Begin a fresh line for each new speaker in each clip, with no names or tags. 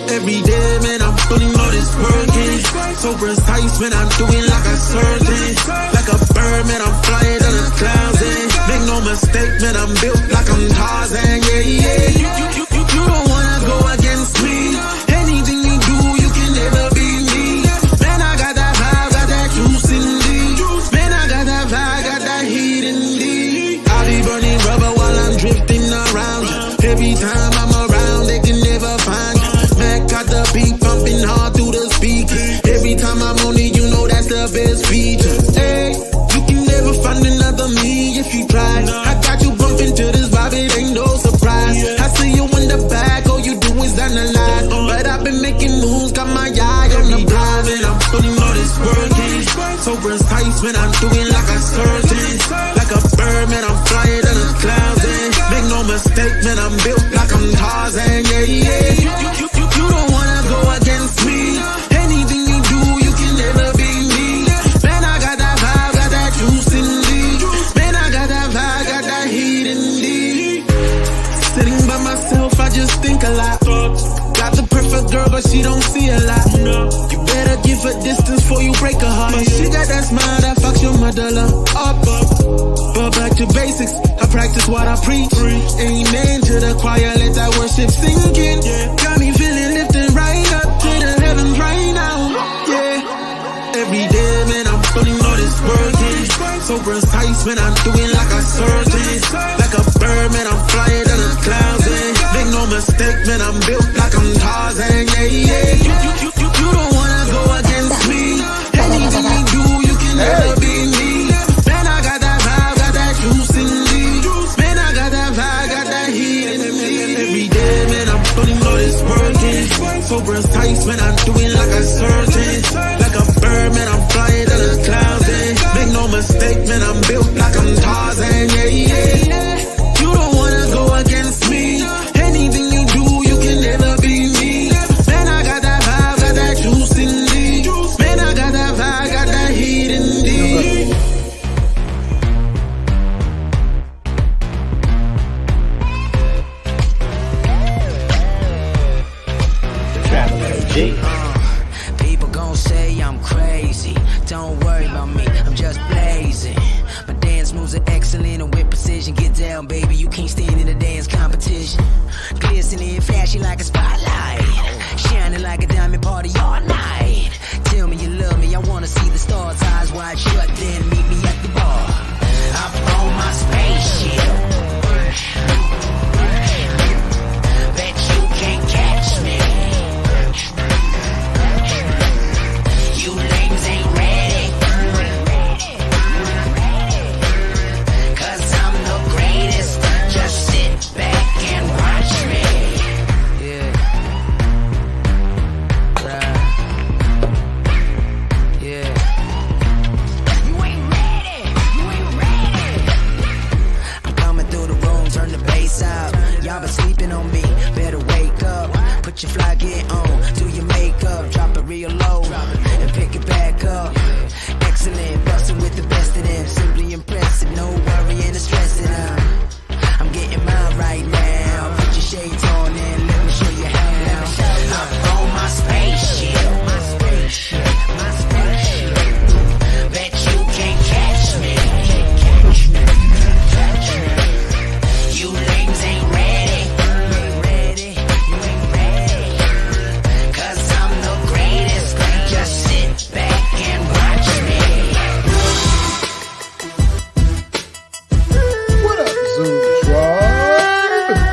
Every day, man, I'm putting all this work in. So precise, man, I'm doing like a surgeon. Like a bird, man, I'm flying to the clouds, and make no mistake, man, I'm built like I'm Tarzan, yeah. You don't wanna go against me. Anything you do, you can never be me. Man, I got that vibe, got that juice in me. Man, I got that vibe, got that heat in me. I be burning rubber while I'm drifting around. Every time I'm around, they can never find. Mac got the beat pumping hard through the speakers. Every time I'm on it, you know that's the best feature. Hey, you can never find another me if you try. I got you bumping to this vibe, it ain't no surprise. I see you in the back, all you do is analyze. But I've been making moves, got my eye on the prize, and I'm putting all this work in. So precise, man, I'm doing like a surgeon. Like a bird, man, I'm flying to the clouds, and make no mistake, man, I'm built like I'm Tarzan, yeah. You don't wanna go against me. Anything you do, you can never be me. Man, I got that vibe, got that juice in me. Man, I got that vibe, got that heat in me. Sitting by myself, I just think a lot. Got the perfect girl, but she don't see a lot. You better give her distance before you break her heart. She got that smile that fucks your medulla up. But back to basics, I practice what I preach. Amen to the choir, let that worship sink in. Got me feeling lifted right up to the heavens right now, yeah. Every day, man, I'm putting all this work in. So precise, man, I'm doing like a surgeon. Like a bird, man, I'm flying to the clouds, and make no mistake, man, I'm built like I'm Tarzan, yeah. You don't wanna go against me. Anything you do, you can never be me. Man, I got that vibe, got that juice in me. Man, I got that vibe, got that heat in me. Every day, man, I'm putting all this work in. So precise, man, I'm doing like a surgeon. Like a bird, man, I'm flying to the clouds, and make no mistake, man, I'm built like I'm Tarzan, yeah. You don't wanna go against me. Anything you do, you can never be me. Man, I got that vibe, got that juice in me. Man, I got that vibe, got that heat in me.
People gon' say I'm crazy. Don't worry about me, I'm just blazing. My dance moves are excellent and with precision. Get down, baby, you can't stand in a dance competition. Glistening, flashing like a spotlight, shining like a diamond party all night. Tell me you love me, I wanna see the stars. Eyes wide shut, then meet me at the bar. Up on my spaceship, bet you can't catch me. You lames ain't ready, 'cause I'm the greatest. Just sit back and watch me. Yeah. Right. Yeah. You ain't ready. You ain't ready. I'm coming through the room, turn the bass out. Y'all been sleeping on me, better wake up. Put your fly gear on, do your makeup, drop it real low, and pick it back up. Excellent, bustin' with the best of them, simply impressive, no worrying or stressing out. I'm getting mine right now. Put your shades on and let me show you how. I'm on my spaceship, my spaceship, my spaceship. Bet you can't catch me. You lames ain't ready. You ain't ready. 'Cause I'm the greatest. Just sit back and watch me.
What up, Zoom Tribe?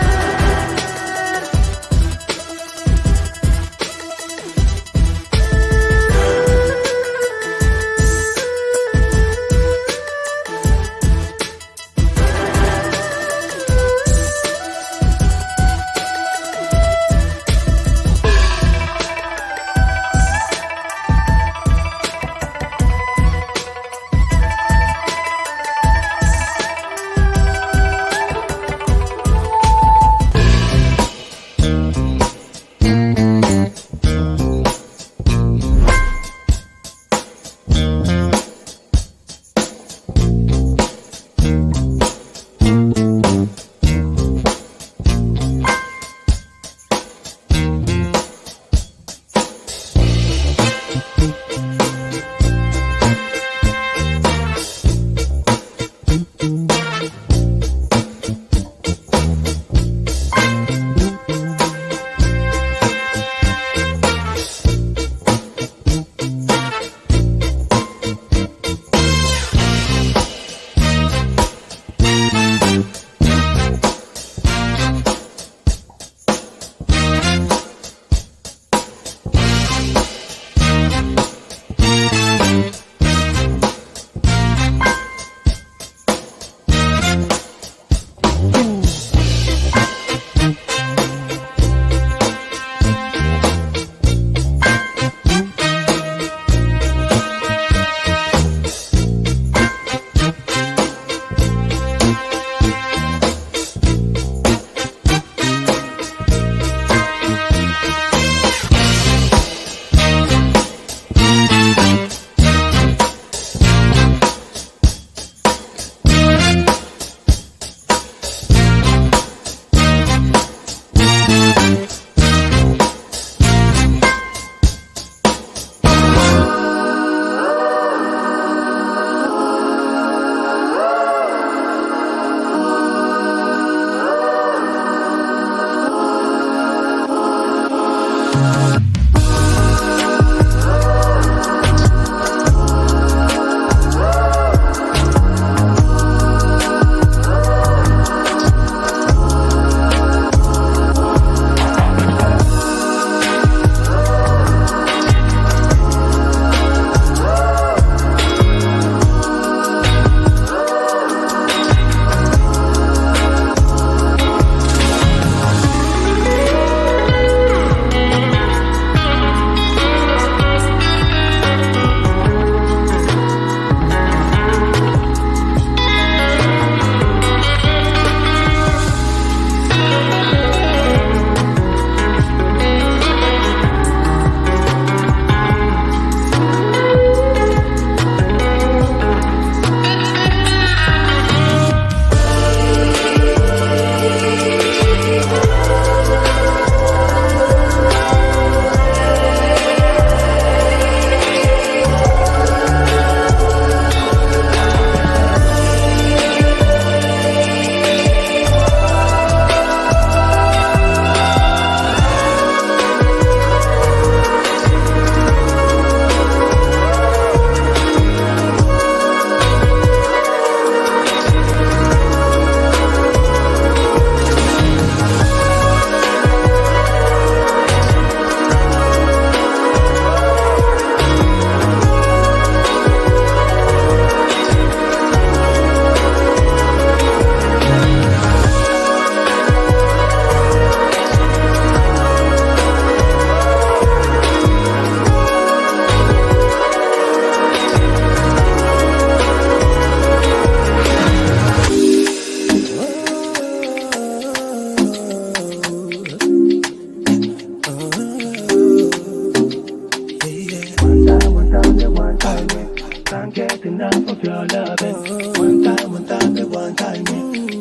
enough of your loving. One time,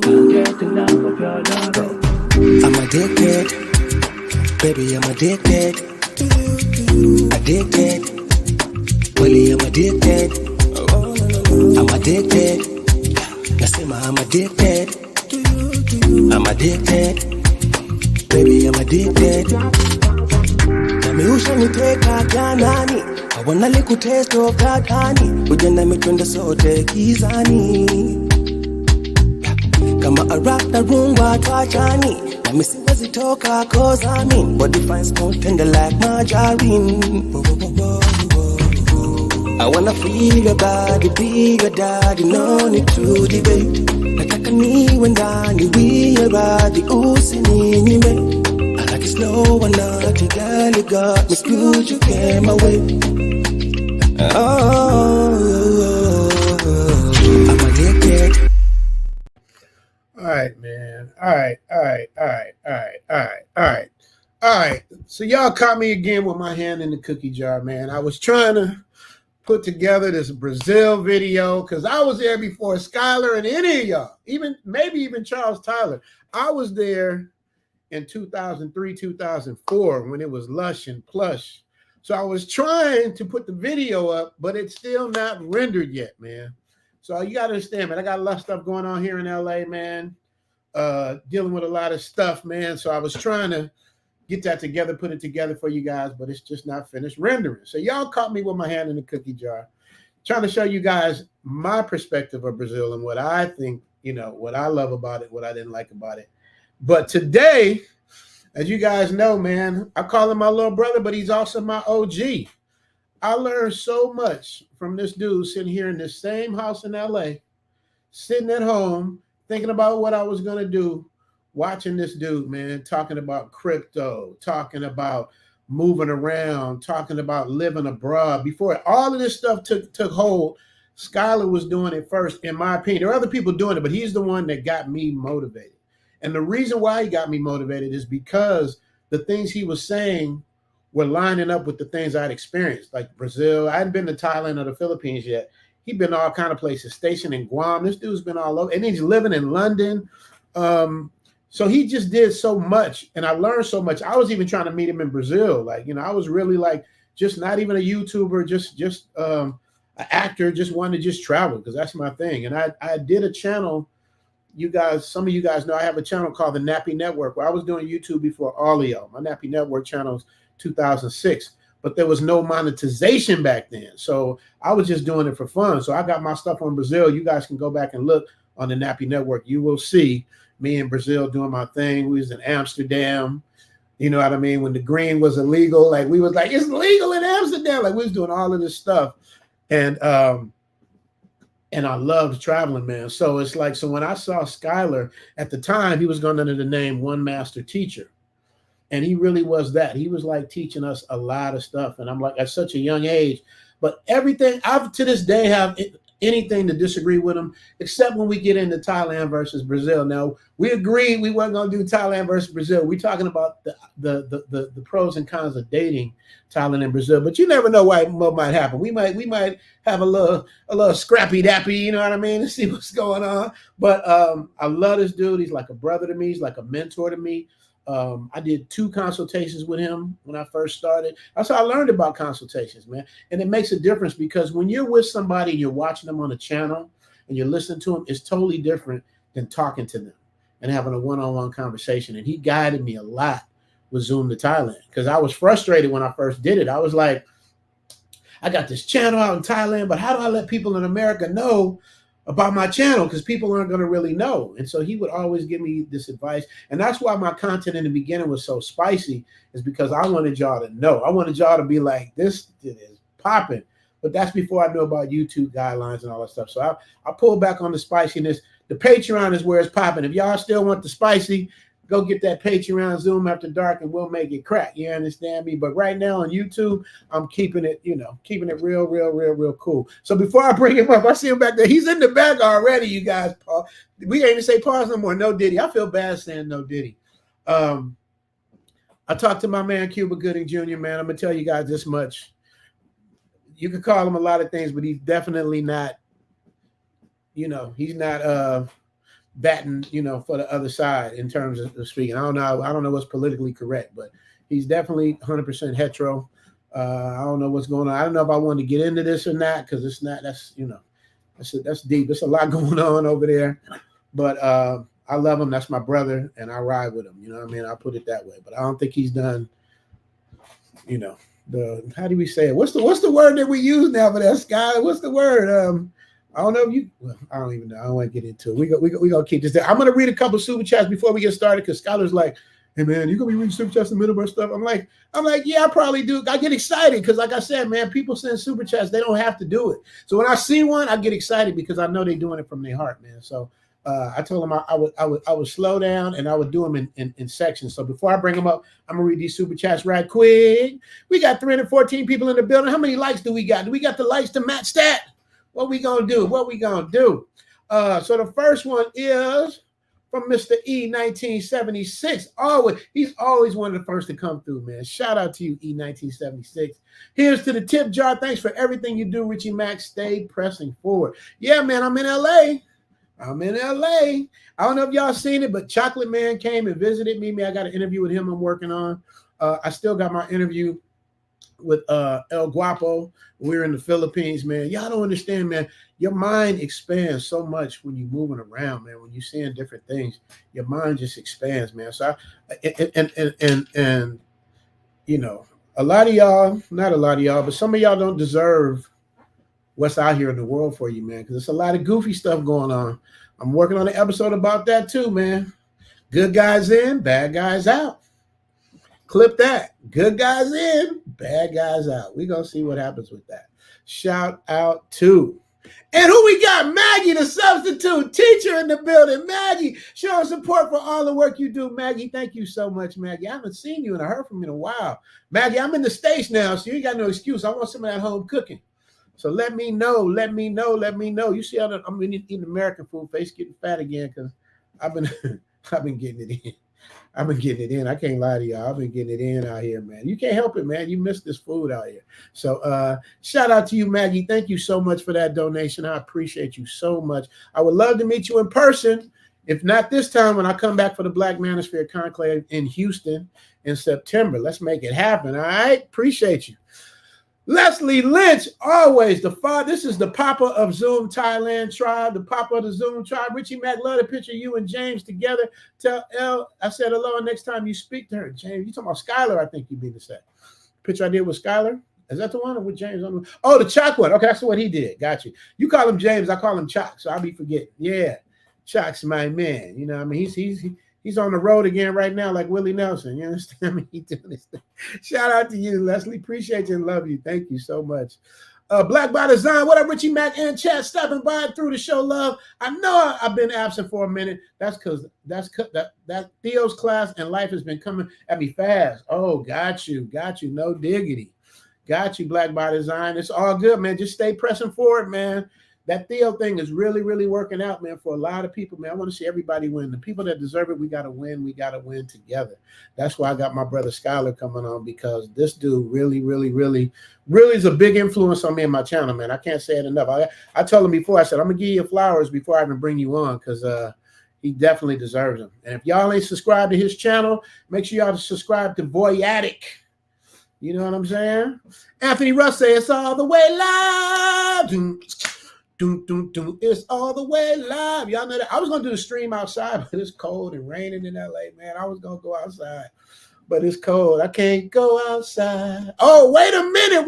can't get enough of your loving.
I'm addicted, baby, I'm addicted. Addicted, Willie, I'm addicted. I'm addicted, Nasima, I'm addicted. I'm addicted, baby, I'm addicted. Nami ushaniteka janani, hawana liku taste of that honey. Uje nami twende sote gizani, kama Iraq na rumba twachani. Nami siwezi toka cause I'm in body fine, small, tender like margarine. I wanna feel your body, be your daddy, no need to debate. Nataka niwe ndani, we are body, usininyime. I like it slow and naughty, girl, you got me screwed, you came away. Oh, I'm addicted.
All right, man. All right. So y'all caught me again with my hand in the cookie jar, man. I was trying to put together this Brazil video because I was there before Skylar and any of y'all, maybe even Charles Tyler. I was there in 2003, 2004 when it was lush and plush. So I was trying to put the video up, but it's still not rendered yet, man. So you got to understand, man, I got a lot of stuff going on here in LA, man, dealing with a lot of stuff, man. So I was trying to get that together, put it together for you guys, but it's just not finished rendering. So y'all caught me with my hand in the cookie jar, trying to show you guys my perspective of Brazil and what I think, what I love about it, what I didn't like about it. But today, as you guys know, man, I call him my little brother, but he's also my OG. I learned so much from this dude sitting here in this same house in LA, sitting at home, thinking about what I was going to do, watching this dude, man, talking about crypto, talking about moving around, talking about living abroad. Before all of this stuff took hold, Skylar was doing it first, in my opinion. There are other people doing it, but he's the one that got me motivated. And the reason why he got me motivated is because the things he was saying were lining up with the things I'd experienced, like Brazil. I hadn't been to Thailand or the Philippines yet. He'd been all kind of places, stationed in Guam. This dude's been all over, and he's living in London. So he just did so much, and I learned so much. I was even trying to meet him in Brazil. I was really just not even a YouTuber, just an actor, just wanted to just travel because that's my thing. And I did a channel. You guys, some of you guys know I have a channel called the Nappy Network where I was doing YouTube before all of y'all. My Nappy Network channel is 2006, but there was no monetization back then. So I was just doing it for fun. So I got my stuff on Brazil. You guys can go back and look on the Nappy Network. You will see me in Brazil doing my thing. We was in Amsterdam. You know what I mean? When the green was illegal, we was like, it's legal in Amsterdam. We was doing all of this stuff. And I loved traveling, man. So it's so when I saw Skylar at the time, he was going under the name One Master Teacher. And he really was that. He was teaching us a lot of stuff. And I'm at such a young age, but everything I've to this day have anything to disagree with him, except when we get into Thailand versus Brazil. Now we agreed we weren't going to do Thailand versus Brazil. We're talking about the pros and cons of dating Thailand and Brazil, but you never know what might happen. We might have a little scrappy dappy, you know what I mean, to see what's going on. But I love this dude. He's like a brother to me. He's like a mentor to me. I did 2 consultations with him when I first started. That's how I learned about consultations, man. And it makes a difference because when you're with somebody and you're watching them on a channel and you're listening to them, it's totally different than talking to them and having a one-on-one conversation. And he guided me a lot with Zoom to Thailand because I was frustrated when I first did it. I was like, I got this channel out in Thailand, but how do I let people in America know about my channel? Because people aren't going to really know. And so he would always give me this advice. And that's why my content in the beginning was so spicy, is because I wanted y'all to know. I wanted y'all to be like, this is popping. But that's before I knew about YouTube guidelines and all that stuff. So I pulled back on the spiciness. The Patreon is where it's popping. If y'all still want the spicy, go get that Patreon Zoom After Dark and we'll make it crack. You understand me? But right now on YouTube, I'm keeping it, keeping it real cool. So before I bring him up, I see him back there. He's in the back already, you guys. We ain't even say pause no more. No Diddy. I feel bad saying no Diddy. I talked to my man, Cuba Gooding Jr., man. I'm going to tell you guys this much. You could call him a lot of things, but he's definitely not you know, he's not batting, you know, for the other side in terms of speaking. I don't know what's politically correct, but he's definitely 100% hetero. I don't know what's going on. I don't know if I want to get into this or not, because it's not. That's, you know, that's deep. There's a lot going on over there, but I love him. That's my brother, and I ride with him. You know what I mean? I'll put it that way. But I don't think he's done, you know, how do we say it? What's the word that we use now for that, Sky? What's the word? I don't know if you. Well, I don't even know. I don't want to get into it. We gonna keep this there. I'm gonna read a couple super chats before we get started, because Skylar's like, "Hey man, you gonna be reading super chats in the middle of our stuff?" I'm like, yeah, I probably do. I get excited because, like I said, man, people send super chats. They don't have to do it. So when I see one, I get excited because I know they're doing it from their heart, man. So I told them I would slow down and I would do them in sections. So before I bring them up, I'm gonna read these super chats right quick. We got 314 people in the building. How many likes do we got? Do we got the likes to match that? What we gonna do? So the first one is from Mr. E 1976. He's always one of the first to come through, man. Shout out to you, E 1976. Here's to the tip jar. Thanks for everything you do, Richie Max. Stay pressing forward. Yeah, man, I'm in LA. I don't know if y'all seen it, but Chocolate Man came and visited me. I got an interview with him I'm working on. I still got my interview with El Guapo. We're in the Philippines, man. Y'all don't understand, man. Your mind expands so much when you're moving around, man. When you're seeing different things, your mind just expands, man. So and you know, a lot of y'all, not a lot of y'all, but some of y'all don't deserve what's out here in the world for you, man, because there's a lot of goofy stuff going on. I'm working on an episode about that too, man. Good guys in, bad guys out. Clip that. Good guys in, bad guys out. We're going to see what happens with that. Shout out to. And who we got? Maggie, the substitute teacher in the building. Maggie, showing support for all the work you do. Maggie, thank you so much, Maggie. I haven't seen you and I heard from you in a while. Maggie, I'm in the States now, so you ain't got no excuse. I want some of that home cooking. So let me know. You see how I'm eating American food, face getting fat again, because I've been getting it in. I can't lie to y'all. I've been getting it in out here, man. You can't help it, man. You miss this food out here. So shout out to you, Maggie. Thank you so much for that donation. I appreciate you so much. I would love to meet you in person. If not this time, when I come back for the Black Manosphere Conclave in Houston in September. Let's make it happen. All right. Appreciate you. Leslie Lynch, always the father. This is the Papa of Zoom Thailand tribe, the Papa of the Zoom tribe. Richie Mack, love to picture you and James together. Tell Elle I said hello next time you speak to her. James, you talking about Skylar, I think you mean to say. Picture I did with Skylar. Is that the one or with James? Oh, the Chalk one. Okay, that's what he did. Got you. You call him James, I call him Chalk, so I'll be forgetting. Yeah, Chalk's my man. You know what I mean? He's on the road again right now, like Willie Nelson. You understand me? He's doing this thing. Shout out to you, Leslie. Appreciate you and love you. Thank you so much. Black by Design. What up, Richie Mack and chat stopping by through the show, love. I know I've been absent for a minute. That's because that Theo's class and life has been coming at me fast. Oh, got you. No diggity. Got you, Black by Design. It's all good, man. Just stay pressing forward, man. That Theo thing is really, really working out, man, for a lot of people, man. I want to see everybody win. The people that deserve it, we got to win. We got to win together. That's why I got my brother Skylar coming on, because this dude really, really, really, really is a big influence on me and my channel, man. I can't say it enough. I told him before, I said, I'm going to give you flowers before I even bring you on, because he definitely deserves them. And if y'all ain't subscribed to his channel, make sure y'all subscribe to Voyatic. You know what I'm saying? Anthony Russ say it's all the way live. It's all the way live. Y'all know that. I was going to do the stream outside, but it's cold and raining in LA, man. I was going to go outside, but it's cold. I can't go outside. Oh, wait a minute.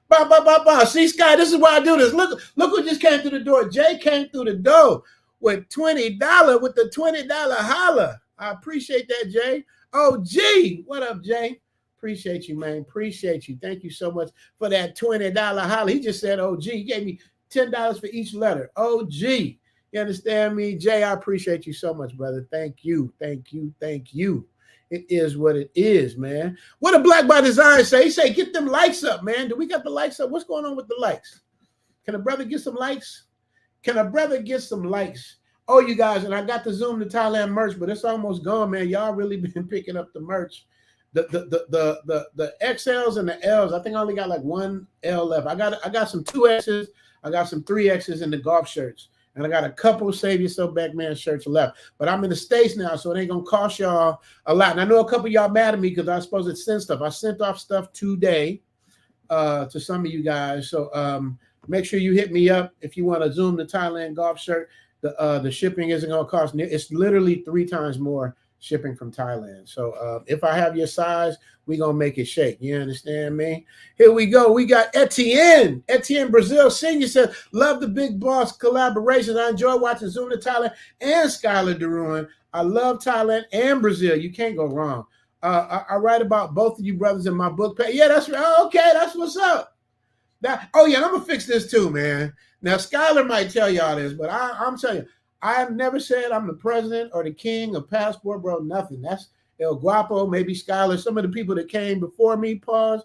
Bah. See, Sky, this is why I do this. Look who just came through the door. Jay came through the door with $20, with the $20 holla. I appreciate that, Jay. Oh, G. What up, Jay? Appreciate you, man. Appreciate you. Thank you so much for that $20 holla. He just said, oh, G. He gave me $10 for each letter. OG. You understand me? Jay, I appreciate you so much, brother. Thank you. It is what it is, man. What did Black by Design say? He say, get them likes up, man. Do we got the likes up? What's going on with the likes? Can a brother get some likes? Oh, you guys, and I got the Zoom to Thailand merch, but it's almost gone, man. Y'all really been picking up the merch. The XLs and the Ls, I think I only got like one L left. I got some 2Xs. I got some 3Xs in the golf shirts. And I got a couple Save Yourself Back Man shirts left. But I'm in the States now, so it ain't going to cost y'all a lot. And I know a couple of y'all mad at me because I was supposed to send stuff. I sent off stuff today to some of you guys. So make sure you hit me up if you want to Zoom the Thailand golf shirt. The shipping isn't going to cost. It's literally 3 times more shipping from Thailand. So if I have your size, we're going to make it shake. You understand me? Here we go. We got Etienne. Etienne Brazil Senior said, love the Big Boss collaborations. I enjoy watching Zoom to Thailand and SkylarDeRouen. I love Thailand and Brazil. You can't go wrong. I write about both of you brothers in my book. Yeah, that's right. Oh, okay, that's what's up. Oh, yeah, I'm going to fix this too, man. Now, Skylar might tell y'all this, but I'm telling you, I have never said I'm the president or the king of passport, bro. Nothing. That's El Guapo, maybe Skylar, some of the people that came before me, pause.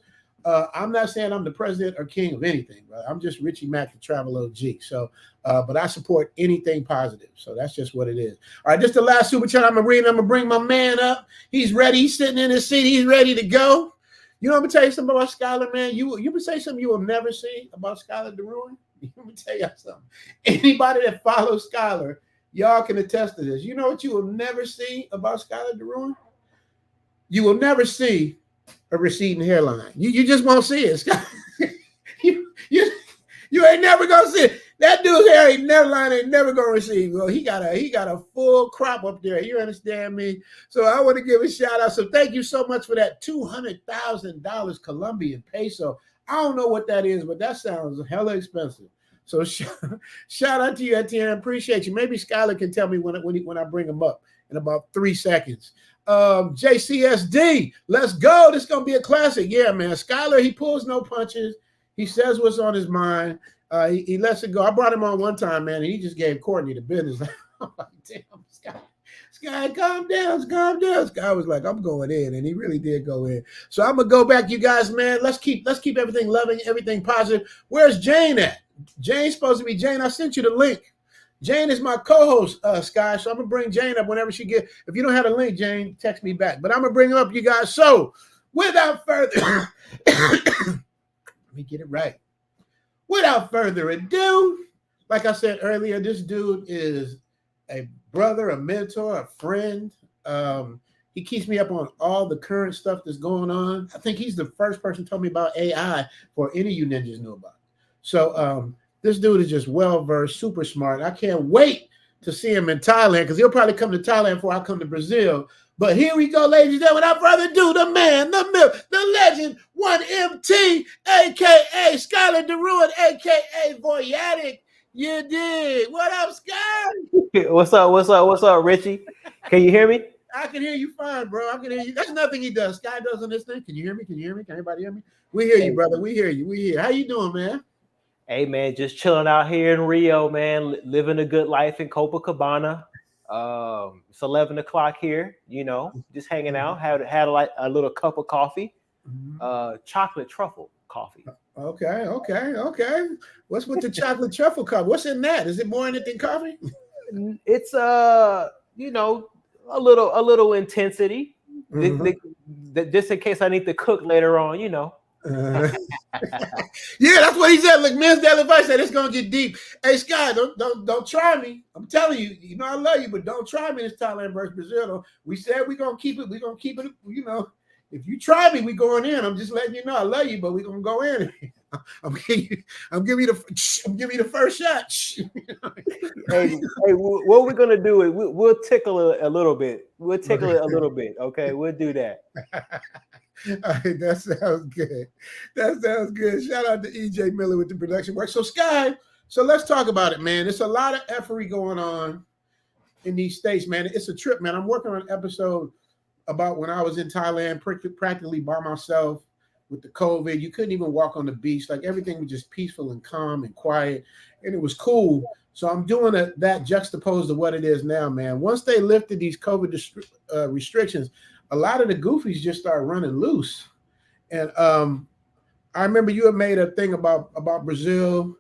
I'm not saying I'm the president or king of anything, bro. I'm just Richie Mack, the travel OG. So, but I support anything positive. So that's just what it is. All right, this is the last super chat I'm going to read. I'm going to bring my man up. He's ready. He's sitting in his seat. He's ready to go. You know, I'm going to tell you something about Skylar, man. You can say something you will never see about SkylarDeRouen. Let me tell you something. Anybody that follows Skylar, y'all can attest to this. You know what you will never see about SkylarDeRouen? You will never see a receding hairline. You just won't see it. You ain't never gonna see it. That dude's hair ain't never gonna recede. Well, he got a full crop up there. You understand me? So I want to give a shout out. So thank you so much for that $200,000 Colombian peso. I don't know what that is, but that sounds hella expensive. So shout out to you, Etienne. Appreciate you. Maybe Skylar can tell me when I bring him up in about 3 seconds. JCSD, let's go. This is going to be a classic. Yeah, man. Skylar, he pulls no punches. He says what's on his mind. He lets it go. I brought him on one time, man, and he just gave Courtney the business. I'm like, damn, Sky, calm down. Sky was like, I'm going in, and he really did go in. So I'm going to go back, you guys, man. Let's keep everything loving, everything positive. Where's Jane at? Jane's supposed to be Jane. I sent you the link. Jane is my co-host, Sky, so I'm going to bring Jane up whenever she gets. If you don't have a link, Jane, text me back. But I'm going to bring her up, you guys. So without further, let me get it right. Without further ado, like I said earlier, this dude is a brother, a mentor, a friend. He keeps me up on all the current stuff that's going on. I think he's the first person who told me about AI before any of you ninjas knew about it. So this dude is just well-versed, super smart. I can't wait to see him in Thailand because he'll probably come to Thailand before I come to Brazil. But here we go, ladies and gentlemen. Without further ado, the man, the myth, the legend, 1MT, a.k.a. SkylarDeRouen, a.k.a. Voyatic. You did. What up, Sky?
What's up, Richie? Can you hear me?
I can hear you fine, bro. I can hear you. That's nothing he does. Sky does on this thing. Can you hear me? Can everybody hear me? We hear you, brother. We hear you. How you doing, man?
Hey, man, just chilling out here in Rio, man, living a good life in Copacabana. It's 11 o'clock here, you know, just hanging out. Had like a little cup of coffee, chocolate truffle coffee.
Okay. What's with the chocolate truffle coffee? What's in that? Is it more in it than coffee?
It's you know, a little intensity, just in case I need to cook later on, you know.
Yeah, that's what he said. Look, men's daily advice said it's gonna get deep. Hey, Sky, don't try me. I'm telling you, you know I love you, but don't try me. This Thailand versus Brazil. We said we're gonna keep it. We're gonna keep it. You know, if you try me, we going in. I'm just letting you know I love you, but we're gonna go in. I'm giving you the first shot.
hey, what we're gonna do is we'll tickle it a little bit. We'll tickle it a little bit. Okay, we'll do that.
All right, that sounds good. Shout out to EJ Miller with the production work. So Sky, so let's talk about it, man. It's a lot of effery going on in these states, man. It's a trip, man. I'm working on an episode about when I was in Thailand, practically by myself with the COVID. You couldn't even walk on the beach. Like everything was just peaceful and calm and quiet, and it was cool. So I'm doing that juxtaposed to what it is now, man. Once they lifted these COVID restrictions, a lot of the goofies just start running loose. And I remember you had made a thing about Brazil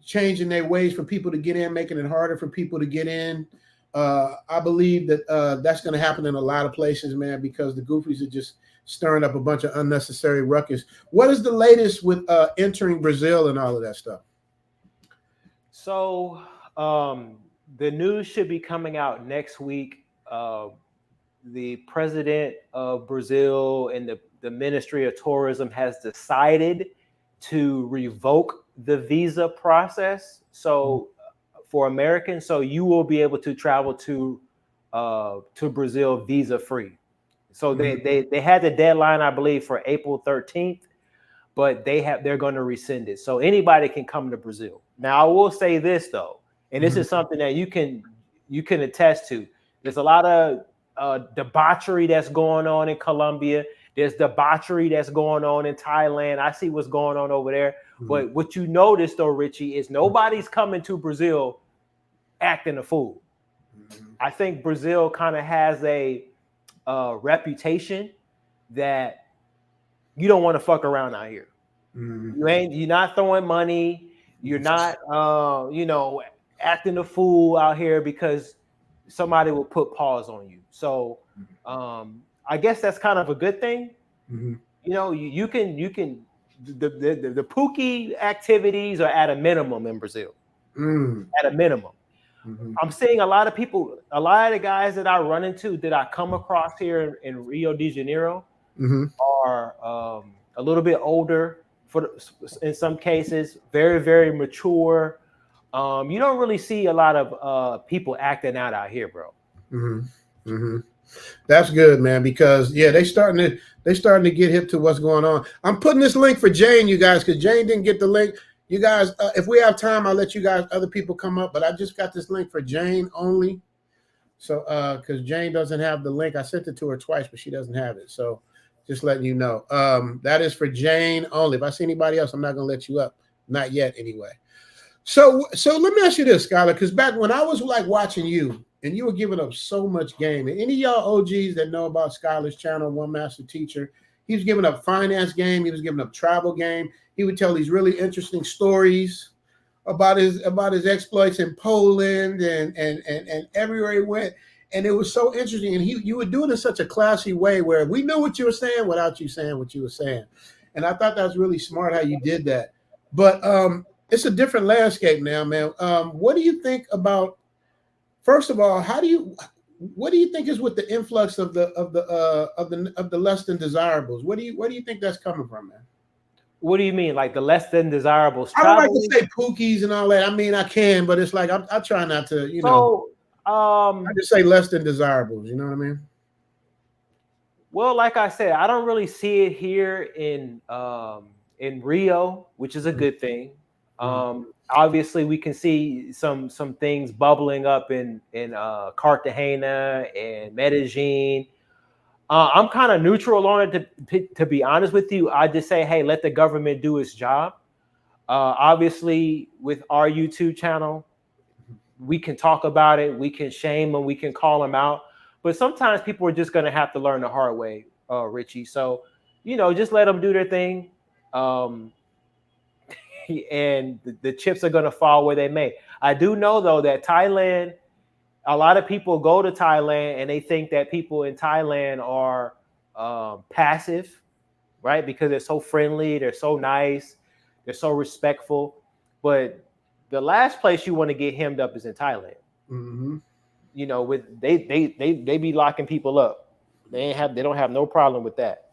changing their ways for people to get in, making it harder for people to get in. I believe that that's going to happen in a lot of places, man, because the goofies are just stirring up a bunch of unnecessary ruckus. What is the latest with entering Brazil and all of that stuff?
So the news should be coming out next week. The president of Brazil and the Ministry of Tourism has decided to revoke the visa process. So for Americans, so you will be able to travel to Brazil visa free. So they had the deadline, I believe, for April 13th, but they're going to rescind it. So anybody can come to Brazil. Now I will say this though, and this is something that you can attest to. There's a lot of debauchery that's going on in Colombia. There's debauchery that's going on in Thailand. I see what's going on over there. But what you notice though, Richie, is nobody's coming to Brazil acting a fool. I think Brazil kind of has a reputation that you don't want to fuck around out here. You're not throwing money. You're not, acting a fool out here because somebody will put paws on you. So I guess that's kind of a good thing. You know, you can the pookie activities are at a minimum in Brazil. At a minimum. I'm seeing a lot of people, a lot of the guys that I run into that I come across here in Rio de Janeiro are a little bit older, in some cases, very, very mature. You don't really see a lot of people acting out here, bro.
That's good, man, because they're starting to get hip to what's going on. I'm putting this link for Jane, you guys, because Jane didn't get the link. You guys, if we have time, I'll let you guys, other people come up, but I just got this link for Jane only. So, because Jane doesn't have the link. I sent it to her twice, but she doesn't have it. So just letting you know. That is for Jane only. If I see anybody else, I'm not going to let you up. Not yet, anyway. So let me ask you this, Skylar, because back when I was like watching you, and you were giving up so much game, and any of y'all OGs that know about Skylar's channel, One Master Teacher, he was giving up finance game. He was giving up travel game. He would tell these really interesting stories about his exploits in Poland and everywhere he went. And it was so interesting. And you would do it in such a classy way where we knew what you were saying without you saying what you were saying. And I thought that was really smart how you did that. But it's a different landscape now, man. What do you think about? First of all, what do you think is with the influx of the less than desirables? Where do you think that's coming from, man?
What do you mean, like the less than desirables?
I don't like to say pookies and all that. I mean, I can, but it's like I try not to, you know. I just say less than desirables. You know what I mean?
Well, like I said, I don't really see it here in Rio, which is a good thing. Obviously, we can see some things bubbling up in Cartagena and Medellin. I'm kind of neutral on it, to be honest with you. I just say, hey, let the government do its job. Obviously, with our YouTube channel, we can talk about it. We can shame them. We can call them out. But sometimes people are just going to have to learn the hard way, Richie. So, just let them do their thing. And the chips are going to fall where they may. I do know, though, that Thailand, a lot of people go to Thailand and they think that people in Thailand are passive, right? Because they're so friendly, they're so nice, they're so respectful. But the last place you want to get hemmed up is in Thailand. They be locking people up. They don't have no problem with that.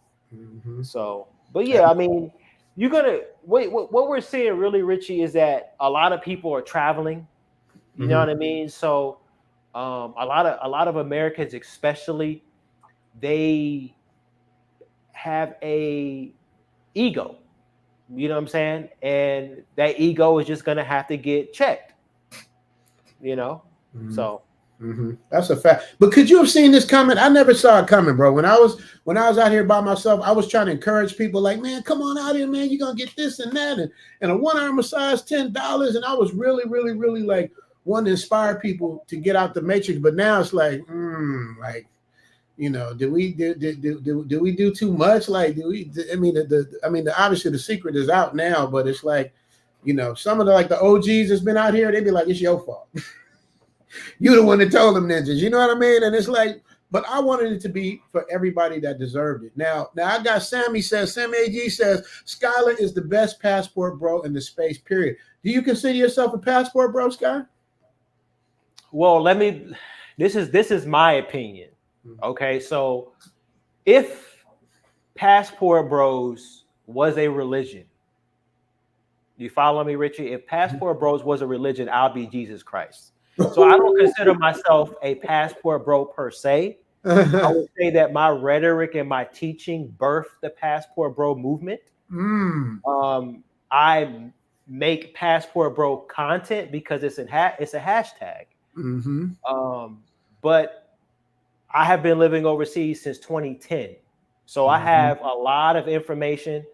So, but yeah, I mean, you're gonna what we're seeing really, Richie, is that a lot of people are traveling. You know what I mean? So a lot of Americans, especially, they have a ego. You know what I'm saying? And that ego is just gonna have to get checked. So.
That's a fact. But could you have seen this coming? I never saw it coming, bro. When I was out here by myself, I was trying to encourage people, like, man, come on out here, man. You're gonna get this and that, and a 1-hour massage, $10. And I was really, really, really like wanting to inspire people to get out the matrix. But now it's like, do we do too much? Like, obviously the secret is out now, but it's like, some of the OGs that's been out here, they'd be like, it's your fault. You the one that told them ninjas, you know what I mean? And it's like, but I wanted it to be for everybody that deserved it. Now I got Sammy AG says, Skylar is the best passport bro in the space, period. Do you consider yourself a passport bro, Sky?
Well, this is my opinion. Okay, so if Passport Bros was a religion, you follow me, Richie? If Passport Bros was a religion, I'll be Jesus Christ. So I don't consider myself a passport bro per se. I would say that my rhetoric and my teaching birthed the passport bro movement. I make passport bro content because it's a hashtag. But I have been living overseas since 2010. So I have a lot of information.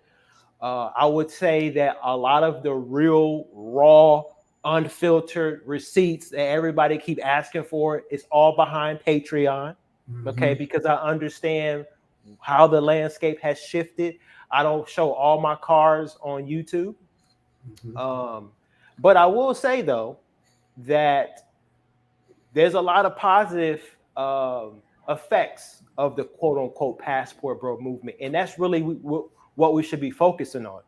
I would say that a lot of the real raw, unfiltered receipts that everybody keep asking for is all behind Patreon. Okay, because I understand how the landscape has shifted. I don't show all my cars on YouTube. But I will say though that there's a lot of positive effects of the quote unquote passport bro movement, and that's really what we should be focusing on.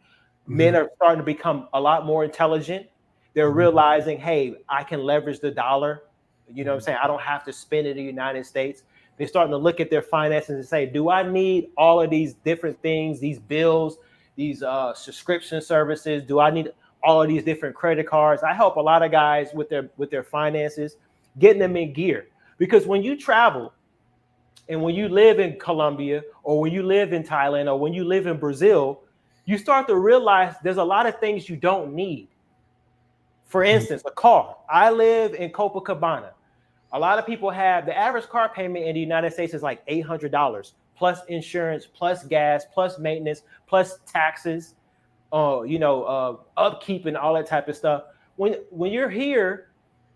Men are starting to become a lot more intelligent. They're realizing, hey, I can leverage the dollar. You know what I'm saying? I don't have to spend it in the United States. They're starting to look at their finances and say, do I need all of these different things, these bills, these subscription services? Do I need all of these different credit cards? I help a lot of guys with their finances, getting them in gear. Because when you travel and when you live in Colombia or when you live in Thailand or when you live in Brazil, you start to realize there's a lot of things you don't need. For instance, a car. I live in Copacabana. A lot of people have the average car payment in the United States is like $800 plus insurance, plus gas, plus maintenance, plus taxes, upkeep and all that type of stuff. When you're here,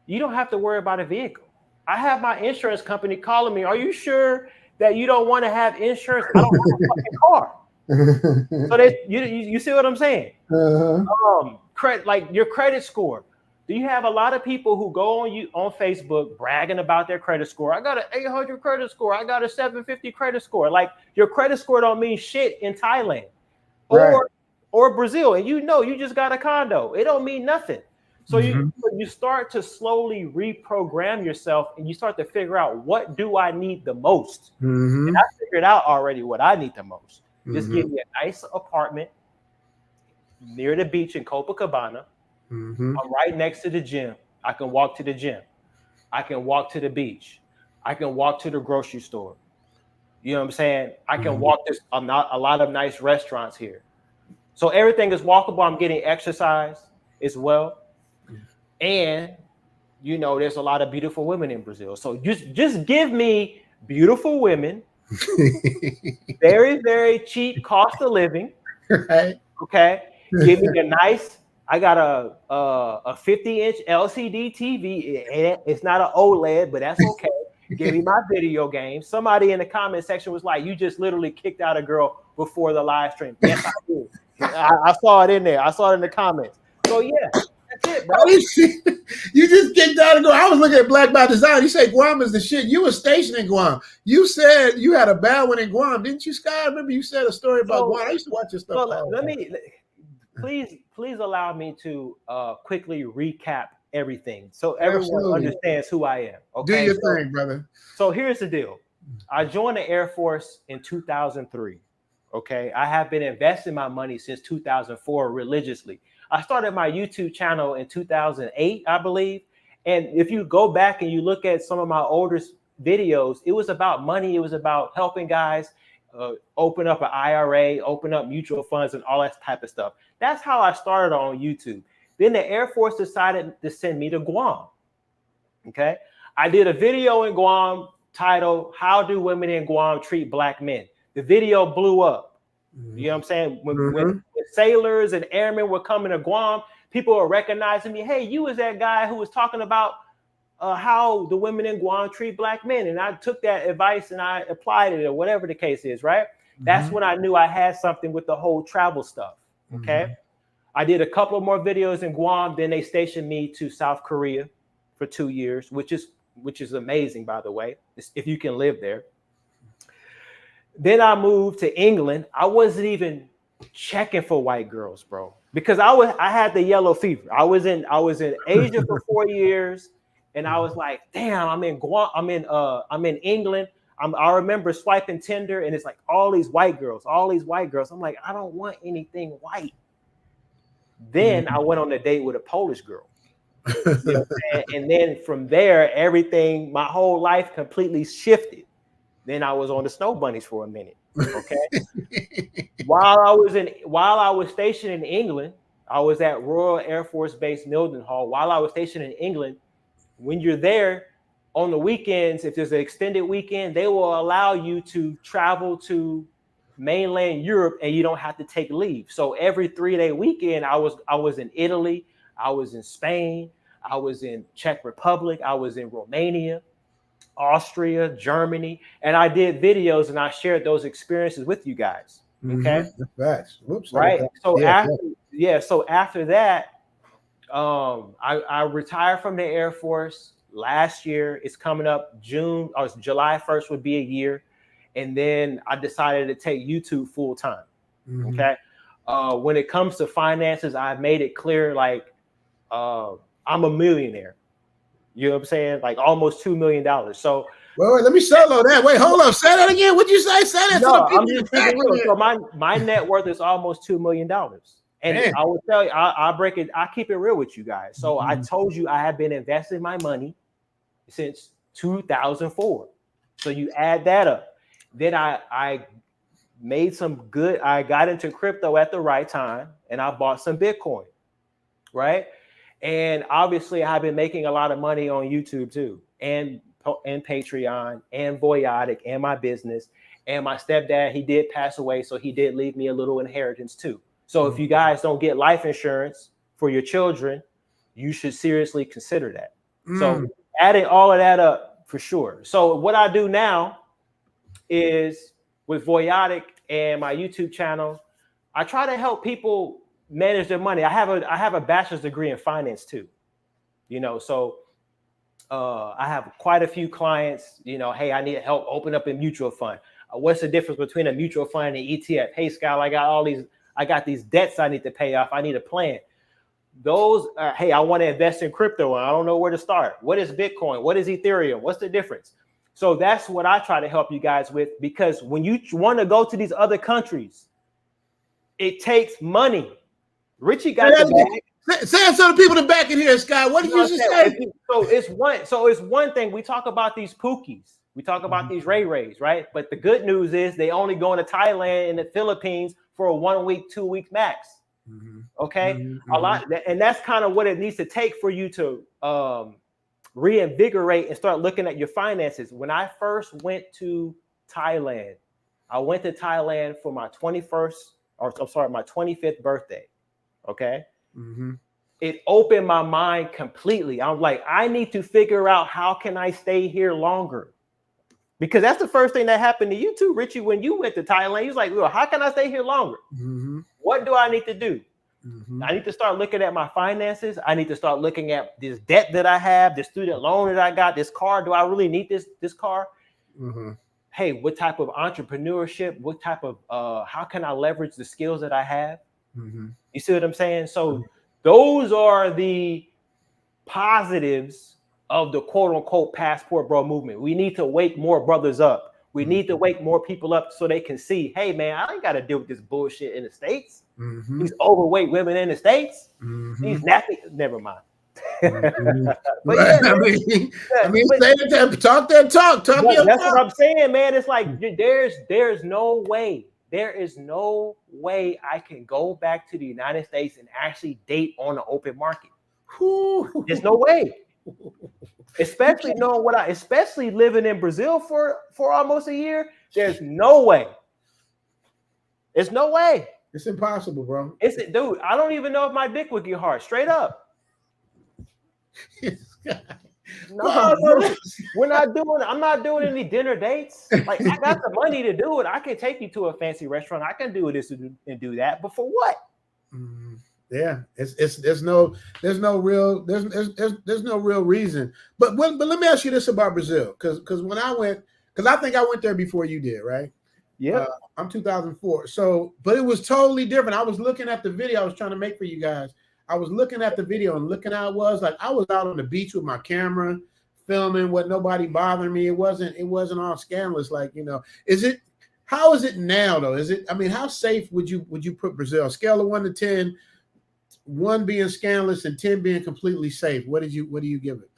you don't have to worry about a vehicle. I have my insurance company calling me. Are you sure that you don't want to have insurance? I don't have a fucking car. So you see what I'm saying? Like your credit score. Do you have a lot of people who go on Facebook bragging about their credit score? I got an 800 credit score. I got a 750 credit score. Like your credit score don't mean shit in Thailand or Brazil. And you just got a condo. It don't mean nothing. So you start to slowly reprogram yourself and you start to figure out, what do I need the most? And I figured out already what I need the most. Just give me a nice apartment near the beach in Copacabana. I'm right next to the gym. I can walk to the gym. I can walk to the beach. I can walk to the grocery store. You know what I'm saying? I can walk to a lot of nice restaurants here. So everything is walkable. I'm getting exercise as well. And, there's a lot of beautiful women in Brazil. So just give me beautiful women, very, very cheap cost of living.
Right.
Okay. Give me a nice, I got a 50-inch LCD TV. It's not an OLED, but that's okay. Give me my video game. Somebody in the comment section was like, you just literally kicked out a girl before the live stream. Yes, I did. I saw it in there. I saw it in the comments. So yeah, that's it, bro.
You just kicked out a girl. I was looking at Black by Design. You say Guam is the shit. You were stationed in Guam. You said you had a bad one in Guam, didn't you, Sky? I remember you said a story about Guam. I used to watch your stuff.
Please allow me to quickly recap everything so everyone understands who I am. Okay,
do your thing, brother.
So here's the deal. I joined the Air Force in 2003. Okay, I have been investing my money since 2004 religiously. I started my YouTube channel in 2008, I believe. And if you go back and you look at some of my older videos, it was about money. It was about helping guys open up an IRA, open up mutual funds and all that type of stuff. That's how I started on YouTube. Then the Air Force decided to send me to Guam. Okay. I did a video in Guam titled, "How Do Women in Guam Treat Black Men?" The video blew up. You know what I'm saying? When sailors and airmen were coming to Guam, people were recognizing me. Hey, you was that guy who was talking about how the women in Guam treat black men. And I took that advice and I applied it, or whatever the case is, right? That's when I knew I had something with the whole travel stuff. Okay. I did a couple of more videos in Guam. Then they stationed me to South Korea for 2 years, which is which is amazing, by the way, if you can live there. Then I moved to England. I wasn't even checking for white girls, bro, because I had the yellow fever. I was in Asia for 4 years, and I was like, damn, I'm in England. I remember swiping Tinder, and it's like all these white girls. I'm like, I don't want anything white. Then I went on a date with a Polish girl. You know, and then from there, my whole life completely shifted. Then I was on the snow bunnies for a minute. Okay. While I was stationed in England, I was at Royal Air Force Base Mildenhall. While I was stationed in England, when you're there on the weekends, if there's an extended weekend, they will allow you to travel to mainland Europe and you don't have to take leave. So every 3-day weekend, I was in Italy, I was in Spain, I was in Czech Republic, I was in Romania, Austria, Germany, and I did videos and I shared those experiences with you guys. Okay.
Facts. Whoops.
Right. So so after that, I retired from the Air Force last year. It's coming up July 1st would be a year. And then I decided to take YouTube full time. Okay. When it comes to finances, I've made it clear, like, I'm a millionaire. You know what I'm saying? Like almost $2 million. So
wait, let me solo that. Wait, hold up. Say that again. What'd you say? Say that
no,
to the people.
I'm just being real. So my net worth is almost $2 million. And man, I will tell you, I keep it real with you guys. So I told you I have been investing my money since 2004. So you add that up. Then I got into crypto at the right time and I bought some Bitcoin. Right. And obviously I've been making a lot of money on YouTube too, and Patreon and Voyatic and my business. And my stepdad, he did pass away. So he did leave me a little inheritance too. So if you guys don't get life insurance for your children, you should seriously consider that. So adding all of that up for sure. So what I do now is with Voyatic and my YouTube channel, I try to help people manage their money. I have a bachelor's degree in finance too, you know, so I have quite a few clients, you know, hey, I need help open up a mutual fund. What's the difference between a mutual fund and an ETF? Hey, Skylar, I got these debts I need to pay off. I need a plan. Those, hey, I want to invest in crypto and I don't know where to start. What is Bitcoin? What is Ethereum? What's the difference? So that's what I try to help you guys with, because when you want to go to these other countries, it takes money. Richie got the bag.
Say it to the people in the back in here, Sky. What did you just say?
So it's one thing. We talk about these Pookies. We talk about these Ray Rays, right? But the good news is they only go into Thailand and the Philippines for a 1 week, 2 week max. Okay. A lot. And that's kind of what it needs to take for you to reinvigorate and start looking at your finances. When I first went to Thailand, I went to Thailand for my 25th birthday. Okay. It opened my mind completely. I'm like, I need to figure out how can I stay here longer? Because that's the first thing that happened to you too, Richie. When you went to Thailand, you was like, well, how can I stay here longer? What do I need to do? I need to start looking at my finances. I need to start looking at this debt that I have, this student loan that I got, this car. Do I really need this car? Hey, what type of entrepreneurship? What type of how can I leverage the skills that I have? You see what I'm saying? So those are the positives of the quote unquote passport bro movement. We need to wake more brothers up. We need to wake more people up so they can see, hey man, I ain't got to deal with this bullshit in the States. These overweight women in the States, these nappy, never mind. But yeah,
talk that talk.
That's what I'm saying, man. It's like there's no way. There is no way I can go back to the United States and actually date on the open market. There's no way. Especially knowing especially living in Brazil for almost a year. There's no way. There's no way.
It's impossible, bro.
Dude, I don't even know if my dick would get hard. Straight up. No, I'm not doing any dinner dates. Like, I got the money to do it. I can take you to a fancy restaurant. I can do this and do that. But for what?
Yeah, it's there's no real reason. But let me ask you this about Brazil, because when I went, because I think I went there before you did, right?
Yeah.
I'm 2004. So, but it was totally different. I was looking at the video I was trying to make for you guys. I was looking at the video and looking how it was. Like I was out on the beach with my camera, filming with nobody bothering me. It wasn't all scandalous. Like, how is it now though? Is it? I mean, how safe would you put Brazil? A scale of 1 to 10. 1 being scandalous and 10 being completely safe. What do you give it?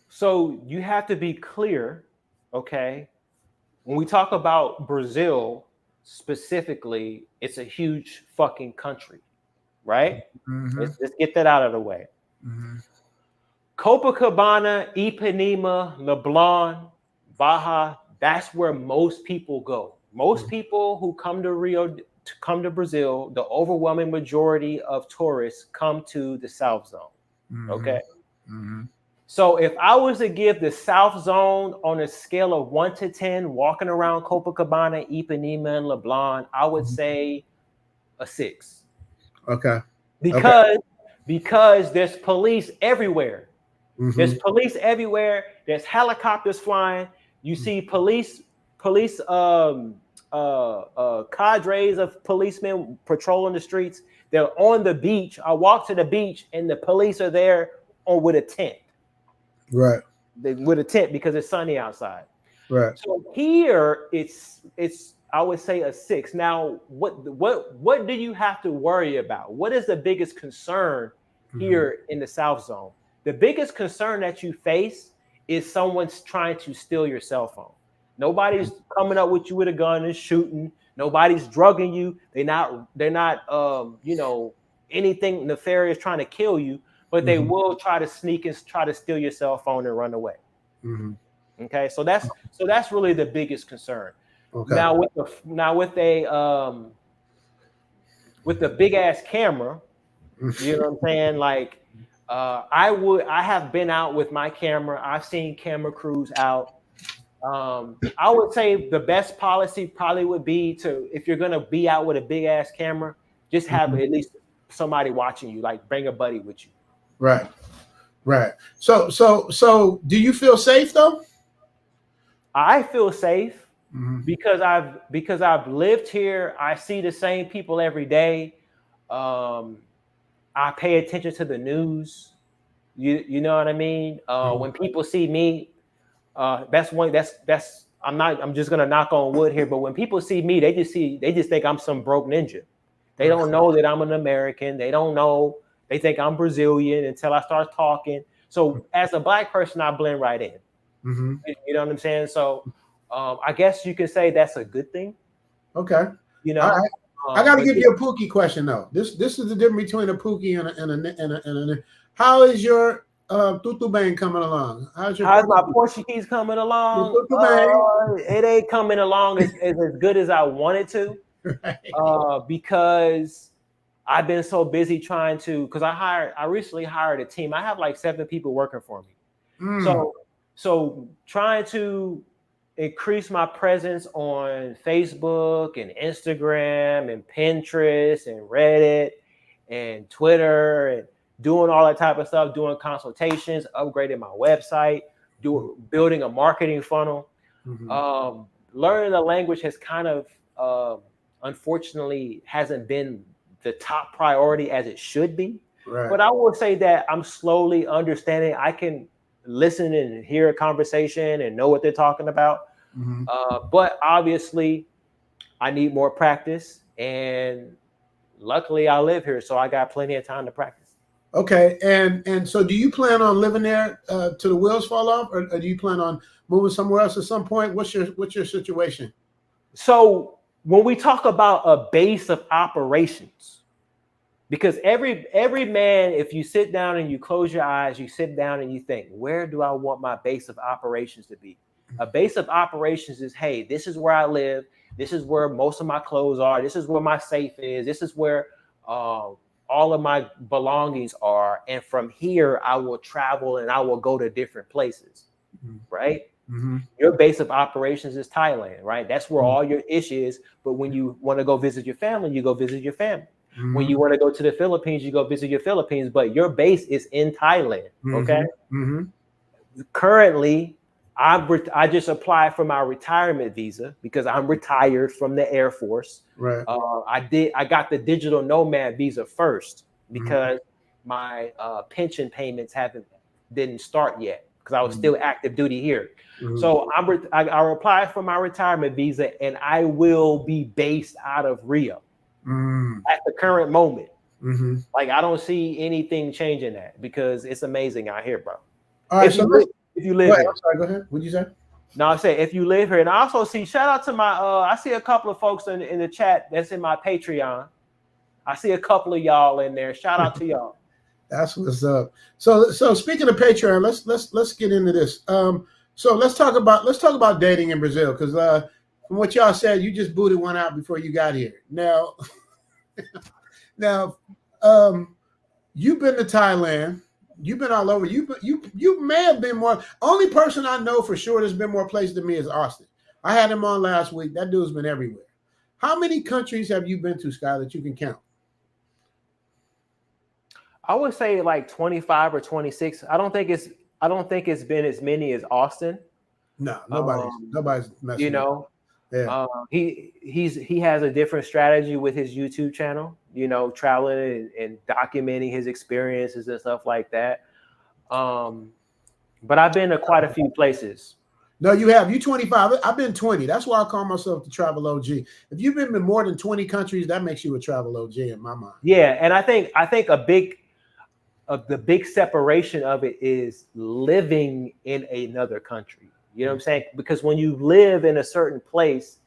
So you have to be clear, okay? When we talk about Brazil specifically, it's a huge fucking country, right?
Mm-hmm.
Let's get that out of the way.
Mm-hmm.
Copacabana, Ipanema, Leblon, Baja, that's where most people go. Most people who come to Brazil, the overwhelming majority of tourists come to the South Zone.
Mm-hmm.
Okay.
Mm-hmm.
So if I was to give the South Zone on a scale of 1 to 10, walking around Copacabana, Ipanema, and Leblon, I would say a 6.
Okay.
Because there's police everywhere.
Mm-hmm.
There's police everywhere. There's helicopters flying. You see police cadres of policemen patrolling the streets. They're on the beach. I walk to the beach and the police are there with a tent.
Right.
With a tent because it's sunny outside.
Right.
So here it's I would say a 6. Now, what do you have to worry about? What is the biggest concern here in the South Zone? The biggest concern that you face is someone's trying to steal your cell phone. Nobody's coming up with you with a gun and shooting. Nobody's drugging you. They're not anything nefarious trying to kill you, but they will try to sneak and try to steal your cell phone and run away.
Mm-hmm.
Okay, so that's really the biggest concern.
Okay.
Now with the big ass camera, you know what I'm saying? Like I have been out with my camera. I've seen camera crews out. I would say the best policy probably would be if you're gonna be out with a big ass camera, just have at least somebody watching you, like bring a buddy with you.
Right. So do you feel safe though?
I feel safe because I've lived here. I see the same people every day. I pay attention to the news. You know what I mean? When people see me, I'm just gonna knock on wood here, but when people see me, they just think I'm some broke ninja. They don't know that I'm an American. They don't know. They think I'm Brazilian until I start talking. So as a Black person, I blend right in.
Mm-hmm.
You know what I'm saying? So I guess you could say that's a good thing.
Okay.
You know,
all right. I got to give you a Pookie question though. This is the difference between a Pookie and a. How is your tutu bang coming along? How's
my Portuguese coming along? It ain't coming along as good as I wanted to, right. Because I've been so busy trying to. Because I recently hired a team. I have like 7 people working for me. So trying to increase my presence on Facebook and Instagram and Pinterest and Reddit and Twitter and doing all that type of stuff, doing consultations, upgrading my website, building a marketing funnel. Learning the language has kind of, unfortunately, hasn't been the top priority as it should be. Right. But I will say that I'm slowly understanding. I can listen and hear a conversation and know what they're talking about. But obviously, I need more practice. And luckily, I live here, so I got plenty of time to practice.
Okay, and so do you plan on living there till the wheels fall off, or do you plan on moving somewhere else at some point? What's your situation?
So when we talk about a base of operations, because every man, if you sit down and you close your eyes, you sit down and you think, where do I want my base of operations to be? A base of operations is, hey, this is where I live. This is where most of my clothes are. This is where my safe is. This is where all of my belongings are. And from here, I will travel and I will go to different places, right? Your base of operations is Thailand, right? That's where all your ish is. But when you want to go visit your family, you go visit your family.
Mm-hmm.
When you want to go to the Philippines, you go visit your Philippines, but your base is in Thailand. Okay.
Mm-hmm.
Currently, I just applied for my retirement visa because I'm retired from the Air Force.
Right.
I got the digital nomad visa first because my pension payments didn't start yet because I was still active duty here. So I applied for my retirement visa, and I will be based out of Rio at the current moment. Like, I don't see anything changing that because it's amazing out here, bro.
All right,
if you live here.
I'm sorry, go ahead. What'd you say?
No, I say if you live here, and I also see, shout out to my I see a couple of folks in the chat that's in my Patreon. I see a couple of y'all in there. Shout out to y'all.
That's what's up. So speaking of Patreon, let's get into this. So let's talk about dating in Brazil, because from what y'all said, you just booted one out before you got here. Now, you've been to Thailand. You've been all over. You may have been more. Only person I know for sure that's been more places than me is Austin. I had him on last week. That dude's been everywhere. How many countries have you been to, Skylar, that you can count?
I would say like 25 or 26. I don't think it's been as many as Austin.
No, nobody's messing.
You know,
yeah.
He has a different strategy with his YouTube channel. You know, traveling and documenting his experiences and stuff like that. But I've been to quite a few places.
No, you have. You 25. I've been 20. That's why I call myself the travel OG. If you've been in more than 20 countries, that makes you a travel OG in my mind.
Yeah, and I think the big separation of it is living in another country. You know what I'm saying? Because when you live in a certain place,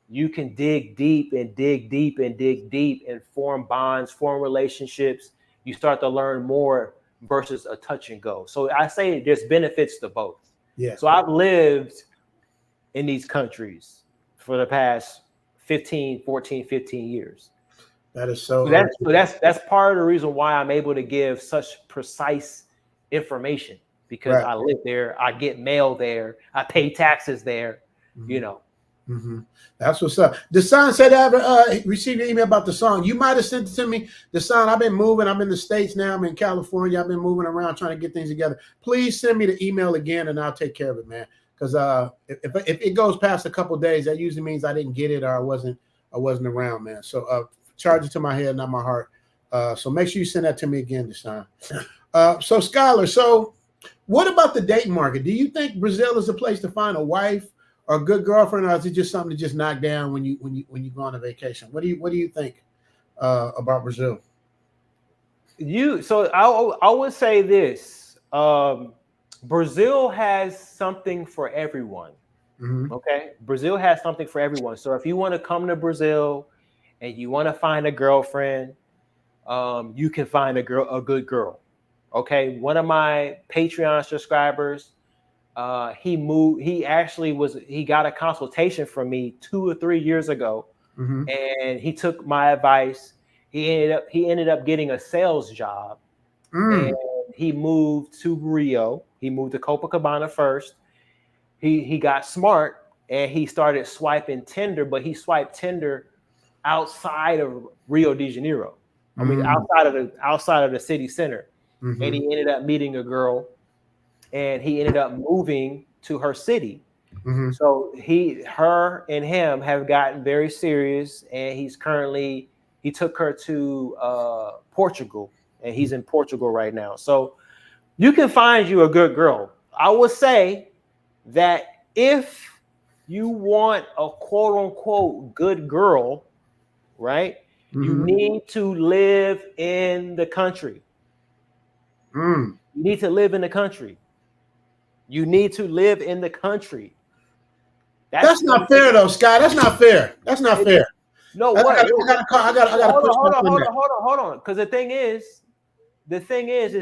you can dig deep and dig deep and dig deep and form bonds, form relationships. You start to learn more versus a touch and go. So I say there's benefits to both.
Yeah.
So I've lived in these countries for the past 15 years.
That is so.
That's part of the reason why I'm able to give such precise information, because
Right.
I live there, I get mail there, I pay taxes there, you know.
That's what's up. Desan said I received an email about the song. You might have sent it to me. Desan, I've been moving. I'm in the States now. I'm in California. I've been moving around trying to get things together. Please send me the email again, and I'll take care of it, man. Because if it goes past a couple of days, that usually means I didn't get it or I wasn't around, man. So charge it to my head, not my heart. So make sure you send that to me again, Desan. So Skylar, so what about the dating market? Do you think Brazil is a place to find a wife or a good girlfriend, or is it just something to just knock down when you go on a vacation? What do you think about Brazil?
So I would say this: Brazil has something for everyone. Okay, Brazil has something for everyone. So if you want to come to Brazil and you want to find a girlfriend, you can find a good girl. Okay, one of my Patreon subscribers, he got a consultation from me 2 or 3 years ago, and he took my advice. He ended up getting a sales job, and he moved to Rio. He moved to Copacabana first. He got smart and he started swiping Tinder, but he swiped Tinder outside of Rio de Janeiro. I mean, outside of the city center. And he ended up meeting a girl, and he ended up moving to her city. So her and him have gotten very serious, and he took her to Portugal, and he's in Portugal right now. So you can find you a good girl. I would say that if you want a quote unquote good girl, right? You need to live in the country. You need to live in the country. You need to live in the country.
That's not fair, though, Scott. That's not fair. That's not fair.
No, what?
I gotta
Hold on. Because the thing is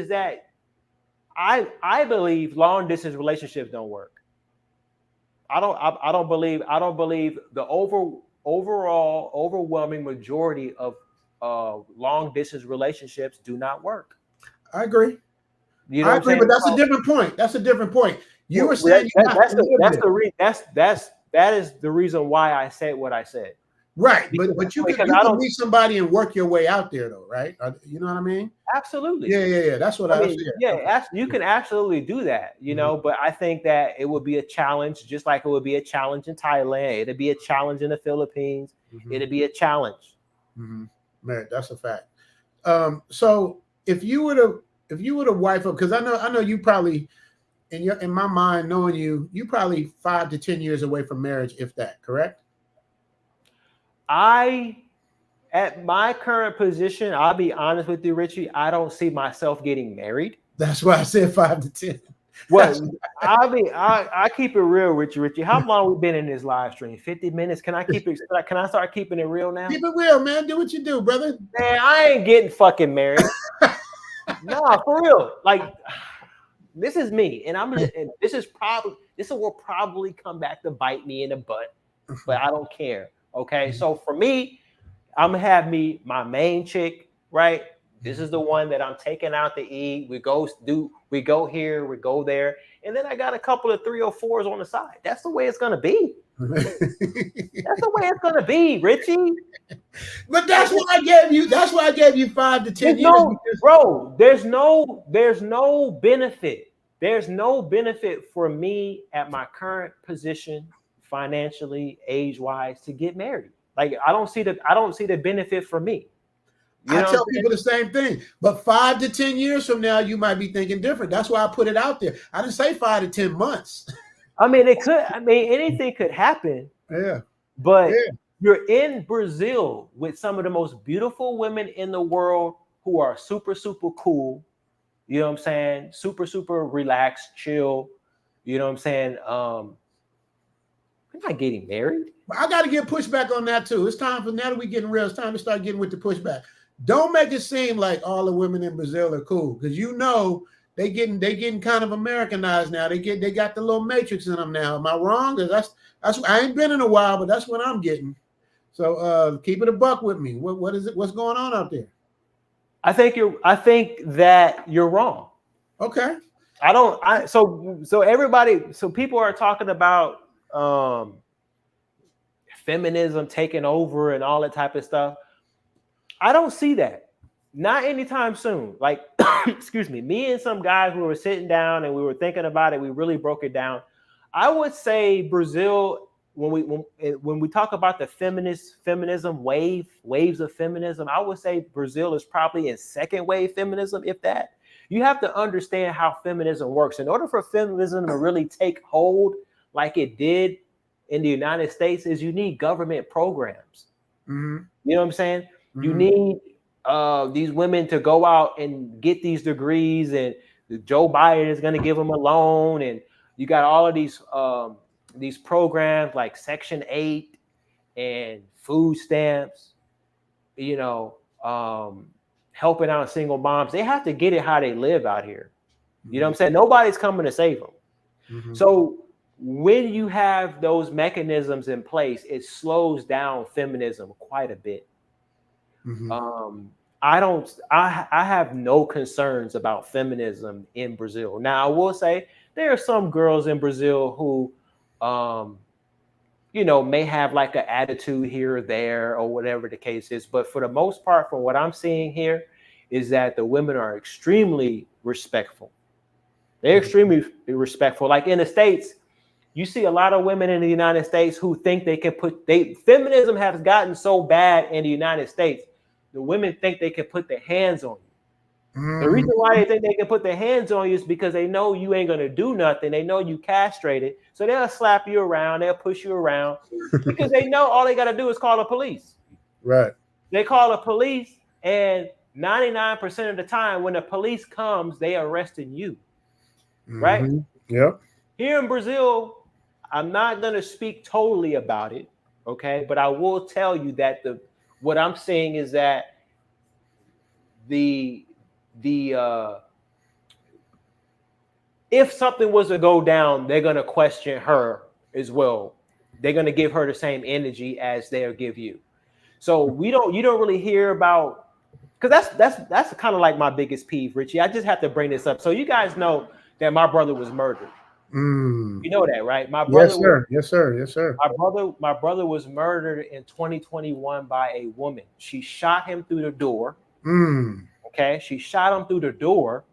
that I believe long distance relationships don't work. I don't believe the overall overwhelming majority of long distance relationships do not work.
I agree.
You know
I agree, but that's a different point. That's a different point. You were saying
that is the reason why I said what I said.
Right,
Because,
but you
because
can
I don't
meet somebody and work your way out there, though, right? You know what I mean?
absolutely.
Yeah. That's what I
mean,
said.
yeah, you can absolutely do that, you know, but I think that it would be a challenge, just like it would be a challenge in Thailand. It'd be a challenge in the Philippines. It'd be a challenge.
Man, that's a fact. So if you were to wife up, because I know you probably in my mind, knowing you probably 5 to 10 years away from marriage, if that, correct?
At my current position, I'll be honest with you, Richie, I don't see myself getting married.
That's why I said 5 to 10.
Well, I keep it real, Richie. How long we been in this live stream? 50 minutes. Can I start keeping it real now?
Keep it real, man. Do what you do, brother.
Man, I ain't getting fucking married. No, for real. Like, this is me, and this will probably come back to bite me in the butt, but I don't care. Okay, so for me, I'm gonna have my main chick, right? This is the one that I'm taking out to eat. We go here, we go there, and then I got a couple of 3 or 4s on the side. That's the way it's gonna be. That's the way it's gonna be, Richie.
But that's why I gave you. That's why I gave you 5 to 10 years.
Bro, there's no benefit. There's no benefit for me at my current position, financially, age-wise, to get married. Like I don't see the benefit for me.
I tell people the same thing, but 5 to 10 years from now, you might be thinking different. That's why I put it out there. I didn't say 5 to 10 months.
I mean, anything could happen.
Yeah.
But you're in Brazil with some of the most beautiful women in the world who are super, super cool. You know what I'm saying? Super, super relaxed, chill. You know what I'm saying? I'm not getting married.
I got to get pushback on that too. It's time for, now that we're getting real, it's time to start getting with the pushback. Don't make it seem like all the women in Brazil are cool, because you know they getting kind of Americanized now. They got the little matrix in them now. Am I wrong? That's I ain't been in a while, but that's what I'm getting. So keep it a buck with me. What is it? What's going on out there?
I think that you're wrong.
Okay.
So people are talking about feminism taking over and all that type of stuff. I don't see that. Not anytime soon. Like, excuse me and some guys, we were sitting down and we were thinking about it. We really broke it down. I would say Brazil, when we talk about the feminism waves of feminism, I would say Brazil is probably in second wave feminism, if that. You have to understand how feminism works. In order for feminism to really take hold like it did in the United States, is you need government programs. You know what I'm saying? You need these women to go out and get these degrees, and Joe Biden is going to give them a loan, and you got all of these programs like Section 8 and food stamps, you know, helping out single moms. They have to get it how they live out here. You know what I'm saying? Nobody's coming to save them. So when you have those mechanisms in place, it slows down feminism quite a bit. I have no concerns about feminism in Brazil. Now, I will say there are some girls in Brazil who, you know, may have like an attitude here or there or whatever the case is. But for the most part, from what I'm seeing here, is that the women are extremely respectful. They're extremely respectful. Like in the States, you see a lot of women in the United States who think they can feminism has gotten so bad in the United States. The women think they can put their hands on you. The reason why they think they can put their hands on you is because they know you ain't going to do nothing. They know you castrated. So they'll slap you around. They'll push you around because they know all they got to do is call the police.
Right.
They call the police, and 99% of the time when the police comes, they arresting you. Right?
Yep.
Here in Brazil, I'm not going to speak totally about it, okay? But I will tell you that what I'm saying is that if something was to go down, they're going to question her as well. They're going to give her the same energy as they'll give you. So you don't really hear about, because that's kind of like my biggest peeve, Richie. I just have to bring this up so you guys know that my brother was murdered. You know that, right? My
Yes,
brother,
sir. Yes, sir. Yes, sir.
my brother was murdered in 2021 by a woman. She shot him through the door. Okay, she shot him through the door,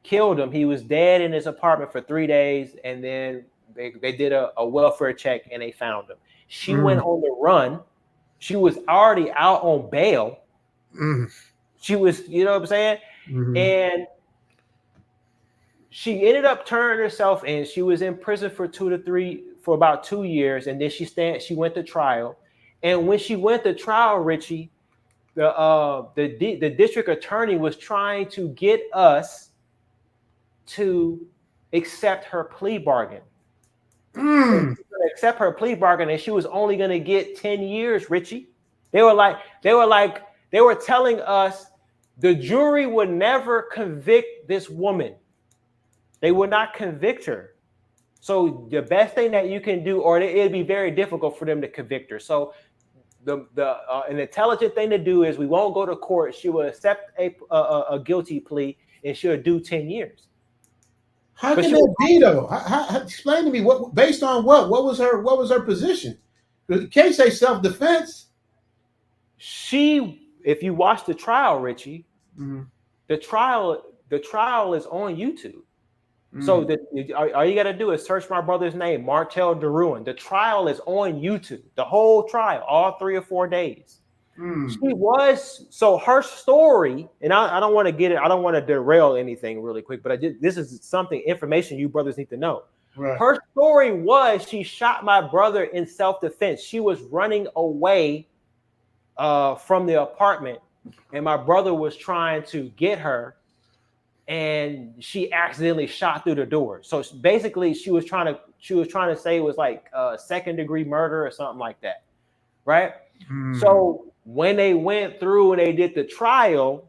killed him. He was dead in his apartment for 3 days, and then they did a welfare check and they found him. She went on the run. She was already out on bail. She was, you know what I'm saying? And she ended up turning herself in. She was in prison for about 2 years, and then she went to trial. And when she went to trial, Richie, the district attorney was trying to get us to accept her plea bargain. Accept her plea bargain, and she was only going to get 10 years, Richie. They were telling us the jury would never convict this woman. They would not convict her. So the best thing that you can do, or it'd be very difficult for them to convict her. So an intelligent thing to do is we won't go to court. She will accept a guilty plea and she'll do 10 years.
How can that be though? How, explain to me what based on what? What was her position? You can't say self-defense.
If you watch the trial, Richie, the trial is on YouTube. So all you got to do is search my brother's name, SkylarDeRouen. The trial is on YouTube. The whole trial, all 3 or 4 days. So her story, and I don't want to get it. I don't want to derail anything really quick, but this is information you brothers need to know. Right. Her story was she shot my brother in self-defense. She was running away from the apartment, and my brother was trying to get her, and she accidentally shot through the door. So basically, she was trying to say it was like second-degree murder or something like that, right? So when they went through and they did the trial,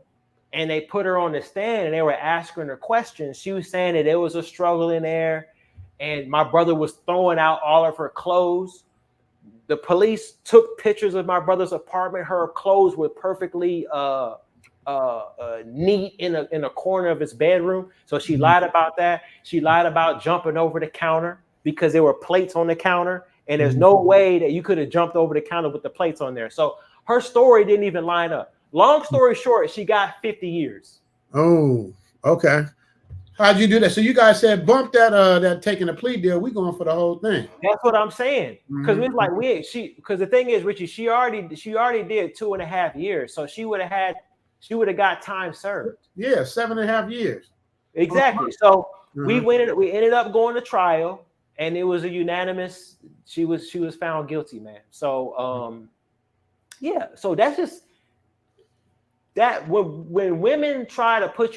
and they put her on the stand, and they were asking her questions, she was saying that there was a struggle in there, and my brother was throwing out all of her clothes. The police took pictures of my brother's apartment. Her clothes were perfectly neat in a corner of his bedroom. So she lied about that. She lied about jumping over the counter because there were plates on the counter, and there's no way that you could have jumped over the counter with the plates on there. So her story didn't even line up. Long story short, she got 50 years. Oh, okay. How'd you do that? So you guys said bump that taking a plea deal. We going for the whole thing. That's what I'm saying. Because it's like because the thing is, Richie, she already did 2.5 years. So she would have got time served. Yeah, 7.5 years. Exactly. So we ended up going to trial, and it was a unanimous. She was found guilty, man. So yeah. So that's just that when women try to put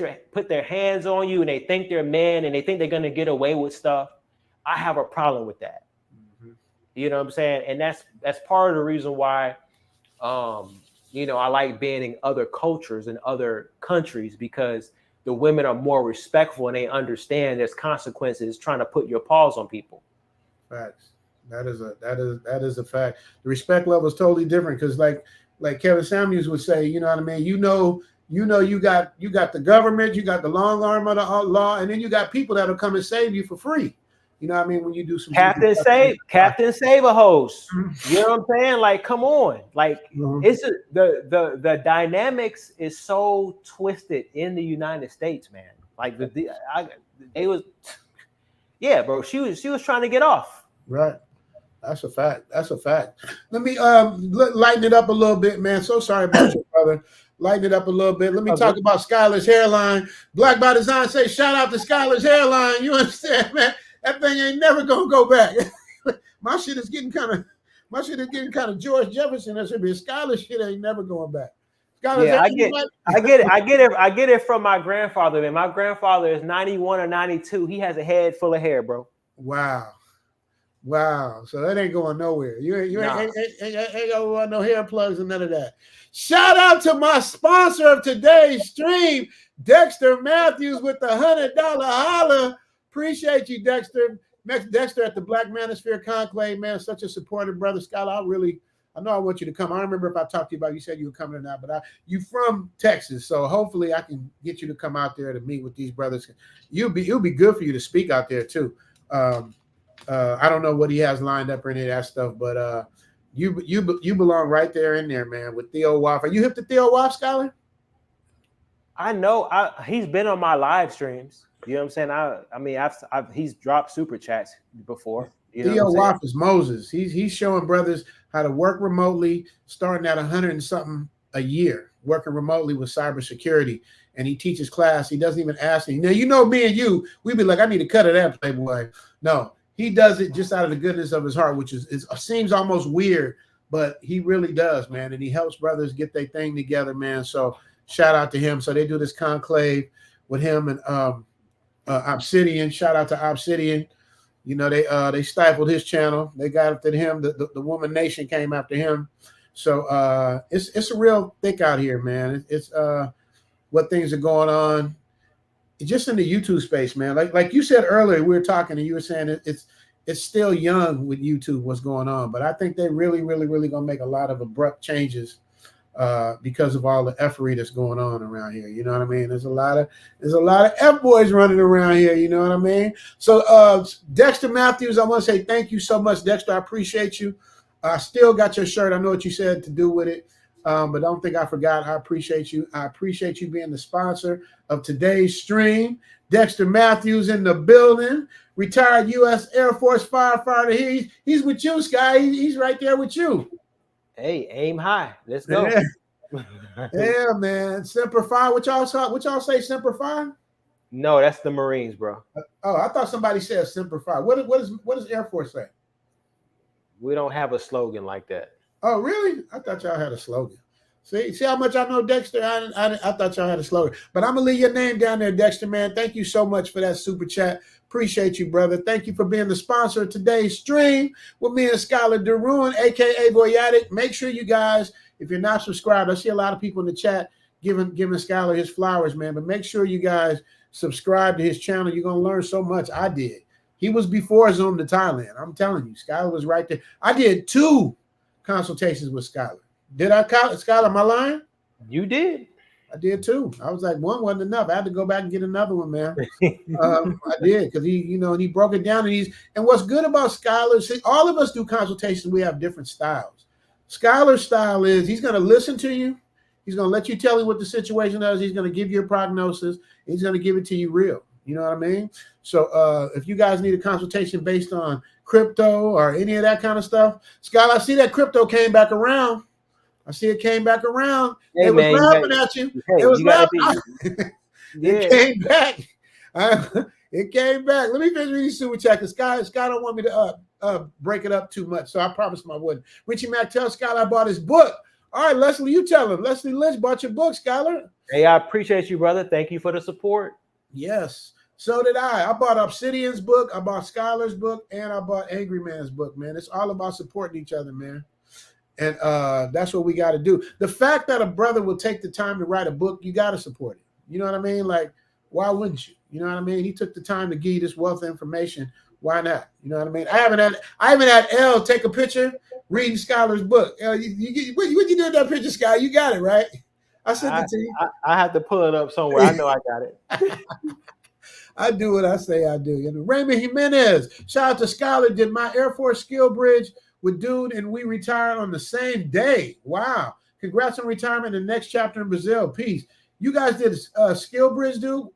their hands on you and they think they're men and they think they're gonna get away with stuff, I have a problem with that. You know what I'm saying? And that's part of the reason why I like being in other cultures and other countries, because the women are more respectful and they understand there's consequences trying to put your paws on people. Facts. That is a fact. The respect level is totally different, because like Kevin Samuels would say, you know what I mean? You got the government, you got the long arm of the law, and then you got people that'll come and save you for free. You know what I mean? When you do some Captain Save a host. You know what I'm saying? Like, come on. Like, it's the dynamics is so twisted in the United States, man. Like bro. She was trying to get off. Right. That's a fact. Let me lighten it up a little bit, man. So sorry about your brother. Lighten it up a little bit. Let me talk about Skylar's hairline. Black by Design say shout out to Skylar's hairline. You understand, man? That thing ain't never gonna go back. My shit is getting kind of George Jefferson. That should be Skylar shit ain't never going back. I get it from my grandfather, man. My grandfather is 91 or 92. He has a head full of hair, bro. Wow. So that ain't going nowhere. You ain't gonna want no hair plugs and none of that. Shout out to my sponsor of today's stream, Dexter Matthews, with the $100 holla. Appreciate you, Dexter. Dexter at the Black Manosphere Conclave, man. Such a supportive brother. Skylar, I know I want you to come. I don't remember if I talked to you about it. You said you were coming or not, but you from Texas, so hopefully I can get you to come out there to meet with these brothers. It'll be good for you to speak out there too.
I don't know what he has lined up or any of that stuff, but you belong right there in there, man, with Theo Woff. Are you hip to Theo Woff, Skylar?
I know he's been on my live streams. You know what I'm saying? He's dropped super chats before. You know
Theo Woff is Moses. He's showing brothers how to work remotely, starting at 100 and something a year, working remotely with cybersecurity. And he teaches class. He doesn't even ask me. Now, you know, me and you, we'd be like, I need to cut it out, Playboy. No, he does it just out of the goodness of his heart, which seems almost weird, but he really does, man. And he helps brothers get their thing together, man. So shout out to him. So they do this conclave with him and Obsidian. Shout out to Obsidian. You know, they stifled his channel. They got after him. The Woman Nation came after him. So it's a real thick out here, man. It's what things are going on just in the YouTube space, man. Like you said earlier, we were talking and you were saying it's still young with YouTube, what's going on. But I think they really gonna make a lot of abrupt changes because of all the effery that's going on around here. You know what I mean? There's a lot of F boys running around here. You know what I mean? So Dexter Matthews, I want to say thank you so much, Dexter. I appreciate you. I still got your shirt. I know what you said to do with it. But I don't think I forgot. I appreciate you. I appreciate you being the sponsor of today's stream. Dexter Matthews in the building, retired U.S. Air Force firefighter. He's with you, Sky. He's right there with you.
Hey, aim high. Let's go.
Yeah, man. Semper Fi. What y'all say? Semper Fi?
No, that's the Marines, bro.
Oh, I thought somebody said Semper Fi. What does Air Force say?
We don't have a slogan like that.
Oh, really? I thought y'all had a slogan. See how much I know, Dexter? I thought y'all had a slogan. But I'm going to leave your name down there, Dexter, man. Thank you so much for that super chat. Appreciate you, brother. Thank you for being the sponsor of today's stream with me and SkylarDeRouen, a.k.a. Boyatic. Make sure you guys, if you're not subscribed, I see a lot of people in the chat giving Skylar his flowers, man. But make sure you guys subscribe to his channel. You're going to learn so much. I did. He was before Zoom to Thailand. I'm telling you, Skylar was right there. I did 2 consultations with Skylar. Did I, Skylar? Am I lying?
You did.
I did too. I was like, one wasn't enough. I had to go back and get another one, man. I did because he broke it down and what's good about Skylar, see, all of us do consultations. We have different styles. Skylar's style is he's going to listen to you. He's going to let you tell him what the situation is. He's going to give you a prognosis. He's going to give it to you real. You know what I mean? So if you guys need a consultation based on crypto or any of that kind of stuff, Skylar, I see that crypto came back around. I see it came back around.
Hey,
it was laughing at you. It was laughing. It came back. It came back. Let me finish reading super chat because Sky don't want me to break it up too much. So I promised him I wouldn't. Richie Mack tells Skylar I bought his book. All right, Leslie, you tell him. Leslie Lynch bought your book, Skylar.
Hey, I appreciate you, brother. Thank you for the support.
Yes. So did I. I bought Obsidian's book. I bought Skylar's book. And I bought Angry Man's book, man. It's all about supporting each other, man. And that's what we got to do. The fact that a brother will take the time to write a book, you got to support it. You know what I mean? Like, why wouldn't you? You know what I mean? He took the time to give you this wealth of information. Why not? You know what I mean? I haven't had L take a picture reading Skylar's book. What you did with that picture, Sky? You got it, right? I sent it to you.
I have to pull it up somewhere. I know I got it.
I do what I say I do. You know, Raymond Jimenez, shout out to Skylar. Did my Air Force skill bridge with dude, and we retired on the same day. Wow. Congrats on retirement in the next chapter in Brazil. Peace. You guys did skill bridge, dude?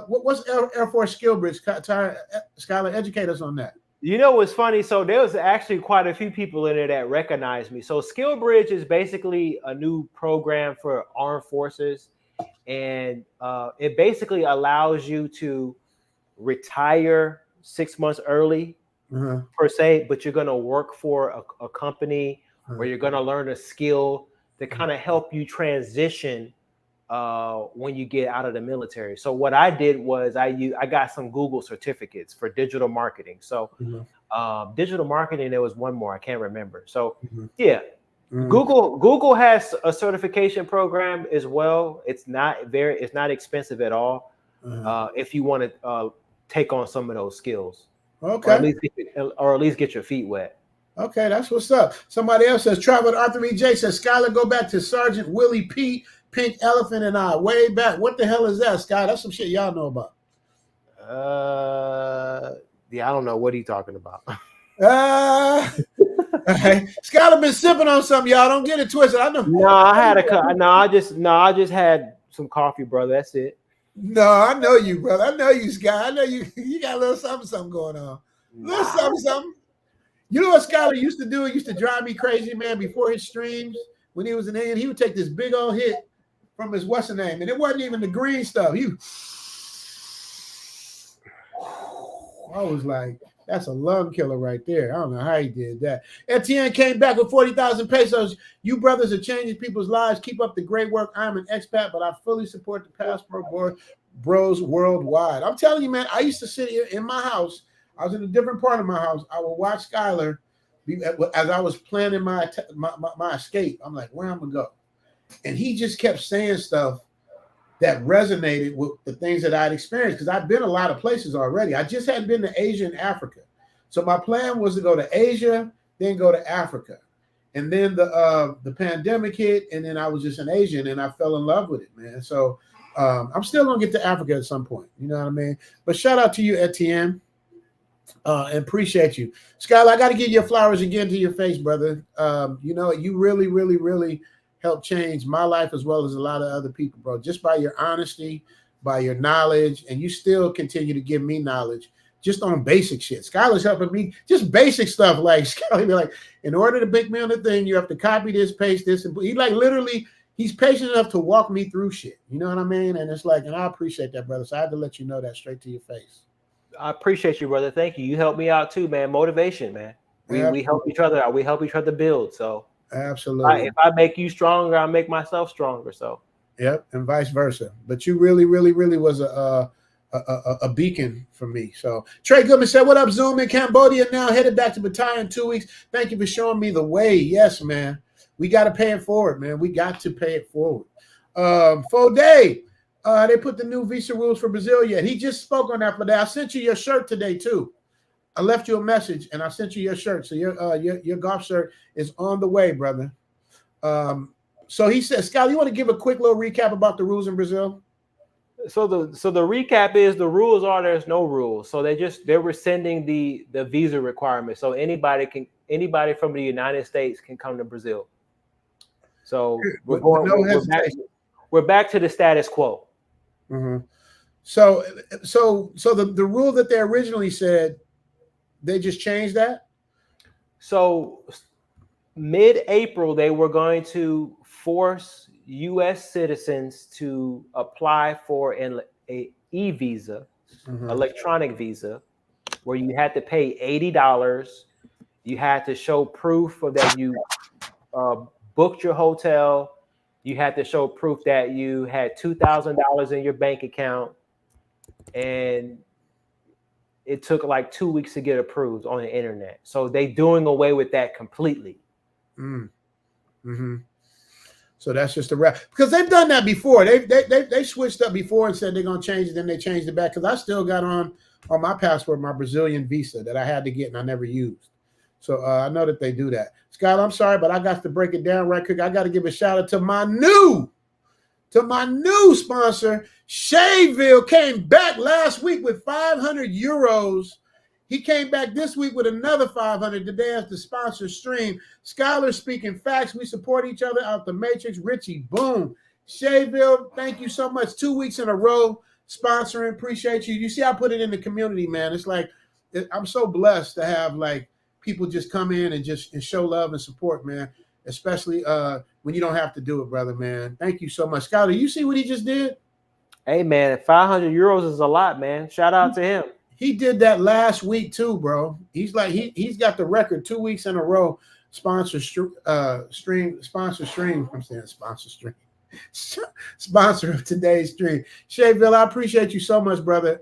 What's Air Force skill bridge? Skylar, educate us on that.
You know what's funny? So there was actually quite a few people in there that recognized me. So Skill Bridge is basically a new program for armed forces. And it basically allows you to retire 6 months early per se, but you're going to work for a company where you're going to learn a skill to kind of help you transition when you get out of the military. So what I did was I got some Google certificates for digital marketing. So digital marketing, there was one more, I can't remember. So yeah, Google has a certification program as well. It's not expensive at all if you want to take on some of those skills.
Okay.
Or at least get your feet wet.
Okay, that's what's up. Somebody else says, Travel Arthur E. J says, Skylar, go back to Sergeant Willie Pete, Pink Elephant and I, way back. What the hell is that, Sky? That's some shit y'all know about.
Yeah, I don't know what he's talking about.
Skylar been sipping on something, y'all. Don't get it twisted. I know.
No, I just had some coffee, brother. That's it.
No, I know you, brother. I know you, Sky. I know you. You got a little something going on. Little something. You know what Skylar used to do? It used to drive me crazy, man. Before his streams, when he was in England, he would take this big old hit from his what's the name, and it wasn't even the green stuff. I was like, that's a lung killer right there. I don't know how he did that. Etienne came back with 40,000 pesos. You brothers are changing people's lives. Keep up the great work. I'm an expat, but I fully support the Passport Bros worldwide. I'm telling you, man, I used to sit in my house. I was in a different part of my house. I would watch Skylar as I was planning my escape. I'm like, where I'm going to go? And he just kept saying stuff that resonated with the things that I'd experienced, because I've been a lot of places already. I just hadn't been to Asia and Africa. So my plan was to go to Asia, then go to Africa. And then the pandemic hit, and then I was just in Asia, and then I fell in love with it, man. So I'm still going to get to Africa at some point. You know what I mean? But shout out to you, Etienne, and appreciate you. Skylar, I got to give your flowers again to your face, brother. You know, you really, really, really helped change my life as well as a lot of other people, bro, just by your honesty, by your knowledge, and you still continue to give me knowledge just on basic shit. Skylar's helping me, just basic stuff, like Skylar be like, in order to pick me on the thing, you have to copy this, paste this, and he like literally, he's patient enough to walk me through shit. You know what I mean? And it's like, and I appreciate that, brother. So I had to let you know that straight to your face.
I appreciate you, brother. Thank you. You helped me out too, man. Motivation, man. We help each other out. We help each other build. So
absolutely.
If I make you stronger, I make myself stronger. So
yep, and vice versa. But you really, really, really was a beacon for me. So Trey Goodman said, "What up, Zoom in Cambodia now? Headed back to Pattaya in 2 weeks. Thank you for showing me the way." Yes, man. We got to pay it forward, man. We got to pay it forward. Foday, they put the new visa rules for Brazil yet. He just spoke on that for that. I sent you your shirt today too. I left you a message and I sent you your shirt. So your golf shirt is on the way, brother. So he said, Scott, you want to give a quick little recap about the rules in Brazil?
So the recap is the rules are there's no rules. So they're rescinding the visa requirement. So anybody from the United States can come to Brazil. So we're back to the status quo.
Mm-hmm. So the rule that they originally said, they just changed that? So
mid-April, they were going to force U.S. citizens to apply for an e-visa, electronic visa, where you had to pay $80. You had to show proof of that you booked your hotel. You had to show proof that you had $2,000 in your bank account. And it took like 2 weeks to get approved on the internet. So they doing away with that completely.
Mm-hmm. So that's just a wrap, because they've done that before. They switched up before and said they're gonna change it, then they changed it back. Because I still got on my passport my Brazilian visa that I had to get and I never used. So I know that they do that. Scott, I'm sorry, but I got to break it down right quick. I got to give a shout out to my new sponsor. Shayville came back last week with 500 euros. He came back this week with another 500 today as the sponsor stream. Skylar speaking facts. We support each other out the matrix. Richie, boom. Shayville, thank you so much. 2 weeks in a row sponsoring. Appreciate you. You see, I put it in the community, man. It's like, I'm so blessed to have like people just come in and show love and support, man. Especially when you don't have to do it, brother, man. Thank you so much. Skylar, you see what he just did?
Hey, man, 500 euros is a lot, man. Shout out to him.
He did that last week too, bro. He's like he's got the record 2 weeks in a row. Sponsor stream. I'm saying sponsor stream. Sponsor of today's stream. Shayville, I appreciate you so much, brother.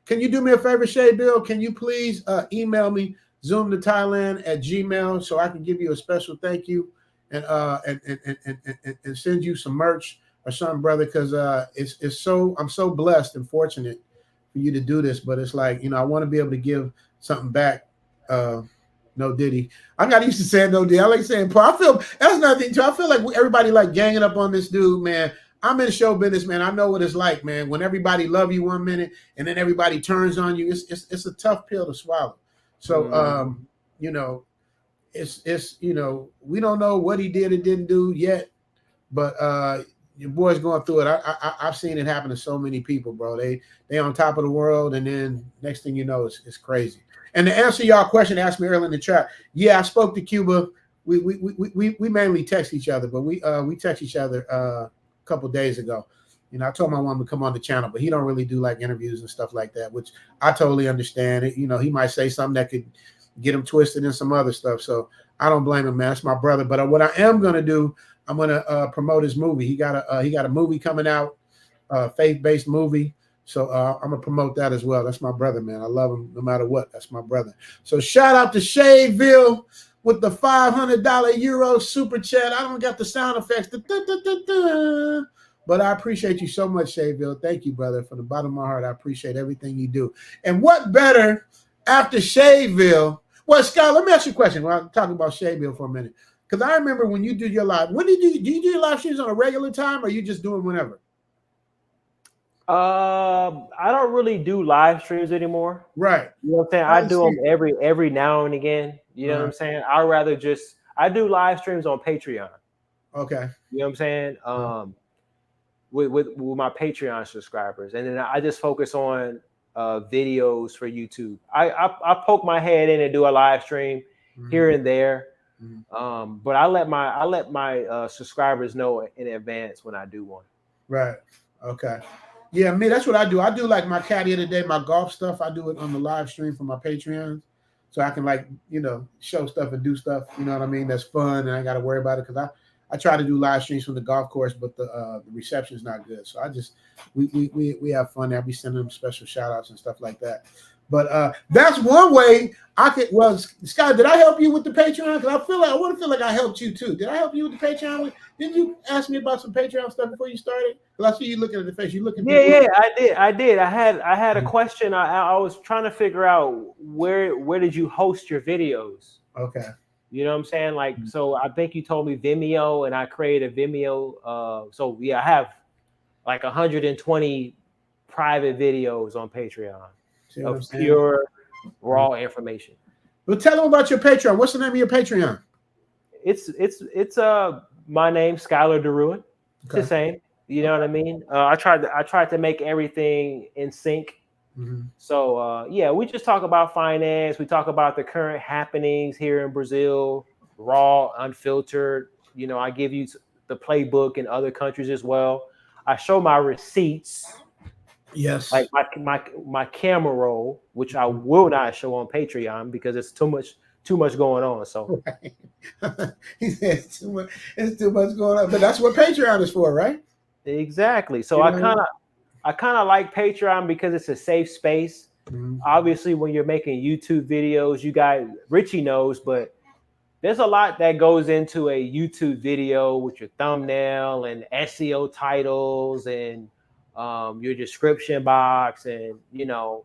Can you do me a favor, Shayville? Can you please email me zoomtothailand@gmail so I can give you a special thank you and send you some merch or something, brother? Because I'm so blessed and fortunate for you to do this, but it's like, I want to be able to give something back. No Diddy. I'm not used to saying no Diddy. I like saying Paul. I feel that's another thing too. I feel like everybody like ganging up on this dude, man. I'm in show business, man. I know what it's like, man. When everybody love you one minute and then everybody turns on you, it's a tough pill to swallow. So, you know, it's you know, we don't know what he did or didn't do yet, but your boy's going through it. I've seen it happen to so many people, bro. They on top of the world, and then next thing you know, it's crazy. And to answer y'all question, asked me earlier in the chat. Yeah, I spoke to Cuba. We mainly text each other, but we text each other a couple days ago. You know, I told my mom to come on the channel, but he don't really do like interviews and stuff like that, which I totally understand. It, you know, he might say something that could get him twisted in some other stuff. So I don't blame him, man. That's my brother. But what I am gonna do, I'm gonna promote his movie. He got a movie coming out, faith-based movie. So I'm gonna promote that as well. That's my brother, man. I love him no matter what. That's my brother. So shout out to Shayville with the $500 Euro super chat. I don't got the sound effects, but I appreciate you so much, Shayville. Thank you, brother, from the bottom of my heart. I appreciate everything you do. And what better after Shayville? Well, Scott, let me ask you a question. While I'm talking about Shayville for a minute, because I remember when you do your live. When do you do your live streams on a regular time, or are you just doing whenever?
I don't really do live streams anymore.
Right.
You know what I'm saying? I do them every now and again. You know what I'm saying? I'd rather I do live streams on Patreon.
Okay.
You know what I'm saying? With my Patreon subscribers. And then I just focus on videos for YouTube. I poke my head in and do a live stream here and there. But I let my subscribers know in advance when I do one.
Right. Okay. Yeah, me, that's what I do. I do like my caddy of the day, my golf stuff. I do it on the live stream for my Patreons. So I can, like, you know, show stuff and do stuff, you know what I mean? That's fun, and I got to worry about it because I try to do live streams from the golf course, but the reception is not good. So we have fun there. I be sending them special shout outs and stuff like that. But that's one way I could. Well, Scott, did I help you with the Patreon? Because I want to feel like I helped you too. Did I help you with the Patreon? Didn't you ask me about some Patreon stuff before you started? Because I see you looking at the face. You looking?
Yeah, I did. I had a question. I was trying to figure out where did you host your videos?
Okay.
You know what I'm saying? Like, so I think you told me Vimeo, and I created Vimeo. So yeah, I have like 120 private videos on Patreon. Of pure raw information.
Well, tell them about your Patreon. What's the name of your Patreon?
It's my name, SkylarDeRouen. It's the same. You know what I mean? I tried to make everything in sync. So yeah, we just talk about finance. We talk about the current happenings here in Brazil, raw, unfiltered. You know, I give you the playbook in other countries as well. I show my receipts.
Yes.
Like my camera roll, which I will not show on Patreon because it's too much going on. So
right. He said it's too much going on. But that's what Patreon is for, right?
Exactly. So I kind of like Patreon because it's a safe space. Obviously, when you're making YouTube videos, you guys, Richie knows, but there's a lot that goes into a YouTube video with your thumbnail and SEO titles and your description box. And, you know,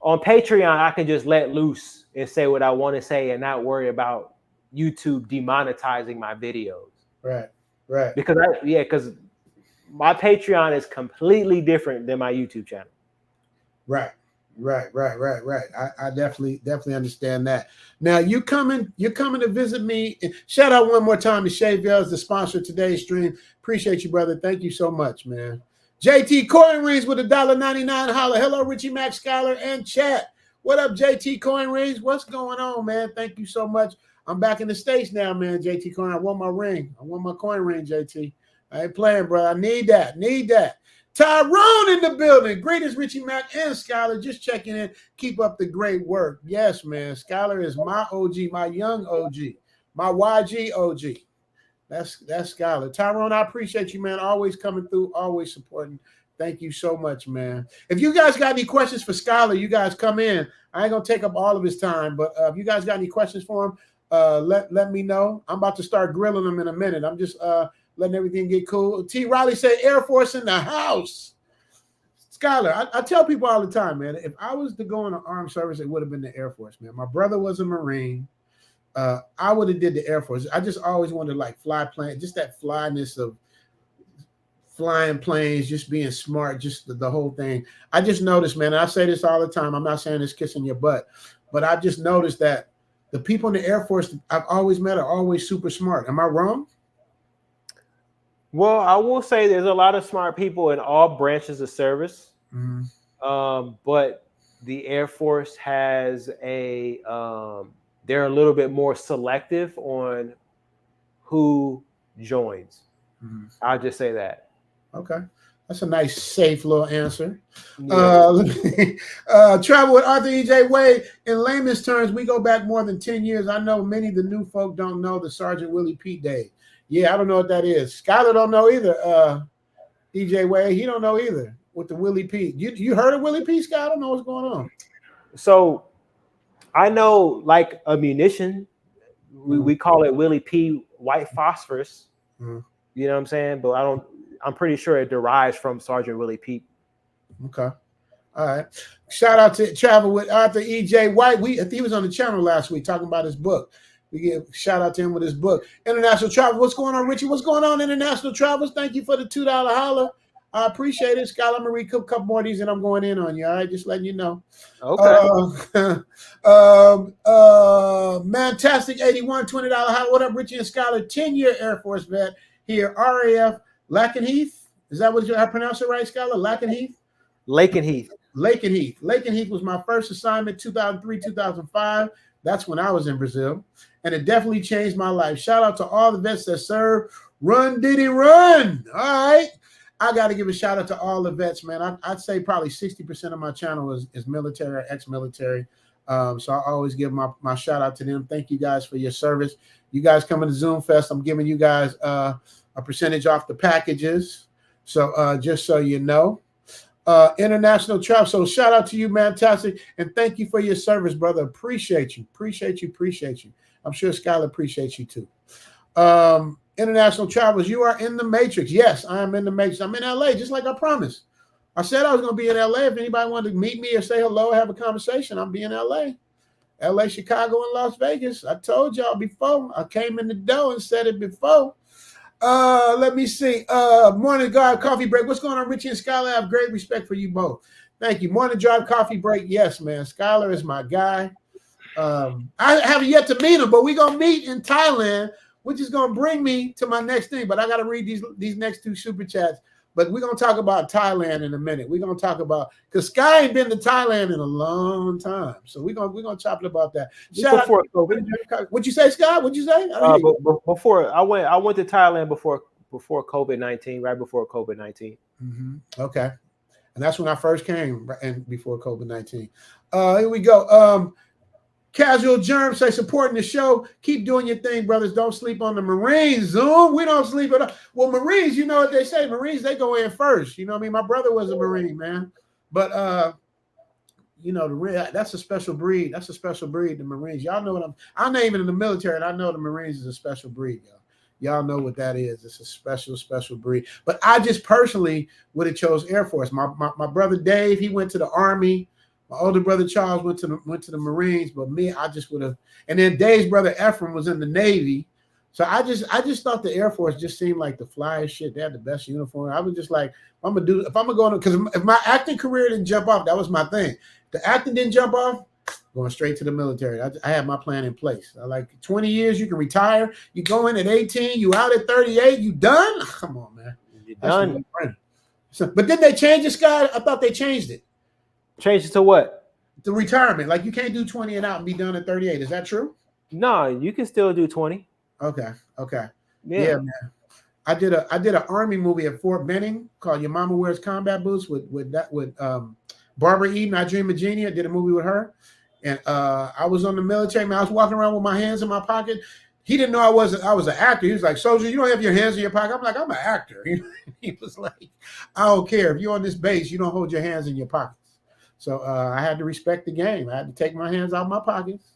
on Patreon, I can just let loose and say what I want to say and not worry about YouTube demonetizing my videos. Right. Because my Patreon is completely different than my YouTube channel. Right.
I definitely understand that. Now you're coming to visit me. Shout out one more time to Shayville as the sponsor of today's stream. Appreciate you, brother. Thank you so much, man. JT Coin Rings with $1.99. Holla. Hello, Richie Mac, Skylar, and chat. What up, JT Coin Rings? What's going on, man? Thank you so much. I'm back in the States now, man. JT Coin. I want my ring. I want my coin ring, JT. I ain't playing, bro. I need that. Tyrone in the building. Greetings, Richie Mac and Skylar. Just checking in. Keep up the great work. Yes, man. Skylar is my OG, my young OG, my YG OG. That's Skylar. Tyrone, I appreciate you, man. Always coming through, always supporting. Thank you so much, man. If you guys got any questions for Skylar, you guys come in. I ain't gonna take up all of his time, but if you guys got any questions for him, let me know. I'm about to start grilling him in a minute. I'm just letting everything get cool. T. Riley said Air Force in the house. Skylar, I tell people all the time, man, if I was to go in the armed service, it would have been the Air Force, man. My brother was a Marine. I would have did the Air Force. I just always wanted to like fly plane, just that flyness of flying planes, just being smart, just the whole thing. I just noticed, man, and I say this all the time. I'm not saying it's kissing your butt, but I just noticed that the people in the Air Force I've always met are always super smart. Am I wrong?
Well, I will say there's a lot of smart people in all branches of service, but the Air Force has they're a little bit more selective on who joins. I'll just say that.
Okay. That's a nice, safe little answer.
Yeah.
Travel with Arthur E.J. Wade. In layman's terms, we go back more than 10 years. I know many of the new folk don't know the Sergeant Willie Pete days. Yeah, I don't know what that is. Skylar don't know either. E.J. Wade, he don't know either with the Willie Pete. You heard of Willie Pete, Sky? I don't know what's going on.
So I know, like a munition, we call it Willie P. White phosphorus. You know what I'm saying? But I'm pretty sure it derives from Sergeant Willie Pete.
Okay. All right. Shout out to Travel with Arthur E.J. White. He was on the channel last week talking about his book. We give shout out to him with his book. International Travel. What's going on, Richie? What's going on, International Travels? Thank you for the $2 holler. I appreciate it. Skylar, I'm going to read a couple more of these and I'm going in on you. All right. Just letting you know.
Okay.
Mantastic 81, $20 holler. What up, Richie and Skylar? 10-year Air Force vet here. RAF Lakenheath. Is that what I pronounce it right, Skylar? Lakenheath?
Lakenheath.
Lakenheath was my first assignment, 2003, 2005. That's when I was in Brazil. And it definitely changed my life. Shout out to all the vets that serve. Run, Diddy, run. All right. I got to give a shout out to all the vets, man. I'd say probably 60% of my channel is military or ex-military. So I always give my shout out to them. Thank you guys for your service. You guys coming to Zoom Fest, I'm giving you guys a percentage off the packages. So just so you know. International Travel. So shout out to you, Mantastic, and thank you for your service, brother. Appreciate you. I'm sure Skylar appreciates you too. International Travelers, you are in the Matrix. Yes, I am in the Matrix. I'm in LA, just like I promised. I said I was going to be in LA. If anybody wanted to meet me or say hello, have a conversation, I'll be in LA. LA, Chicago, and Las Vegas. I told y'all before. I came in the door and said it before. Let me see. Morning Drive Coffee Break. What's going on, Richie and Skylar? I have great respect for you both. Thank you. Morning Drive Coffee Break. Yes, man. Skylar is my guy. I haven't yet to meet him, but we're going to meet in Thailand, which is going to bring me to my next thing. But I got to read these next two super chats. But we're going to talk about Thailand in a minute. We're going to talk about, because Sky ain't been to Thailand in a long time. So we're going to chop it about that.
Before COVID.
What'd you say, Sky? What'd you say?
Before I went to Thailand before COVID-19, right before COVID-19.
Okay. And that's when I first came, and before COVID-19. Here we go. Casual Germ say supporting the show. Keep doing your thing, brothers. Don't sleep on the Marines. Zoom. We don't sleep at all. Well, Marines, you know what they say. Marines, they go in first. You know what I mean? My brother was a Marine, man. But you know, that's a special breed. That's a special breed, the Marines. Y'all know what I'm not even in the military, and I know the Marines is a special breed, y'all. Y'all know what that is. It's a special breed. But I just personally would have chose Air Force. My brother Dave, he went to the Army. My older brother Charles went to the Marines, but me, I just would have. And then Dave's brother Ephraim was in the Navy, so I just thought the Air Force just seemed like the flyest shit. They had the best uniform. I was just like, if I'm gonna go because if my acting career didn't jump off, that was my thing. The acting didn't jump off, going straight to the military. I had my plan in place. I like 20 years, you can retire. You go in at 18, you out at 38, you done. Come on, man,
You're done.
So, but didn't they change this guy? I thought they changed it.
Change it to what?
The retirement. Like you can't do 20 and out and be done at 38. Is that true?
No, you can still do 20.
Okay.
Yeah,
man. I did an Army movie at Fort Benning called Your Mama Wears Combat Boots with Barbara Eden. I Dream of Jeannie. I did a movie with her. And I was on the military, man. I was walking around with my hands in my pocket. He didn't know I was an actor. He was like, "Soldier, you don't have your hands in your pocket." I'm like, "I'm an actor." He was like, "I don't care. If you're on this base, you don't hold your hands in your pockets." So I had to respect the game. I had to take my hands out of my pockets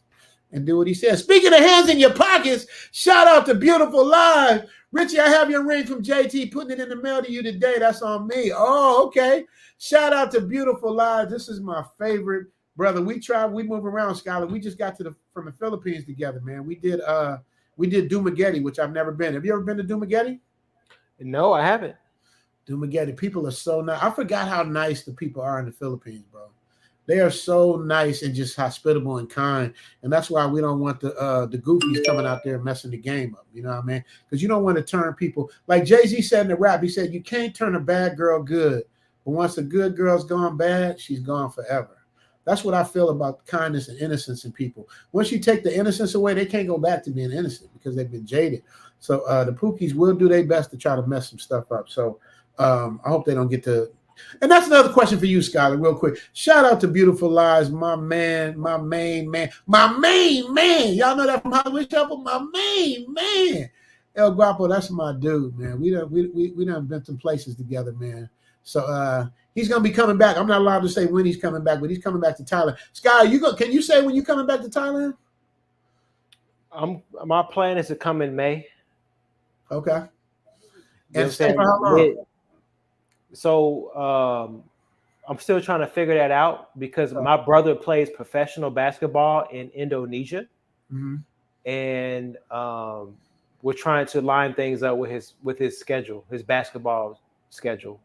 and do what he said. Speaking of hands in your pockets, shout out to Beautiful Live. Richie, I have your ring from JT, putting it in the mail to you today. That's on me. Oh, okay. Shout out to Beautiful Live. This is my favorite brother. We move around, Skylar. We just got from the Philippines together, man. We did Dumaguete, which I've never been. Have you ever been to Dumaguete?
No, I haven't.
Dumagetti, people are so nice. I forgot how nice the people are in the Philippines, bro. They are so nice and just hospitable and kind, and that's why we don't want the goofies coming out there messing the game up. You know what I mean? Because you don't want to turn people like Jay-Z said in the rap. He said you can't turn a bad girl good, but once a good girl's gone bad, she's gone forever. That's what I feel about kindness and innocence in people. Once you take the innocence away, they can't go back to being innocent because they've been jaded. So the Pookies will do their best to try to mess some stuff up. So I hope they don't get to. And that's another question for you, Skylar, real quick. Shout out to Beautiful Lies, my man, my main man. Y'all know that from Hollywood Shuffle? My main man. El Guapo, that's my dude, man. We done been some places together, man. So he's gonna be coming back. I'm not allowed to say when he's coming back, but he's coming back to Thailand. Sky, can you say when you're coming back to Thailand?
My plan is to come in May.
Okay. And stay for how long?
So I'm still trying to figure that out because my brother plays professional basketball in Indonesia, and we're trying to line things up with his schedule, his basketball schedule.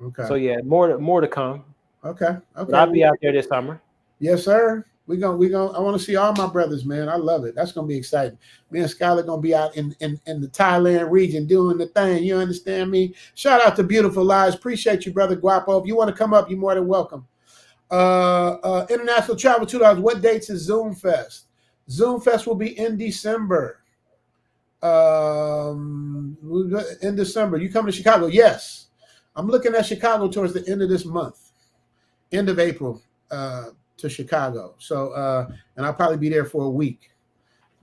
Okay.
So yeah, more to come.
Okay.
But I'll be out there this summer.
Yes, sir. I want to see all my brothers, man. I love it. That's gonna be exciting. Me and Skylar gonna be out in the Thailand region doing the thing. You understand me? Shout out to Beautiful Lies. Appreciate you, brother Guapo. If you want to come up, you're more than welcome. International Travel $2. What dates is Zoom Fest? Zoom Fest will be in December. In December. You coming to Chicago? Yes. I'm looking at Chicago towards the end of this month, end of April. To Chicago. So and I'll probably be there for a week.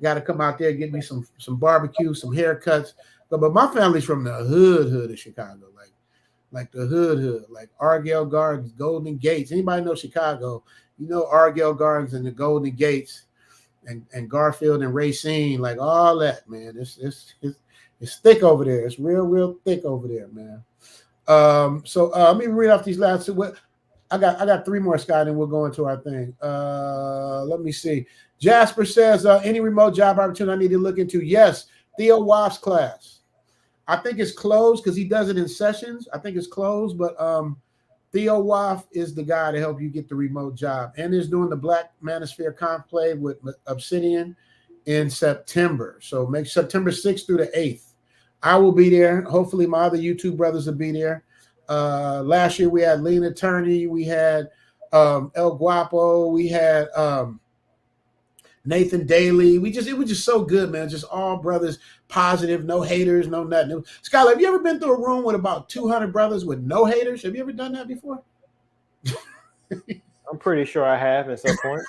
Got to come out there, get me some barbecue, some haircuts. But my family's from the hood of Chicago, like the hood, like Argyle Gardens, Golden Gates. Anybody know Chicago? You know Argyle Gardens and the Golden Gates and Garfield and Racine, like all that, man. It's thick over there. It's real thick over there, man. So let me read off these last two. I got three more, Scott, and we'll go into our thing. Let me see. Jasper says, any remote job opportunity I need to look into? Yes, Theo Woff's class. I think it's closed because he does it in sessions. I think it's closed, but Theo Woff is the guy to help you get the remote job. And is doing the Black Manosphere Conclave with Obsidian in September. So make September 6th through the 8th. I will be there. Hopefully my other YouTube brothers will be there. Last year we had Lena Turney, we had El Guapo, we had Nathan Daly. It was just so good, man. Just all brothers, positive, no haters, no nothing. Skylar, have you ever been through a room with about 200 brothers with no haters? Have you ever done that before?
I'm pretty sure I have at some point.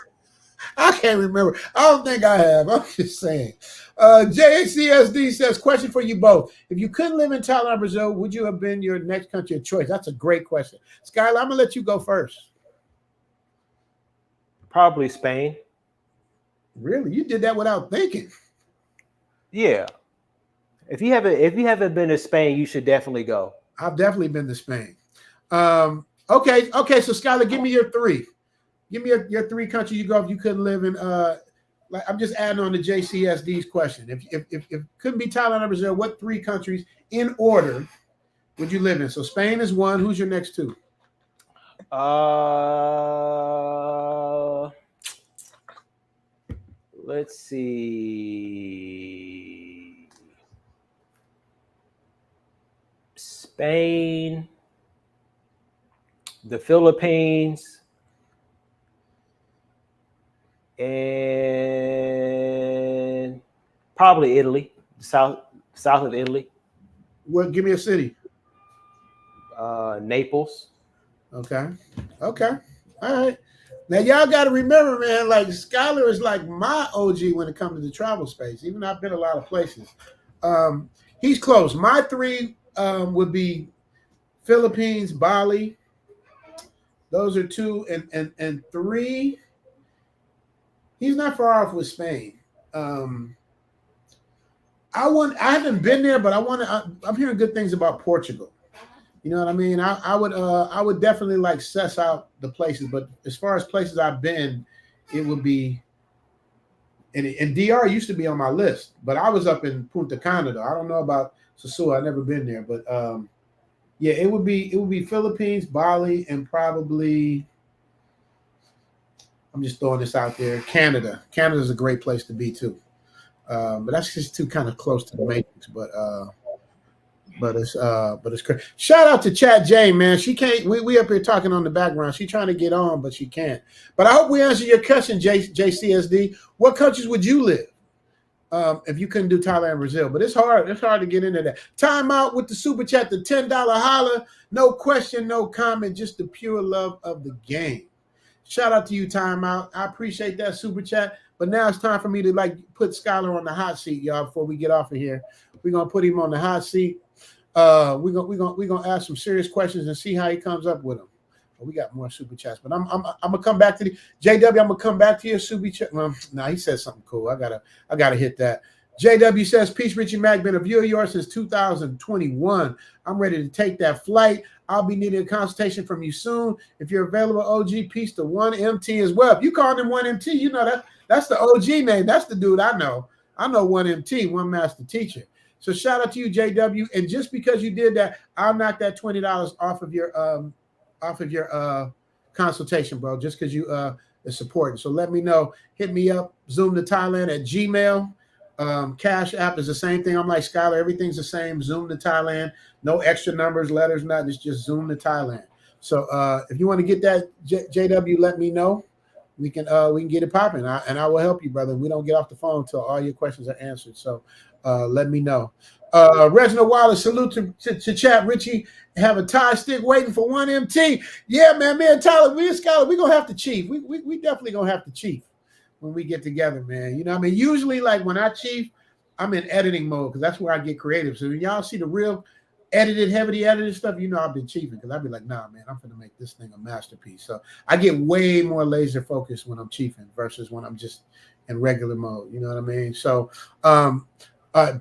I can't remember. I don't think I have. I'm just saying. JACSD says, question for you both. If you couldn't live in Thailand or Brazil, would you have been your next country of choice? That's a great question. Skylar, I'm going to let you go first.
Probably Spain.
Really? You did that without thinking?
Yeah. If you haven't been to Spain, you should definitely go.
I've definitely been to Spain. Okay. So Skylar, give me your three. Give me your three countries you go if you couldn't live in. Like I'm just adding on to JCSD's question. If couldn't be Thailand or Brazil, what three countries in order would you live in? So Spain is one. Who's your next two?
Let's see. Spain, the Philippines, and probably Italy, south of Italy.
What? Give me a city.
Naples.
Okay. All right. Now y'all got to remember, man. Like Skylar is like my OG when it comes to the travel space. Even though I've been a lot of places. He's close. My three would be Philippines, Bali. Those are two, and three. He's not far off with Spain. I haven't been there, but I'm hearing good things about Portugal. You know what I mean? I would definitely like suss out the places, but as far as places I've been, it would be. And DR used to be on my list, but I was up in Punta Cana though. I don't know about Sosua. I've never been there, but Yeah, it would be Philippines, Bali, and probably I'm just throwing this out there. Canada. Canada's a great place to be too. But that's just too kind of close to the matrix. But it's crazy. Shout out to Chat J, man. She can't. We up here talking on the background. She's trying to get on, but she can't. But I hope we answer your question, JCSD. What countries would you live if you couldn't do Thailand and Brazil? But it's hard. It's hard to get into that. Time out with the super chat. The $10 holler. No question, no comment. Just the pure love of the game. Shout out to you, Time Out. I appreciate that super chat. But now it's time for me to put Skylar on the hot seat, y'all. Before we get off of here, we're gonna put him on the hot seat. We're gonna ask some serious questions and see how he comes up with them. We got more super chats, but I'm gonna come back to the JW. I'm gonna come back to your super chat. He said something cool. I gotta hit that. JW says, "Peace, Richie Mack. Been a viewer of yours since 2021. I'm ready to take that flight. I'll be needing a consultation from you soon. If you're available, OG, peace to 1MT as well." If you call him 1MT, you know that's the OG name. That's the dude I know. I know 1MT, one master teacher. So shout out to you, JW. And just because you did that, I'll knock that $20 off of your consultation, bro. Just because you are supporting. So let me know. Hit me up. Zoom to Thailand at Gmail. Cash App is the same thing. I'm like Skylar. Everything's the same. Zoom to Thailand. No extra numbers, letters, nothing. It's just Zoom to Thailand. So if you want to get that, JW, let me know. We can get it popping, and I will help you, brother. We don't get off the phone until all your questions are answered. So let me know. Reginald Wallace, salute to chat. Richie, have a Thai stick waiting for 1MT. Yeah, man, me and Tyler, me and Skylar, we're gonna have to chief. We definitely gonna have to chief when we get together, man. You know what I mean? Usually, like when I chief, I'm in editing mode because that's where I get creative. So when y'all see the real heavily edited stuff, you know I've been chiefing because I'd be like, nah, man, I'm gonna make this thing a masterpiece. So I get way more laser focused when I'm chiefing versus when I'm just in regular mode. You know what I mean? So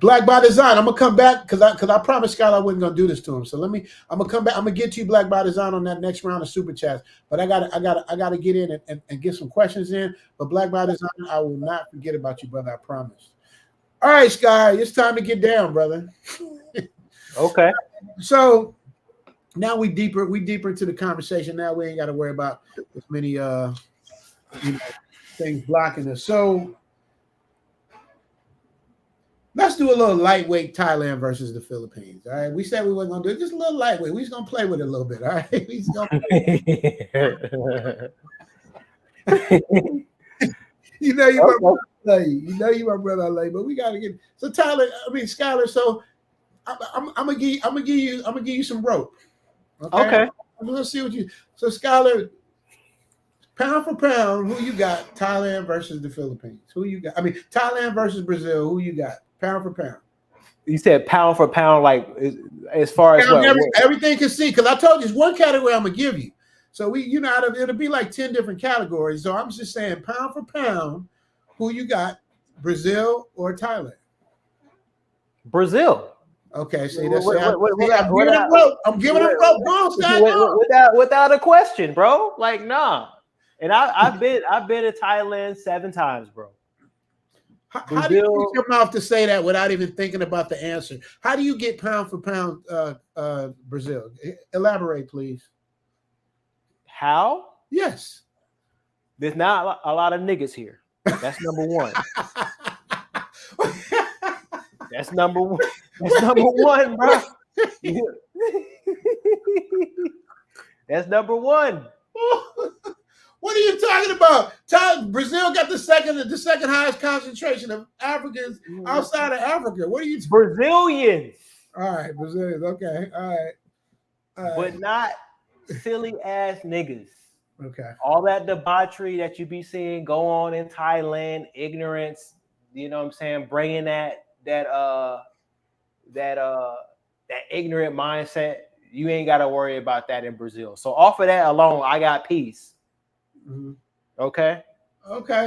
Black by Design, I'm gonna come back because I promised Skylar I wasn't gonna do this to him. So I'm gonna come back. I'm gonna get to you, Black by Design, on that next round of super chats. But I gotta get in and get some questions in. But Black by Design, I will not forget about you, brother. I promise. All right, Sky, it's time to get down, brother.
Okay.
So now we deeper into the conversation. Now we ain't got to worry about as many things blocking us. So let's do a little lightweight Thailand versus the Philippines. All right. We said we weren't gonna do it, just a little lightweight. We just gonna play with it a little bit. All right. We just gonna play. You know you my brother I love you. You know you my brother I love you, but we gotta get so Skylar, so I'm gonna give you some rope. Okay. I'm gonna see what you. So Skylar, pound for pound, who you got? Thailand versus the Philippines. Who you got? I mean, Thailand versus Brazil. Who you got? Pound for pound.
You said pound for pound, like as far as what?
Everything can see, because I told you it's one category I'm gonna give you. So it'll be like 10 different categories. So I'm just saying, pound for pound, who you got? Brazil or Thailand?
Brazil.
Okay, see that's I'm giving him rope.
Without a question, bro. Like, nah. And I've been to Thailand 7 times, bro.
How do you use your mouth to say that without even thinking about the answer? How do you get pound for pound Brazil? Elaborate, please.
How?
Yes.
There's not a lot of niggas here. That's number one. That's number one. That's number one, bro. That's number one.
What are you talking about? Brazil got the second highest concentration of Africans outside of Africa. What are you?
Brazilians.
All right, Brazilians. Okay, all right.
But not silly ass niggas.
Okay.
All that debauchery that you be seeing go on in Thailand, ignorance. You know what I'm saying? Bringing that ignorant mindset. You ain't got to worry about that in Brazil. So off of that alone, I got peace.
Mm-hmm.
Okay.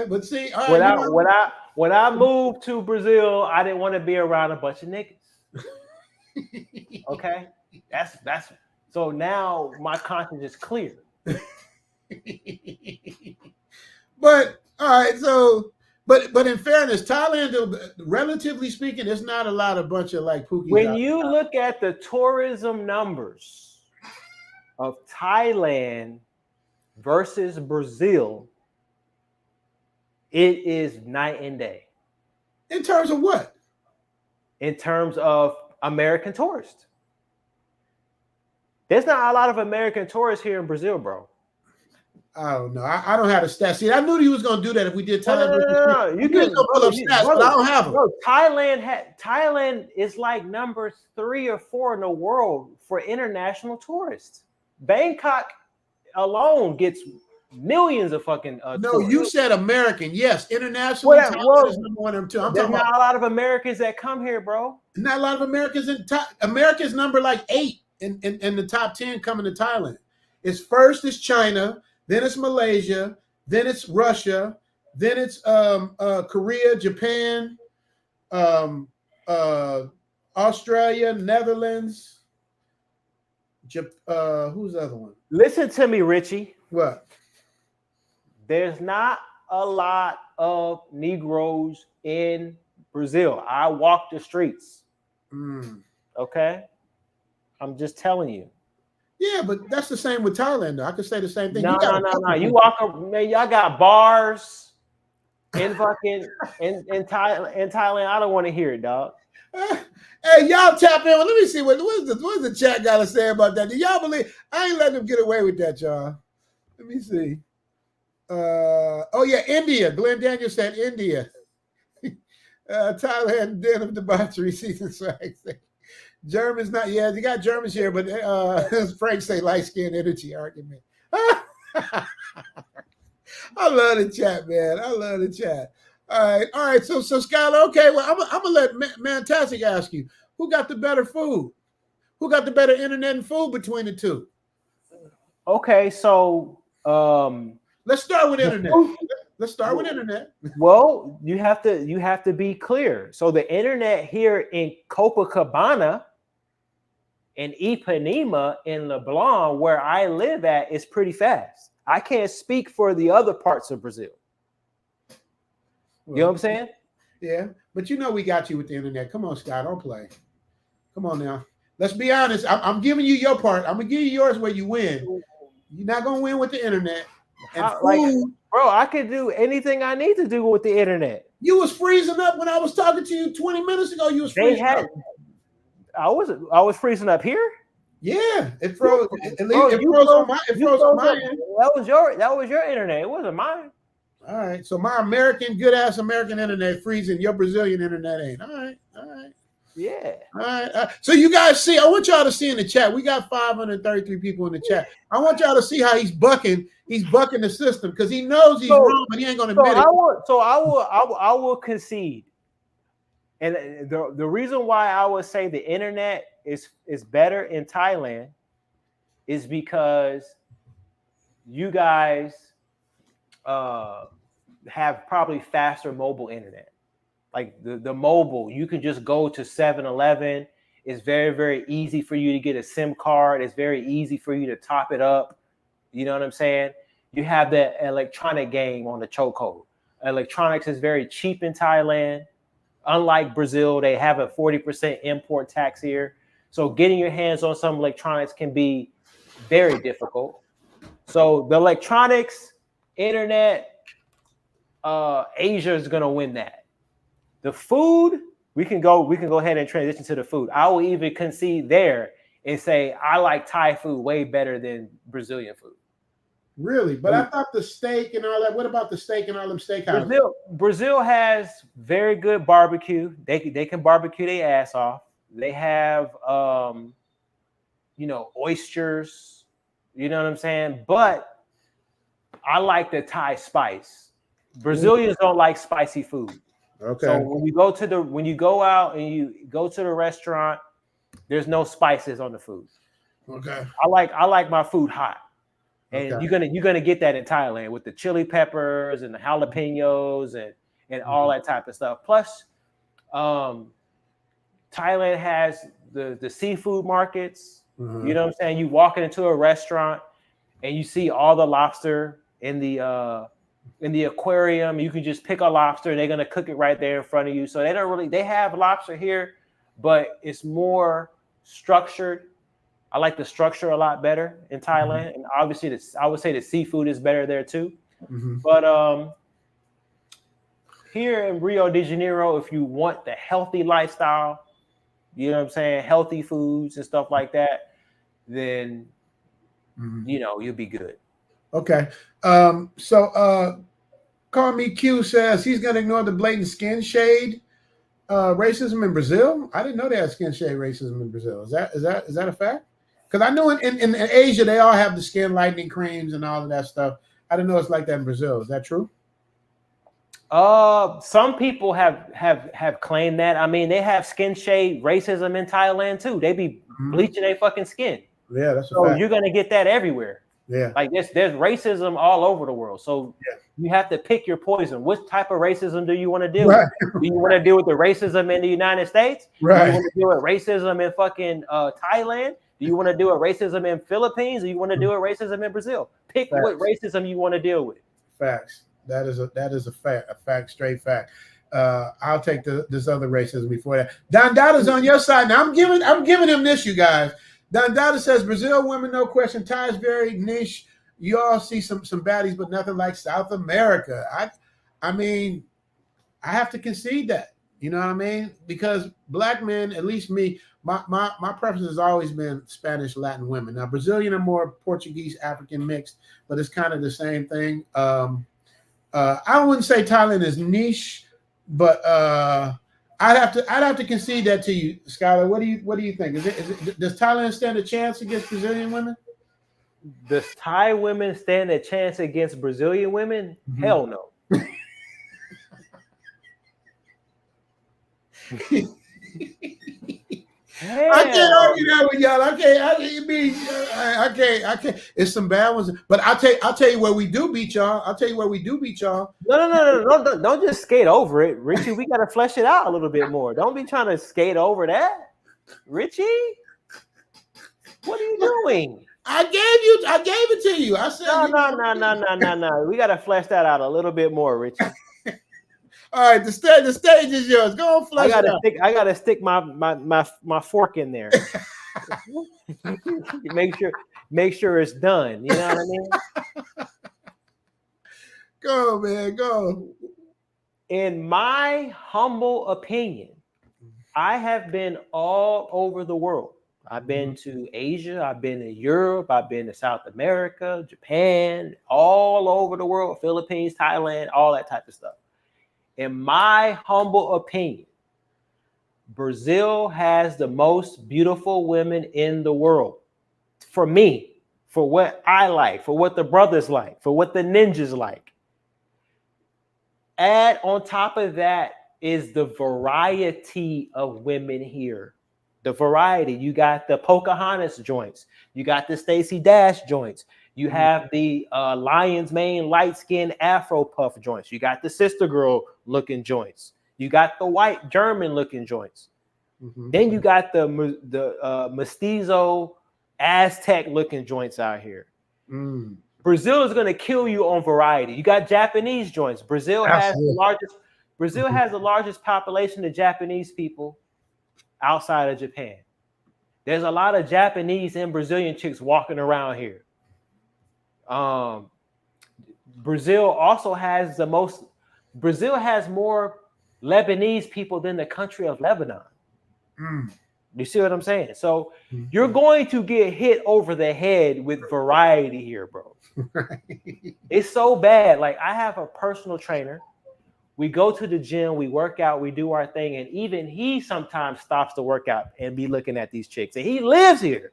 But see, all right,
when I moved to Brazil, I didn't want to be around a bunch of niggas. Okay, that's so now my conscience is clear.
But all right, so But in fairness, Thailand, relatively speaking, it's not a lot of bunch of like pookies.
When you look at the tourism numbers of Thailand versus Brazil, it is night and day.
In terms of what?
In terms of American tourists. There's not a lot of American tourists here in Brazil, bro.
I don't know. I don't have the stats. See, I knew he was going to do that if we did Thailand.
No. You can
pull up stats, but I don't have them.
Bro, Thailand is like number 3 or 4 in the world for international tourists. Bangkok alone gets millions of fucking
no,
tourists.
You said American. Yes, internationally, Thailand is number 1 or 2.
There's not a lot of Americans that come here, bro.
Not a lot of Americans in America's number like 8 in the top 10 coming to Thailand. It's first is China, then it's Malaysia, then it's Russia, then it's Korea, Japan, Australia, Netherlands. Who's the other one?
Listen to me, Richie.
What?
There's not a lot of Negroes in Brazil. I walk the streets. Okay? I'm just telling you.
Yeah, but that's the same with Thailand, though. I could say the same thing.
No. You walk up, man, y'all got bars in fucking in Thailand. I don't want to hear it, dog.
Hey, y'all tap in. Let me see what's the chat got to say about that. Do y'all believe? I ain't letting them get away with that, y'all. Let me see. Oh yeah, India. Glenn Daniels said India. Thailand den of debauchery season swag. Germans not, yeah, you got Germans here, but Frank say light skin energy argument. I love the chat, man. I love the chat. All right. So Skylar, okay. Well, I'm gonna let Mantastic ask you, who got the better food? Who got the better internet and food between the two?
Okay, so
let's start with internet. Let's start with internet.
Well, you have to be clear. So the internet here in Copacabana, in Ipanema, in Leblon, where I live at, is pretty fast. I can't speak for the other parts of Brazil. You know what I'm saying?
Yeah, but you know we got you with the internet. Come on, Scott, don't play. Come on now. Let's be honest. I'm giving you your part. I'm gonna give you yours where you win. You're not gonna win with the internet. And food,
bro, I could do anything I need to do with the internet.
You was freezing up when I was talking to you 20 minutes ago. You was freezing up.
I was freezing up here.
Yeah, it froze. It froze on my end.
That was your internet. It wasn't mine.
All right. So my good ass American internet freezing. Your Brazilian internet ain't. All right.
Yeah.
All right. So you guys see, I want y'all to see in the chat. We got 533 people in the chat. I want y'all to see how he's bucking. He's bucking the system because he knows he's wrong, but he ain't going to admit it.
I will concede. And the reason why I would say the internet is better in Thailand is because you guys have probably faster mobile internet. Like the mobile, you can just go to 7-Eleven. It's very, very easy for you to get a SIM card. It's very easy for you to top it up. You know what I'm saying? You have the electronic game on the chokehold. Electronics is very cheap in Thailand. Unlike Brazil, they have a 40% import tax here. So getting your hands on some electronics can be very difficult. So the electronics, internet, Asia is going to win that. The food, we can go ahead and transition to the food. I will even concede there and say I like Thai food way better than Brazilian food.
Really? But I thought the steak and all that. What about the steak and all them steakhouses?
Brazil has very good barbecue. They can barbecue their ass off. They have oysters. You know what I'm saying? But I like the Thai spice. Brazilians don't like spicy food.
Okay.
So when you go out and you go to the restaurant, there's no spices on the food.
Okay.
I like my food hot. And you're gonna get that in Thailand with the chili peppers and the jalapenos and all that type of stuff. Plus, Thailand has the seafood markets. Mm-hmm. You know what I'm saying? You walk into a restaurant and you see all the lobster in the in the aquarium. You can just pick a lobster and they're gonna cook it right there in front of you. So they have lobster here, but it's more structured. I like the structure a lot better in Thailand, and obviously I would say the seafood is better there too. But here in Rio de Janeiro, if you want the healthy lifestyle, you know what I'm saying, healthy foods and stuff like that, then you know you'll be good.
Okay. So Call Me Q says he's going to ignore the blatant skin shade racism in Brazil. I didn't know they had skin shade racism in Brazil. Is that a fact? Because I know in Asia they all have the skin lightening creams and all of that stuff. I didn't know it's like that in Brazil. Is that true?
Some people have claimed that. I mean, they have skin shade racism in Thailand too. They be bleaching their fucking skin.
Yeah, that's
so you're gonna get that everywhere.
Yeah,
like there's racism all over the world. So you have to pick your poison. What type of racism do you want to deal with? Do you want to deal with the racism in the United States?
Right.
Do you want to deal with racism in fucking Thailand? Do you want to do a racism in Philippines? Or you want to do a racism in Brazil? Pick what racism you want to deal with.
Facts. That is a fact, straight fact. I'll take this other racism before that. Don Dada's on your side now. I'm giving him this, you guys. Don Dada says Brazil women, no question. Thai is very niche. You all see some baddies, but nothing like South America. I mean, I have to concede that. You know what I mean? Because black men, at least me, my preference has always been Spanish, Latin women. Now Brazilian are more Portuguese, African mixed, but it's kind of the same thing. I wouldn't say Thailand is niche, but I'd have to concede that to you, Skylar. What do you think? Does Thailand stand a chance against Brazilian women?
Does Thai women stand a chance against Brazilian women? Hell no.
I can't argue that with y'all. I can't. It's some bad ones, but I'll tell you where we do beat y'all.
No. Don't just skate over it, Richie. We gotta flesh it out a little bit more. Don't be trying to skate over that, Richie. What are you doing?
I gave it to you. I said
no. We gotta flesh that out a little bit more, Richie.
All right, the stage is yours. Go on, flesh it out.
I gotta stick my fork in there. Make sure it's done. You know what I mean?
Go, man, go.
In my humble opinion, I have been all over the world. I've been to Asia, I've been to Europe, I've been to South America, Japan, all over the world, Philippines, Thailand, all that type of stuff. In my humble opinion, Brazil has the most beautiful women in the world. For me, for what I like, for what the brothers like, for what the ninjas like. Add on top of that is the variety of women here. The variety. You got the Pocahontas joints. You got the Stacey Dash joints. You have the lion's mane light skin Afro puff joints. You got the sister girl looking joints. You got the white German looking joints. Then you got the mestizo Aztec looking joints out here. Brazil is going to kill you on variety. You got Japanese joints. Brazil has the largest population of Japanese people outside of Japan. There's a lot of Japanese and Brazilian chicks walking around here. Brazil also has more Lebanese people than the country of Lebanon. You see what I'm saying? So you're going to get hit over the head with variety here, bro. It's so bad. Like, I have a personal trainer. We go to the gym, we work out, we do our thing, and even he sometimes stops the workout and be looking at these chicks. And he lives here.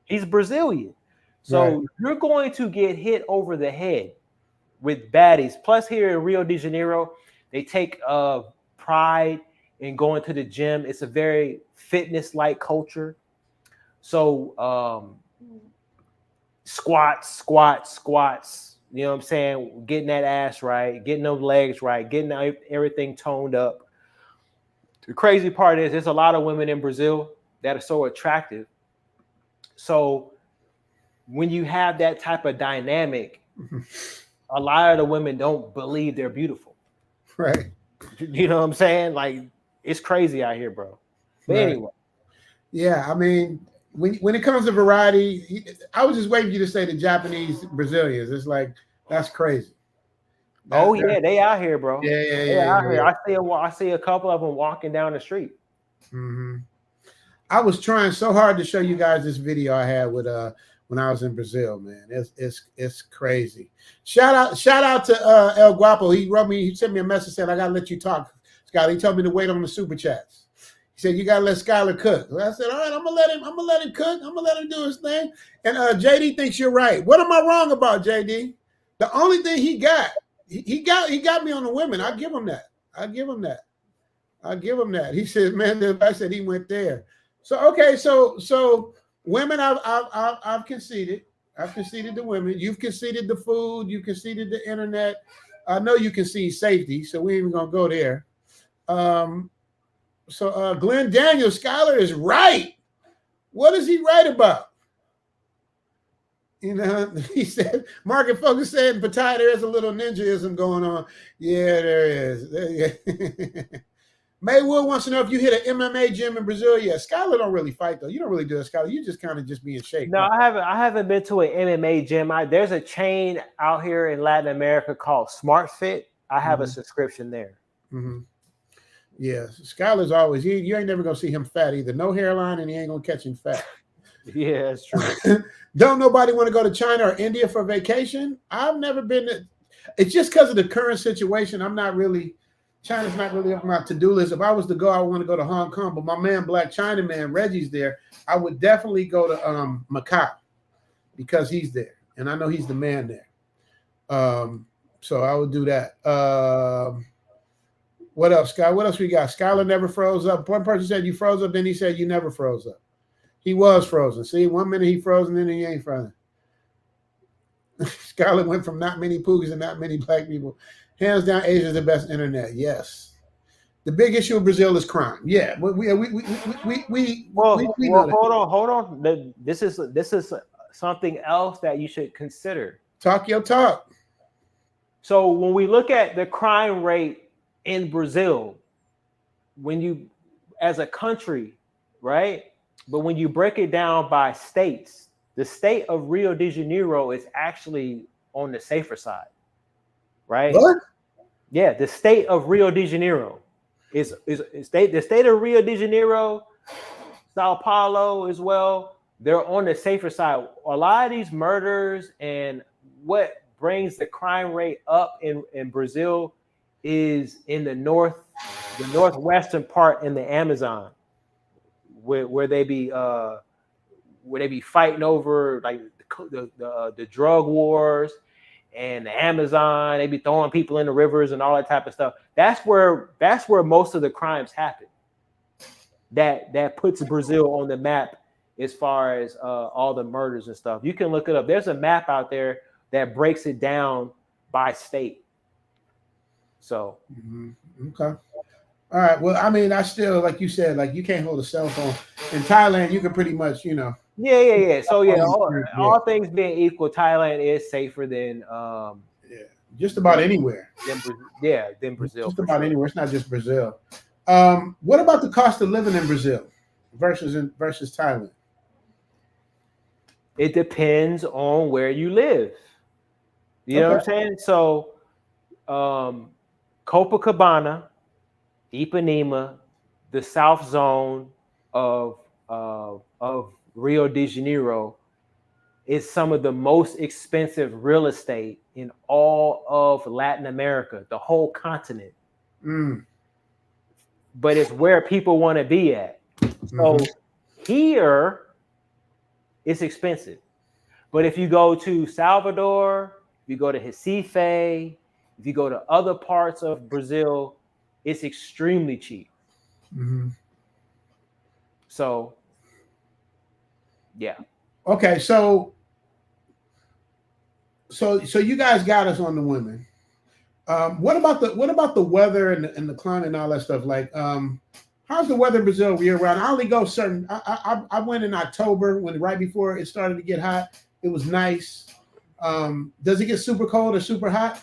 He's Brazilian. So you're going to get hit over the head with baddies. Plus, here in Rio de Janeiro, they take pride in going to the gym. It's a very fitness-like culture. So squats. You know what I'm saying? Getting that ass right, getting those legs right, getting everything toned up. The crazy part is there's a lot of women in Brazil that are so attractive. So when you have that type of dynamic, a lot of the women don't believe they're beautiful.
Right.
You know what I'm saying? Like, it's crazy out here, bro. But
Right.
anyway.
Yeah, I mean, when it comes to variety, I was just waiting for you to say the Japanese Brazilians. It's like, that's crazy.
Yeah, they out here, bro.
Yeah,
They out here. I see a couple of them walking down the street.
Mm-hmm. I was trying so hard to show you guys this video I had with when I was in Brazil, man. It's crazy. Shout out to El Guapo. He sent me a message saying I gotta let you talk, Skylar. He told me to wait on the super chats. He said you gotta let Skylar cook. So I said, all right, I'm gonna let him cook. I'm gonna let him do his thing. And JD thinks you're right. What am I wrong about, JD? The only thing he got me on the women. I give him that. He said, man, I said he went there. So okay, so women, I've conceded. I've conceded the women. You've conceded the food. You conceded the internet. I know you concede safety, so we ain't even gonna go there. So Glenn Daniels, Skylar is right. What is he right about? You know, he said, Market Focus said, Patai, there is a little ninjaism going on. Yeah, there is. Maywood wants to know if you hit an MMA gym in Brazil. Yeah, Skylar don't really fight though. You don't really do it, Skylar. You just kind of just be in shape.
No, I haven't been to an MMA gym. There's a chain out here in Latin America called Smart Fit. I have a subscription there.
Mm-hmm. Yeah, Skylar's always you ain't never gonna see him fat either. No hairline, and he ain't gonna catch him fat.
Yeah, that's true.
Don't nobody want to go to China or India for vacation? I've never been to. It's just because of the current situation. I'm not really. China's not really on my to-do list. If I was to go, I want to go to Hong Kong. But my man, Black China Man, Reggie's there. I would definitely go to Macau because he's there, and I know he's the man there. So I would do that. What else, Sky? What else we got? Skylar never froze up. One person said you froze up, then he said you never froze up. He was frozen. See, 1 minute he frozen, then he ain't frozen. Skylar went from not many Poogies and not many black people. Hands down, Asia's the best internet. Yes. The big issue in Brazil is crime. Yeah. Hold
on. This is something else that you should consider.
Talk your talk.
So when we look at the crime rate in Brazil, when you, as a country, right? But when you break it down by states, the state of Rio de Janeiro is actually on the safer side, right?
What?
Yeah, the state of Rio de Janeiro is the state of Rio de Janeiro, Sao Paulo as well. They're on the safer side. A lot of these murders and what brings the crime rate up in Brazil is in the northwestern part in the Amazon, where they be fighting over like the drug wars. And the Amazon, they be throwing people in the rivers and all that type of stuff. That's where most of the crimes happen. That puts Brazil on the map as far as all the murders and stuff. You can look it up. There's a map out there that breaks it down by state. So
okay. All right. Well, I mean, I still, like you said, like you can't hold a cell phone. In Thailand, you can pretty much, you know.
Yeah. So yeah, all things being equal, Thailand is safer than
just about anywhere.
Than Brazil.
Just about anywhere. It's not just Brazil. What about the cost of living in Brazil versus Thailand?
It depends on where you live. You know what I'm saying? So Copacabana, Ipanema, the South Zone of Rio de Janeiro is some of the most expensive real estate in all of Latin America, the whole continent. But it's where people want to be at. So here, it's expensive. But if you go to Salvador, if you go to Recife, if you go to other parts of Brazil, it's extremely cheap. So, yeah.
Okay, so you guys got us on the women. What about the weather and the climate and all that stuff? Like, how's the weather in Brazil year round? I only go certain. I went in October right before it started to get hot. It was nice. Does it get super cold or super hot?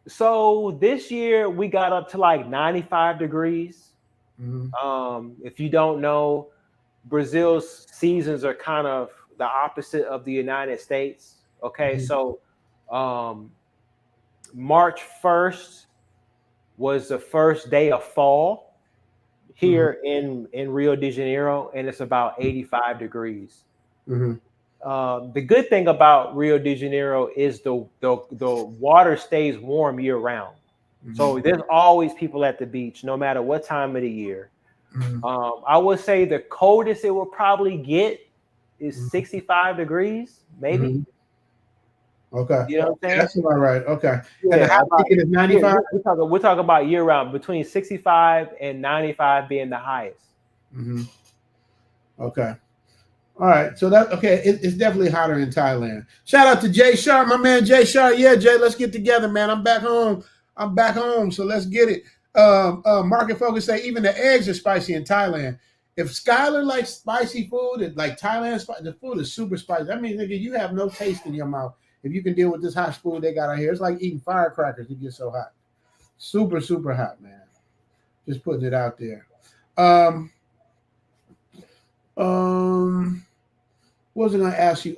So this year we got up to like 95 degrees. If you don't know, Brazil's seasons are kind of the opposite of the United States. Okay, so March 1st was the first day of fall here in Rio de Janeiro, and it's about 85 degrees. The good thing about Rio de Janeiro is the water stays warm year round. So there's always people at the beach, no matter what time of the year. I would say the coldest it will probably get is 65 degrees, maybe.
Okay.
You know what I'm saying?
That's about right. Okay.
Yeah,
and the high ticket is 95?
We're talking about year round, between 65 and 95 being the highest.
Okay. All right. So that it's definitely hotter in Thailand. Shout out to Jay Sharp, my man Jay Sharp. Yeah, Jay, let's get together, man. I'm back home. So let's get it. Market Focus say even the eggs are spicy in Thailand. If Skylar likes spicy food, like Thailand, the food is super spicy. That means, nigga, you have no taste in your mouth. If you can deal with this hot food they got out here, it's like eating firecrackers. It gets so hot. Super, super hot, man. Just putting it out there. What was I going to ask you?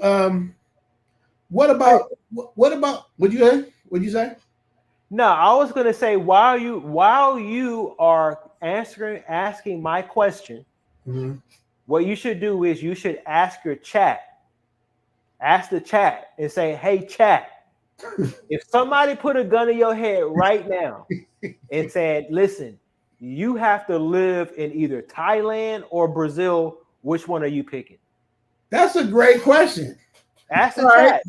What about what'd you say?
No, I was going to say while you are asking my question, what you should do is you should ask your chat. Ask the chat and say, "Hey, chat, if somebody put a gun in your head right now and said, listen, you have to live in either Thailand or Brazil, which one are you picking?"
That's a great question.
Ask the chat.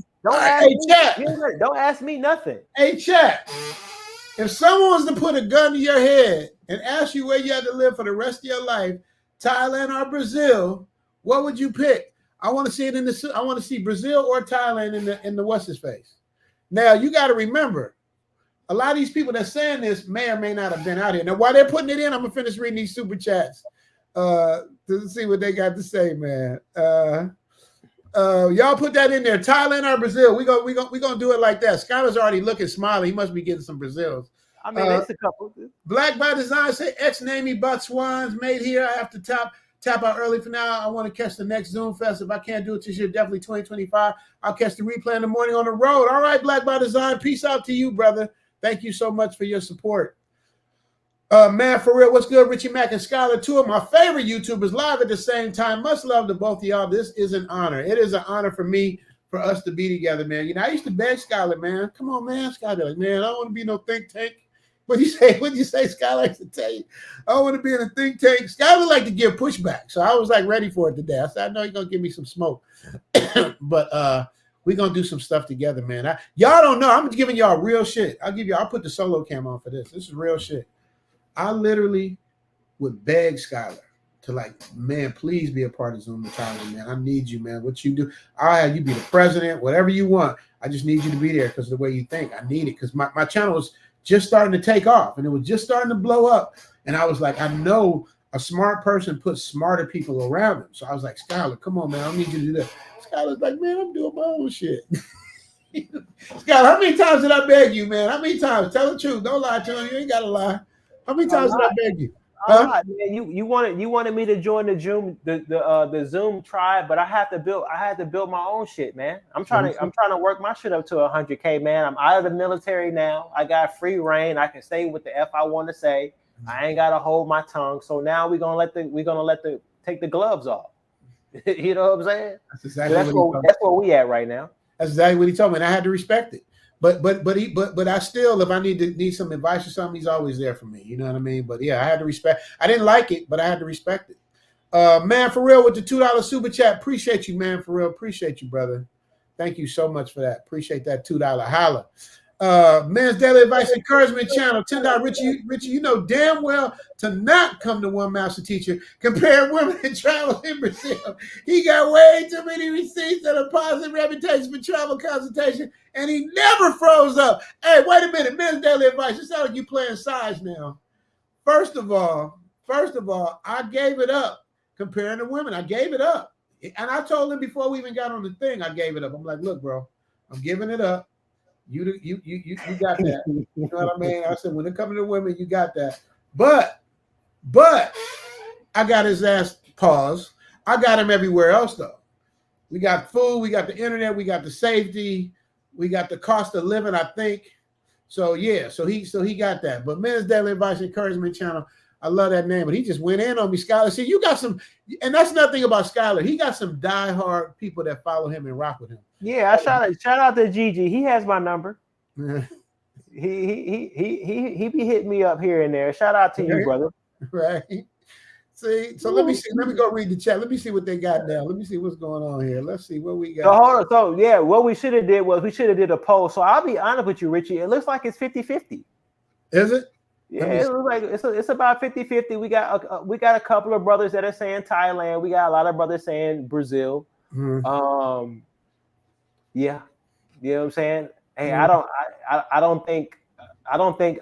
Chat.
Don't ask me nothing.
Hey, chat. If someone was to put a gun to your head and ask you where you had to live for the rest of your life, Thailand or Brazil, what would you pick? I want to see it I want to see Brazil or Thailand in the what's his face. Now you got to remember, a lot of these people that's saying this may or may not have been out here. Now, while they're putting it in, I'm gonna finish reading these super chats to see what they got to say, man. Y'all put that in there. Thailand or Brazil? We gonna do it like that. Skylar's already looking smiling. He must be getting some Brazils.
I mean, it's a couple.
Black by Design say ex-Navy Botswans made here. I have to tap out early for now. I want to catch the next Zoom Fest. If I can't do it this year, definitely 2025. I'll catch the replay in the morning on the road. All right, Black by Design. Peace out to you, brother. Thank you so much for your support. Man, for real, what's good? Richie Mack and Skylar, two of my favorite YouTubers, live at the same time. Much love to both of y'all. This is an honor. It is an honor for me, for us to be together, man. You know, I used to beg Skylar, man. Come on, man. Skylar, like, man, I don't want to be no think tank. What do you say? Skylar likes to tell you, I don't want to be in a think tank. Skylar like to give pushback. So I was like ready for it today. I said, I know you're going to give me some smoke. But we're going to do some stuff together, man. Y'all don't know. I'm giving y'all real shit. I'll put the solo cam on for this. This is real shit. I literally would beg Skylar to, like, man, please be a part of Zoom Thailand, man. I need you, man. What you do, I'll have you be the president, whatever you want. I just need you to be there because of the way you think. I need it because my channel was just starting to take off and it was just starting to blow up. And I was like, I know a smart person puts smarter people around them. So I was like, Skylar, come on, man. I don't need you to do that. Skylar's like, man, I'm doing my own shit. Skylar, how many times did I beg you, man? How many times? Tell the truth. Don't lie to him. You ain't got to lie. How many times did I beg you?
Huh? Man, you wanted me to join the Zoom tribe, but I had to build my own shit, man. I'm trying to work my shit up to 100K, man. I'm out of the military now. I got free reign. I can say what the F I want to say. I ain't gotta hold my tongue. So now we're gonna take the gloves off. You know what I'm saying? That's exactly that's where we at right now.
That's exactly what he told me, and I had to respect it. But I still, if I need some advice or something, he's always there for me. You know what I mean? But yeah, I had to respect. I didn't like it, but I had to respect it. Man, for real, with the $2 super chat, appreciate you, man. For real, appreciate you, brother. Thank you so much for that. Appreciate that $2 holla. Man's Daily Advice Encouragement Channel, $10. Richie, you know damn well to not come to One Master Teacher, compare women and travel in Brazil. He got way too many receipts and a positive reputation for travel consultation, and he never froze up. Hey, wait a minute, Man's Daily Advice. It sounds like you playing size now. First of all, I gave it up comparing to women. I gave it up. And I told him before we even got on the thing, I gave it up. I'm like, look, bro, I'm giving it up. You got that. You know what I mean? I said, when it comes to the women, you got that. But I got his ass paused. I got him everywhere else though. We got food, we got the internet, we got the safety, we got the cost of living, I think. So yeah, so he got that. But Men's Daily Advice Encouragement Channel, I love that name. But he just went in on me, Skylar. See, you got some, and that's nothing about Skylar. He got some diehard people that follow him and rock with him.
Yeah, shout out to Gigi. He has my number. he be hitting me up here and there. Shout out to you, brother.
Right. See, so let me see. Let me go read the chat. Let me see what they got now. Let me see what's going on here. Let's see what we got.
So hold on. So yeah, what we should have did was we should have did a poll. So I'll be honest with you, Richie. It looks like it's 50-50.
Is it?
Yeah, it looks like it's about 50-50. We got a couple of brothers that are saying Thailand. We got a lot of brothers saying Brazil.
Mm-hmm.
Yeah, you know what I'm saying. Hey, I don't think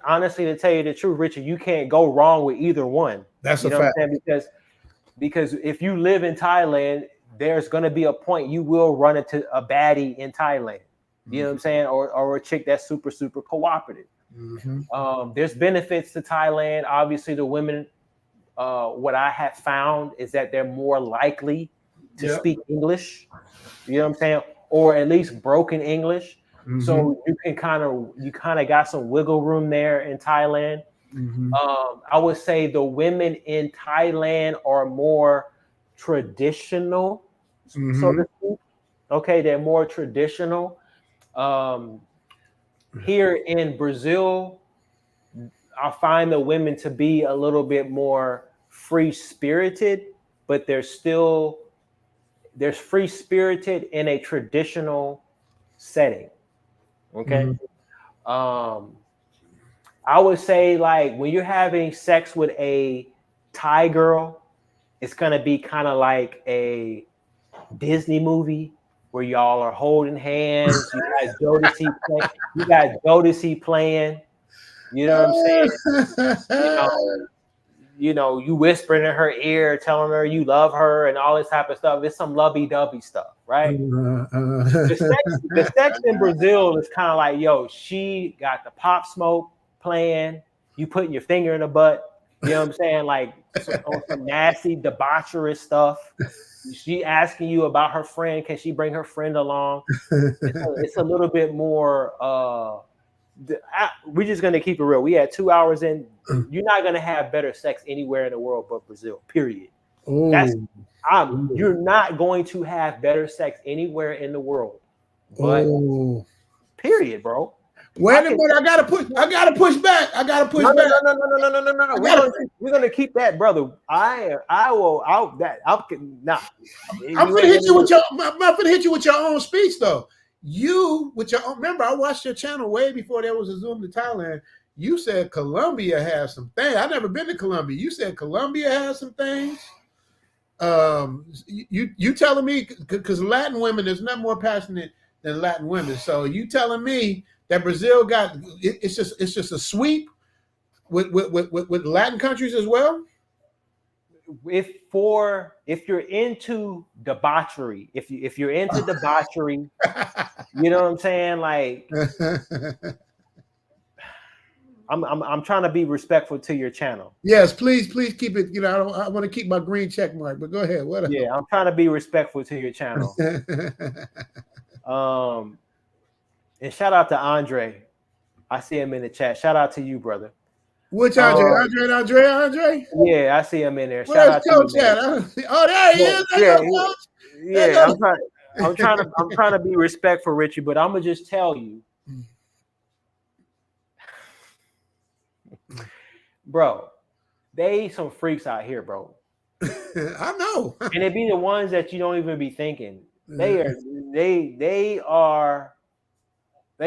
honestly, to tell you the truth, Richard, you can't go wrong with either one.
That's
you
a
know
fact.
What I'm saying? Because if you live in Thailand, there's going to be a point you will run into a baddie in Thailand. You know what I'm saying? Or a chick that's super, super cooperative.
Mm-hmm.
There's benefits to Thailand. Obviously, the women, what I have found is that they're more likely to speak English. You know what I'm saying? Or at least broken English. Mm-hmm. So you kind of got some wiggle room there in Thailand.
Mm-hmm.
I would say the women in Thailand are more traditional, so to speak. Okay, they're more traditional. Here in Brazil, I find the women to be a little bit more free-spirited, but there's free-spirited in a traditional setting. Okay. I would say, like, when you're having sex with a Thai girl, it's gonna be kind of like a Disney movie where y'all are holding hands. You got Jodeci playing. You know what I'm saying? You whispering in her ear, telling her you love her and all this type of stuff. It's some lovey-dovey stuff, right? The sex in Brazil is kind of like, yo, she got the pop smoke playing, you putting your finger in the butt, you know what I'm saying? Like some nasty debaucherous stuff. She asking you about her friend, can she bring her friend along? It's a little bit more we're just gonna keep it real. We had 2 hours in. You're not gonna have better sex anywhere in the world but Brazil, period. You're not going to have better sex anywhere in the world but period, bro.
Wait a minute, I gotta push back.
No. We're gonna keep that, brother. I'm gonna
hit you with your own speech though. You with your own, remember I watched your channel way before there was a Zoom to Thailand. You said Colombia has some things. I've never been to Colombia. You said Colombia has some things. You telling me, because Latin women, there's nothing more passionate than Latin women. So you telling me that Brazil got it's just a sweep with Latin countries as well?
If you're into debauchery, if you're into debauchery, you know what I'm saying? Like, I'm trying to be respectful to your channel.
Yes, please keep it. I want to keep my green check mark, but go ahead. What?
Yeah, I'm trying to be respectful to your channel. And shout out to Andre. I see him in the chat. Shout out to you, brother.
Which Andre? Andre?
Yeah, I see him in there.
Where's Shout out Coach to you, at? Oh, there he is.
I'm trying to be respectful, Richie, but I'm gonna just tell you, bro, they some freaks out here, bro.
I know.
And it be the ones that you don't even be thinking. They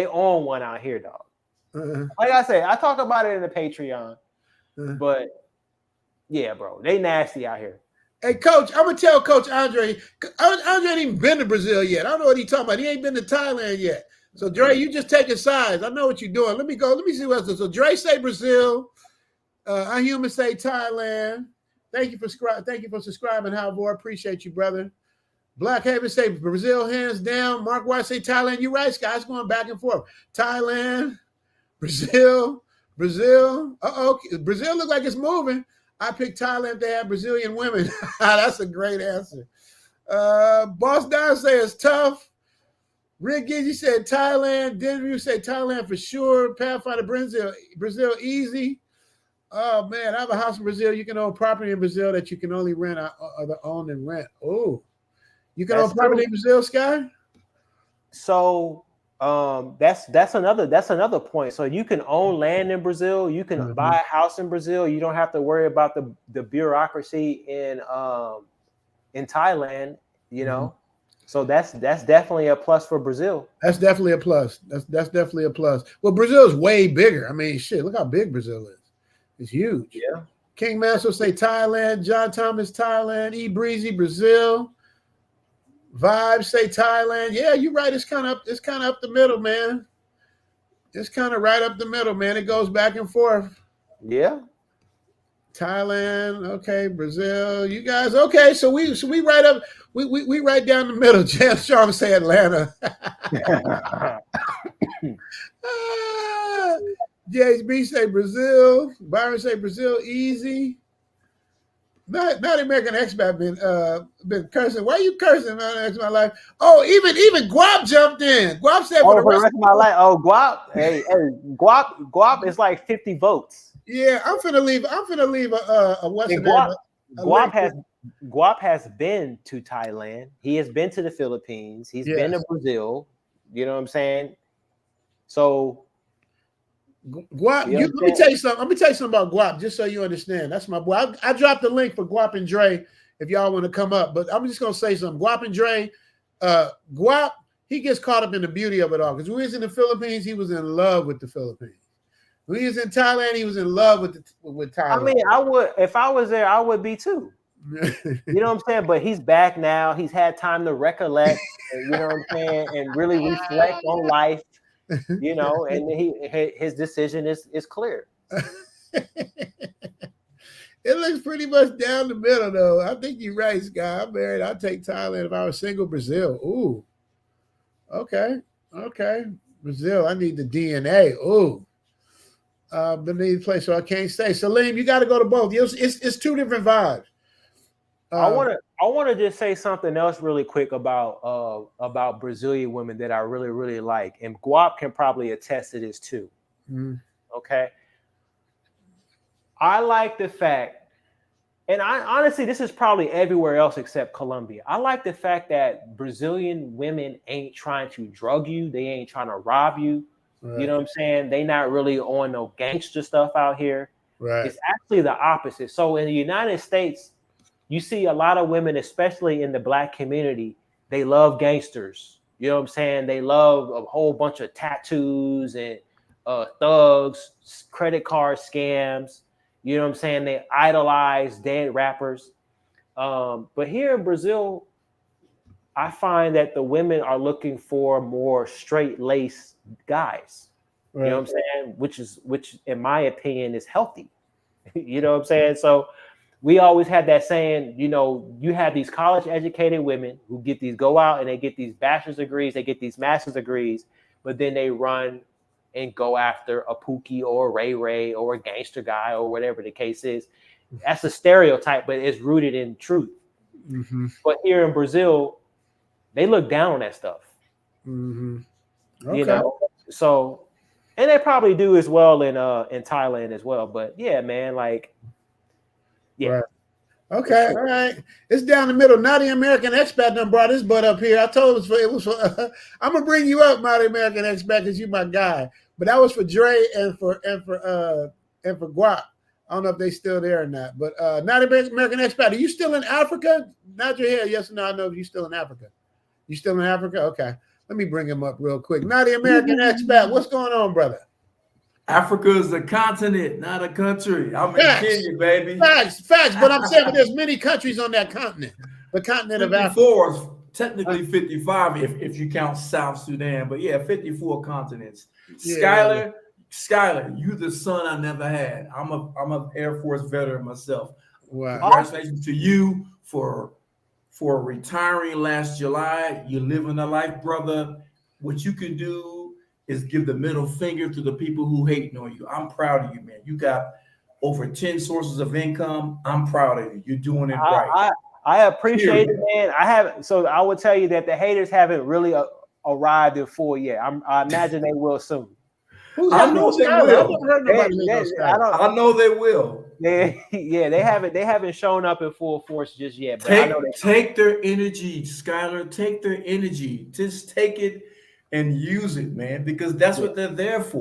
own one out here, dog. Like I said, I talked about it in the Patreon, but yeah, bro, they nasty out here.
Hey, Coach, I'm gonna tell Coach Andre. Andre ain't even been to Brazil yet. I don't know what he's talking about. He ain't been to Thailand yet. So Dre, you just taking sides. I know what you're doing. Let me see what else. So Dre say Brazil. I human say Thailand. Thank you for subscribing, Halvor. Appreciate you, brother. Black Haven say Brazil hands down. Mark White say Thailand. You're right, guys. Going back and forth. Thailand, Brazil. Brazil look like it's moving. I picked Thailand. They have Brazilian women. That's a great answer. Boss Don say it's tough. Rick Gizzy said Thailand. Denver say Thailand for sure. Pathfinder Brazil easy. Oh man, I have a house in Brazil. You can own property in Brazil that you can only rent or own and rent. Oh, you can own property in Brazil, Sky?
So that's another point. So you can own land in Brazil. You can buy a house in Brazil. You don't have to worry about the bureaucracy in Thailand. You know, so that's definitely a plus for Brazil.
That's definitely a plus. That's definitely a plus. Well, Brazil is way bigger. I mean, shit, look how big Brazil is. It's huge. Yeah. King Master say Thailand. John Thomas, Thailand. E Breezy, Brazil. Vibes say Thailand. Yeah, you're right. It's kind of up the middle, man. It's kind of right up the middle, man. It goes back and forth.
Yeah.
Thailand, okay, Brazil. You guys, okay. So we right up, we right down the middle. Jan Strong say Atlanta. JHB say Brazil. Byron say Brazil easy. Not American expat been cursing. Why are you cursing, man? That's my life. Oh, even Guap jumped in. Guap said for the rest of
my life. Oh, Guap. Hey, Guap is like 50 votes.
Yeah, I'm finna leave a Western.
Guap has been to Thailand. He has been to the Philippines. He's been to Brazil. You know what I'm saying? So
Guap, let me tell you something. Let me tell you something about Guap, just so you understand. That's my boy. I dropped the link for Guap and Dre if y'all want to come up. But I'm just gonna say something. Guap and Dre, Guap, he gets caught up in the beauty of it all. Because when he was in the Philippines, he was in love with the Philippines. When he was in Thailand, he was in love with Thailand.
I mean, I would, if I was there, I would be too. You know what I'm saying? But he's back now. He's had time to recollect, you know what I'm saying, and really reflect on life. You know, and his decision is clear.
It looks pretty much down the middle, though. I think you're right, Sky. I'm married. I'd take Thailand if I was single. Brazil. Ooh. Okay. Brazil. I need the DNA. Ooh. Beneath place, so I can't stay. Salim, you got to go to both. It's two different vibes.
I want to just say something else really quick about Brazilian women that I really, really like. And Guap can probably attest to this too. Okay. I like the fact, and I honestly, this is probably everywhere else except Colombia. I like the fact that Brazilian women ain't trying to drug you. They ain't trying to rob you. Right. You know what I'm saying? They not really on no gangster stuff out here. Right. It's actually the opposite. So in the United States, you see a lot of women, especially in the Black community, they love gangsters. You know what I'm saying? They love a whole bunch of tattoos and thugs, credit card scams. You know what I'm saying? They idolize dead rappers. But here in Brazil, I find that the women are looking for more straight-laced guys. Right. You know what I'm saying? Which in my opinion is healthy. You know what I'm saying? So we always had that saying, you know, you have these college educated women who go out and they get these bachelor's degrees, they get these master's degrees, but then they run and go after a Pookie or a Ray Ray or a gangster guy or whatever the case is. That's a stereotype, but it's rooted in truth. Mm-hmm. But here in Brazil, they look down on that stuff. Mm-hmm. Okay. You know, so, and they probably do as well in Thailand as well. But yeah, man, like, yeah.
Right. Okay, all right. It's down the middle. Now the American expat done brought his butt up here. I told it was for I'm gonna bring you up, Naughty American expat, because you my guy. But that was for Dre and for Guap. I don't know if they still there or not. But Naughty American expat, are you still in Africa? Nod your head, yes or no. I know if you're still in Africa. You still in Africa? Okay. Let me bring him up real quick. Naughty American expat, what's going on, brother?
Africa is a continent, not a country. I'm in Kenya, baby.
Facts. But I'm saying there's many countries on that continent. The continent of Africa.
54, technically 55 if you count South Sudan. But yeah, 54 continents. Yeah. Skylar, you the son I never had. I'm an Air Force veteran myself.
Wow.
Congratulations to you for for retiring last July. You're living a life, brother. What you can do is give the middle finger to the people who hate on you. I'm proud of you, man. You got over 10 sources of income. I'm proud of you. You're doing it right.
I appreciate it, man. I would tell you that the haters haven't really arrived in full yet. I imagine they will soon.
I know they will. I know they will.
They haven't shown up in full force just yet. But
take their energy, Skylar. Take their energy. Just take it and use it, man, because that's what they're there for.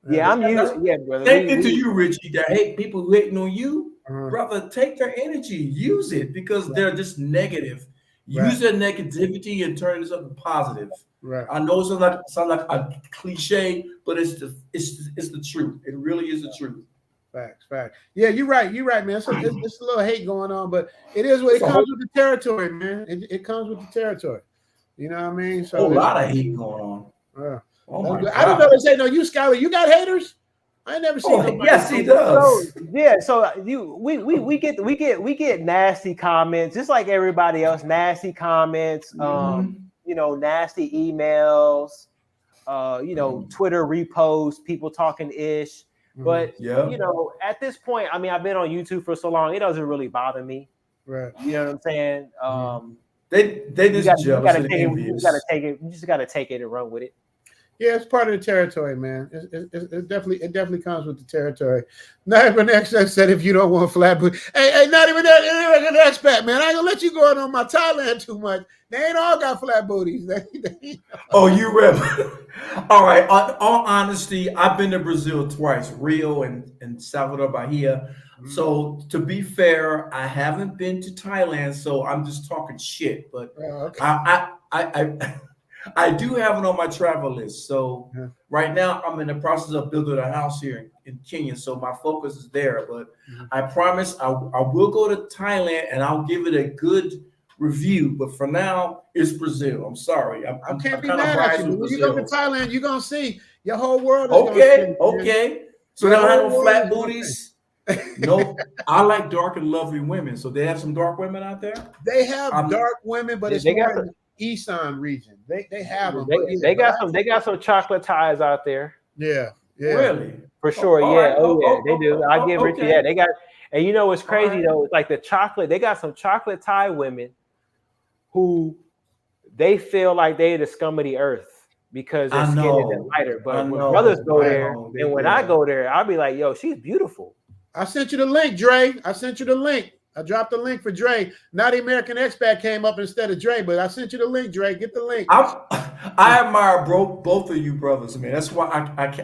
I'm using. Yeah, brother.
Thank you to you, Richie. That hate people who hating on you, brother. Take their energy, use it, because they're just negative. Use their negativity and turn it into positive.
Right.
I know it sounds like a cliche, but it's the truth. It really is the truth.
Facts. Yeah, you're right, man. So it's a little hate going on, but it is what it comes with the territory, man. It comes with the territory. You know what I mean? So
a lot of hate going on.
Oh my God. I didn't know they say no. You, Skylar, you got haters? I ain't never seen nobody.
Yes, he does.
We get nasty comments, just like everybody else. Nasty comments, nasty emails, Twitter reposts, people talking ish. But at this point, I mean, I've been on YouTube for so long, it doesn't really bother me.
Right.
You know what I'm saying?
They just jealous and envious.
You just gotta take it and run with it.
Yeah, it's part of the territory, man. It definitely comes with the territory. Not even expat said if you don't want flat booty. Hey, not even an expat, man. I ain't gonna let you go on my Thailand too much. They ain't all got flat booties.
Oh, you rebel. All right. All honesty, I've been to Brazil twice, Rio and Salvador Bahia. So to be fair, I haven't been to Thailand, so I'm just talking shit. But I do have it on my travel list. So right now I'm in the process of building a house here in Kenya. So my focus is there. But I promise I will go to Thailand and I'll give it a good review. But for now, it's Brazil. I'm sorry. I
can't be mad at you. When you go to Thailand, you're gonna see your whole world
is okay. So they don't have no flat booties. No, I like dark and lovely women. So they have some dark women out there?
They have dark women, but it's more in the Isan region. They have them.
They got some chocolate ties out there.
Yeah.
Really?
For sure. They do. I give Richie that. They got, and you know what's crazy though? It's like the chocolate, they got some chocolate Thai women who they feel like they're the scum of the earth because their skin is lighter. But when brothers go there, and when I go there, I'll be like, yo, she's beautiful.
I sent you the link, Dre. I sent you the link. I dropped the link for Dre. Now the American expat came up instead of Dre, but I sent you the link, Dre. Get the link.
I admire both of you brothers, man. That's why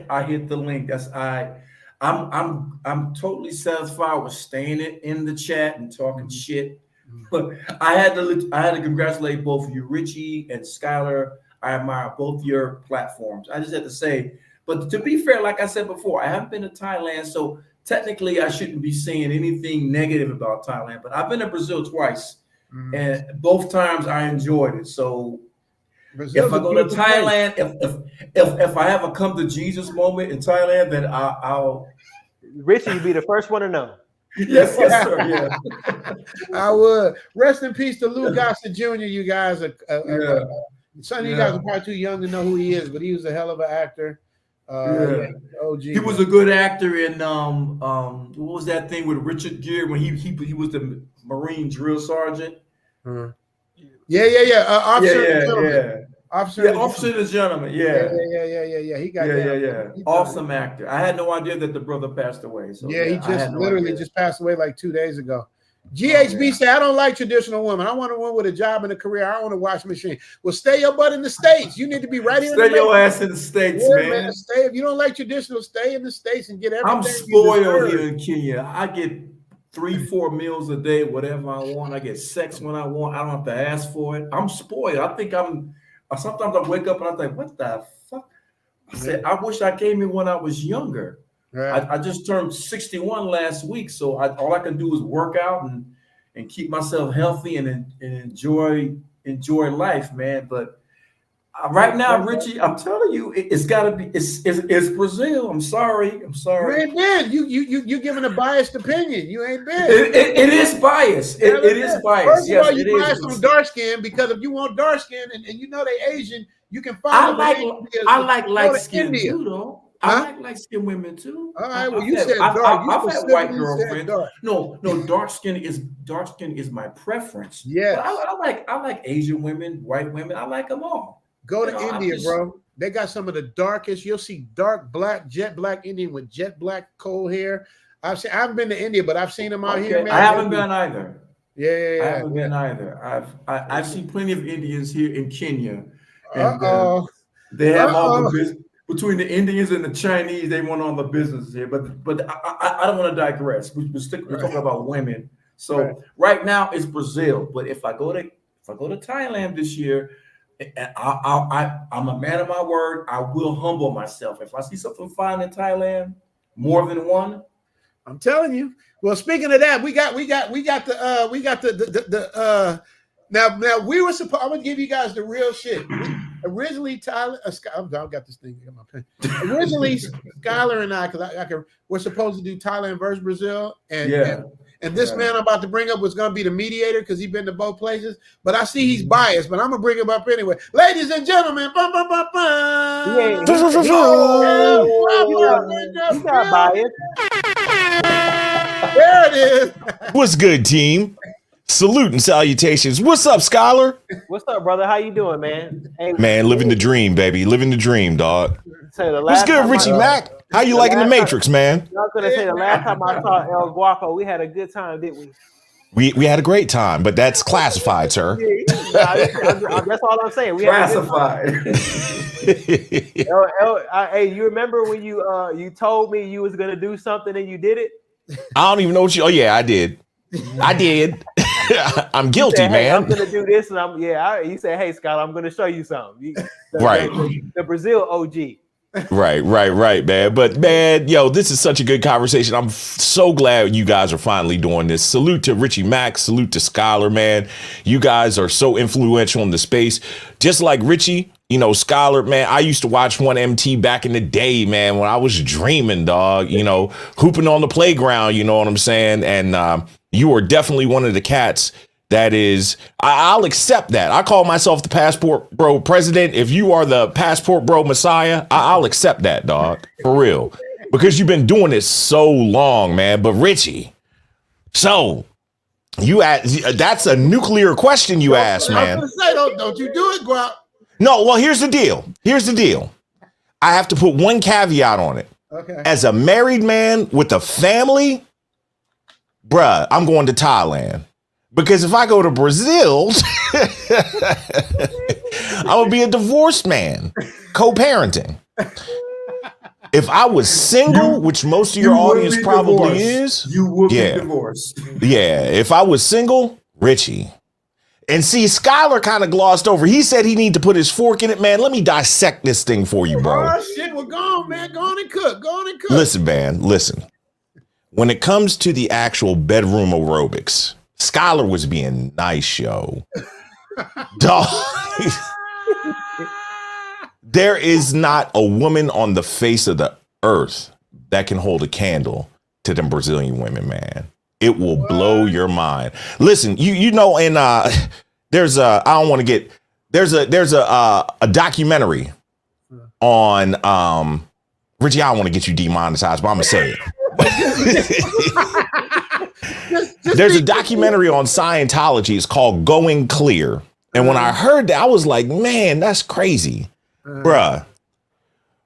I hit the link. I'm totally satisfied with staying in the chat and talking shit. But I had to congratulate both of you, Richie and Skylar. I admire both your platforms. I just had to say, but to be fair, like I said before, I haven't been to Thailand, so technically I shouldn't be saying anything negative about Thailand. But I've been to Brazil twice, and both times I enjoyed it. So if I go to Thailand, if I have a come to Jesus moment in Thailand, then I'll.
Richie, you'd be the first one to know.
Yes, sir. Yeah,
I would. Rest in peace to Lou Gossett Jr. You guys are. Some of you guys are probably too young to know who he is, but he was a hell of an actor. OG. He
was a good actor in what was that thing with Richard Gere when he was the Marine drill sergeant?
Officer the Gentleman. Yeah. He got
awesome actor. I had no idea that the brother passed away. So
he just passed away like 2 days ago. GHB said, I don't like traditional women. I want a woman with a job and a career. I don't want a washing machine. Well, stay your butt in the States. You need to be right here.
Stay your ass in the States, man.
Stay. If you don't like traditional, stay in the States and get everything.
I'm spoiled here in Kenya. I get 3-4 meals a day, whatever I want. I get sex when I want. I don't have to ask for it. I'm spoiled. I think sometimes I wake up and I think, what the fuck? I said, I wish I came in when I was younger. Right. I just turned 61 last week, so all I can do is work out and keep myself healthy and enjoy life, man. But Right now, Richie, I'm telling you, it's got to be. It's Brazil. I'm sorry.
You ain't been. You giving a biased opinion. You ain't been.
It is biased. It is biased.
First of all,
Yes,
you
it
biased
is.
on dark skin because if you want dark skin and you know they Asian, you can find.
I like light skin too, though.
Huh?
I like light skinned women too.
All right. Well, you said dark.
I've had white girlfriends. No, dark skin is my preference.
Yeah.
But I like Asian women, white women. I like them all.
Go to India, bro. They got some of the darkest. You'll see dark black, jet black Indian with jet black cold hair. I haven't been to India, but I've seen them out here, man.
I haven't been either.
Yeah.
I haven't been either. I've seen plenty of Indians here in Kenya. And, they have all the business between the Indians and the Chinese. They want all the business here, but I don't want to digress. We're talking about women. So right now it's Brazil, but if I go to Thailand this year, and I'm a man of my word, I will humble myself. If I see something fine in Thailand, more than one,
I'm telling you. Well, speaking of that, we got the now we were supposed. I'm gonna give you guys the real shit. Originally, Tyler, I've got this thing in my pen. Originally, Skylar and I, because we're supposed to do Thailand versus Brazil, and this man I'm about to bring up was going to be the mediator because he's been to both places. But I see he's biased, but I'm going to bring him up anyway. Ladies and gentlemen,
He's not biased.
There it is.
What's good, team? Salute and salutations. What's up, Skylar?
What's up, brother? How you doing, man? Hey,
Man, living the dream, baby. Living the dream, dog.
So
What's good, Richie Mack? How you liking the Matrix, man?
I was gonna say the last time I saw El Guapo, we had a good time, didn't we?
We had a great time, but that's classified, sir.
That's all I'm saying. We
classified.
Hey, you remember when you told me you was gonna do something and you did it?
I don't even know what you. Oh yeah, I did. I did. I'm guilty,
said, hey,
man.
I'm gonna do this, and you said, "Hey, Scott, I'm gonna show you something." The Brazil OG.
Right, man. But man, yo, this is such a good conversation. I'm so glad you guys are finally doing this. Salute to Richie Mack. Salute to Skylar, man. You guys are so influential in the space. Just like Richie, Skylar, man, I used to watch 1MT back in the day, man, when I was dreaming, dog, hooping on the playground, you know what I'm saying? And you are definitely one of the cats that is, I'll accept that. I call myself the Passport Bro President. If you are the Passport Bro Messiah, I'll accept that, dog, for real. Because you've been doing this so long, man. But Richie, so that's a nuclear question you asked, man.
I was gonna say, don't you do it, Guap.
No, well, here's the deal. I have to put one caveat on it.
Okay.
As a married man with a family, bruh, I'm going to Thailand. Because if I go to Brazil, I'm going to be a divorced man, co-parenting. If I was single, which most of your audience probably is.
You would be divorced.
Yeah, if I was single, Richie. And see, Skylar kind of glossed over. He said he need to put his fork in it, man. Let me dissect this thing for you, bro.
Oh, shit, well, go on, man. Go on and cook.
Listen, man, listen. When it comes to the actual bedroom aerobics, Skylar was being nice, yo. Dog. There is not a woman on the face of the earth that can hold a candle to them Brazilian women, man. It will blow your mind. Listen, and there's a documentary on Richie. I don't want to get you demonetized, but I'm gonna say it. There's a documentary on Scientology. It's called Going Clear. And when I heard that, I was like, man, that's crazy. Bruh,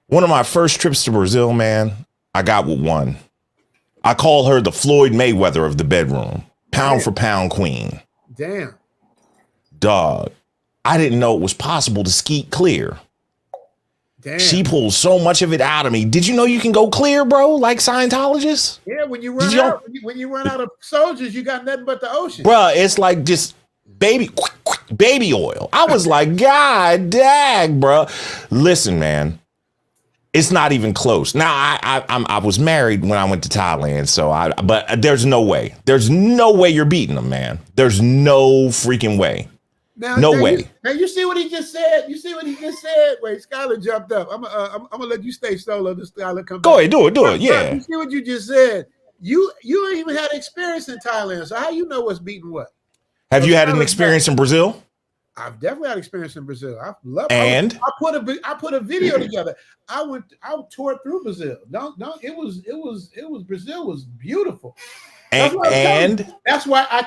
one of my first trips to Brazil, man, I got with one. I call her the Floyd Mayweather of the bedroom. Pound for pound queen.
Damn.
Dog, I didn't know it was possible to skeet clear.
Damn.
She pulls so much of it out of me. Did you know you can go clear, bro? Like Scientologists?
Yeah, when you run out of soldiers, you got nothing but the ocean.
Bro, it's like just baby oil. I was like, God dang, bro. Listen, man, it's not even close. Now, I was married when I went to Thailand, but there's no way. There's no way you're beating them, man. There's no freaking way. No way.
Now you see what he just said. You see what he just said. Wait, Skylar jumped up. I'm gonna let you stay solo. This Skylar come.
Go
back.
ahead, do it. Yeah.
You see what you just said. You ain't even had experience in Thailand, so how you know what's beating what?
Have you had an experience in Brazil?
I've definitely had experience in Brazil. I love.
And
I put a video together. I toured through Brazil. Don't. It was Brazil was beautiful. That's why I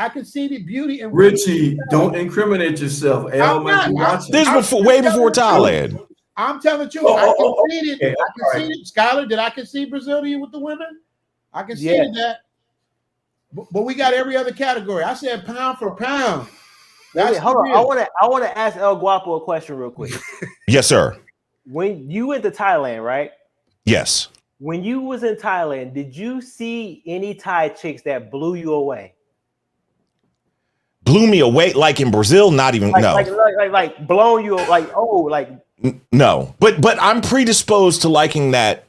conceded beauty and
Richie, don't incriminate yourself. L might be watching.
This was way before Thailand.
I'm telling you, I conceded. Skylar, did I concede Brazil to you with the women? I conceded that. But we got every other category. I said pound for pound.
Wait, hold on. I want to ask El Guapo a question real quick.
Yes, sir.
When you went to Thailand, right?
Yes.
When you was in Thailand, did you see any Thai chicks that blew you away?
Blew me away, like in Brazil? Not even no.
Like blown you like
no. But I'm predisposed to liking that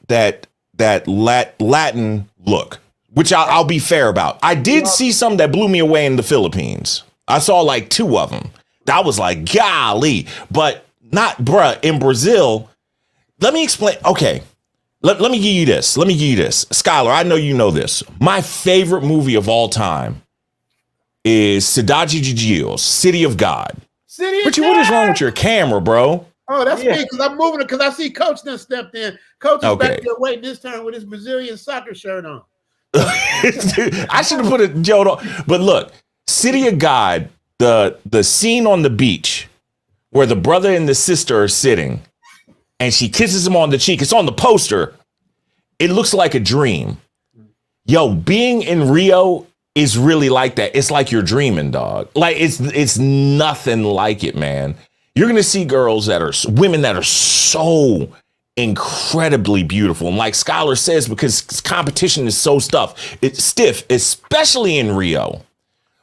Latin look, which I'll be fair about. I did see some that blew me away in the Philippines. I saw like 2 of them. That was like golly, but not bruh in Brazil. Let me explain. Okay. Let me give you this. Skylar, I know you know this. My favorite movie of all time is Cidade de Deus, City of God. Richie, what is wrong with your camera, bro?
Oh, that's me, because I'm moving it, because I see Coach done stepped in. Coach is back there waiting this time with his Brazilian soccer shirt on.
I should have put a joke on. But look, City of God, the scene on the beach where the brother and the sister are sitting, and she kisses him on the cheek. It's on the poster. It looks like a dream. Yo, being in Rio is really like that. It's like you're dreaming, dog. Like it's nothing like it, man. You're going to see women that are so incredibly beautiful. And like Skylar says, because competition is so it's stiff, especially in Rio.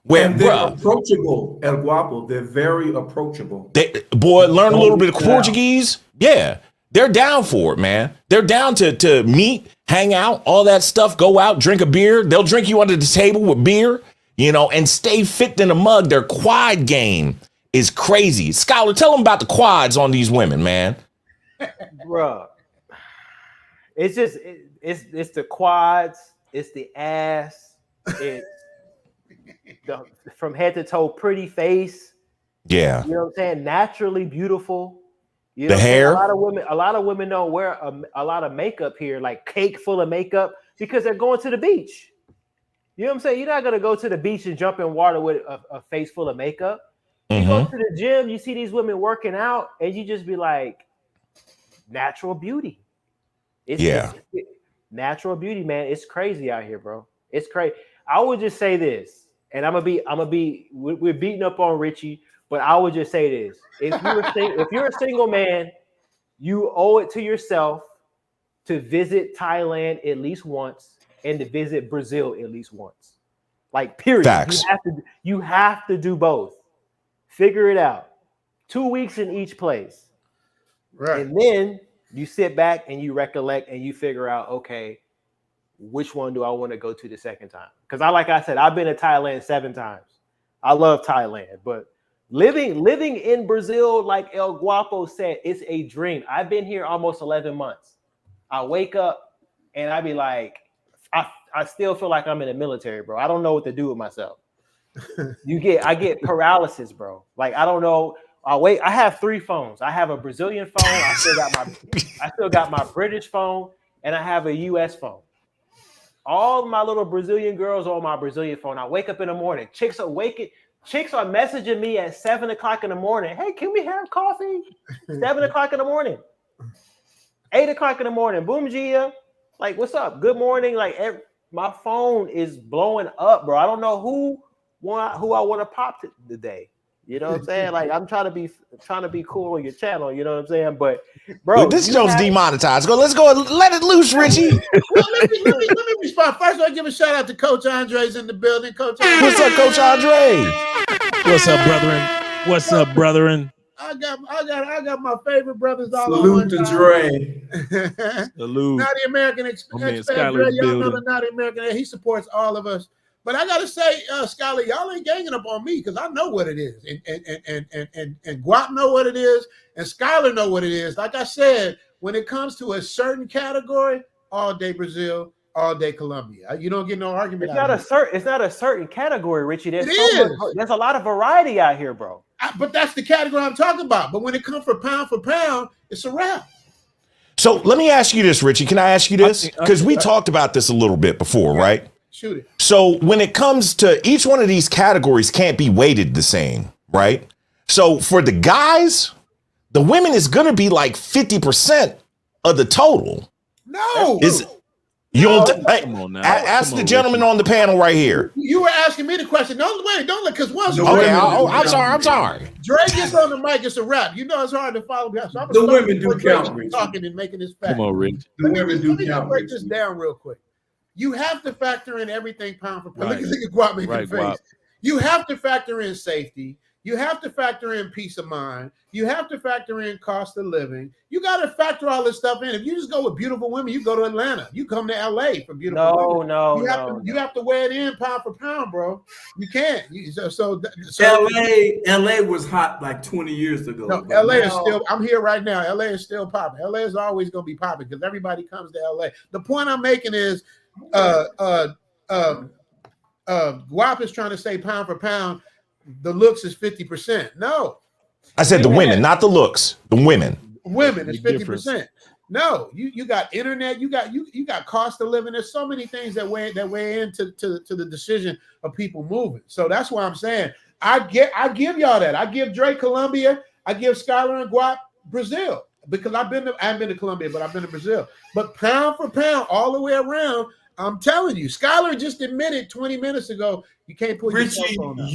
Where
they're approachable, El Guapo. They're very approachable.
Learn a little bit of Portuguese. Yeah. They're down for it, man. They're down to meet, hang out, all that stuff, go out, drink a beer. They'll drink you under the table with beer, and stay fit in a mug. Their quad game is crazy. Skylar, tell them about the quads on these women, man.
Bruh. It's just, it's the quads, it's the ass, it's from head to toe, pretty face.
Yeah.
You know what I'm saying? Naturally beautiful. You
know, the hair.
A lot of women don't wear a lot of makeup here, like cake full of makeup, because they're going to the beach. You know what I'm saying? You're not gonna go to the beach and jump in water with a face full of makeup. You go to the gym, you see these women working out, and you just be like, natural beauty. It's natural beauty, man. It's crazy out here, bro. It's crazy. I would just say this, and we're beating up on Richie. But I would just say this: if you're a single man, you owe it to yourself to visit Thailand at least once and to visit Brazil at least once. Like, period.
Facts.
You have to do both. Figure it out. 2 weeks in each place.
Right.
And then you sit back and you recollect and you figure out, okay, which one do I want to go to the second time? Because like I said, I've been to Thailand 7 times. I love Thailand, but living in Brazil, like El Guapo said, it's a dream. I've been here almost 11 months. I wake up and I be like, I still feel like I'm in the military, bro. I don't know what to do with myself. I get paralysis, bro. Like, I don't know. I have 3 phones. I have a Brazilian phone. I still got my British phone, and I have a US phone. All my little Brazilian girls are on my Brazilian phone. I wake up in the morning. Chicks are messaging me at 7 o'clock in the morning. Hey, can we have coffee? 7 o'clock in the morning. 8 o'clock in the morning. Boom, Gia. Like, what's up? Good morning. Like, my phone is blowing up, bro. I don't know who I want to pop today. You know what I'm saying? Like, I'm trying to be cool on your channel. You know what I'm saying? But, bro,
this show's demonetized. Let's go. Let it loose, Richie.
Well, let me respond. First of all, give a shout out to Coach Andre's in the building. Coach Andre.
What's up, Coach Andre?
What's up, brethren? What's up, brethren?
I got my favorite brothers all
Salute to Dre.
Salute.
Naughty American Expat Dre. Y'all know the Naughty American. He supports all of us. But I gotta say, Skylar, y'all ain't ganging up on me because I know what it is, and Guap know what it is, and Skylar know what it is. Like I said, when it comes to a certain category, all day Brazil, all day Colombia. You don't get no argument.
It's not a certain category, Richie. There's a lot of variety out here, bro.
But that's the category I'm talking about. But when it comes for pound, it's a wrap.
So let me ask you this, Richie. Can I ask you this? Because we talked about this a little bit before, right?
Shoot it.
So when it comes to each one of these categories can't be weighted the same, right? So for the guys, the women is going to be like 50% of the total.
No.
You don't
Come on now.
ask
Come
the
on,
gentleman on the panel right here.
You were asking me the question. Don't look, because once
Okay, I'm sorry.
Dre gets on the mic, it's a wrap. You know it's hard to follow. So
The women do count, Rich.
Talking and making this fact.
Come on, Rich.
The women do
Let me
count.
break this down real quick. You have to factor in everything pound for pound.
Right.
Look at Guap making
Right,
face.
Guap.
You have to factor in safety. You have to factor in peace of mind. You have to factor in cost of living. You got to factor all this stuff in. If you just go with beautiful women, you go to Atlanta. You come to LA for beautiful women. You have to weigh it in pound for pound, bro. You can't.
LA was hot like 20 years ago.
No, LA is still. I'm here right now. LA is still popping. LA is always going to be popping because everybody comes to LA. The point I'm making is, Guap is trying to say pound for pound. The looks is 50%. No,
I said the women, not the looks. The women.
Women is 50%. No, you got internet. You got cost of living. There's so many things that weigh into the decision of people moving. So that's why I'm saying I give y'all that. I give Drake Colombia. I give Skylar and Guap Brazil because I haven't been to Colombia, but I've been to Brazil. But pound for pound, all the way around. I'm telling you, Skylar just admitted 20 minutes ago you can't put your cell
Richie,
phone out.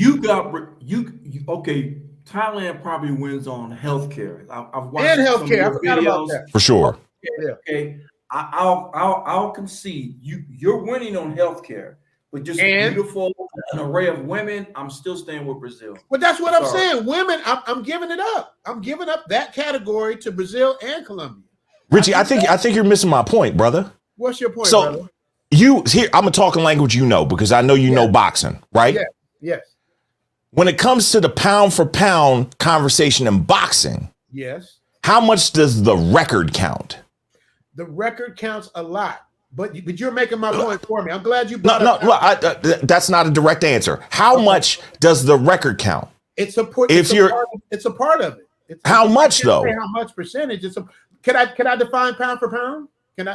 Okay. Thailand probably wins on healthcare. I've watched
And
some of
healthcare. I
your
forgot about
videos.
that.
For sure.
Yeah.
Okay, I'll concede you're winning on healthcare, but just
And?
beautiful an array of women. I'm still staying with Brazil.
But that's what I'm
Sorry.
saying. Women, I'm giving it up. I'm giving up that category to Brazil and Colombia.
Richie, I think you're missing my point, brother.
What's your point,
So
brother?
I'm a talking language because I know you know boxing, right?
Yeah. Yes.
When it comes to the pound for pound conversation in boxing,
Yes.
how much does the record count?
The record counts a lot. But you're making my point for me. I'm glad you brought
No,
up.
that's not a direct answer. How much does the record count?
It's a part of it.
How much though?
How much percentage? Can I define pound for pound?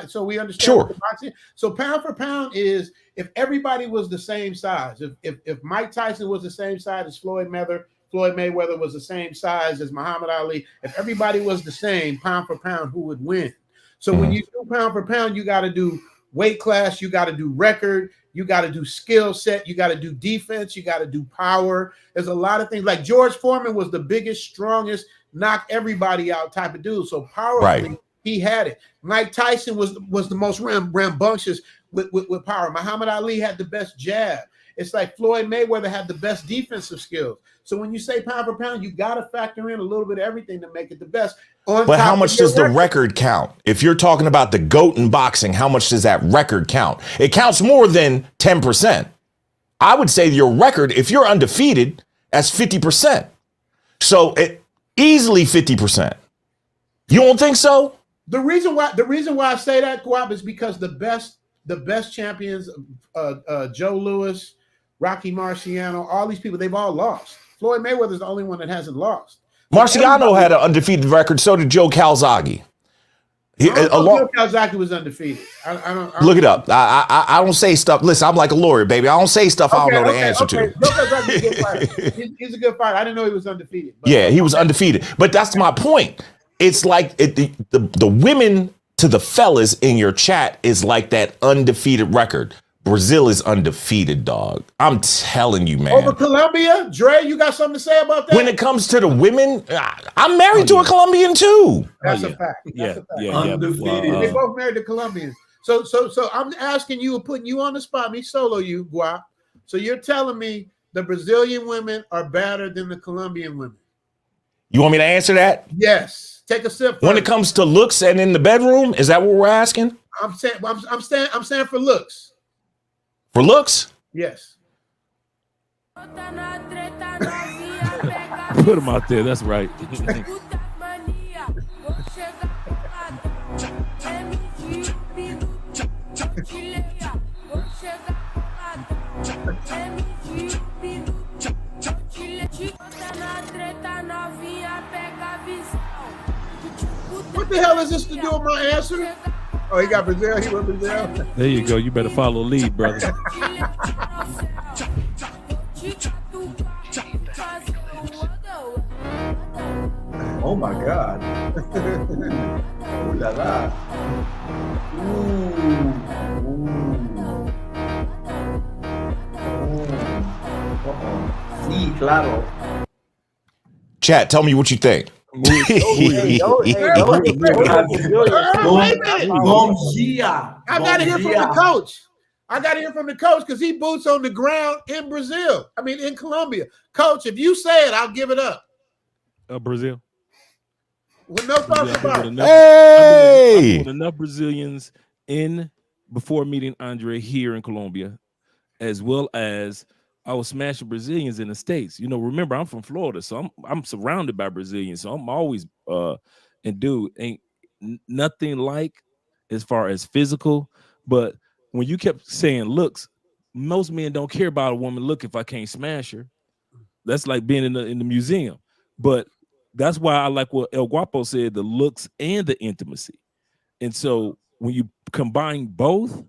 So we understand?
Sure.
Boxing? So pound for pound is if everybody was the same size. If Mike Tyson was the same size as Floyd Mayweather was the same size as Muhammad Ali. If everybody was the same, pound for pound, who would win? So when you do pound for pound, you got to do weight class, you got to do record, you got to do skill set, you got to do defense, you got to do power. There's a lot of things. Like George Foreman was the biggest, strongest, knock everybody out type of dude. So powerfully, he had it. Mike Tyson was the most rambunctious with power. Muhammad Ali had the best jab. It's like Floyd Mayweather had the best defensive skills. So when you say pound for pound, you got to factor in a little bit of everything to make it the best.
But how much does the record count? If you're talking about the GOAT in boxing, how much does that record count? It counts more than 10%. I would say your record, if you're undefeated, that's 50%. So easily 50%. You don't think so?
The reason why I say that, Guap, is because the best champions, Joe Louis, Rocky Marciano, all these people, they've all lost. Floyd Mayweather is the only one that hasn't lost.
Marciano had an undefeated record. So did Joe Calzaghe.
Joe Calzaghe was undefeated. I don't
look it up. I don't say stuff. Listen, I'm like a lawyer, baby. I don't say stuff I don't know the answer to.
Joe Calzaghe's a good fighter. He's a good fighter. I didn't know he was undefeated.
Yeah, he was undefeated. But that's my point. It's like the women to the fellas in your chat is like that undefeated record. Brazil is undefeated, dog. I'm telling you, man.
Over Colombia? Dre, you got something to say about that?
When it comes to the women, I'm married to a Colombian too.
That's a fact.
Yeah.
Undefeated.
They both married to Colombians. So I'm asking you, putting you on the spot, me solo you, Guap. So you're telling me the Brazilian women are better than the Colombian women?
You want me to answer that?
Yes. Take a sip.
When it comes to looks and in the bedroom, is that what we're asking?
I'm saying for looks.
For looks?
Yes.
Put him out there. That's right.
What the hell is this to do with my answer? Oh, he got Brazil. He went Brazil.
There you go. You better follow lead, brother.
Oh my God. Ooh la la. Sí, claro.
Chat, tell me what you think.
Bom dia.
I got to hear from the coach. I got to hear from the coach because he boots on the ground in Brazil. I mean, in Colombia. Coach, if you say it, I'll give it up.
Brazil.
With no thoughts about it.
Hey!
With enough Brazilians in before meeting Andre here in Colombia, as well as I was smashing Brazilians in the States. You know, remember, I'm from Florida, so I'm surrounded by Brazilians. So I'm always and dude, ain't nothing like as far as physical, but when you kept saying looks, most men don't care about a woman look if I can't smash her. That's like being in the museum. But that's why I like what El Guapo said, the looks and the intimacy. And so when you combine both,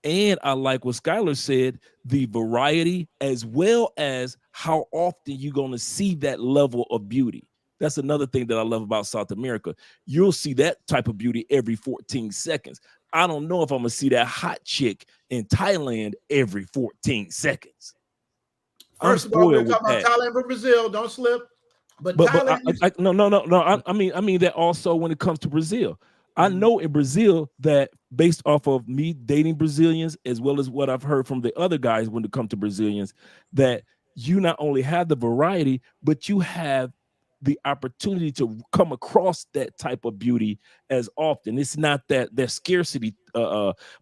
and I like what Skylar said, the variety as well as how often you're going to see that level of beauty. That's another thing that I love about South America. You'll see that type of beauty every 14 seconds. I don't know if I'm going to see that hot chick in Thailand every 14 seconds.
First of all, we're talking about Thailand and Brazil. Don't slip. But Thailand
no. I mean that also when it comes to Brazil. I know in Brazil that based off of me dating Brazilians, as well as what I've heard from the other guys when it comes to Brazilians, that you not only have the variety, but you have the opportunity to come across that type of beauty as often. It's not that scarcity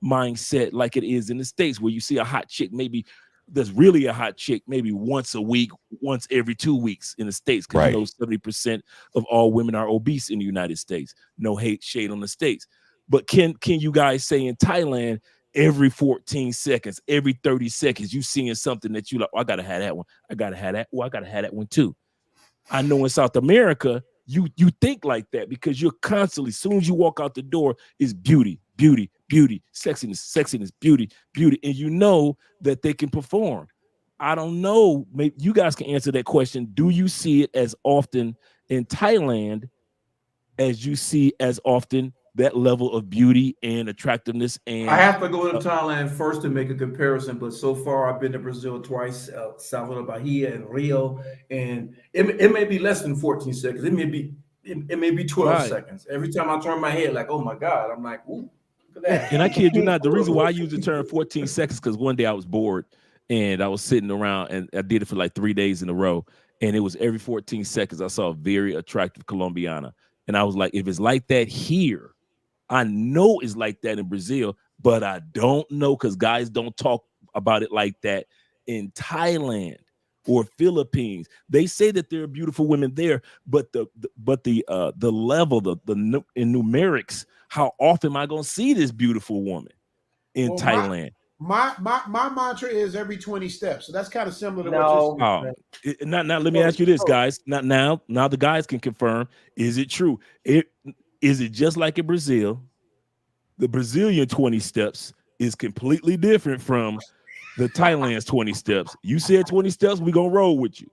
mindset like it is in the States, where you see a hot chick, maybe there's really a hot chick maybe once a week, once every 2 weeks in the States, because you know 70% of all women are obese in the United States. No hate shade on the States, but can you guys say in Thailand every 14 seconds, every 30 seconds, you seeing something that you like, oh, I gotta have that one, I gotta have that, I gotta have that one too. I know in South America you think like that because you're constantly, as soon as you walk out the door, is beauty, sexiness, beauty, and you know that they can perform. I don't know, maybe you guys can answer that question. Do you see it as often in Thailand as you see as often that level of beauty and attractiveness? And
I have to go to Thailand first to make a comparison, but so far I've been to Brazil twice, Salvador Bahia and Rio, and it may be less than 14 seconds. It may be 12 seconds. Every time I turn my head, like, oh my God, I'm like, ooh, look at that.
And I kid you not, the reason why I use the term 14 seconds, because one day I was bored and I was sitting around and I did it for like 3 days in a row. And it was every 14 seconds I saw a very attractive Colombiana. And I was like, if it's like that here, I know it's like that in Brazil, but I don't know because guys don't talk about it like that in Thailand or Philippines. They say that there are beautiful women there, but the level, in numerics, how often am I going to see this beautiful woman in Thailand?
My mantra is every 20 steps. So that's kind of similar to what you're saying.
Now let me ask you this, guys. Now the guys can confirm. Is it true? Is it just like in Brazil? The Brazilian 20 steps is completely different from the Thailand's 20 steps. You said 20 steps, we're going to roll with you.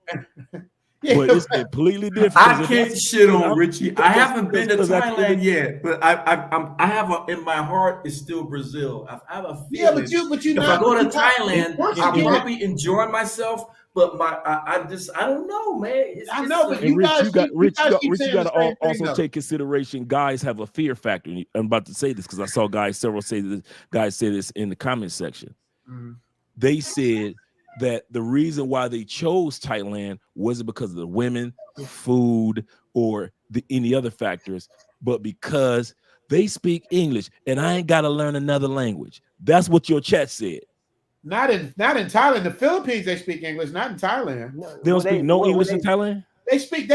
But it's completely different.
I can't shit on Richie. I haven't been to Thailand yet, but I have in my heart it's still Brazil. I have a feeling.
Yeah, but you.
If I go to Thailand, I'll probably enjoy myself. But I don't know, man.
I know, but
you got to also take consideration. Guys have a fear factor. I'm about to say this because I saw several say this in the comment section. Mm-hmm. They said that the reason why they chose Thailand wasn't because of the women, the food, or any other factors, but because they speak English and I ain't got to learn another language. That's what your chat said.
Not in Thailand. The Philippines, they speak English. Not in Thailand.
They don't speak no English in Thailand.
They speak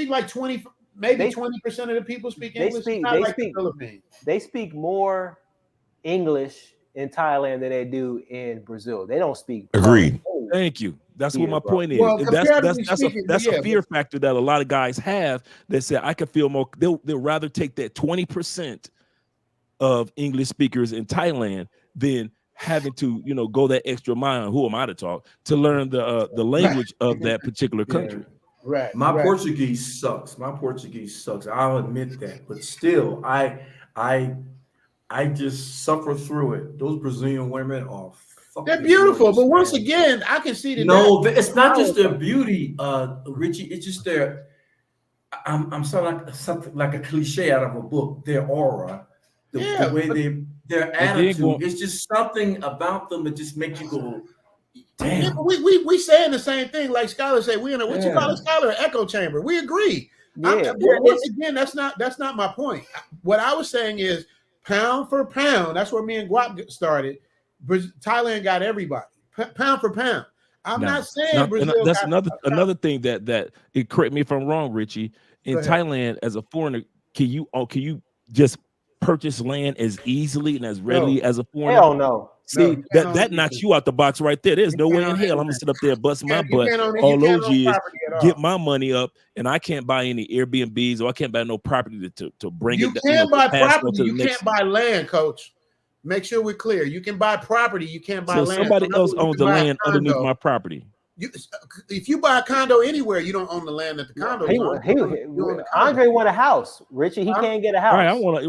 like 20, maybe 20% of the people speak English. It's not like the Philippines.
They speak more English in Thailand than they do in Brazil. They don't speak.
Agreed.
Thank you. That's what my point is.
Well,
that's a fear factor that a lot of guys have that say I can feel more. They'll rather take that 20% of English speakers in Thailand than having to, go that extra mile. Who am I to talk to learn the language of that particular country?
Right.
My Portuguese sucks. I'll admit that, but still, I just suffer through it. Those Brazilian women are.
They're beautiful, but once again, I can see that.
No, it's not just their beauty, Richie. It's just their. I'm something like a cliche out of a book. Their aura, the way their attitude. It's just something about them that just makes you go, damn.
Yeah, we saying the same thing. Like Skylar said, we in a what you call it, Skylar echo chamber. We agree.
Yeah.
Once again, that's not my point. What I was saying is pound for pound. That's where me and Guap started. Thailand got everybody pound for pound. I'm not saying Brazil.
That's another thing that it correct me if I'm wrong, Richie. In Thailand, as a foreigner, can you just purchase land as easily and as readily as a foreigner?
Hell no.
See, that knocks you out the box right there. There's no way in hell I'm gonna sit up there and bust my butt all those years, get my money up, and I can't buy any Airbnbs or I can't buy no property to bring it.
You can't buy property. You can't buy land, Coach. Make sure we're clear. You can buy property. You can't buy land.
Somebody else owns the land underneath my property.
If you buy a condo anywhere, you don't own the land at the condo.
Andre want a house, Richie. He can't get a house.
I want a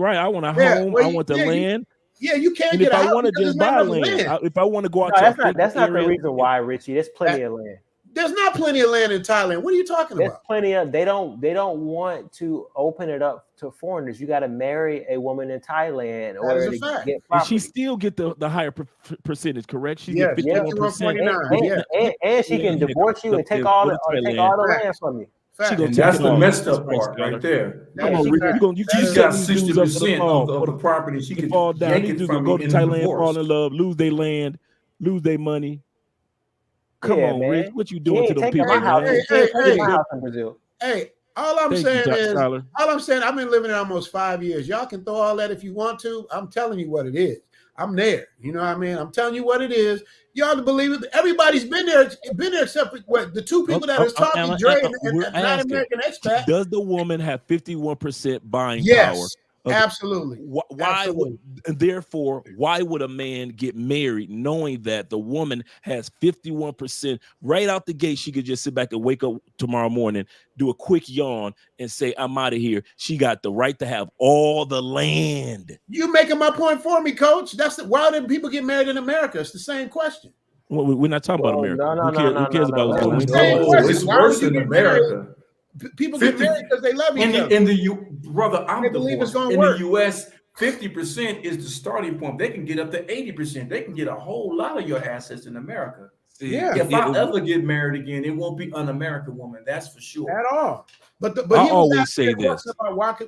home. I want the land.
Yeah, you can't
and
get a house.
If I want to just buy land, if I want to go out to
that's not the reason why, Richie. There's plenty of land.
There's not plenty of land in Thailand. What are you talking about?
Plenty of. They don't want to open it up to foreigners. You got to marry a woman in Thailand in order to get property.
And she still get the higher percentage, correct? She get 51%.
And she can divorce you and take all the land from you.
And that's the messed up part right there. She's got 60% of the property. She can
fall down. These dudes gonna go to Thailand, fall in love, lose their land, lose their money. Come on, man. Rich, what you doing to the people?
Hey, all I'm saying, I've been living there almost 5 years. Y'all can throw all that if you want to. I'm telling you what it is. I'm there. You know what I mean? I'm telling you what it is. Y'all to believe it. Everybody's been there except for the two people that is talking, Dre and non-American expat.
Does the woman have 51% buying power?
Yes. Absolutely.
Why would a man get married knowing that the woman has 51% right out the gate? She could just sit back and wake up tomorrow morning, do a quick yawn, and say, "I'm out of here." She got the right to have all the land.
You making my point for me, Coach? Why did people get married in America? It's the same question.
Well, we're not talking about America. Who cares about what's going
on? It's worse in America.
People get married because they love each other.
In the U.S., 50% is the starting point. They can get up to 80%. They can get a whole lot of your assets in America. If I ever get married again, it won't be an American woman. That's for sure.
At all. But
I always say this: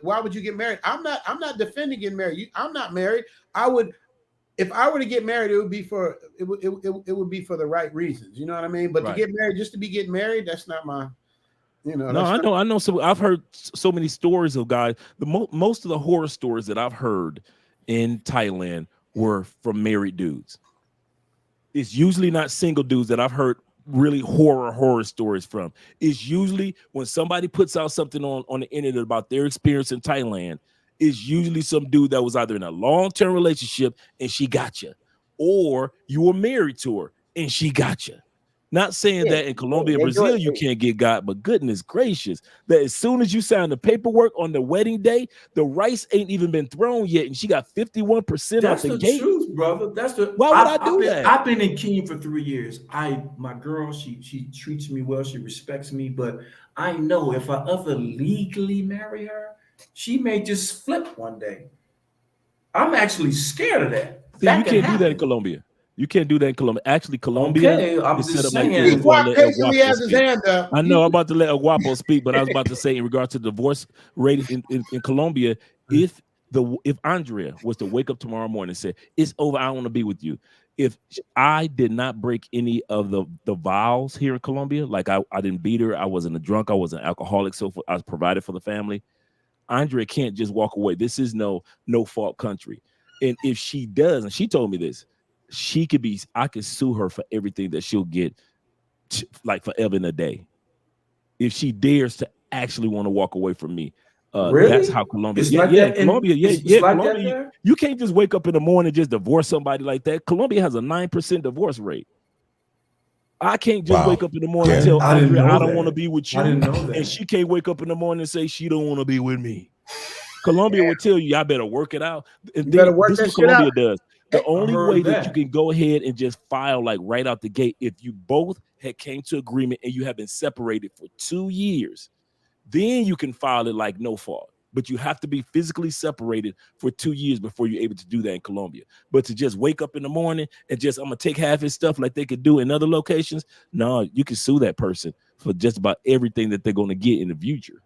why would you get married? I'm not defending getting married. I'm not married. If I were to get married, it would be for the right reasons. You know what I mean? But to get married just to be getting married, that's not my.
I know. So I've heard so many stories of guys. Most of the horror stories that I've heard in Thailand were from married dudes. It's usually not single dudes that I've heard really horror stories from. It's usually when somebody puts out something on the internet about their experience in Thailand. It's usually some dude that was either in a long-term relationship and she got you, or you were married to her and she got you. Not saying that in Colombia and Brazil you can't get got, but goodness gracious, that as soon as you sign the paperwork on the wedding day, the rice ain't even been thrown yet, and she got 51% off the gate.
That's the truth, brother.
Why would I do that?
I've been in Kenya for 3 years. My girl, she treats me well, she respects me, but I know if I ever legally marry her, she may just flip one day. I'm actually scared of that.
See, you can't do that in Colombia. You can't do that in Colombia. Actually, Colombia
I'm
is set
just
up
saying.
like
patiently has his hand up.
I know I'm about to let Aguapo speak, but I was about to say in regard to divorce rate in Colombia, if Andrea was to wake up tomorrow morning and say, "It's over, I don't want to be with you," if I did not break any of the vows here in Colombia, like I didn't beat her, I wasn't a drunk, I wasn't an alcoholic, so I was provided for the family. Andre can't just walk away. This is no fault country. And if she does, and she told me this, I could sue her for everything that she'll get like forever and a day. If she dares to actually want to walk away from me.
Really?
That's how Colombia.
It's like that
Colombia.
it's like
Colombia.
that there?
You can't just wake up in the morning and just divorce somebody like that. Colombia has a 9% divorce rate. I can't just wake up in the morning and tell Andrea I don't want to be with you, and she can't wake up in the morning and say she don't want to be with me. Colombia will tell you, y'all better work it out. And
You better work that shit out.
Does. The only way that you can go ahead and just file like right out the gate, if you both had came to agreement and you have been separated for 2 years, then you can file it like no fault. But you have to be physically separated for 2 years before you're able to do that in Colombia. But to just wake up in the morning and just, I'm going to take half his stuff like they could do in other locations, no, you can sue that person for just about everything that they're going to get in the future.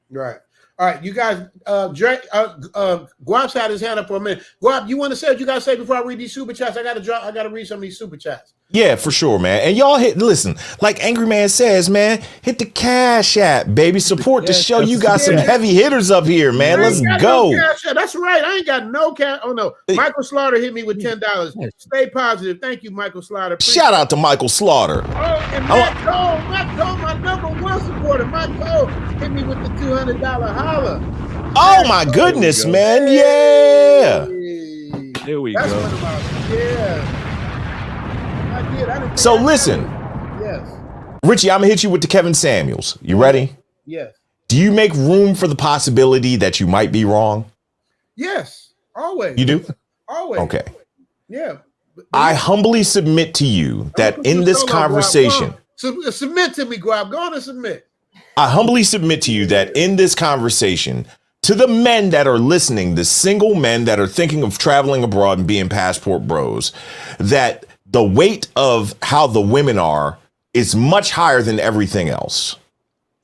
Right. All right, you guys, Guap's had his hand up for a minute. Guap, you want to say what you got to say before I read these super chats? I got to read some of these super chats.
Yeah, for sure, man. And y'all listen, like Angry Man says, man, hit the Cash App, baby. Support the show. You got some heavy hitters up here, man. Let's go.
No, that's right. I ain't got no cash. Oh, no. Michael Slaughter hit me with $10. Stay positive. Thank you, Michael Slaughter.
Shout out to Michael Slaughter.
Oh, and Matt Cole, my number one supporter. Matt Cole hit me with the $200 holla.
Oh, my goodness, man. Yeah.
There we
That's
go.
what about yeah.
So listen.
Yes.
Richie, I'm going to hit you with the Kevin Samuels. You ready?
Yes.
Do you make room for the possibility that you might be wrong?
Yes. Always.
You do?
Always.
Okay.
Yeah.
I humbly submit to you that in this conversation,
submit to me, Guap. Go on and submit.
I humbly submit to you that in this conversation, to the men that are listening, the single men that are thinking of traveling abroad and being passport bros, that the weight of how the women are is much higher than everything else.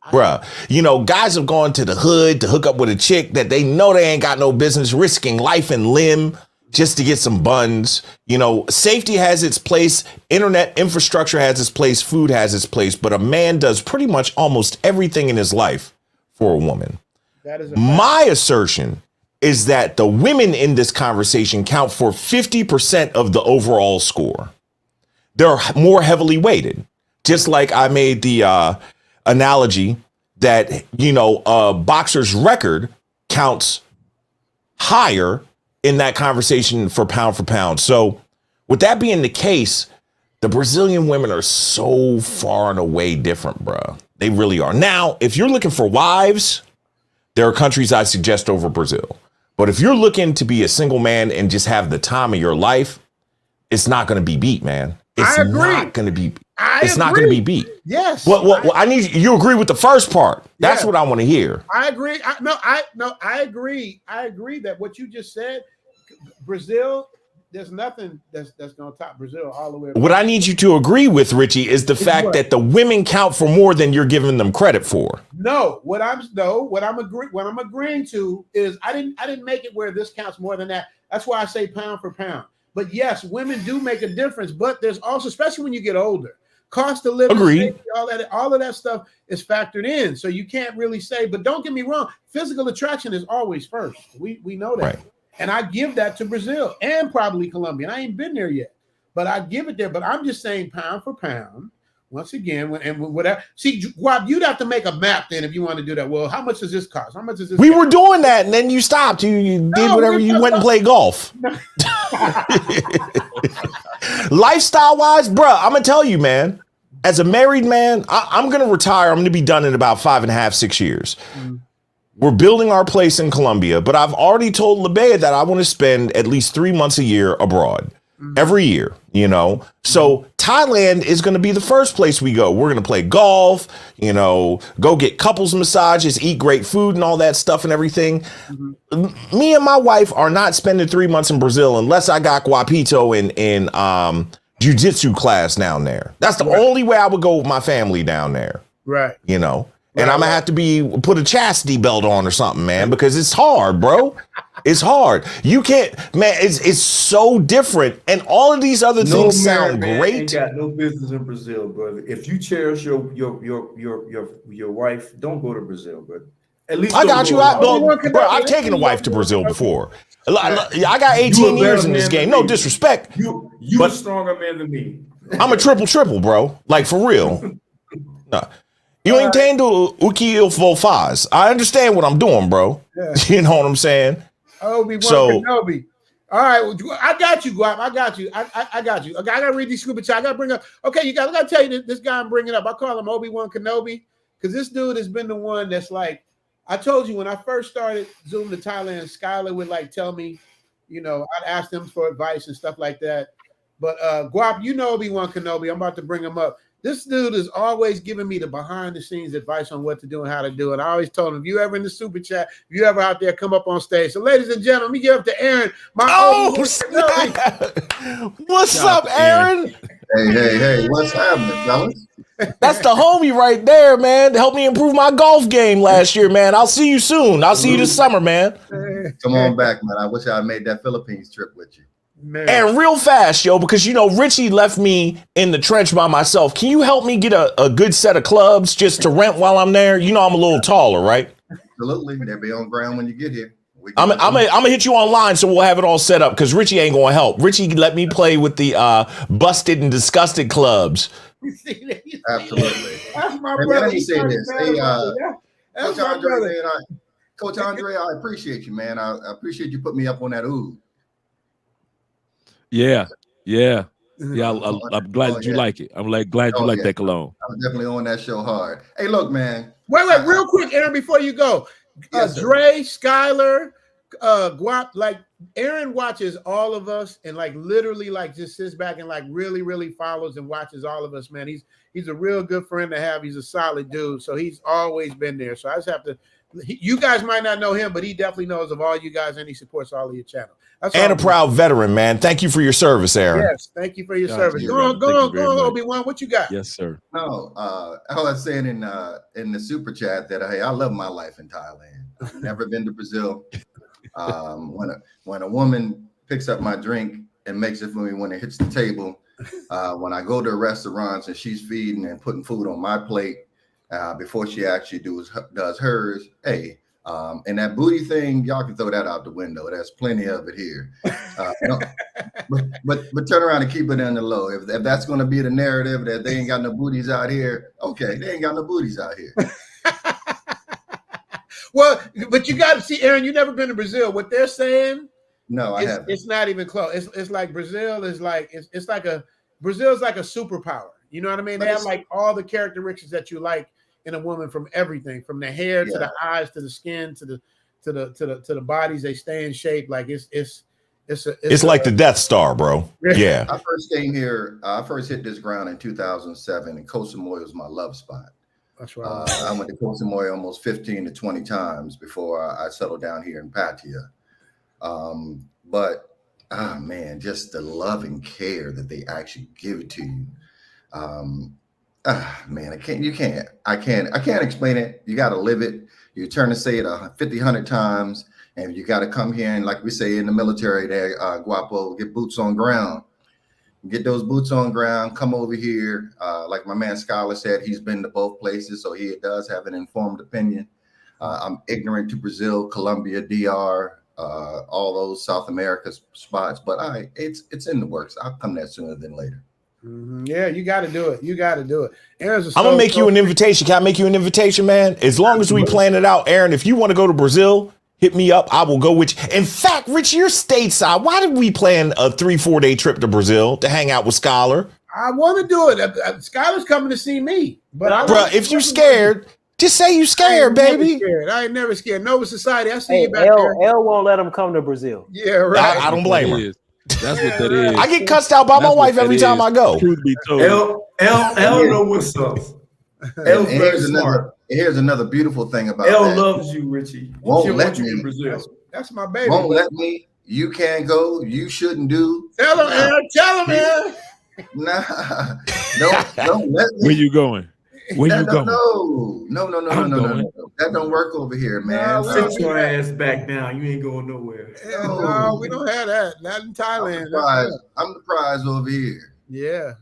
Bruh, you know, guys have gone to the hood to hook up with a chick that they know they ain't got no business risking life and limb just to get some buns. You know, safety has its place, internet infrastructure has its place, food has its place, but a man does pretty much almost everything in his life for a woman.
That is
my assertion is that the women in this conversation count for 50% of the overall score. They're more heavily weighted. Just like I made the analogy that, you know, a boxer's record counts higher in that conversation for pound. So with that being the case, the Brazilian women are so far and away different, bro. They really are. Now, if you're looking for wives, there are countries I suggest over Brazil. But if you're looking to be a single man and just have the time of your life, it's not going to be beat, man. It's not going to be. It's not going to be beat.
Yes.
Well, I need you agree with the first part. That's what I want to hear.
I agree. I agree. I agree that what you just said, Brazil, there's nothing that's going to top Brazil all the way around.
What I need you to agree with, Richie, is the fact that the women count for more than you're giving them credit for.
No, what I'm agreeing to is I didn't make it where this counts more than that. That's why I say pound for pound. But yes, women do make a difference. But there's also, especially when you get older, cost of living, safety, all of that stuff is factored in. So you can't really say. But don't get me wrong, physical attraction is always first. We know that. Right. And I give that to Brazil and probably Colombia. And I ain't been there yet, but I give it there. But I'm just saying pound for pound. Once again, whatever. See, Guap, you'd have to make a map then if you want to do that. Well, how much does this cost? How much does this?
We were doing that, and then you stopped. You did whatever. You went and played golf. Lifestyle wise, bro, I'm gonna tell you, man. As a married man, I'm gonna retire. I'm gonna be done in about 5.5, 6 years. We're building our place in Colombia, but I've already told LeBea that I want to spend at least 3 months a year abroad. Every year, you know. So Thailand is going to be the first place we go. We're going to play golf, you know, go get couples massages, eat great food and all that stuff and everything. Me and my wife are not spending 3 months in Brazil unless I got Guapito in jiu-jitsu class down there. That's the only way I would go with my family down there.
Right.
You know. And I'm going to have to put a chastity belt on or something, man, because it's hard, bro. It's hard. You can't, man. It's so different, and all of these other things sound great.
Ain't got no business in Brazil, brother. If you cherish your wife, don't go to Brazil, brother. At least
I got you. Bro, I've taken a wife to Brazil before. I got 18 years in this game. No disrespect.
You a stronger man than me.
I'm a triple, bro. Like, for real. Nah. You entendo o que eu vou faz. I understand what I'm doing, bro. Yeah. You know what I'm saying?
Obi-Wan Kenobi. All right, I got you, Guap. I got you. I got you. Okay, I gotta read these scuba chat. I gotta bring up. Okay, I gotta tell you this guy I'm bringing up. I call him Obi-Wan Kenobi because this dude has been the one that's like. I told you when I first started Zoom to Thailand, Skylar would like tell me, you know, I'd ask them for advice and stuff like that. But Guap, you know Obi-Wan Kenobi. I'm about to bring him up. This dude is always giving me the behind-the-scenes advice on what to do and how to do it. I always told him, if you ever in the super chat, if you ever out there, come up on stage. So, ladies and gentlemen, let me give up to Aaron.
What's up, Aaron?
Hey, what's happening, fellas?
That's the homie right there, man. Helped me improve my golf game last year, man. I'll see you soon. I'll see you this summer, man.
Come on back, man. I wish I made that Philippines trip with you.
Man.
And real fast, yo, because, you know, Richie left me in the trench by myself. Can you help me get a good set of clubs just to rent while I'm there? You know I'm a little taller, right?
Absolutely. They'll be on ground when you get here.
I'm gonna hit you online so we'll have it all set up because Richie ain't gonna help. Richie let me play with the busted and disgusted clubs.
Absolutely.
That's my brother.
Let me say this. Hey,
that's
Coach
my
Andre,
brother.
man, Coach Andre, I appreciate you, man. I appreciate you putting me up on that oud.
Yeah. I'm glad you like it. I'm glad you like that cologne.
I was definitely on that show hard. Hey, look, man.
Wait, real quick, Aaron, before you go.
Yes,
Dre, Skylar, Guap, like Aaron watches all of us and like literally like just sits back and like really, really follows and watches all of us, man. He's a real good friend to have. He's a solid dude. So he's always been there. So I just have to, you guys might not know him, but he definitely knows of all you guys and he supports all of your channel.
And a proud veteran, man. Thank you for your service, Aaron.
Yes, thank you for your service. Go on, Obi-Wan. What you got?
Yes, sir.
No, I was saying in the super chat that hey, I love my life in Thailand. I've never been to Brazil. When a woman picks up my drink and makes it for me when it hits the table, when I go to restaurants and she's feeding and putting food on my plate before she actually does hers, hey. And that booty thing, y'all can throw that out the window. There's plenty of it here. But turn around and keep it in the low. If that's going to be the narrative that they ain't got no booties out here, okay, they ain't got no booties out here.
Well, but you got to see, Aaron, you've never been to Brazil. What they're saying,
no, I haven't.
It's not even close. It's like Brazil is like Brazil's like a superpower. You know what I mean? They have like all the characteristics that you like in a woman, from everything, from the hair to the eyes to the skin to the bodies. They stay in shape. Like it's
like the Death Star, bro. Yeah.
I first came here. I first hit this ground in 2007, and Koh Samui was my love spot.
That's right.
I went to Koh Samui almost 15 to 20 times before I settled down here in Pattaya. But man, just the love and care that they actually give to you. Man, I can't explain it. You got to live it. You turn to say it 100 times, and you got to come here and, like we say in the military there, Guapo, get boots on ground. Get those boots on ground, come over here. Like my man Skylar said, he's been to both places, so he does have an informed opinion. I'm ignorant to Brazil, Colombia, DR, all those South America spots, but it's in the works. I'll come there sooner than later.
Mm-hmm. Yeah, you got to do it. Aaron's
I'm gonna make you an invitation. Can I make you an invitation, man? As long as we plan it out, Aaron. If you want to go to Brazil, hit me up. I will go with you. In fact, Rich, you're stateside. Why did we plan a 3-4 day trip to Brazil to hang out with Skylar?
I want to do it. Skylar's coming to see me, but
bro, if you scared, just say you scared, baby.
I ain't never scared. Nova Society. I see you back
there. L won't let him come to Brazil.
Yeah, right.
I don't blame her.
That's what that is.
I get cussed out by my wife every time I go.
Truth be told.
L know what's up. L
here's another beautiful thing about
L
that.
loves you, Richie.
Won't let me.
In Brazil.
That's my baby.
Won't let me. You can't go. You shouldn't do.
Tell him, Aaron. Tell him, Aaron.
Nah. Don't let me.
Where you going? Where you going?
No. That don't work over here, man.
Sit your ass back down. You ain't going nowhere.
No, we don't have that. Not in Thailand.
I'm the prize over here.
Yeah.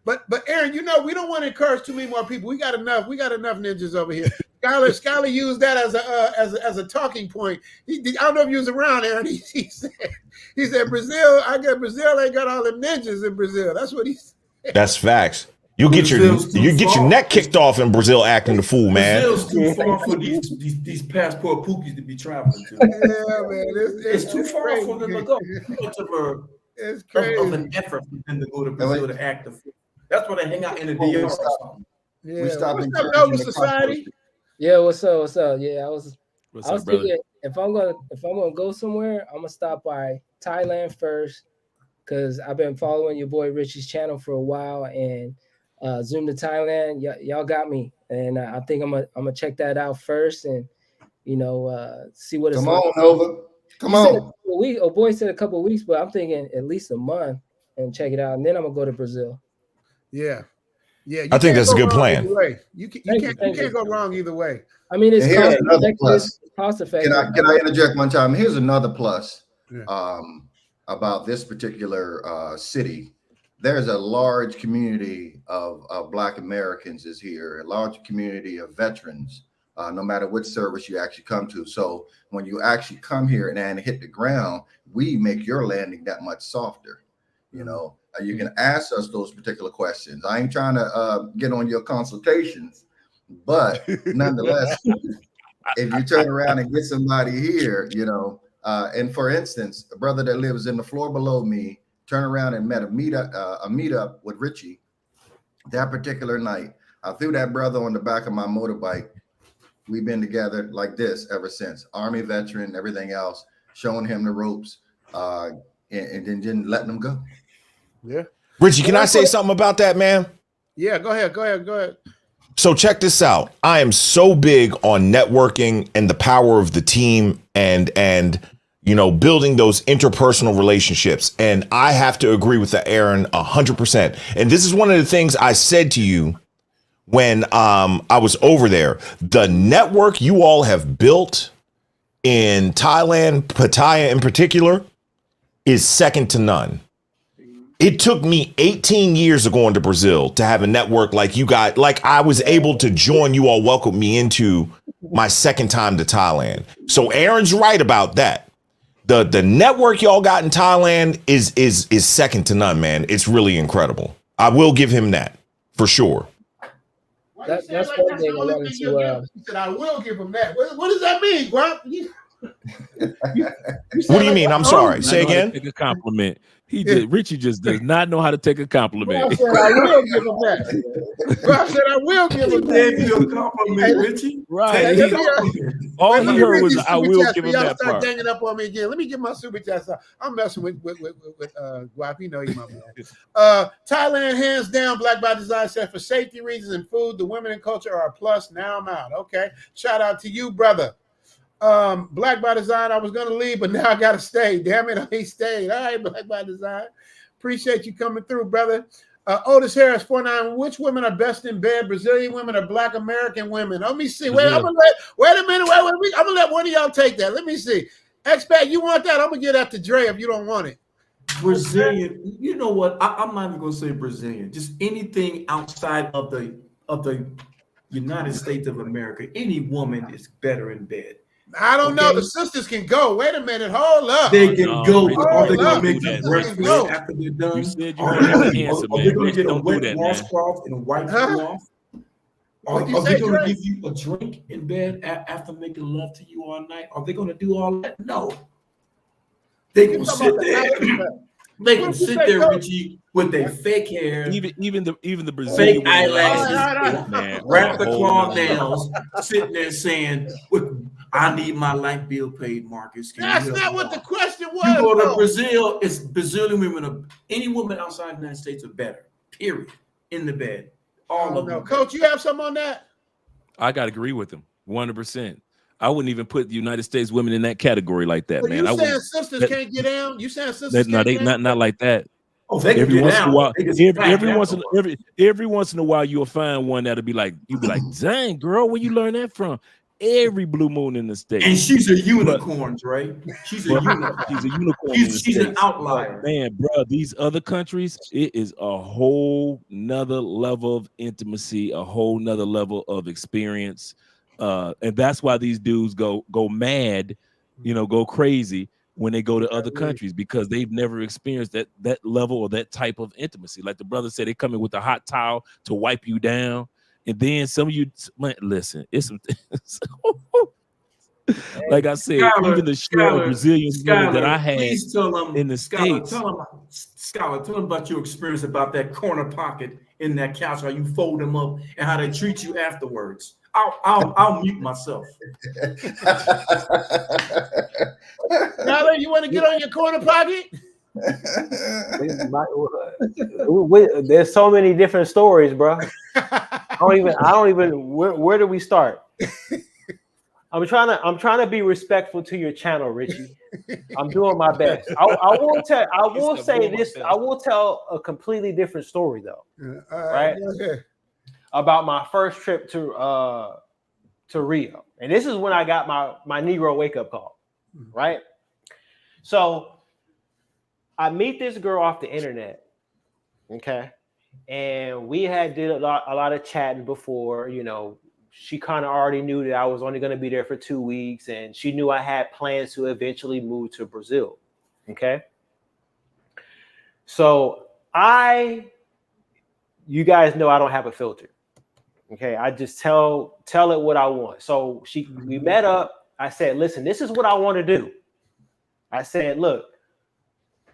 But Aaron, you know, we don't want to encourage too many more people. We got enough ninjas over here. Skylar used that as a talking point. I don't know if you was around, Aaron. He said Brazil ain't got all the ninjas in Brazil. That's what he said.
That's facts. You get your neck kicked off in Brazil acting the fool, man.
Brazil's too far for these passport pookies to be traveling to.
Yeah, man.
It's too far for them to go.
It's crazy.
Of an effort for them to go to Brazil to act the fool. That's why they hang out in the DR or something.
Yeah.
We stopped
What's up, Nova Society?
Yeah, what's up? Yeah, I was
Brother?
thinking if I'm gonna go somewhere, I'm gonna stop by Thailand first, because I've been following your boy Richie's channel for a while, and Zoom to Thailand, y'all got me, and I think I'm gonna check that out first, and see what it's like.
Come on, Nova. Come on.
Boy said a couple of weeks, but I'm thinking at least a month and check it out, and then I'm gonna go to Brazil.
Yeah.
I think that's a good plan.
You can't go wrong either way.
I mean, it's
cost effective. Can I interject one time? Here's another plus about this particular city. There's a large community of Black Americans is here, a large community of veterans, no matter which service you actually come to. So when you actually come here and hit the ground, we make your landing that much softer. You can ask us those particular questions. I ain't trying to get on your consultations, but nonetheless, if you turn around and get somebody here, and for instance, a brother that lives in the floor below me turned around and met a meetup with Richie that particular night. I threw that brother on the back of my motorbike. We've been together like this ever since. Army veteran, everything else, showing him the ropes, and then didn't letting him go.
Yeah.
Richie, can I say something about that, man?
Yeah, go ahead.
So check this out. I am so big on networking and the power of the team and building those interpersonal relationships. And I have to agree with that, Aaron, 100%. And this is one of the things I said to you when I was over there. The network you all have built in Thailand, Pattaya in particular, is second to none. It took me 18 years of going to Brazil to have a network like you got. Like I was able to join you all, welcome me into my second time to Thailand. So Aaron's right about that. The network y'all got in Thailand is second to none, man. It's really incredible. I will give him that for sure.
That's one thing I wanted to.
He said, "I will give him that." What does that mean, Grump?
What do you mean? I'm sorry. Say again.
Take a compliment. Richie just does not know how to take a compliment.
I said, I will give him that. I said, I will give him that.
Gave you a compliment, Richie.
Right. All he heard was, I will give him that
start
part.
ganging up on me again. Let me get my super chats out. I'm messing with Guap. You know you my man. Thailand, hands down, Black by Design said, for safety reasons and food, the women and culture are a plus. Now I'm out. Okay. Shout out to you, brother. Black by Design, I was gonna leave, but now I gotta stay. Damn it, I ain't stayed. All right, Black by Design. Appreciate you coming through, brother. Otis Harris, 49. Which women are best in bed? Brazilian women or Black American women? Let me see. Wait a minute. I'm gonna let one of y'all take that. Let me see. Expat, you want that? I'm gonna get that to Dre if you don't want it.
Brazilian. You know what? I'm not even gonna say Brazilian. Just anything outside of the United States of America. Any woman is better in bed.
I don't know. The sisters can go. Wait a minute. Hold up.
They can go. Are they going to make
you
breastfeed after they're done?
You said you were an answer, man.
Are they going to get a
Don't do
wet
that,
washcloth and wipe you off? Are they going to give you a drink in bed after making love to you all night? Are they going to do all that? No. They can sit there. They can sit there, Richie, with their fake hair,
even the Brazilian
fake eyelashes, wrap the claw nails, sitting there saying, "I need my light bill paid, Marcus."
That's not what the question was.
You go to Brazil, it's Brazilian women. Any woman outside the United States are better. Period. In the bed, all of them.
Coach, you have something on that?
I gotta agree with him 100%. I wouldn't even put the United States women in that category like that, man.
You saying sisters can't get down? You saying sisters?
No, they not like that.
Oh, they
every
can
once
get
in a
down.
while,
They just
every once in a while, you'll find one that'll be like, you'll be like, dang, girl, where you learn that from? Every blue moon in the state.
And she's a unicorn, right? She's a unicorn.
She's a unicorn.
She's an outlier.
Man, bro, these other countries, it is a whole nother level of intimacy, a whole nother level of experience. And that's why these dudes go mad, go crazy when they go to other countries, because they've never experienced that level or that type of intimacy. Like the brother said, they come in with a hot towel to wipe you down. And then some of you, man, listen, it's some things. Like I said, even the share of Brazilian women that I had in the States.
Skylar, tell them about your experience about that corner pocket in that couch, how you fold them up and how they treat you afterwards. I'll mute myself.
Now, you want to get on your corner pocket?
There's so many different stories, bro. I don't even. Where do we start? I'm trying to be respectful to your channel, Richie. I'm doing my best. I will say this. I will tell a completely different story though. Right?
Okay.
About my first trip to Rio, and this is when I got my Negro wake up call. Right. So I meet this girl off the internet. Okay. And we had did a lot of chatting before, she kind of already knew that I was only going to be there for 2 weeks, and she knew I had plans to eventually move to Brazil. Okay. So you guys know I don't have a filter. Okay. I just tell it what I want. So we met up. I said, listen, this is what I want to do. I said, look,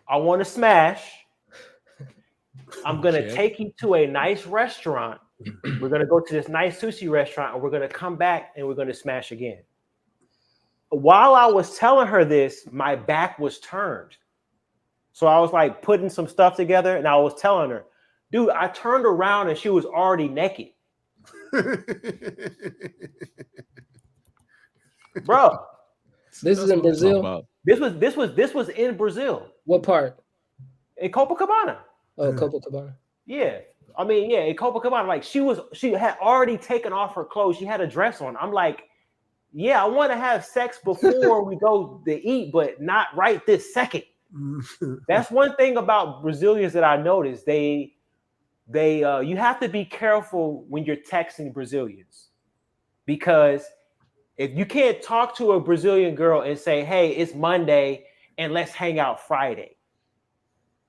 I want to smash. I'm going to take you to a nice restaurant. We're going to go to this nice sushi restaurant, and we're going to come back and we're going to smash again. While I was telling her this, my back was turned. So I was like putting some stuff together, and I was telling her, dude, I turned around and she was already naked. Bro.
This is in Brazil?
This was in Brazil.
What part?
In Copacabana.
Oh, Copacabana.
Yeah. I mean, yeah, in Copacabana, like she had already taken off her clothes. She had a dress on. I'm like, yeah, I want to have sex before we go to eat, but not right this second. That's one thing about Brazilians that I noticed. You have to be careful when you're texting Brazilians, because if you can't talk to a Brazilian girl and say, hey, it's Monday and let's hang out Friday,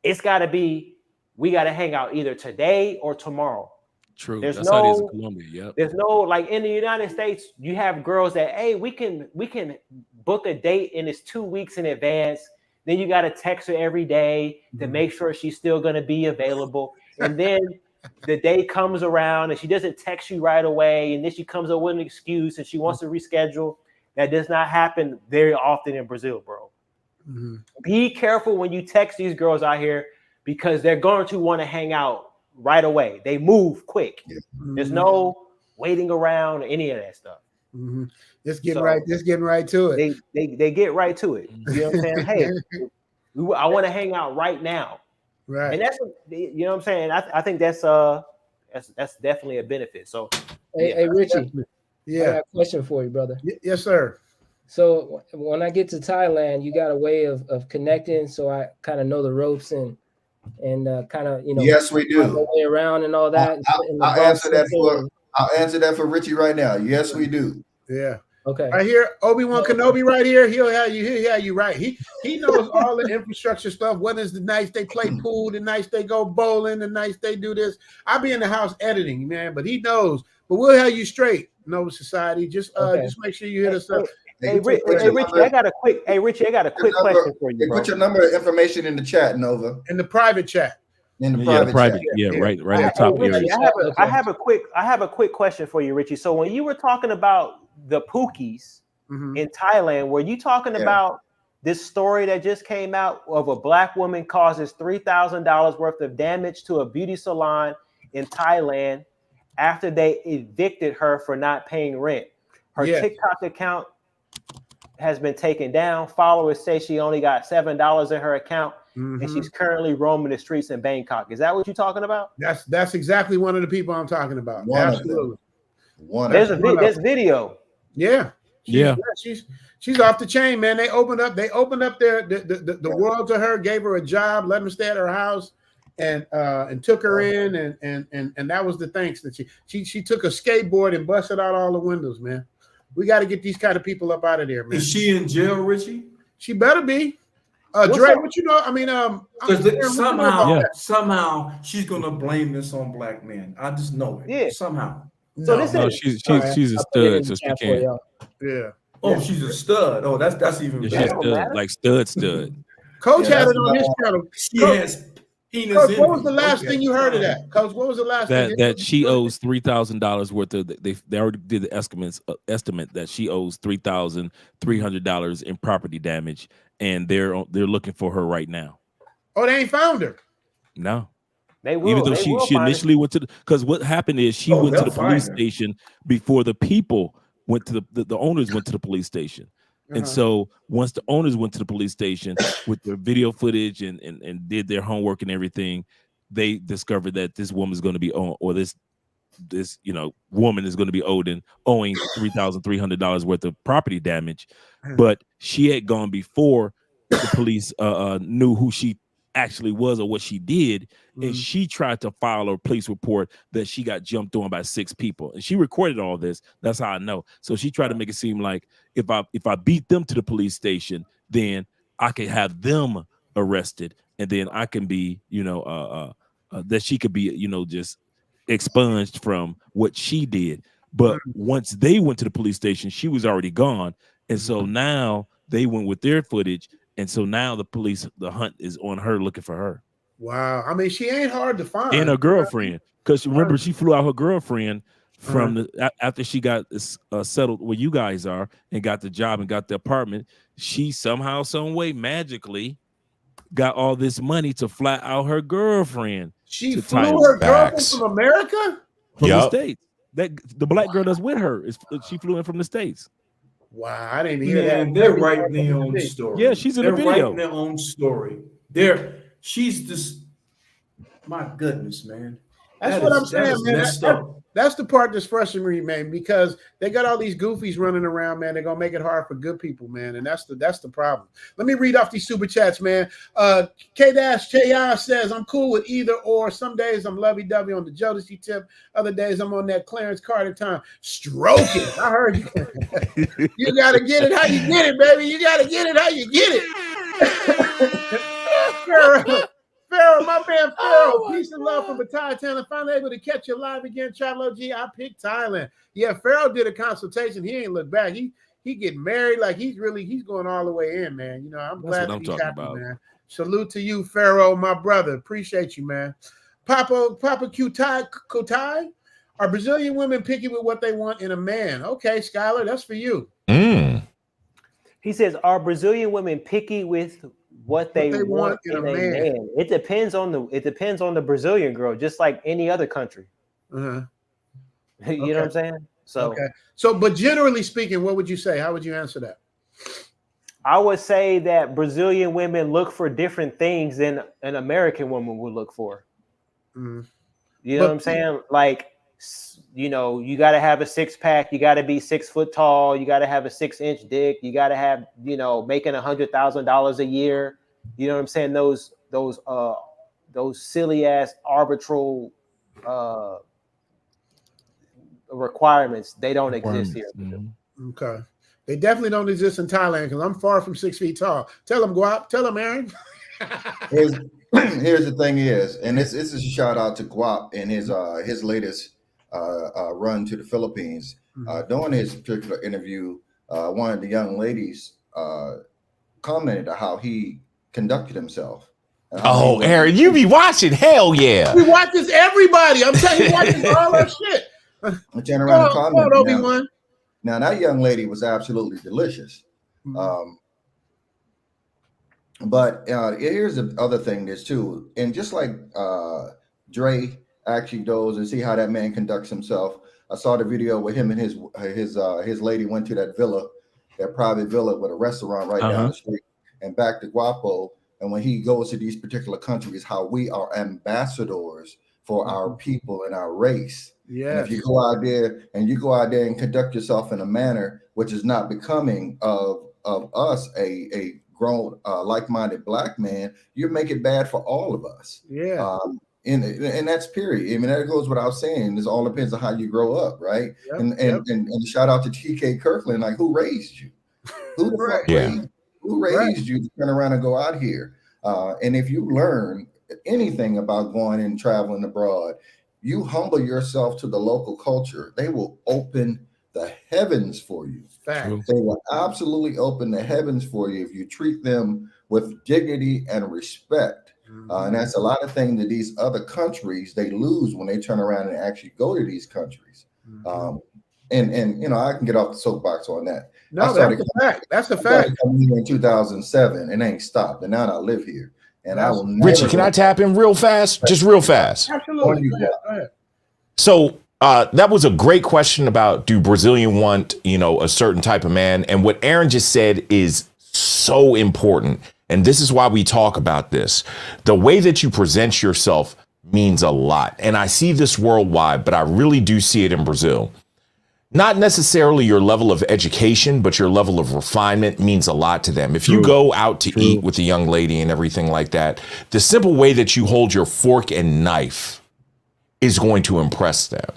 it's got to be, we got to hang out either today or tomorrow.
True. That's how it is in Colombia. Yep.
There's no, like in the United States, you have girls that, hey, we can book a date and it's 2 weeks in advance. Then you got to text her every day to make sure she's still going to be available. And then the day comes around and she doesn't text you right away. And then she comes up with an excuse and she wants to reschedule. That does not happen very often in Brazil, bro. Mm-hmm. Be careful when you text these girls out here, because they're going to want to hang out right away. They move quick. Mm-hmm. There's no waiting around or any of that stuff.
Mm-hmm. Just getting right to it.
They get right to it. You know what I'm saying? Hey, I want to hang out right now.
Right.
And that's, you know what I'm saying? I think that's definitely a benefit. So
hey Richie.
Yeah.
I got a question for you, brother.
Yes, sir.
So when I get to Thailand, you got a way of connecting, so I kind of know the ropes and kind of,
Yes, we do.
My way around and all that.
I'll answer that for Richie right now. Yes, we do.
Yeah.
Okay.
Right here, Obi-Wan Kenobi right here. He'll have you right. He knows all the infrastructure stuff. When is the nights they play pool, the nights they go bowling, the nights they do this. I'll be in the house editing, man, but he knows. But we'll have you straight, Nova Society. Just make sure you hit us up.
Hey, Richie, I got a quick question for you, bro.
Put your number information in the chat, Nova.
In the private chat.
In the private
chat. Right on the top.
Richie, I have a quick question for you, Richie. So when you were talking about the Pookies in Thailand, were you talking about this story that just came out of a black woman causes $3,000 worth of damage to a beauty salon in Thailand after they evicted her for not paying rent? Her TikTok account has been taken down. Followers say she only got $7 in her account, and she's currently roaming the streets in Bangkok. Is that what you're talking about?
That's exactly one of the people I'm talking about.
One
Absolutely.
There's video.
Yeah. She's off the chain, man. They opened up the world to her, gave her a job, let her stay at her house, and took her in, and that was the thanks that she took a skateboard and busted out all the windows, man. We got to get these kind of people up out of there, man.
Is she in jail, Richie?
She better be. Dre, what you know? I mean,
somehow she's gonna blame this on black men. I just know it.
Yeah.
Somehow.
So she's a stud, so she can't.
Yeah.
Oh, she's a stud. Oh, that's even better.
Like stud.
Coach had it on his channel.
She has penis.
Coach, what was the last thing you heard of that? Coach, what was the last thing?
That she owes $3,000 worth of. They already did the estimate that she owes $3,300 in property damage, and they're looking for her right now.
Oh, they ain't found her.
No.
They will.
Even though she initially went to because what happened is she went to the police station before the people went to the owners went to the police station. And so once the owners went to the police station with their video footage and did their homework and everything, they discovered that this woman's going to be this woman is going to be owing $3,300 worth of property damage. But she had gone before the police knew who she actually was or what she did, and she tried to file a police report that she got jumped on by 6 people, and she recorded all this. That's how I know. So she tried to make it seem like if I beat them to the police station, then I could have them arrested, and then I can be that she could be just expunged from what she did. But once they went to the police station, she was already gone, and so now they went with their footage. And so now the hunt is on her, looking for her.
Wow. I mean, she ain't hard to find.
And her girlfriend. Because remember, she flew out her girlfriend from after she got settled where you guys are and got the job and got the apartment. She somehow, some way, magically got all this money to fly out her girlfriend.
She flew her girlfriend from America?
From the States. The black girl that's with her, she flew in from the States.
Wow, I didn't hear that.
They're writing their own story.
Yeah, she's in the video.
They're writing their own story. She's just, my goodness, man.
That's what I'm saying, man. That's the part that's frustrating me, man, because they got all these goofies running around, man. They're gonna make it hard for good people, man, and that's the problem. Let me read off these super chats, man. K-Chayan says, I'm cool with either or. Some days I'm lovey-dovey on the Jodeci tip. Other days I'm on that Clarence Carter time. Stroke it. I heard you. You gotta get it how you get it, baby. You gotta get it how you get it. Pharaoh, my man Pharaoh, peace and love from Batai Talent. Finally able to catch you live again. Travel OG, I picked Thailand. Yeah, Pharaoh did a consultation. He ain't look back. He getting married. Like he's going all the way in, man. I'm glad that he's happy, man. Salute to you, Pharaoh, my brother. Appreciate you, man. Papa Kotai, are Brazilian women picky with what they want in a man? Okay, Skylar, that's for you.
He says, are Brazilian women picky with what they want in a man? It depends on the Brazilian girl, just like any other country. You know what I'm saying?
So, but generally speaking, what would you say? How would you answer that?
I would say that Brazilian women look for different things than an American woman would look for. You know what I'm saying? Like, you got to have a 6-pack. You got to be 6 foot tall. You got to have a 6-inch dick. You got to have, making $100,000 a year. You know what I'm saying? Those silly ass arbitral requirements. They don't exist here.
Okay. They definitely don't exist in Thailand because I'm far from 6 feet tall. Tell them, Guap. Tell them, Aaron.
Here's the thing is, and this is a shout out to Guap and his latest run to the Philippines. During his particular interview, one of the young ladies commented on how he conducted himself.
Oh, Aaron, you be watching? Hell yeah.
We watch this, everybody. I'm telling you, watching all that shit.
I turn around and comment. Obi-Wan. Now, that young lady was absolutely delicious. But here's the other thing, this too. And just like Dre actually goes and see how that man conducts himself. I saw the video where him and his lady went to that villa, that private villa with a restaurant right down the street. And back to Guapo, and when he goes to these particular countries, how we are ambassadors for our people and our race.
Yeah.
And if you go out there and conduct yourself in a manner which is not becoming of us, a grown, like-minded black man, you make it bad for all of us.
Yeah.
And that's period. I mean, that goes without saying. It all depends on how you grow up, right?
Yep,
and shout out to TK Kirkland, like, who raised you? Who the fuck raised you to turn around and go out here? And if you learn anything about going and traveling abroad, you humble yourself to the local culture. They will open the heavens for you.
Fact.
They will absolutely open the heavens for you if you treat them with dignity and respect. And that's a lot of things that these other countries, they lose when they turn around and actually go to these countries. And you know, I can get off the soapbox on that.
No, that's a fact. That's a fact.
Coming here in 2007 and ain't stopped. And now I live here. And I will never.
Richie, can I tap in real fast? Just real fast.
Absolutely. Go ahead.
So that was a great question about, do Brazilian want, you know, a certain type of man? And what Aaron just said is so important. And this is why we talk about this. The way that you present yourself means a lot. And I see this worldwide, but I really do see it in Brazil. Not necessarily your level of education, but your level of refinement means a lot to them. If you go out to eat with a young lady and everything like that, the simple way that you hold your fork and knife is going to impress them.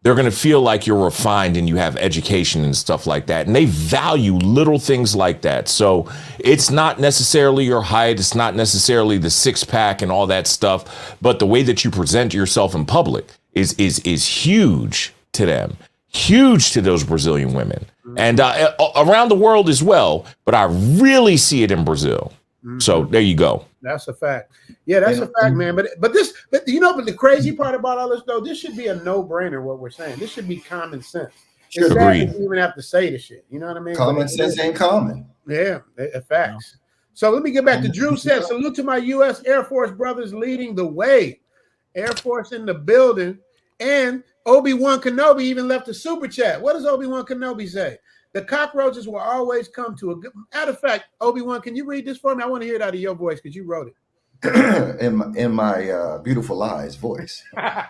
They're going to feel like you're refined and you have education and stuff like that. And they value little things like that. So it's not necessarily your height. It's not necessarily the six pack and all that stuff. But the way that you present yourself in public is huge to them. Huge to those Brazilian women. And around the world as well. But I really see it in Brazil. So there you go.
That's a fact. Yeah, that's a fact, man. But you know, but the crazy part about all this though, this should be a no-brainer. What we're saying, this should be common sense.
Sure.
Agreed.
You even have to say the shit. You know what I mean?
Common sense ain't common.
Yeah, facts. So let me get back to Drew said, salute to my U.S. Air Force brothers leading the way. Air Force in the building. And Obi-Wan Kenobi even left a super chat. What does Obi-Wan Kenobi say? The cockroaches will always come to a good. Matter of fact, Obi-Wan, can you read this for me? I want to hear it out of your voice because you wrote it.
in my beautiful eyes voice. The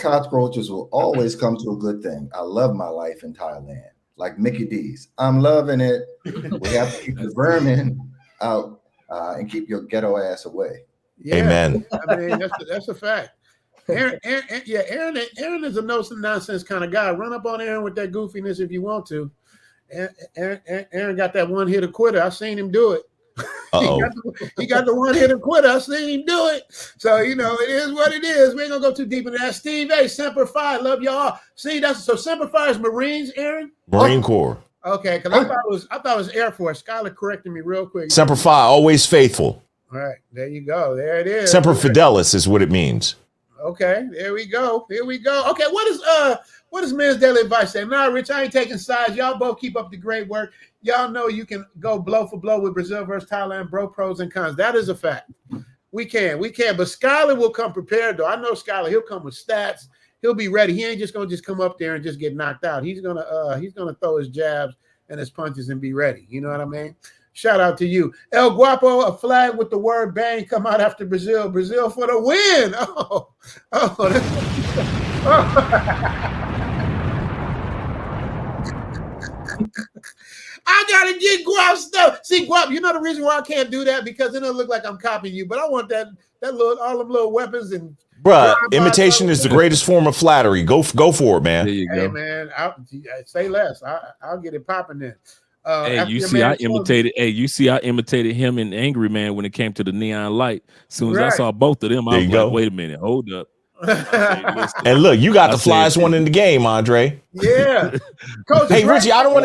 cockroaches will always come to a good thing. I love my life in Thailand, like Mickey D's. I'm loving it. We have to keep the vermin out and keep your ghetto ass away.
Yeah,
amen.
I mean, that's a fact. Aaron is a no nonsense kind of guy. Run up on Aaron with that goofiness if you want to. Aaron got that one hitter quitter. I've seen him do it. He got the one hitter quitter. I've seen him do it. So you know it is what it is. We ain't gonna go too deep into that. Steve A. Semper Fi, love y'all. See, that's so Semper Fi is Marines, Aaron.
Marine Corps.
Okay, because I thought it was Air Force. Skylar corrected me real quick.
Semper Fi, always faithful.
All right, there you go. There it is.
Semper Fidelis is what it means.
Okay, there we go. Here we go. Okay, what does Men's Daily Advice say? Nah, Rich, I ain't taking sides. Y'all both keep up the great work. Y'all know you can go blow for blow with Brazil versus Thailand, bro, pros and cons. That is a fact. We can. But Skylar will come prepared, though. I know Skylar. He'll come with stats. He'll be ready. He ain't just gonna come up there and just get knocked out. He's gonna throw his jabs and his punches and be ready. You know what I mean? Shout out to you. El Guapo, a flag with the word bang come out after Brazil. Brazil for the win. I gotta get Guap stuff. See, Guap, you know the reason why I can't do that? Because it doesn't look like I'm copying you, but I want that all them little weapons and
bruh, imitation is the greatest form of flattery. Go for it, man.
There you go.
Hey man, say less. I'll get it popping then.
Hey, you see, I imitated him in Angry Man when it came to the neon light. As soon as I saw both of them, I was like, wait a minute, hold up.
And look, you got the flyest one in the game, Andre.
Yeah.
Coach hey, Dre, Richie, I don't want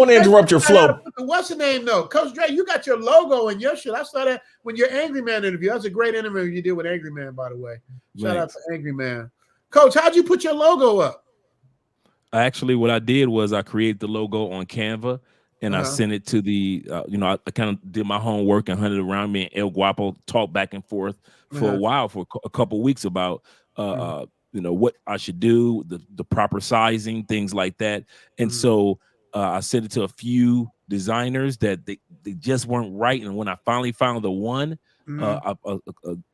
to interrupt your flow.
What's the name though? Coach Dre, you got your logo in your shit. I saw that when your Angry Man interview. That's a great interview you did with Angry Man, by the way. Shout out to Angry Man. Coach, how'd you put your logo up?
Actually, what I did was I created the logo on Canva and I sent it to the, I kind of did my homework and hunted around me, and El Guapo talked back and forth for a while, for a couple of weeks about, what I should do, the proper sizing, things like that. And so I sent it to a few designers that they just weren't right. And when I finally found the one,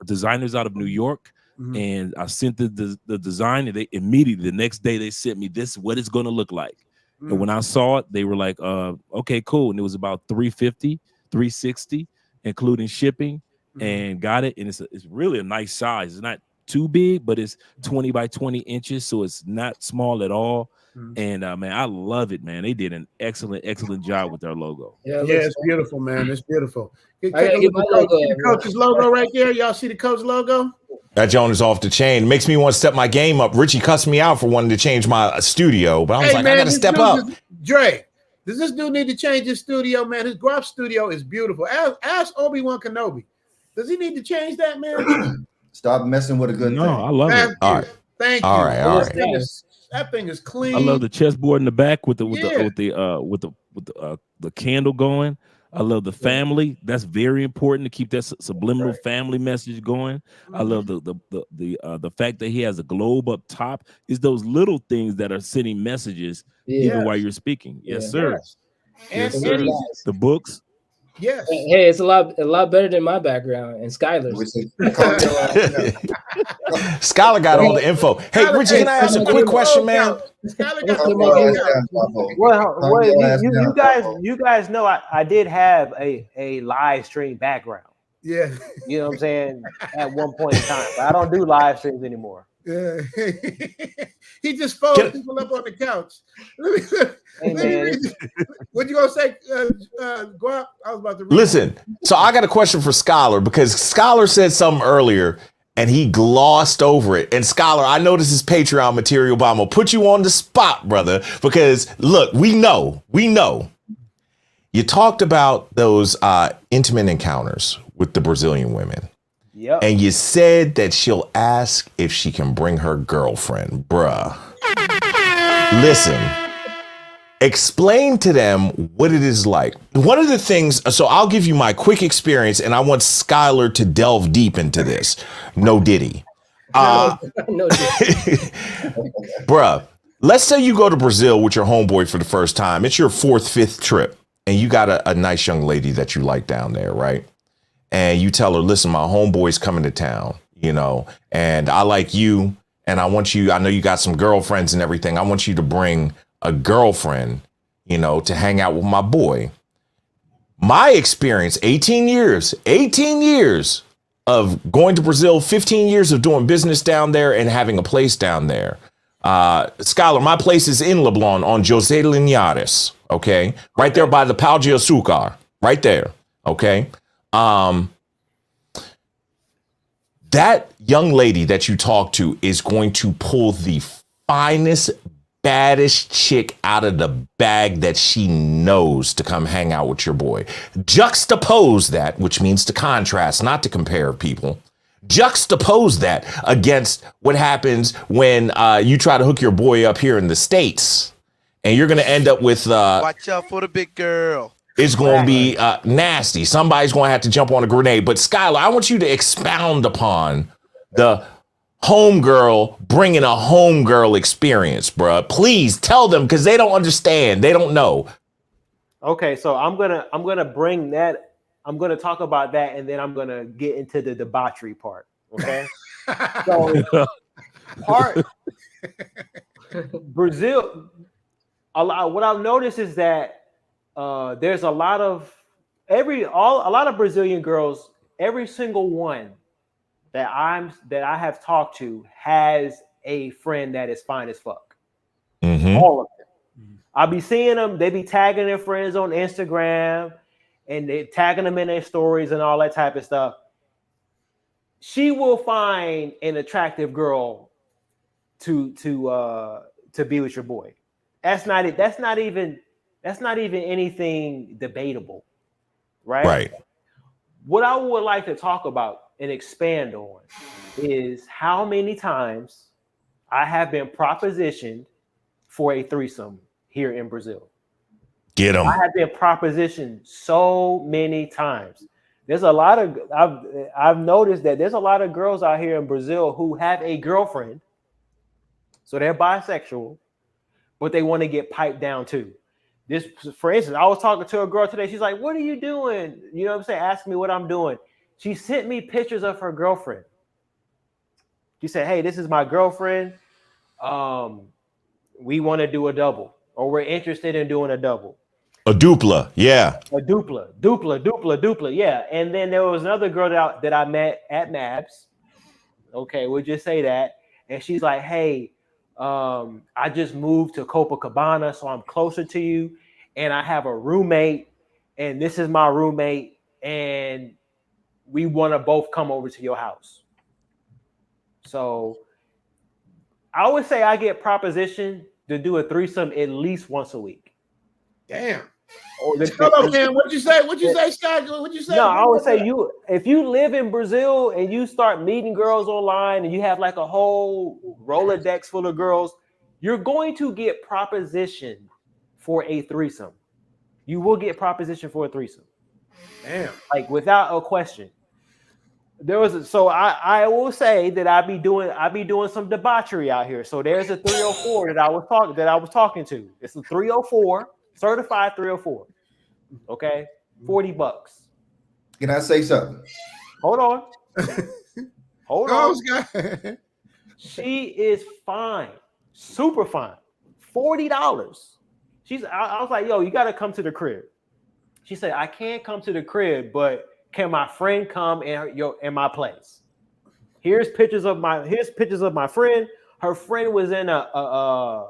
designers out of New York, and I sent the design, and they immediately the next day they sent me this what it's going to look like. And when I saw it, they were like, okay, cool. And it was about $350, $360, including shipping, and got it. And it's really a nice size. It's not too big, but it's 20 by 20 inches, so it's not small at all. And man, I love it, man. They did an excellent job with their logo.
Yeah, it's beautiful, man. It's beautiful.
I gotta get my logo.
See the coach's logo right there. Y'all see the coach logo?
That joint is off the chain. It makes me want to step my game up. Richie cussed me out for wanting to change my studio, but I was like, man, I got to step up.
Dre, does this dude need to change his studio, man? His Guap studio is beautiful. Ask Obi-Wan Kenobi. Does he need to change that, man?
Stop messing with a good thing.
I love it.
All right.
Thank you.
All right.
That thing is clean.
I love the chessboard in the back with the candle going. I love the family. That's very important to keep that subliminal family message going. I love the fact that he has a globe up top. It's those little things that are sending messages even while you're speaking. Yes, sir.
Yes,
sir. The books.
Yes.
Hey, it's a lot better than my background and Skylar's.
Skylar got all the info. Hey, Richie, can I ask a quick question, man?
Well, you guys know I did have a live stream background.
Yeah.
You know what I'm saying? At one point in time. But I don't do live streams anymore.
Yeah. He just folded people up on the couch. What you gonna say, Guap? I was about to
listen. So I got a question for Skylar, because Skylar said something earlier and he glossed over it. And Skylar, I know this is Patreon material, but I'm gonna put you on the spot, brother, because look, we know you talked about those intimate encounters with the Brazilian women.
Yep.
And you said that she'll ask if she can bring her girlfriend. Bruh. Listen, explain to them what it is like. One of the things, so I'll give you my quick experience, and I want Skylar to delve deep into this. No diddy.
No diddy.
Bruh, let's say you go to Brazil with your homeboy for the first time. It's your 4th, 5th trip, and you got a nice young lady that you like down there, right? And you tell her, listen, my homeboy's coming to town, and I like you, and I want you, I know you got some girlfriends and everything. I want you to bring a girlfriend, to hang out with my boy. My experience, 18 years of going to Brazil, 15 years of doing business down there and having a place down there. Skylar, my place is in Leblon on José Linhares, okay? Right there by the Pau de Açúcar, right there, okay? That young lady that you talk to is going to pull the finest, baddest chick out of the bag that she knows to come hang out with your boy. Juxtapose that, which means to contrast, not to compare people. Juxtapose that against what happens when you try to hook your boy up here in the States, and you're going to end up with
watch out for the big girl.
It's going to be nasty. Somebody's going to have to jump on a grenade. But Skylar, I want you to expound upon the homegirl bringing a homegirl experience, bruh. Please tell them, because they don't understand. They don't know.
Okay, so I'm gonna bring that. I'm gonna talk about that, and then I'm gonna get into the debauchery part. Okay. So Brazil. What I've noticed is that there's a lot of Brazilian girls. Every single one that I have talked to has a friend that is fine as fuck.
Mm-hmm.
All of them. I'll be seeing them. They be tagging their friends on Instagram, and they tagging them in their stories and all that type of stuff. She will find an attractive girl to be with your boy. That's not it. That's not even anything debatable, right?
Right.
What I would like to talk about and expand on is how many times I have been propositioned for a threesome here in Brazil.
Get them.
I have been propositioned so many times. There's a lot of I've noticed that there's a lot of girls out here in Brazil who have a girlfriend, so they're bisexual, but they want to get piped down too. this, for instance, I was talking to a girl today. She's like, "What are you doing?" You know what I'm saying? Asking me what I'm doing. She sent me pictures of her girlfriend. She said, "Hey, this is my girlfriend. We want to do a double, or we're interested in doing a double."
A dupla, yeah.
A dupla, yeah. And then there was another girl that I met at Mabs. Okay, we'll just say that. And she's like, "Hey, I just moved to Copacabana, so I'm closer to you. And I have a roommate, and this is my roommate, and we want to both come over to your house." So I would say I get propositioned to do a threesome at least once a week.
Damn. Hello, man. What'd you say? Scott? What'd you say?
No, I would say if you live in Brazil and you start meeting girls online and you have like a whole Rolodex full of girls, you're going to get propositioned for a threesome. You will get propositioned for a threesome.
Damn.
Like without a question. I will say that I be doing some debauchery out here. So there's a 304 that I was talking to. It's a 304, certified 304. Okay, $40.
Can I say something?
Hold on. Hold on.
Scott.
She is fine, super fine. $40. I was like, "Yo, you got to come to the crib." She said, "I can't come to the crib, but can my friend come in my place?" Here's pictures of my friend. Her friend was in a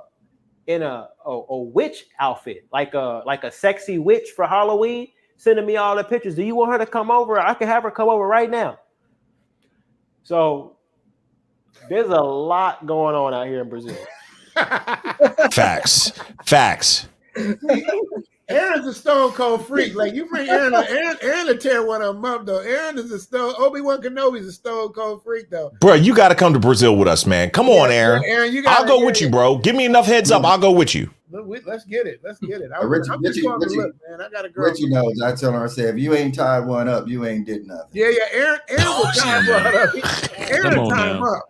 witch outfit, like a sexy witch for Halloween, sending me all the pictures. "Do you want her to come over? I can have her come over right now." So there's a lot going on out here in Brazil.
Facts.
Aaron's a stone cold freak. Like you bring Aaron to tear one of them up though. Aaron is Obi-Wan Kenobi's a stone cold freak though.
Bro, you got to come to Brazil with us, man. Come on, Aaron.
Aaron,
I'll go with you, bro. Give me enough heads up. I'll go with you.
Let's get it.
Richie,
man. I got a girl.
Richie knows. I tell her, I say, if you ain't tied one up, you ain't did nothing.
Yeah. Aaron will tie one up. Aaron will tie him up.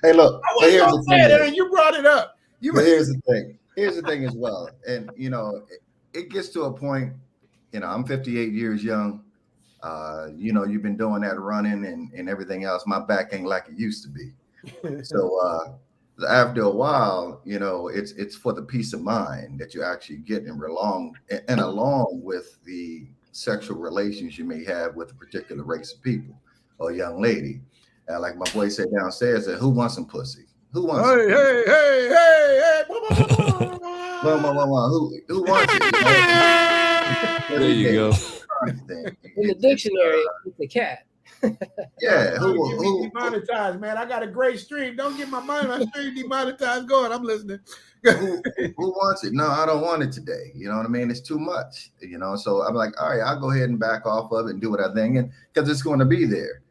Hey, look.
I wasn't gonna say it, Aaron. You brought it up.
But here's the thing. Here's the thing as well. And, it gets to a point, I'm 58 years young. You've been doing that running and everything else. My back ain't like it used to be. So after a while, it's for the peace of mind that you actually get along with the sexual relations you may have with a particular race of people or young lady. Like my boy said downstairs, who wants some pussy? Who wants some pussy?
Hey.
Who wants it?
There you go.
In the dictionary, it's a cat.
Yeah,
who demonetized, man? I got a great stream. Don't get my stream demonetized going. I'm listening.
who wants it? No, I don't want it today. You know what I mean? It's too much. So I'm like, all right, I'll go ahead and back off of it and do what I think, and because it's going to be there.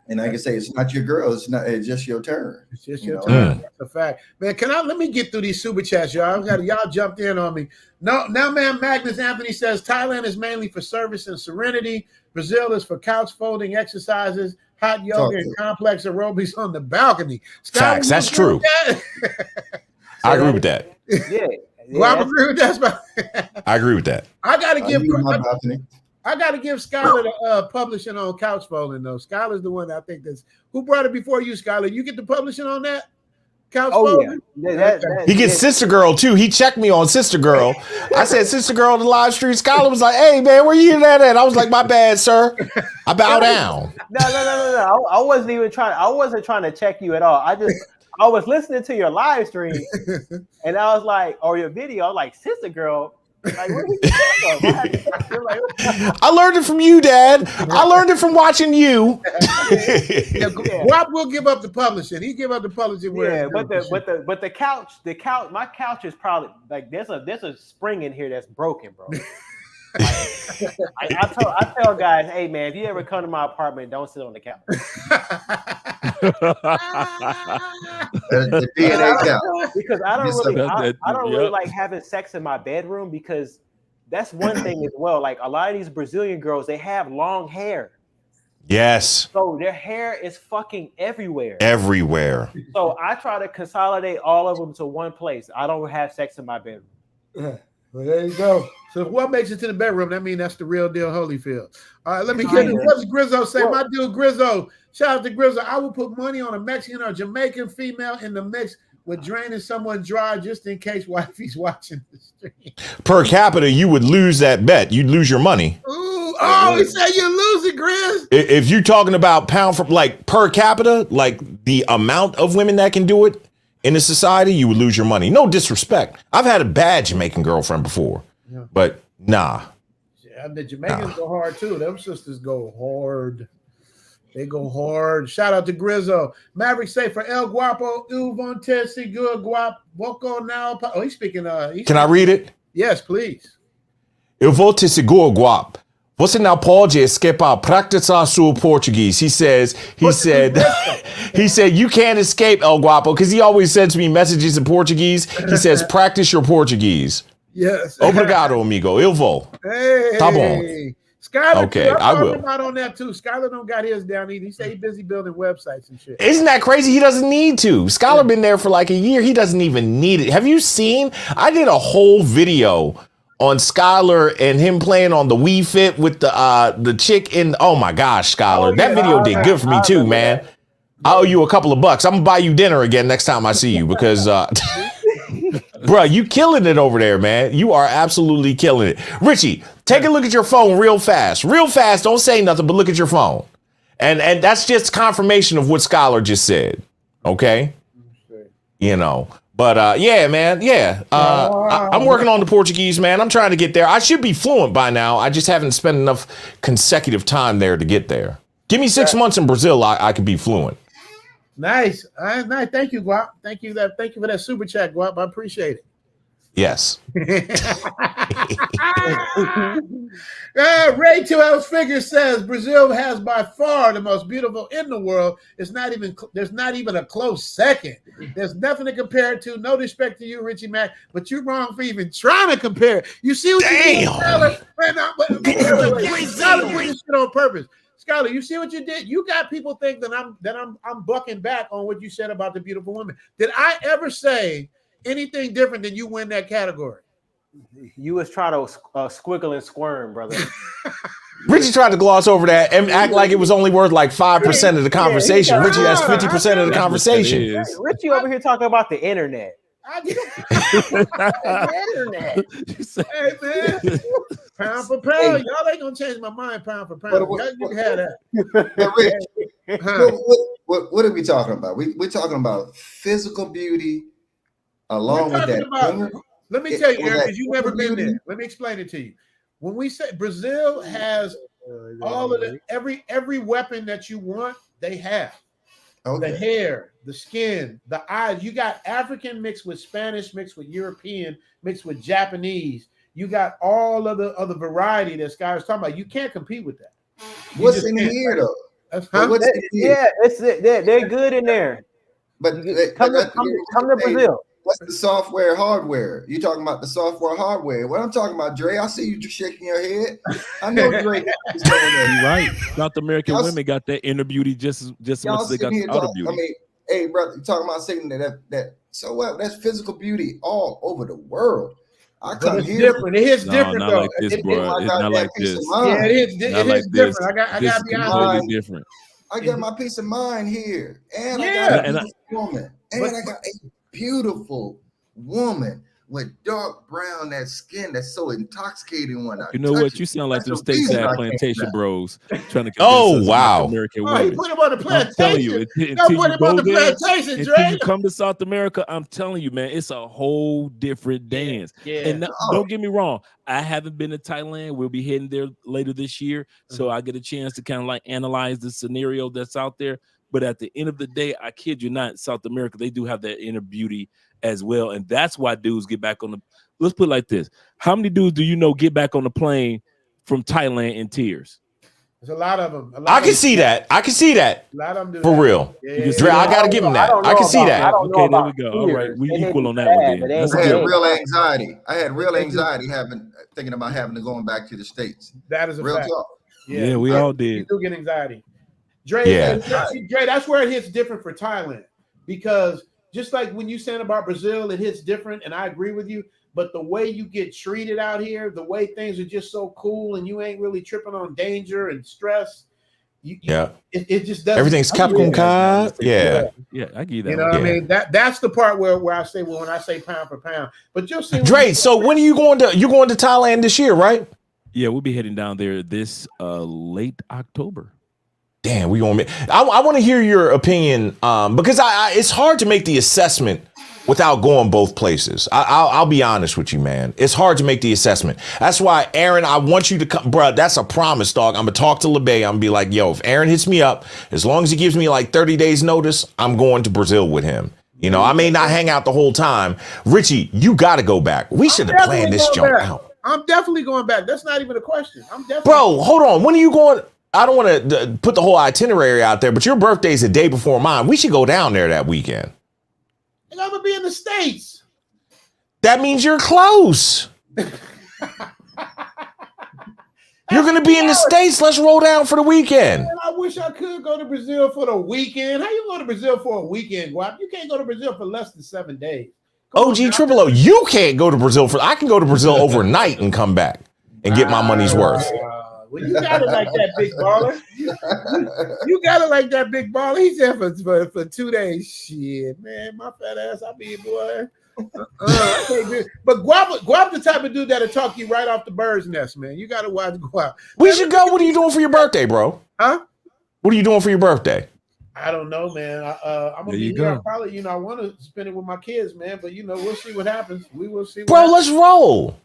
And like I say, it's not your girl. It's just your turn.
It's just your turn. That's a fact, man. Let me get through these super chats, y'all. Y'all jumped in on me. No, now, man. Magnus Anthony says Thailand is mainly for service and serenity. Brazil is for couch folding exercises, hot yoga, and complex aerobics on the balcony.
Facts. That's true. I agree with that.
Yeah.
I agree with that.
I agree with that.
I gotta give Skylar the publishing on couch folding though. Skylar's the one I think who brought it before you, Skylar. You get the publishing on that couch folding.
Yeah.
He gets Sister Girl too. He checked me on Sister Girl. I said Sister Girl to live stream. Skylar was like, "Hey man, where you at?" I was like, "My bad, sir. I bow down."
No. I wasn't trying to check you at all. I was listening to your live stream, and I was like, or your video. I was like, "Sister Girl." Like, where did you get that?
I learned it from you, Dad. I learned it from watching you.
Guap will give up the publishing. He give up the publishing.
Yeah, but the couch, my couch is probably like there's a spring in here that's broken, bro. I tell guys, hey man, if you ever come to my apartment, don't sit on the couch. Because I don't really like having sex in my bedroom because that's one thing as well. Like a lot of these Brazilian girls, they have long hair.
Yes.
So their hair is fucking everywhere.
Everywhere.
So I try to consolidate all of them to one place. I don't have sex in my bedroom.
Well, there you go. So if what makes it to the bedroom, that means that's the real deal Holyfield. All right, let me get it. What's Grizzo say? My dude Grizzo. Shout out to Grizzo. I will put money on a Mexican or Jamaican female in the mix with draining someone dry just in case wifey's watching the stream.
Per capita, you would lose that bet. You'd lose your money.
Ooh, oh, he said you lose it, Grizz.
If you're talking about pound for like per capita, like the amount of women that can do it in a society, you would lose your money. No disrespect. I've had a bad Jamaican girlfriend before, but nah.
Yeah, the Jamaicans go hard too. Them sisters go hard. They go hard. Shout out to Grizzo. Maverick say for El Guapo, U Von Tessie, good guap, Voco now. Oh, he's speaking.
Can I read it?
Yes, please.
Eu vou te seguro, guap. Você não pode escapar practicar seu Portuguese. He said, you can't escape El Guapo, because he always sends me messages in Portuguese. He says, practice your Portuguese.
Yes.
Obrigado, amigo. Eu vou.
Hey.
Tá bom.
Skylar,
okay, I will.
Not on that too. Skylar don't got his down either. He said he's busy building websites and shit.
Isn't that crazy? He doesn't need to. Skylar been there for like a year. He doesn't even need it. Have you seen? I did a whole video on Skylar and him playing on the Wii Fit with the chick in. Oh my gosh, Skylar, that video did good for me too, man. I owe you a couple of bucks. I'm gonna buy you dinner again next time I see you because. Bro, you killing it over there, man. You are absolutely killing it. Richie, take a look at your phone real fast. Real fast. Don't say nothing, but look at your phone. And that's just confirmation of what Skylar just said. Okay? You know. But yeah, man. Yeah. I'm working on the Portuguese, man. I'm trying to get there. I should be fluent by now. I just haven't spent enough consecutive time there to get there. Give me 6 months in Brazil, I could be fluent.
Nice. Nice. Thank you, Guap. Thank you for that super chat, Guap. I appreciate it.
Yes.
Ray 2L's figure says Brazil has by far the most beautiful in the world. There's not even a close second. There's nothing to compare it to. No disrespect to you, Richie Mack, but you're wrong for even trying to compare it. You see what you did, Skylar? Skylar doing this shit on purpose. Skylar, you see what you did? You got people think that I'm bucking back on what you said about the beautiful women. Did I ever say anything different than you win that category?
You was trying to squiggle and squirm, brother.
Richie tried to gloss over that and act like it was only worth like 5% of the conversation. Richie has 50% of the conversation.
Richie over here talking about the internet.
Internet. Hey man, pound for pound, y'all ain't gonna change my mind. Pound for pound, you can have that.
What are we talking about? We're talking about physical beauty, along with that.
Let me tell you, Aaron, because you've never been there. Let me explain it to you. When we say Brazil has all of the every weapon that you want, they have. Okay. The hair, the skin, the eyes. You got African mixed with Spanish, mixed with European, mixed with Japanese. You got all of the other variety that Sky was talking about. You can't compete with that.
What's in here though?
They're good in there.
But
come to Brazil.
What's the software, hardware? You talking about the software, hardware? What I'm talking about, Dre? I see you just shaking your head. I know Dre.
You're right. South American women got that inner beauty just as much as they got the outer beauty.
I mean, hey, brother, you talking about saying that? So what? That's physical beauty all over the world. I come
it's
here.
Different. It is different
not
though.
Like this, bro. It's not like this.
Yeah, it is different. I gotta be honest.
Different.
I got my peace of mind here, and I got a woman, and I got a beautiful woman with dark brown, that skin that's so intoxicating when I
you know what? You sound like them stateside plantation bros trying to
wow.
American
women. You put him on the plantation.
I'm telling you, until you come to South America, I'm telling you, man, it's a whole different dance.
Yeah.
And don't get me wrong, I haven't been to Thailand. We'll be heading there later this year, so I get a chance to kind of like analyze the scenario that's out there. But at the end of the day, I kid you not, South America, they do have that inner beauty as well. And that's why dudes get back on the, let's put it like this. How many dudes do you know get back on the plane from Thailand in tears?
There's a lot of them.
I can see that. I can see that.
A lot of them do
for real. Dre, I got to give him that. I can see that.
Okay, there we go. All right. We equal on that one then.
I had real anxiety. Thinking about having to going back to the States.
That is a
real
fact.
talk.
Yeah, we all did.
You do get anxiety. Dre, Dre, that's where it hits different for Thailand, because just like when you saying about Brazil, it hits different, and I agree with you. But the way you get treated out here, the way things are just so cool, and you ain't really tripping on danger and stress. It just doesn't.
Everything's Capcom card. Yeah,
I give you that.
You know what I mean? That's the part where I say, well, when I say pound for pound. But you'll see.
Dre, so when are you going to? You're going to Thailand this year, right?
Yeah, we'll be heading down there this late October.
Damn, we gonna. I want to hear your opinion, because it's hard to make the assessment without going both places. I'll be honest with you, man. It's hard to make the assessment. That's why, Aaron, I want you to come, bro. That's a promise, dog. I'm gonna talk to LeBay. I'm gonna be like, yo, if Aaron hits me up, as long as he gives me like 30 days notice, I'm going to Brazil with him. You know, I may not hang out the whole time. Richie, you got to go back. We should have planned this jump out.
I'm definitely going back. That's not even a question.
Bro, hold on. When are you going? I don't want to put the whole itinerary out there, but your birthday's the day before mine. We should go down there that weekend.
And I'm gonna be in the States.
That means you're close. You're gonna be in the States. Let's roll down for the weekend.
Man, I wish I could go to Brazil for the weekend. How you go to Brazil for a weekend, Guap? You can't go to Brazil for less than 7 days.
OG Triple O, you can't go to Brazil I can go to Brazil overnight and come back and get my money's worth.
Well, you got it like that, big baller. You got it like that, big baller. He's there for 2 days. Shit, man, my fat ass, I be boy. I can't do it. But Guap the type of dude that'll talk you right off the bird's nest, man. You got to watch Guap.
We should go. What are you doing for your birthday, bro?
Huh?
What are you doing for your birthday?
I don't know, man. I'm gonna be here. Probably, I want to spend it with my kids, man. But we'll see what happens. We will see.
Bro, let's roll.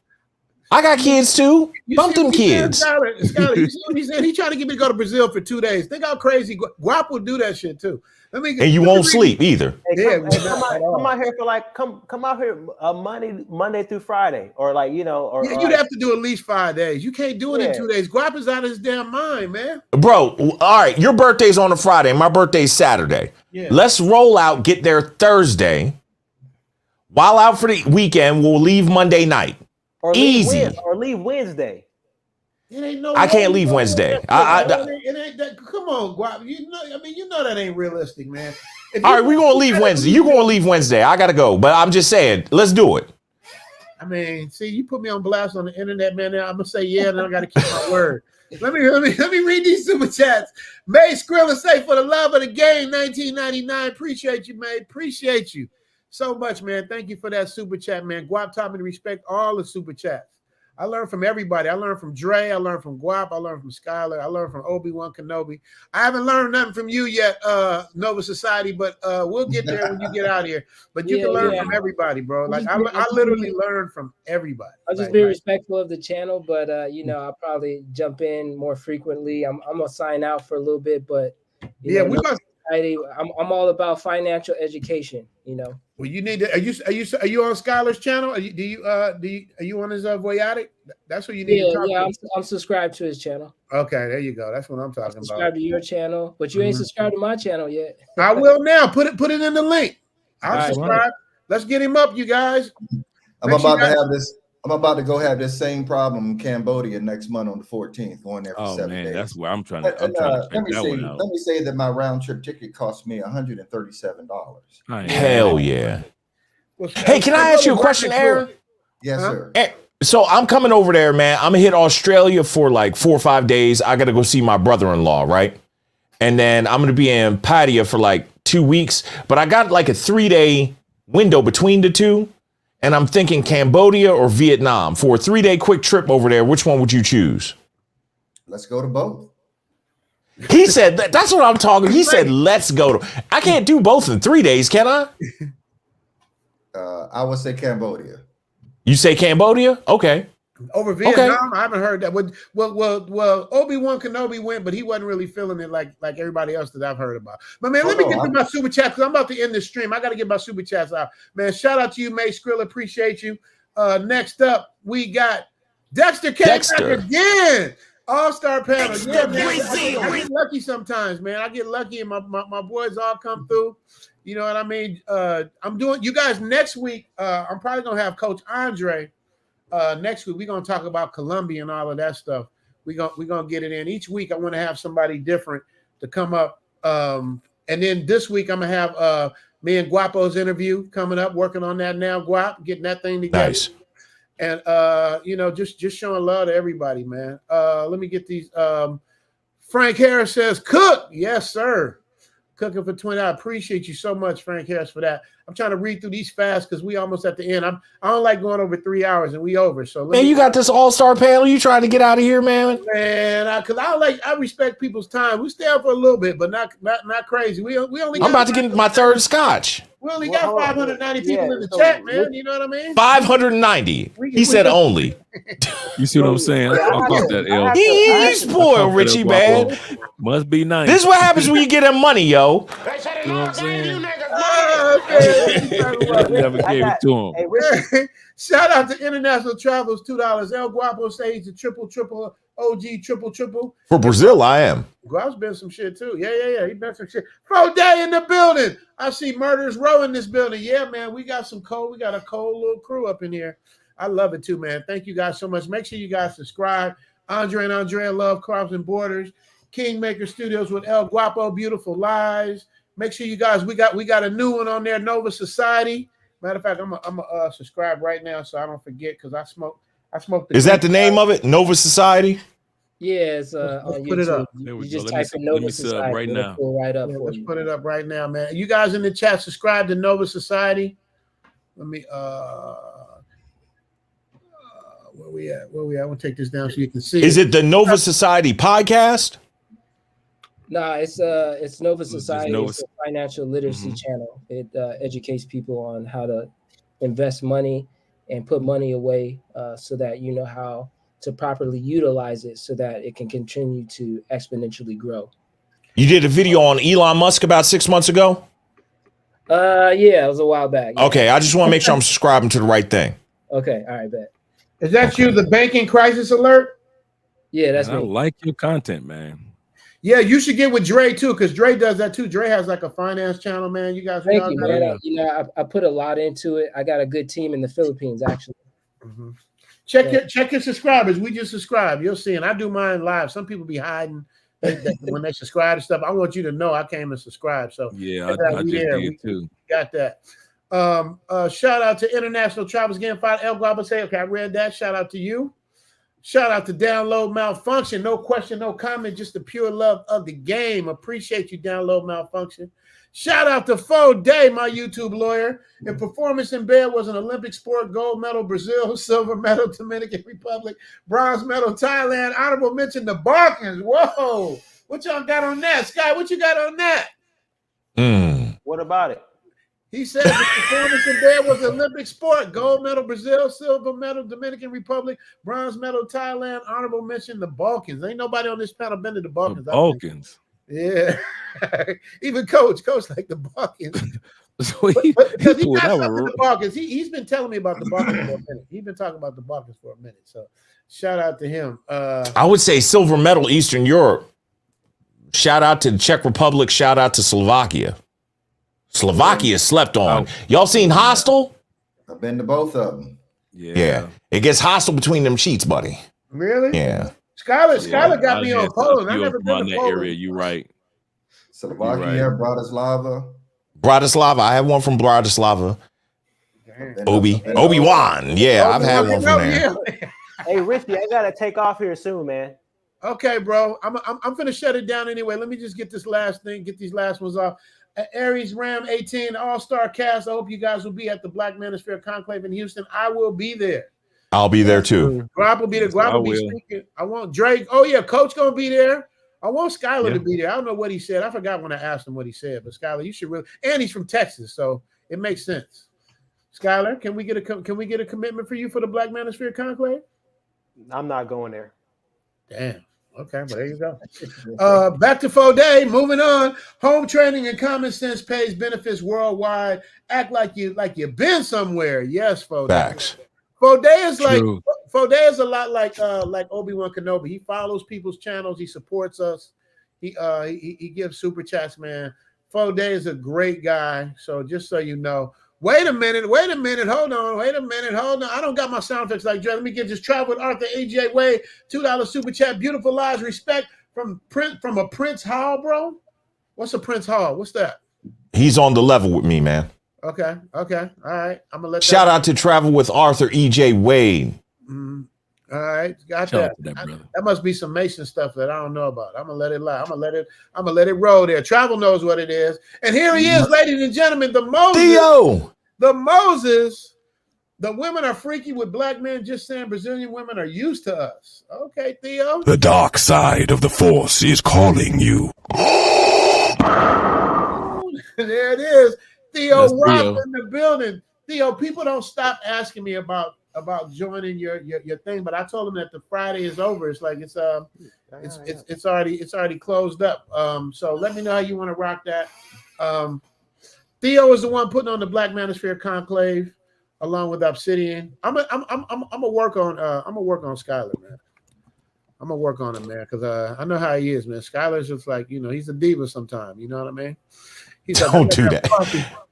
I got kids too. Bump them kids.
Skylar, you see what he said? He tried to get me to go to Brazil for 2 days. Think how crazy Guap will do that shit too.
And you won't sleep either.
Hey, come out here for come out here Monday through Friday, or
you'd have to do at least 5 days. You can't do it in 2 days. Guap is out of his damn mind, man.
Bro, all right, your birthday's on a Friday. My birthday's Saturday. Yeah. Let's roll out, get there Thursday. While out for the weekend, we'll leave Monday night. Easy.
Or leave Wednesday.
It ain't no.
I can't leave Wednesday.
It ain't that. Come on, Guap. You know that ain't realistic, man.
All right, we're gonna leave Wednesday. You're gonna leave Wednesday. I gotta go, but I'm just saying, let's do it.
I mean, see, you put me on blast on the internet, man. I'm gonna say yeah, and I gotta keep my word. Let me read these super chats. May Skrilla say, for the love of the game, 1999. Appreciate you, man. Appreciate you so much, man. Thank you for that super chat, man. Guap taught me to respect all the super chats. I learned from everybody. I learned from Dre. I learned from Guap. I learned from Skylar. I learned from Obi-Wan Kenobi. I haven't learned nothing from you yet, Nova Society, but we'll get there when you get out here. But you can learn from everybody, bro. Like I literally learned from everybody.
I'll just be respectful of the channel, but I'll probably jump in more frequently. I'm gonna sign out for a little bit, but I'm all about financial education.
Well, you need to. Are you on Skylar's channel? Are you on his Voyatic? That's what you need to talk to.
I'm subscribed to his channel.
Okay, there you go. That's what I'm talking about.
Subscribe to your channel, but you ain't subscribed to my channel yet.
I will now. Put it in the link. I'll subscribe. Right. Let's get him up, you guys.
I'm about to go have this same problem in Cambodia next month on the 14th, going there for 7 days.
That's where I'm trying to check that one out.
Let me say that my round trip ticket cost me $137.
Hell yeah. Hey, can I ask you a question, Aaron?
Yes, sir.
So I'm coming over there, man. I'm gonna hit Australia for like 4 or 5 days. I gotta go see my brother-in-law, right? And then I'm gonna be in Pattaya for like 2 weeks, but I got like a 3-day window between the two. And I'm thinking Cambodia or Vietnam for a 3-day quick trip over there. Which one would you choose?
Let's go to both.
He said that's what I'm talking. He said, let's go to. I can't do both in 3 days, can I?
I would say Cambodia.
You say Cambodia? Okay.
Over Vietnam, I haven't heard that. Well, Obi-Wan Kenobi went, but he wasn't really feeling it like everybody else that I've heard about. But man, let me get to my super chat because I'm about to end this stream. I got to get my super chats out. Man, shout out to you, May Skrilla. Appreciate you. Next up, we got Dexter again. All-star panel. Yeah, man. I get lucky sometimes, man. I get lucky and my boys all come through. You know what I mean? I'm doing you guys next week. I'm probably gonna have Coach Andre. Next week, we're going to talk about Colombia and all of that stuff. We're gonna get it in. Each week, I want to have somebody different to come up. And then this week I'm gonna have me and Guapo's interview coming up, working on that now. Guap, getting that thing together.
Nice.
And just showing love to everybody, man. Let me get these. Frank Harris says, cook. Yes, sir. Cooking for 20. I appreciate you so much, Frank Harris, for that. I'm trying to read through these fast because we almost at the end. I don't like going over 3 hours and we over. So
Man, you got this all-star panel. You trying to get out of here, man?
Man, because I respect people's time. We stay out for a little bit, but not crazy. We only.
I'm about to get my third scotch.
We only got 590 people in the chat, man. You know what I mean?
590. He said only.
You see what I'm saying? I'll pop that L.
You spoiled Richie, man.
Must be nice.
This is what happens when you get him money, yo.
You know what I'm saying?
Okay.
Never gave it to him.
Hey, Richie,
Shout out to International Travels, $2. El Guapo says the triple OG triple.
For Brazil, I am.
Guap's been some shit too. Yeah. He been some shit. Pro Day in the building. I see Murders Row in this building. Yeah, man. We got a cold little crew up in here. I love it too, man. Thank you guys so much. Make sure you guys subscribe. Andre and Andrea Love Crops and Borders. Kingmaker Studios with El Guapo, Beautiful Lies. Make sure you guys, we got a new one on there, Nova Society. Matter of fact, I'm gonna subscribe right now so I don't forget because I smoked.
Is that the name of it? Nova Society?
Yeah, it's on YouTube.
Put it up.
You just type in Nova Society
right now.
Pull right up for
Let's
you.
put it up right now, man. You guys in the chat, subscribe to Nova Society. Let me where we at? I want to take this down so you can see.
Is it the Nova Society podcast?
Nah, it's Nova Society.
Nova-
It's a financial literacy channel. It educates people on how to invest money and put money away so that you know how to properly utilize it so that it can continue to exponentially grow.
You did a video on Elon Musk about 6 months ago?
Yeah, it was a while back. Yeah.
Okay, I just want to make sure I'm subscribing to the right thing.
Okay, all right, bet.
Is that you, the banking crisis alert?
Yeah, that's
I
me.
like your content, man.
Yeah, you should get with Dre too, because Dre does that too. Dre has like a finance channel, man. You guys,
Thank you, man. I put a lot into it. I got a good team in the Philippines, actually.
Mm-hmm. Check your subscribers. We just subscribe. You'll see, and I do mine live. Some people be hiding when they subscribe to stuff. I want you to know I came and subscribed. So
Yeah, I just did too.
Got that. Shout out to International Travels getting fired. El Guapo say, okay, I read that. Shout out to you. Shout out to Download Malfunction. No question, no comment, just the pure love of the game. Appreciate you, Download Malfunction. Shout out to Fo Day, my YouTube lawyer. And performance in bed was an Olympic sport, gold medal Brazil, silver medal Dominican Republic, bronze medal Thailand, honorable mention the Balkans. Whoa, what y'all got on that? Sky, what you got on that?
what about it?
He said the performance in bed was Olympic sport, gold medal Brazil, silver medal Dominican Republic, bronze medal Thailand, honorable mention the Balkans. Ain't nobody on this panel been to the Balkans.
The Balkans.
Yeah. Even coach like the Balkans.
So
Because he got
pulled that
something
one.
to the Balkans. He's been telling me about the Balkans for a minute. He's been talking about the Balkans for a minute. So shout out to him.
I would say silver medal Eastern Europe. Shout out to the Czech Republic. Shout out to Slovakia. Slovakia slept on. Y'all seen Hostel?
I've been to both of them.
Yeah. It gets hostile between them sheets, buddy.
Really?
Yeah.
Skylar got me on Poland. I've never been
around
to
that
Poland.
area. You right.
Slovakia, Bratislava.
Bratislava. I have one from Bratislava. Obi-Wan. Yeah, I've had one from there.
Hey, Richie, I gotta take off here soon, man.
Okay, bro. I'm gonna shut it down anyway. Let me just get this last thing, get these last ones off. Aries Ram 18 All-Star Cast. I hope you guys will be at the Black Manosphere Conclave in Houston. I will be there.
I'll be there too.
Grab will be there. Grab will be speaking. I want Drake. Oh yeah, Coach gonna be there. I want Skylar to be there. I don't know what he said. I forgot when I asked him what he said, but Skylar, you should really. And he's from Texas, so it makes sense. Skylar, can we get a commitment for you for the Black Manosphere Conclave?
I'm not going there.
Damn. Okay, well, there you go. Back to Fo Day. Moving on. Home training and common sense pays benefits worldwide. Act like you've been somewhere. Yes, Fo Day.
Facts.
Fo Day is Fo Day is a lot like Obi-Wan Kenobi. He follows people's channels. He supports us. He gives super chats, man. Fo Day is a great guy. So just so you know. Wait a minute. Hold on. I don't got my sound effects like Dre. Let me get this travel with Arthur AJ Wade. $2 super chat. Beautiful lives. Respect from a Prince Hall, bro? What's a Prince Hall? What's that?
He's on the level with me, man.
Okay. All right. I'm gonna let
Shout out to Travel with Arthur E.J. Wade.
All right, got
Shout
that.
out to that brother.
That must be some Mason stuff that I don't know about. I'm gonna let it lie. I'm gonna let it roll there. Travel knows what it is. And here he is, ladies and gentlemen, the Moses.
Theo.
The Moses. The women are freaky with black men, just saying Brazilian women are used to us. Okay, Theo.
The dark side of the force is calling you.
There it is. Theo
That's
Rock
Theo.
in the building. Theo, people don't stop asking me about joining your thing, but I told them that the Friday is over. It's like it's already closed up. So let me know how you want to rock that. Theo is the one putting on the Black Manosphere Conclave along with Obsidian. I'm gonna work on Skylar, man. I'm gonna work on him, man, because I know how he is, man. Skylar's just like, he's a diva sometimes, you know what I mean? He's like,
Don't do that.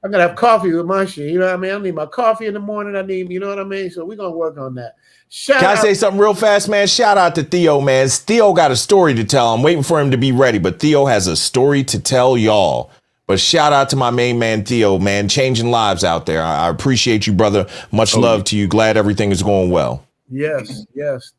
I'm gonna have coffee with my shit. You know what I mean? I need my coffee in the morning. You know what I mean? So we're gonna work on that.
Can I say something real fast, man? Shout out to Theo, man. Theo got a story to tell. I'm waiting for him to be ready, but Theo has a story to tell y'all. But shout out to my main man, Theo, man, changing lives out there. I appreciate you, brother. Much love to you. Glad everything is going well.
Yes,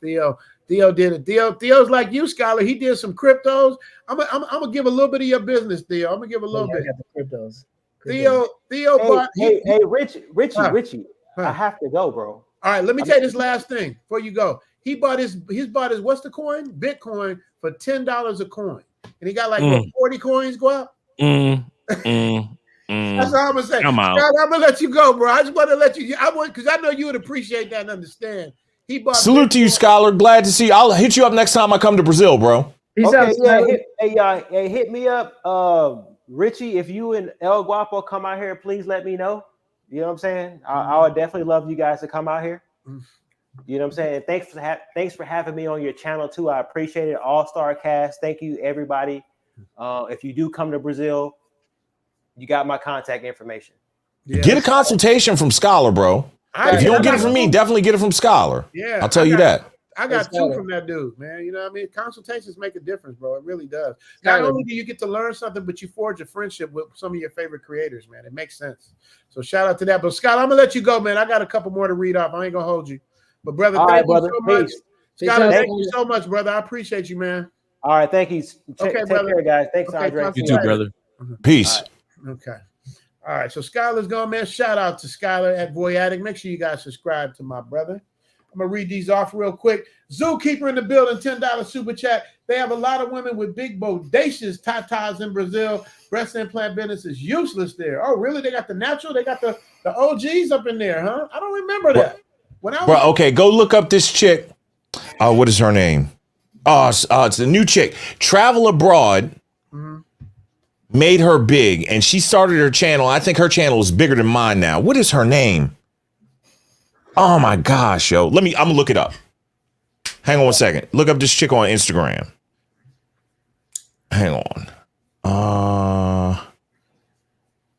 Theo. Theo did it. Theo's like you, Skylar. He did some cryptos. I'm gonna give a little bit of your business, Theo. I'm gonna give a little bit.
I got the cryptos.
Theo bought.
Hey, Richie. I have to go, bro.
All right, let me tell you this last thing before you go. He bought his what's the coin? Bitcoin for $10 a coin, and he got like what, 40 coins. Go up. That's all I'm gonna say.
I'm out.
God, I'm gonna let you go, bro. I just want to let you. Because I know you would appreciate that and understand. He bought.
Salute to you, Skylar. Glad to see you. I'll hit you up next time I come to Brazil, bro.
Okay, hit me up, Richie. If you and El Guapo come out here, please let me know. You know what I'm saying? I would definitely love you guys to come out here. You know what I'm saying? Thanks for having me on your channel too. I appreciate it. All-star cast. Thank you, everybody. If you do come to Brazil, you got my contact information.
Yeah.
Get a consultation from Skylar, bro. If you don't get it from me, definitely get it from Skylar.
Yeah,
I'll tell you that.
I got two from that dude, man. You know what I mean? Consultations make a difference, bro. It really does. Not only do you get to learn something, but you forge a friendship with some of your favorite creators, man. It makes sense. So shout out to that. But Scott, I'm gonna let you go, man. I got a couple more to read off. I ain't gonna hold you. But brother, thank you so much. Scott, thank you so much, brother. I appreciate you, man.
All right, thank you.
Okay,
Take
brother.
care, guys. Thanks, Andre.
You too, brother.
Peace.
Okay. All right. So Skylar's gone, man. Shout out to Skylar at Voyatic. Make sure you guys subscribe to my brother. I'm gonna read these off real quick. Zookeeper in the building, $10 super chat. They have a lot of women with big bodacious tatas in Brazil. Breast implant business is useless there. Oh, really? They got the natural. They got the OGs up in there, huh? I don't remember that. When I was
Bro, okay, go look up this chick. What is her name? It's a new chick. Travel Abroad made her big, and she started her channel. I think her channel is bigger than mine now. What is her name? Oh my gosh, yo. I'm gonna look it up. Hang on one second. Look up this chick on Instagram. Hang on.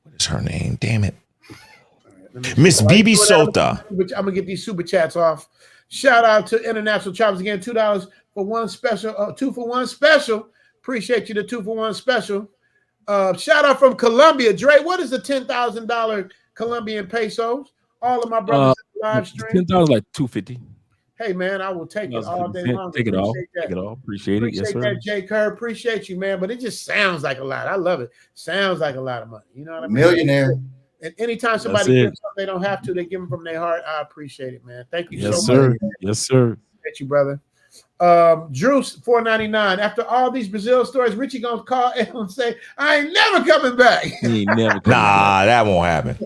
What is her name? Damn it. Miss Bibi Sota.
I'm gonna get these super chats off. Shout out to International Travels again. $2 for one special, 2 for 1 special. Appreciate you, the 2 for 1 special. Shout out from Colombia. Dre, what is the $10,000 Colombian pesos? All of my brothers live stream.
$10 like $250.
Hey man, I will take it all day long.
Take it all. Take it all. Appreciate it. Yes, sir.
That, J. Kerr. Appreciate you, man. But it just sounds like a lot. I love it. Sounds like a lot of money. You know what I mean?
Millionaire.
And anytime somebody gives something they don't have to, they give them from their heart. I appreciate it, man. Thank you so much.
Yes, sir.
Appreciate you, brother. Drew's $4.99. After all these Brazil stories, Richie gonna call and say, "I ain't never coming back."
He ain't never coming
back. That won't happen.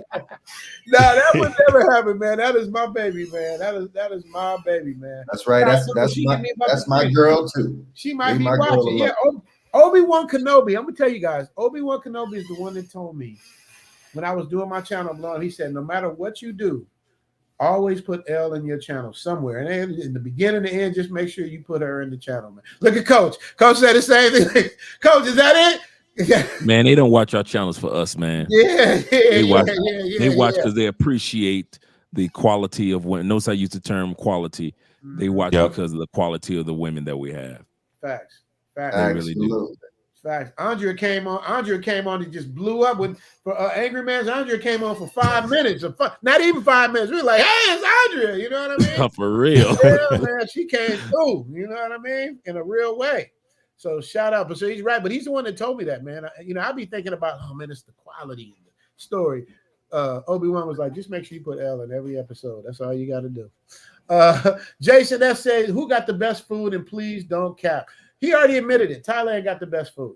Nah, that would never happen, man. That is my baby, man. That is my baby, man.
That's right. That's my girl too.
She might be watching. Yeah, Obi-Wan Kenobi. I'm gonna tell you guys, Obi-Wan Kenobi is the one that told me when I was doing my channel blog. He said, no matter what you do, always put Elle in your channel somewhere. And in the beginning and the end, just make sure you put her in the channel, man. Look at Coach. Coach said the same thing. Coach, is that it?
Man, they don't watch our channels for us, man. They watch because they appreciate the quality of women. Notice I use the term quality. They watch because of the quality of the women that we have.
Facts. Facts.
They really do.
Absolutely.
Facts. Andrea came on and just blew up with for Angry Man's. Andrea came on for 5 minutes, not even 5 minutes. We were like, "Hey, it's Andrea," you know what I mean?
For real.
Yeah, man, she came through. You know what I mean? In a real way. So shout out. But so he's right. But he's the one that told me that, man. I be thinking about, oh man, it's the quality in the story. Obi-Wan was like, just make sure you put L in every episode. That's all you got to do. Jason F says, who got the best food? And please don't cap. He already admitted it. Thailand got the best food.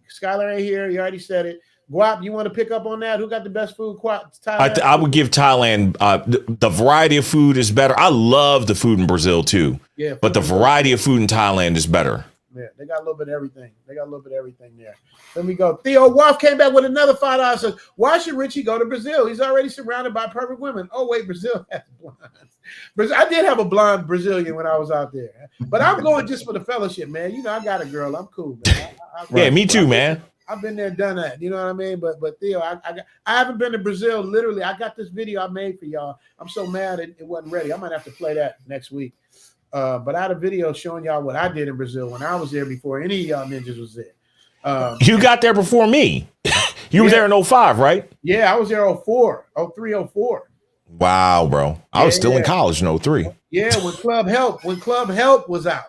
Skylar ain't here. He already said it. Guap, you want to pick up on that? Who got the best food? Thailand?
I would give Thailand. The variety of food is better. I love the food in Brazil too.
Yeah,
but the variety of food in Thailand is better.
Yeah, they got a little bit of everything. There. Then we go. Theo Wolf came back with another $5. Says, why should Richie go to Brazil? He's already surrounded by perfect women. Oh, wait, Brazil has blondes. I did have a blonde Brazilian when I was out there. But I'm going just for the fellowship, man. You know, I got a girl. I'm cool, man.
Yeah, me too, man.
I've been there, done that. You know what I mean? But Theo, I haven't been to Brazil. Literally, I got this video I made for y'all. I'm so mad it wasn't ready. I might have to play that next week. But I had a video showing y'all what I did in Brazil when I was there before any of y'all ninjas was there.
You got there before me. You were there in 05, right?
Yeah, I was there 04, 03, 04.
Wow, bro. I was still in college in 03.
Yeah, when Club Help was out.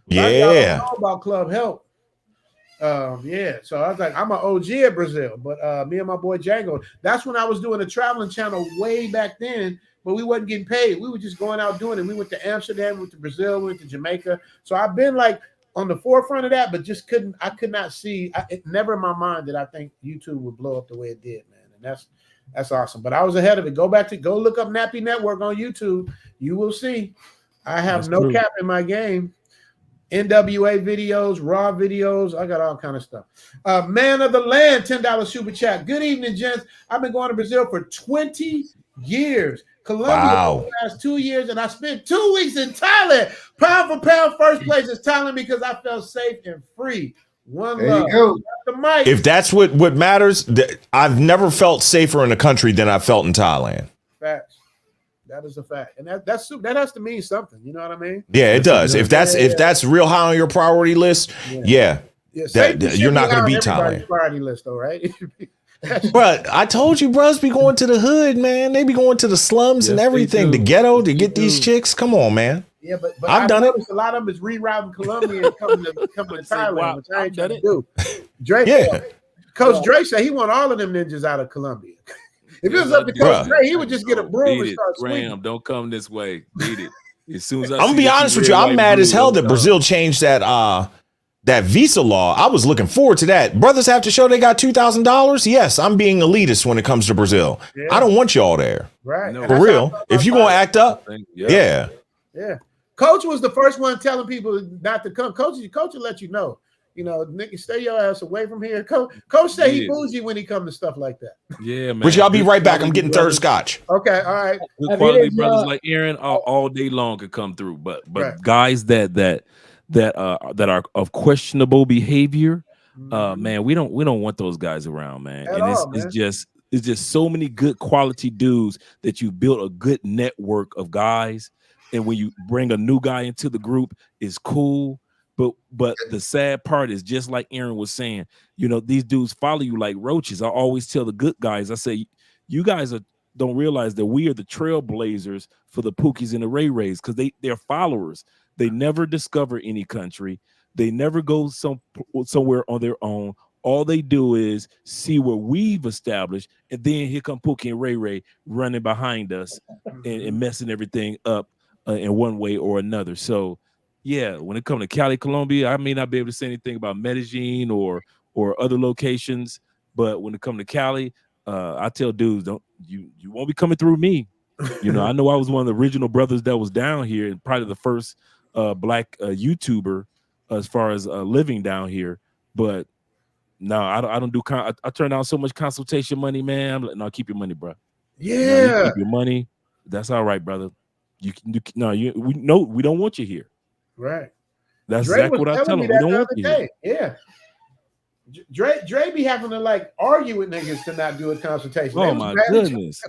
Yeah.
I don't know about Club Help. Yeah, so I was like, I'm an OG at Brazil, but me and my boy Django, that's when I was doing a traveling channel way back then, but we wasn't getting paid. We were just going out doing it. We went to Amsterdam, went to Brazil, went to Jamaica. So I've been like on the forefront of that, but just could not see. It never in my mind that I think YouTube would blow up the way it did, man. And that's awesome. But I was ahead of it. Go look up Nappy Network on YouTube. You will see. I have no cap in my game. NWA videos, Raw videos. I got all kind of stuff. Man of the Land, $10 super chat. Good evening, gents. I've been going to Brazil for 20 years. Colombia for the last 2 years, and I spent 2 weeks in Thailand. Pound for pound, first place is Thailand because I felt safe and free. One love.
If that's what matters, I've never felt safer in a country than I felt in Thailand.
Facts. That is a fact, and that has to mean something. You know what I mean?
Yeah, it does. If that's real high on your priority list, you're not going to be Thailand.
Priority list, though, right?
But I told you, bros, be going to the hood, man. They be going to the slums and everything, the ghetto to get these chicks. Come on, man.
Yeah, but
I've done it.
A lot of them is rerouting Colombia and coming to Thailand, which I ain't trying to do. Drake, Coach Drake said he want all of them ninjas out of Colombia. If it was up to Coach Drake, he would just get a broom and start sweeping.
Graham, don't come this way. Beat it. As soon as
I'm gonna be honest with you, I'm mad as hell that Brazil changed that visa law. I was looking forward to that. Brothers have to show they got $2,000. Yes, I'm being elitist when it comes to Brazil. Yeah. I don't want y'all there.
Right.
For real. If you gonna act up, yeah.
Coach was the first one telling people not to come. Coach will let you know. You know, nigga, stay your ass away from here. Coach say he bougie when he come to stuff like that.
Yeah, man.
Which y'all be right back. I'm getting third scotch.
Okay, all right.
Good quality brothers like Aaron all day long could come through, but guys that are of questionable behavior, man, we don't want those guys around, man. It's just so many good quality dudes that you built a good network of guys, and when you bring a new guy into the group, it's cool. But the sad part is, just like Aaron was saying, you know, these dudes follow you like roaches. I always tell the good guys, I say, you guys don't realize that we are the trailblazers for the Pookies and the Ray Rays, because they're followers. They never discover any country. They never go somewhere on their own. All they do is see what we've established, and then here come Pookie and Ray Ray running behind us and messing everything up in one way or another. So, yeah, when it comes to Cali, Colombia, I may not be able to say anything about Medellin or other locations, but when it comes to Cali, I tell dudes, you won't be coming through me. You know, I know I was one of the original brothers that was down here, and probably the first black YouTuber as far as living down here. But no, I don't do. I turn down so much consultation money, man. I'm like, no, keep your money, bro.
Yeah,
you keep your money. That's all right, brother. We don't want you here.
Right.
That's exactly what I tell them. We don't want you here.
Yeah. Dre be having to like argue with niggas to not do a consultation.
Oh my goodness,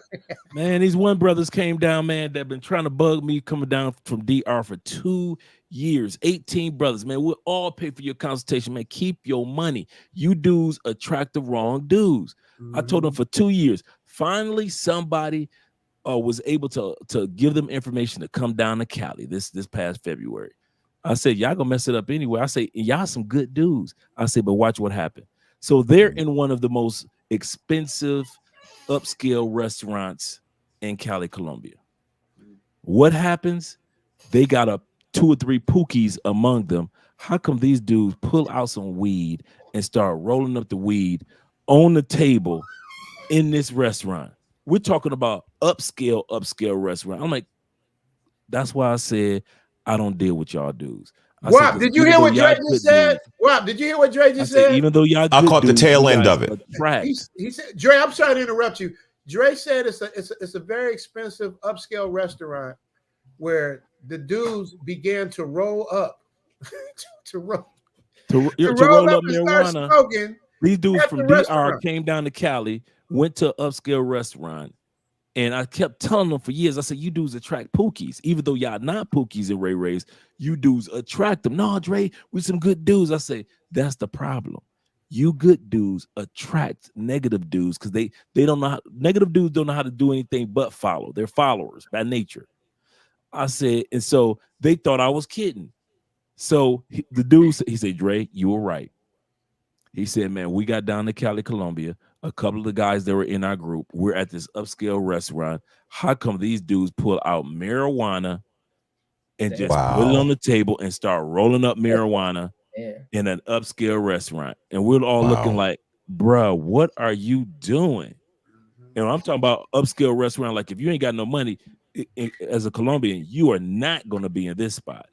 man! These one brothers came down, man. That been trying to bug me coming down from DR for 2 years. 18 brothers, man. We'll all pay for your consultation, man. Keep your money. You dudes attract the wrong dudes. I told them for 2 years. Finally, somebody was able to give them information to come down to Cali this past February. I said, y'all gonna mess it up anyway. I say, y'all some good dudes. I say, but watch what happened. So they're in one of the most expensive upscale restaurants in Cali, Colombia. What happens? They got 2 or 3 pookies among them. How come these dudes pull out some weed and start rolling up the weed on the table in this restaurant? We're talking about upscale restaurant. I'm like, that's why I said I don't deal with y'all dudes.
Wow, did you hear what Dre just said? Wow, did you hear what Dre just said?
Even though y'all,
I caught the tail end of it.
He said, Dre, I'm sorry to interrupt you. Dre said it's a very expensive upscale restaurant where the dudes began to roll up, to roll up marijuana.
These dudes from DR came down to Cali, went to an upscale restaurant. And I kept telling them for years, I said, you dudes attract pookies. Even though y'all not pookies in Ray Ray's, you dudes attract them. No, Dre, we some good dudes. I say, that's the problem. You good dudes attract negative dudes because they don't know how, negative dudes don't know how to do anything but follow. They're followers by nature. I said, and so they thought I was kidding. So the dude, he said, Dre, you were right. He said, man, we got down to Cali, Colombia. A couple of the guys that were in our group, we're at this upscale restaurant. How come these dudes pull out marijuana and just put it on the table and start rolling up marijuana in an upscale restaurant? And we're all looking like, bruh, what are you doing? You know, I'm talking about upscale restaurant. Like if you ain't got no money as a Colombian, you are not going to be in this spot.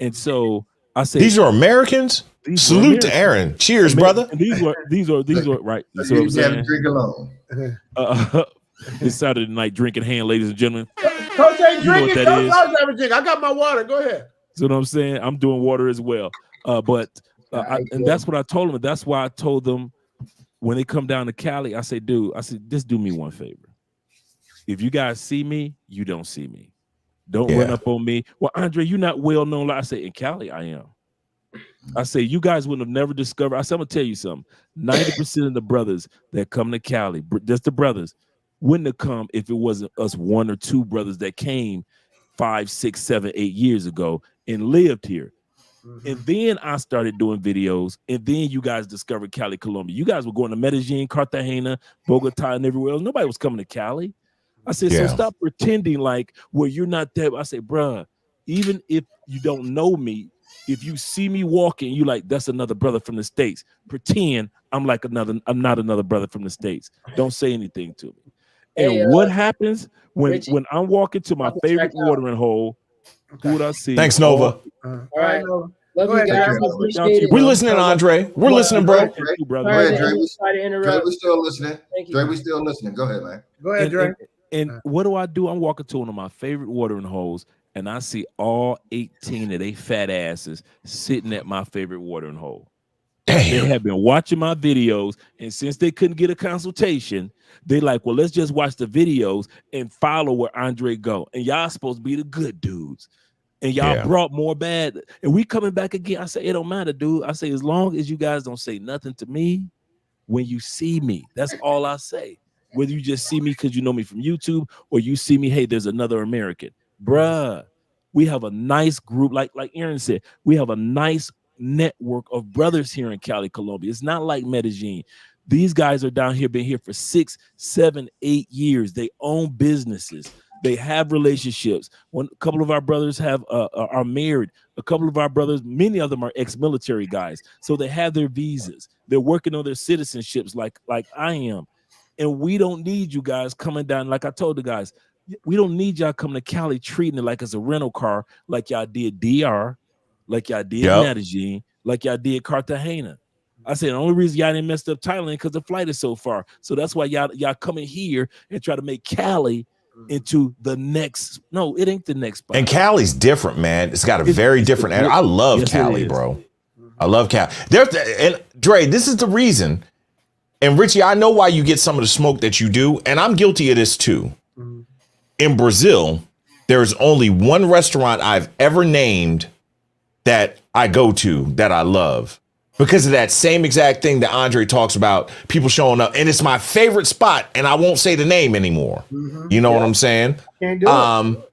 And so I say,
these are Americans. Salute to Aaron. Cheers, brother.
These were right.
So you have to drink alone.
It's Saturday night drinking hand, ladies and gentlemen.
Coach ain't drinking. I got my water. Go ahead.
So what I'm saying, I'm doing water as well. And that's what I told them. That's why I told them when they come down to Cali, I say, dude, just do me one favor. If you guys see me, you don't see me. Don't run up on me. Well, Andre, you're not well known. I say, in Cali, I am. I say, you guys would have never discovered. I said, I'm going to tell you something. 90% of the brothers that come to Cali, just the brothers, wouldn't have come if it wasn't us 1 or 2 brothers that came 5, 6, 7, 8 years ago and lived here. And then I started doing videos, and then you guys discovered Cali, Colombia. You guys were going to Medellin, Cartagena, Bogota, and everywhere else. Nobody was coming to Cali. I said, so stop pretending like, well, you're not there. I say, bruh, even if you don't know me, if you see me walking, you like, that's another brother from the States. Pretend I'm not another brother from the States. Don't say anything to me. And what happens when I'm walking to my favorite watering hole? Who would I see?
Thanks, Nova.
All right. Love you guys.
We're listening, Andre. We're listening, bro.
Go ahead, Dre. We're still listening. Dre, we're still listening. Go ahead, man.
Go ahead, Dre.
And what do? I'm walking to one of my favorite watering holes, and I see all 18 of they fat asses sitting at my favorite watering hole. Damn. They have been watching my videos, and since they couldn't get a consultation, they like, well, let's just watch the videos and follow where Andre go. And y'all supposed to be the good dudes. And y'all brought more bad. And we coming back again. I say, it don't matter, dude. I say, as long as you guys don't say nothing to me when you see me, that's all I say. Whether you just see me because you know me from YouTube or you see me, hey, there's another American. Bruh, we have a nice group. Like Aaron said, we have a nice network of brothers here in Cali, Colombia. It's not like Medellin. These guys are down here, been here for 6, 7, 8 years. They own businesses. They have relationships. A couple of our brothers are married. A couple of our brothers, many of them are ex-military guys. So they have their visas. They're working on their citizenships like I am. And we don't need you guys coming down. Like I told the guys, we don't need y'all coming to Cali treating it like it's a rental car, like y'all did DR, like y'all did Medellin, like y'all did Cartagena. I said the only reason y'all didn't mess up Thailand because the flight is so far. So that's why y'all coming here and try to make Cali into the next. No, it ain't the next spot.
And Cali's different, man. It's got a very different. I love Cali, bro. I love cow. And Dre, this is the reason. And Richie, I know why you get some of the smoke that you do, and I'm guilty of this too. In Brazil, there's only one restaurant I've ever named that I go to that I love because of that same exact thing that Andre talks about, people showing up. And it's my favorite spot, and I won't say the name anymore. You know what I'm saying?
Can't do it.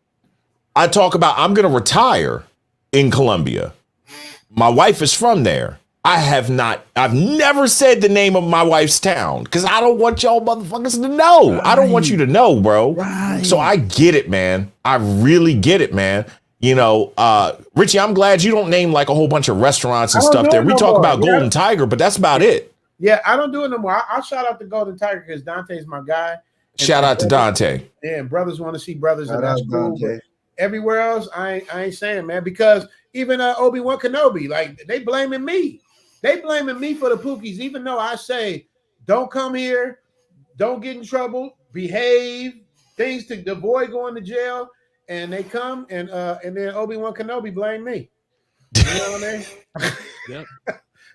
I talk about I'm going to retire in Colombia. My wife is from there. I've never said the name of my wife's town because I don't want y'all motherfuckers to know. Right. I don't want you to know, bro. Right. So I get it, man. I really get it, man. You know, Richie, I'm glad you don't name like a whole bunch of restaurants and stuff there. We talk about Golden Tiger, but that's about it.
Yeah, I don't do it no more. I'll shout out to Golden Tiger because Dante's my guy.
Shout out to Dante.
Yeah, brothers want to see brothers, and that's cool. Everywhere else, I ain't saying, man, because even Obi-Wan Kenobi, like they blaming me. They blaming me for the Pookies, even though I say, don't come here, don't get in trouble, behave, things to avoid going to jail, and they come and then Obi-Wan Kenobi blame me. You know what I mean?
Yep.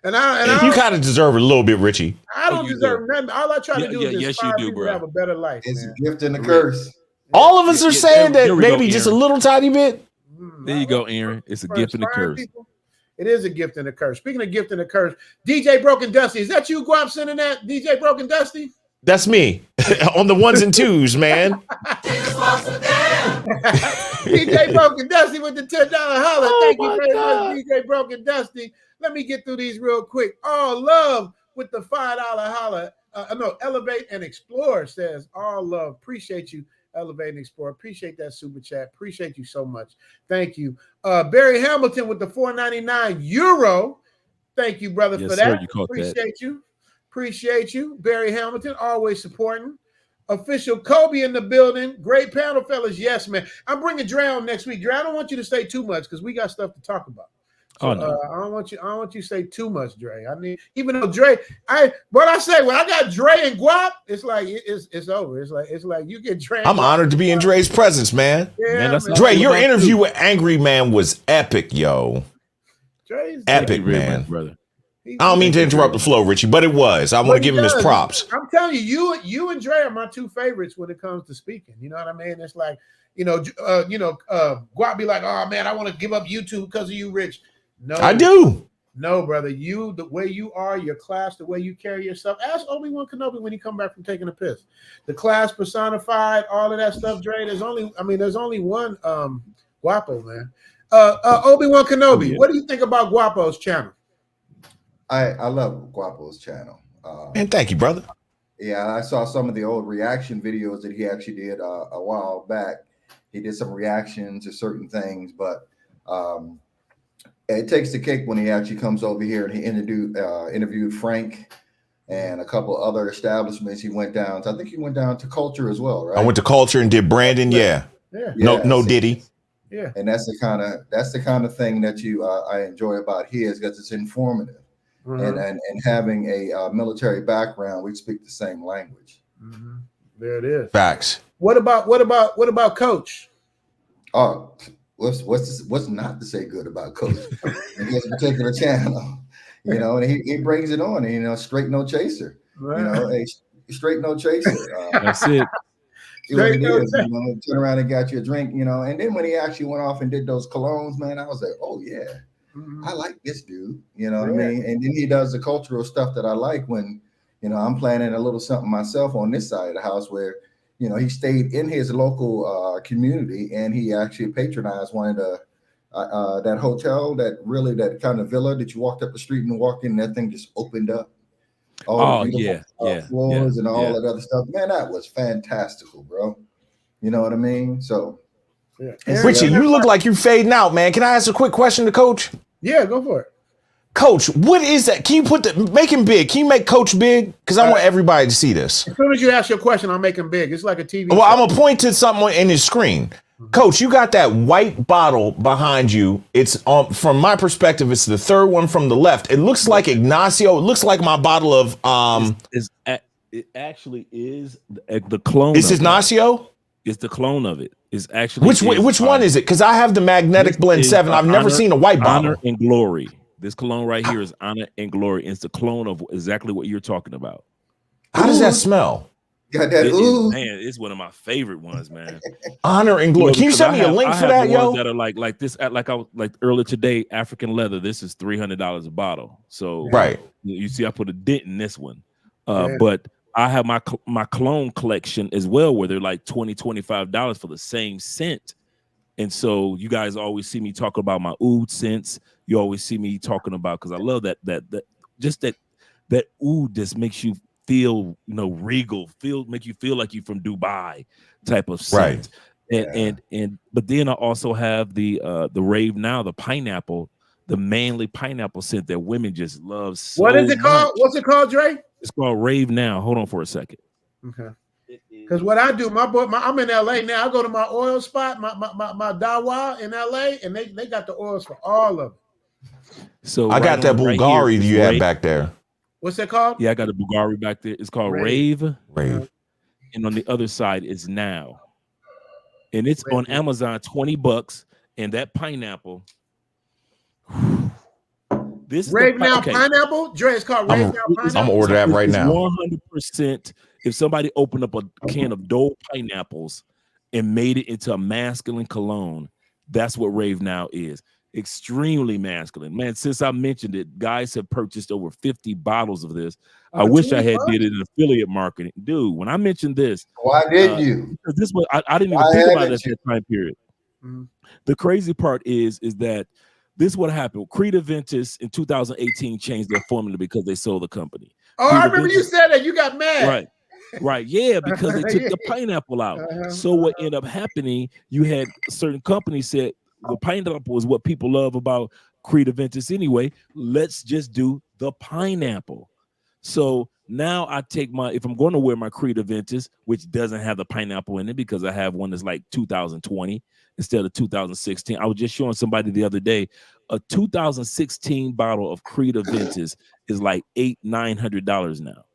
and
you kind of deserve a little bit, Richie.
I don't deserve nothing. All I try to do is inspire people to have a better life.
It's
man.
a gift and a curse.
All of us are saying that maybe just a little tiny bit.
There you go, Aaron. It's a gift and a curse.
People, it is a gift and a curse. Speaking of gift and a curse, DJ Broken Dusty, is that you, Guap, sending that? DJ Broken Dusty?
That's me on the ones and twos, man.
DJ Broken Dusty with the $10 holler. Thank you very much, DJ Broken Dusty. Let me get through these real quick. All love with the $5 holler. No, Elevate and Explore says all love. Appreciate you. Elevate and Explore. Appreciate that super chat. Appreciate you so much. Thank you. Barry Hamilton with the €4.99. Thank you, brother, for that. Appreciate you. Appreciate you. Barry Hamilton, always supporting. Official Kobe in the building. Great panel, fellas. Yes, man. I'm bringing Dre on next week. Dre, I don't want you to say too much because we got stuff to talk about. So,
no.
I don't want you to say too much, Dre. I mean, even though Dre, when I got Dre and Guap, it's like it's over. It's like you get Dre.
I'm honored to be in Dre's presence, man.
Yeah, man.
Dre, your interview with Angry Man was epic, yo.
Dre's
epic, man.
Brother.
I don't mean to interrupt the flow, Richie, but it was. I want to give him his props.
I'm telling you, you and Dre are my two favorites when it comes to speaking. You know what I mean? It's like, Guap be like, oh man, I want to give up YouTube because of you, Rich. No,
I do.
No, brother. You, the way you are, your class, the way you carry yourself. Ask Obi-Wan Kenobi when he come back from taking a piss. The class personified, all of that stuff, Dre. There's only one Guapo, man. Obi-Wan Kenobi, what do you think about Guapo's channel?
I love Guapo's channel.
And thank you, brother.
Yeah, I saw some of the old reaction videos that he actually did a while back. He did some reactions to certain things, but it takes the cake when he actually comes over here and he interviewed Frank and a couple other establishments. He went down to, I think he went down to Culture as well, right?
I went to Culture and did Brandon. Yeah. No Diddy.
Yeah. And that's the kind of thing that I enjoy about his, because it's informative. Mm-hmm. And having a military background, we speak the same language.
Mm-hmm. There it is.
Facts.
What about Coach?
Oh, what's not to say good about Coach in this particular channel? And he brings it on. And, straight no chaser. Right. Straight no chaser.
That's it.
Straight no chaser. Turn around and got you a drink. And then when he actually went off and did those colognes, man, I was like, oh yeah. Mm-hmm. I like this dude, what I mean? And then he does the cultural stuff that I like when, I'm planning a little something myself on this side of the house where, he stayed in his local community and he actually patronized one of the, that hotel, that kind of villa that you walked up the street and walked in, and that thing just opened up. All the floors and all that other stuff. Man, that was fantastical, bro. You know what I mean? So.
Yeah. Richie, you look like you're fading out, man. Can I ask a quick question to Coach?
Yeah, go for it.
Coach, what is that? Can you make him big? Can you make Coach big? Because I want everybody to see this.
As soon as you ask your question, I'll make him big. It's like a TV
show. I'm going to point to something in his screen. Mm-hmm. Coach, you got that white bottle behind you. It's from my perspective, it's the third one from the left. It looks like Ignacio. It looks like my bottle of
It actually is the clone.
Is Ignacio?
It's the clone of it. It's actually
which one is it? Because I have the Magnetic Blend 7. I've never seen a white bottle.
Honor and Glory. This cologne right here is Honor and Glory. It's the clone of exactly what you're talking about.
How does that smell?
Got that ooh.
Man, it's one of my favorite ones, man.
Honor and Glory. Can you send me a link for that, yo?
That are like this, like earlier today, African leather. This is $300 a bottle. So
right,
you see, I put a dent in this one. But I have my clone collection as well, where they're like $20, $25 for the same scent. And so you guys always see me talk about my oud scents. You always see me talking about, because I love that oud just makes you feel, regal, make you feel like you're from Dubai type of scent. Right. And but then I also have the Rave Now, the pineapple, the manly pineapple scent that women just love so
What is it called?
much.
What's it called, Dre?
It's called Rave Now. Hold on for a second.
Okay. Because what I do, I'm in LA now. I go to my oil spot, my Dawa in LA, and they got the oils for all of it.
So I got that Bulgari you have back there.
What's that called?
Yeah, I got a Bulgari back there. It's called Rave. And on the other side is Now. And it's on Amazon, $20. And that pineapple.
This Rave Now pineapple? Dre, it's called Rave Now pineapple.
I'm gonna order that right now.
100%. If somebody opened up a can of Dole pineapples and made it into a masculine cologne, that's what Rave Now is. Extremely masculine, man. Since I mentioned it, guys have purchased over 50 bottles of this. I wish I had did it in affiliate marketing, dude. When I mentioned this,
why did you?
Because this was I didn't even think about it at that time period. Mm-hmm. The crazy part is that this is what happened. Creed Aventus in 2018 changed their formula because they sold the company.
Oh, I remember you said that. You got mad.
Right, yeah, because they took the pineapple out. So what ended up happening? You had certain companies said, the pineapple is what people love about Creed Aventus anyway. Let's just do the pineapple. So now I take if I'm going to wear my Creed Aventus, which doesn't have the pineapple in it because I have one that's like 2020 instead of 2016. I was just showing somebody the other day, a 2016 bottle of Creed Aventus is like $800-900 now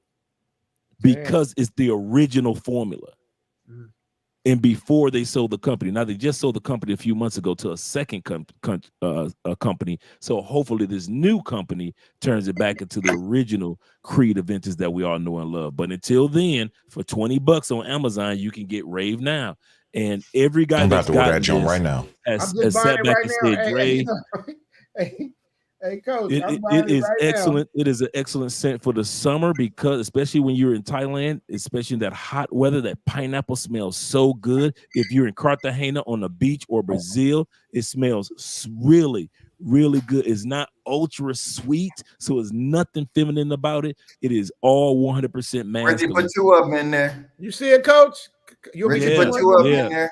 because it's the original formula. And before they sold the company, now they just sold the company a few months ago to a second company. So hopefully this new company turns it back into the original Creed Aventus that we all know and love. But until then, for $20 on Amazon, you can get Rave Now. And every guy that's got that
John right now
has sat back and said, Dre,
hey, Coach,
it is excellent. It is an excellent scent for the summer because, especially when you're in Thailand, especially in that hot weather, that pineapple smells so good. If you're in Cartagena on the beach or Brazil, it smells really, really good. It's not ultra sweet, so it's nothing feminine about it. It is all 100% masculine.
Where'd you put two of them in there?
You see it, Coach?
Where'd you put two of them in there?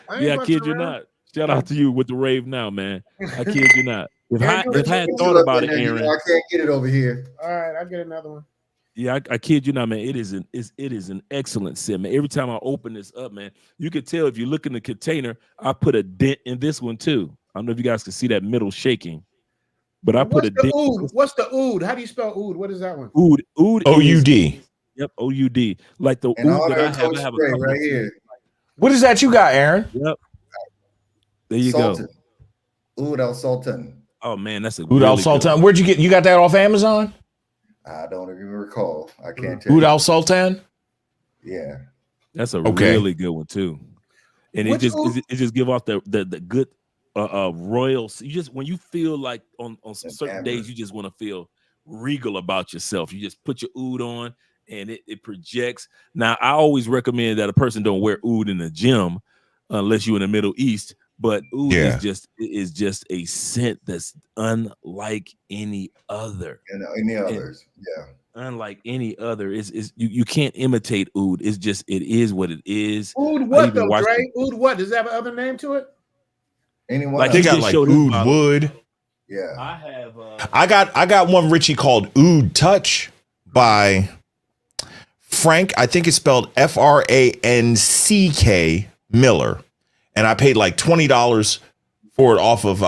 I kid you not. Shout out to you with the Rave Now, man. I kid you not. If I had thought about it, Aaron,
I can't get it over here.
All right, I'll get another one.
Yeah, I kid you not, man. It is an excellent scent, man. Every time I open this up, man, you can tell if you look in the container, I put a dent in this one too. I don't know if you guys can see that middle shaking, but I put a dent.
What's the oud? How do you spell oud? What is that one?
Oud.
O-U-D.
Yep, O-U-D. Like the oud that I have a
right here.
What is that you got, Aaron?
Yep. There you go.
Oud Al Sultan.
Oh man, that's a
Oud Al Sultan. Where'd you get? You got that off Amazon?
I don't even recall. I can't tell you.
Oud Al Sultan.
Yeah,
that's a really good one too. And it just give off the good royal. You just when you feel like on certain days you just want to feel regal about yourself. You just put your oud on and it projects. Now I always recommend that a person don't wear oud in the gym unless you're in the Middle East. But oud is just a scent that's unlike any other.
Any others,
unlike any other. Is you can't imitate oud. It's just it is what it is.
Oud what though, Dre? Oud what? Does that have an other name to it?
Anyone?
Like they got like oud wood.
Yeah,
I have.
I got one, Richie, called Oud Touch by Frank. I think it's spelled Franck Miller. And I paid like $20 for it off of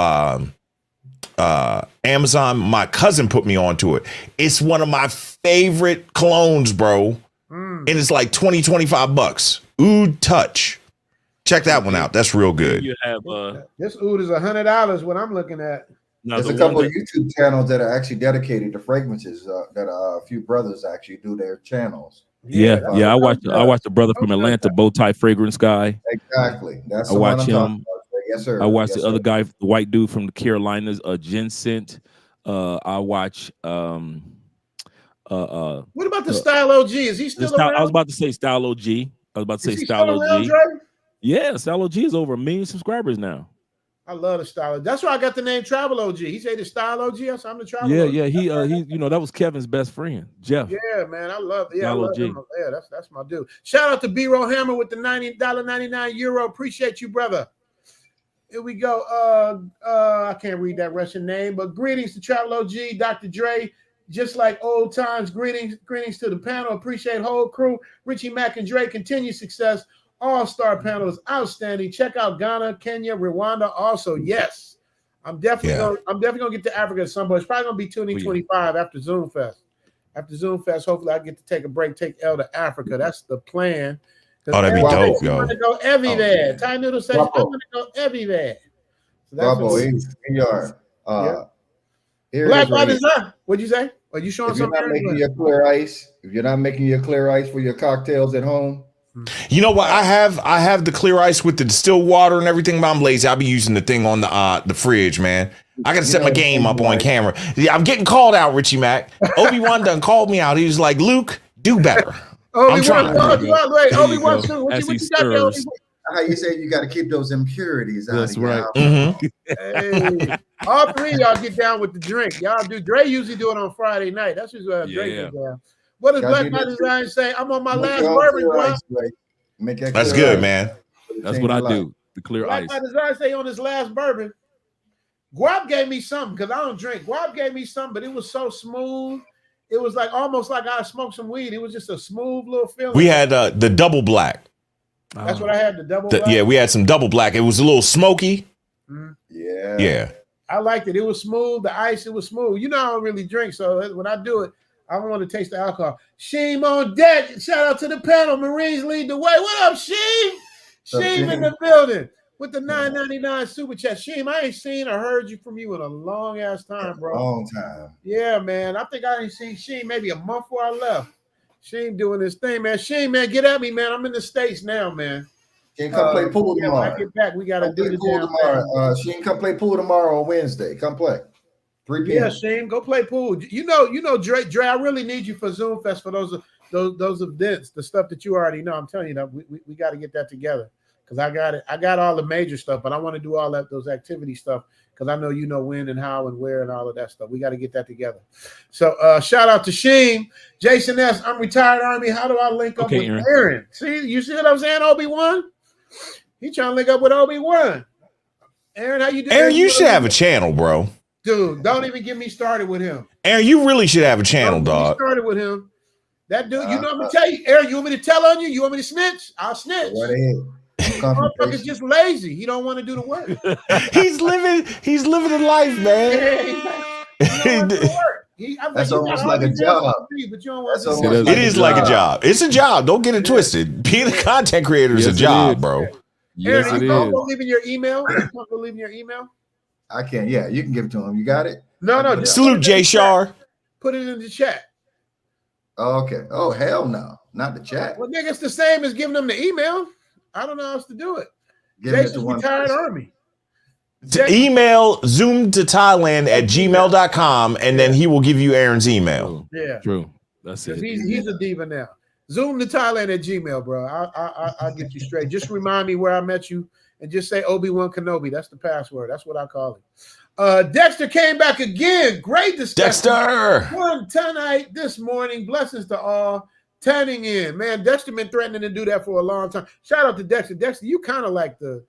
Amazon. My cousin put me onto it. It's one of my favorite colognes, bro. And it's like $20-25. Oud Touch. Check that one out. That's real good.
You have
this oud is $100. What I'm looking at.
Now,
There's
the
a couple
one
of YouTube channels that are actually dedicated to fragrances. That a few brothers actually do their channels.
Yeah, I watched the brother from Atlanta, Bowtie Fragrance Guy.
Exactly. That's
I
the one
watch
I'm talking
him.
about. Yes, sir.
I watched
Yes,
the other
sir.
guy, the white dude from the Carolinas, Ginsent. I watch
What about the Style OG? Is he still around?
I was about to say Style OG. Is he
still around, Dre?
Yeah, Style OG is over 1 million subscribers now.
I love the Style. That's why I got the name Travel OG. He said the Style OG. I said I'm the Travel
Yeah,
OG.
yeah. He that was Kevin's best friend, Jeff.
Yeah, man. I love
Style OG.
him. Yeah, that's my dude. Shout out to B-Roll Hammer with the $90.99 Appreciate you, brother. Here we go. I can't read that Russian name, but greetings to Travel OG, Dr. Dre. Just like old times, greetings to the panel. Appreciate whole crew. Richie Mack and Dre, continued success. All-star panel is outstanding. Check out Ghana, Kenya, Rwanda. Also, yes, I'm definitely gonna get to Africa at some point. It's probably gonna be 2025 after Zoom Fest. After Zoom Fest, hopefully I get to take a break, take L to Africa. That's the plan.
Oh, that'd be dope, yo.
I want to go everywhere. Ty Noodle says I want to go everywhere. So
Bravo, here you are. Here
Black
it is
by
right
Design. What'd you say? Are you showing
if you're
something?
not making your clear ice, if you're not making your clear ice for your cocktails at home,
you know what? I have the clear ice with the distilled water and everything, but I'm lazy. I'll be using the thing on the fridge, man. I gotta set my game up on camera. Yeah, I'm getting called out, Richie Mack. Obi-Wan done called me out. He was like, Luke, do better.
Obi-Wan called you out. Wait, Obi-Wan too. What you got there, Obi-Wan?
how you say you got to keep those impurities out.
That's
of
right.
Hey, all three of y'all get down with the drink. Y'all do. Dre usually do it on Friday night. That's just Dre get down. What does Black by Design say? I'm on my last bourbon, bro.
That's good, man.
That's what I do. The clear
Black
ice.
by Design say on his last bourbon. Guap gave me something because I don't drink. Guap gave me something, but it was so smooth. It was like almost like I smoked some weed. It was just a smooth little feeling.
We had the double black.
That's what I had. The double black.
Yeah, we had some double black. It was a little smoky.
Yeah.
Yeah.
I liked it. It was smooth. The ice, it was smooth. You know, I don't really drink, so when I do it, I don't want to taste the alcohol. Sheem on deck. Shout out to the panel. Marines lead the way. What up, Sheem? Sheem in the building with the $9.99 super chat. Sheem, I ain't seen or heard from you in a long ass time, bro.
Long time.
Yeah, man. I think I ain't seen Sheem maybe a month before I left. Sheem doing this thing, man. Sheem, man, get at me, man. I'm in the States now, man.
She ain't come play pool tomorrow.
When I get back, we gotta do the
pool tomorrow. She ain't come play pool tomorrow on Wednesday. Come play. 3 p.m.
Yeah, Shane, go play pool. You know, Dre, I really need you for Zoom Fest for those events, the stuff that you already know. I'm telling you that we got to get that together because I got it. I got all the major stuff, but I want to do all those activity stuff because I know you know when and how and where and all of that stuff. We got to get that together. So shout out to Sheen, Jason S. I'm retired Army. How do I link up with Aaron? See, you see what I'm saying, Obi-Wan? He trying to link up with Obi-Wan. Aaron, how you doing?
Aaron, you should have a channel, bro.
Dude, don't even get me started with him.
Aaron, you really should have a channel, dog.
Started with him. That dude, you know what I'm tell you, Aaron, you want me to tell on you? You want me to snitch? I'll snitch. Motherfucker's just lazy. He don't want to do the work.
he's living a life, man.
That's almost like a job.
It is like a job. It's a job. Don't get it twisted. Being a content creator is a job, bro.
Yes, Aaron, you go leave in your email. Go leave in your email.
I can. Yeah, you can give it to him. You got it?
No.
Salute Jay Shar.
Put it in the chat.
Okay. Oh, hell no. Not the chat.
Well, nigga, it's the same as giving them the email. I don't know how else to do it. Jason's retired Army.
To email Zoom to Thailand at gmail.com and then he will give you Aaron's email.
Yeah.
True. That's it.
He's a diva now. Zoom to Thailand at Gmail, bro. I'll get you straight. Just remind me where I met you and just say Obi-Wan Kenobi. That's the password. That's what I call it. Dexter came back again. Great discussion.
Dexter.
One tonight this morning. Blessings to all. Turning in. Man, Dexter been threatening to do that for a long time. Shout out to Dexter. Dexter, you kind of like the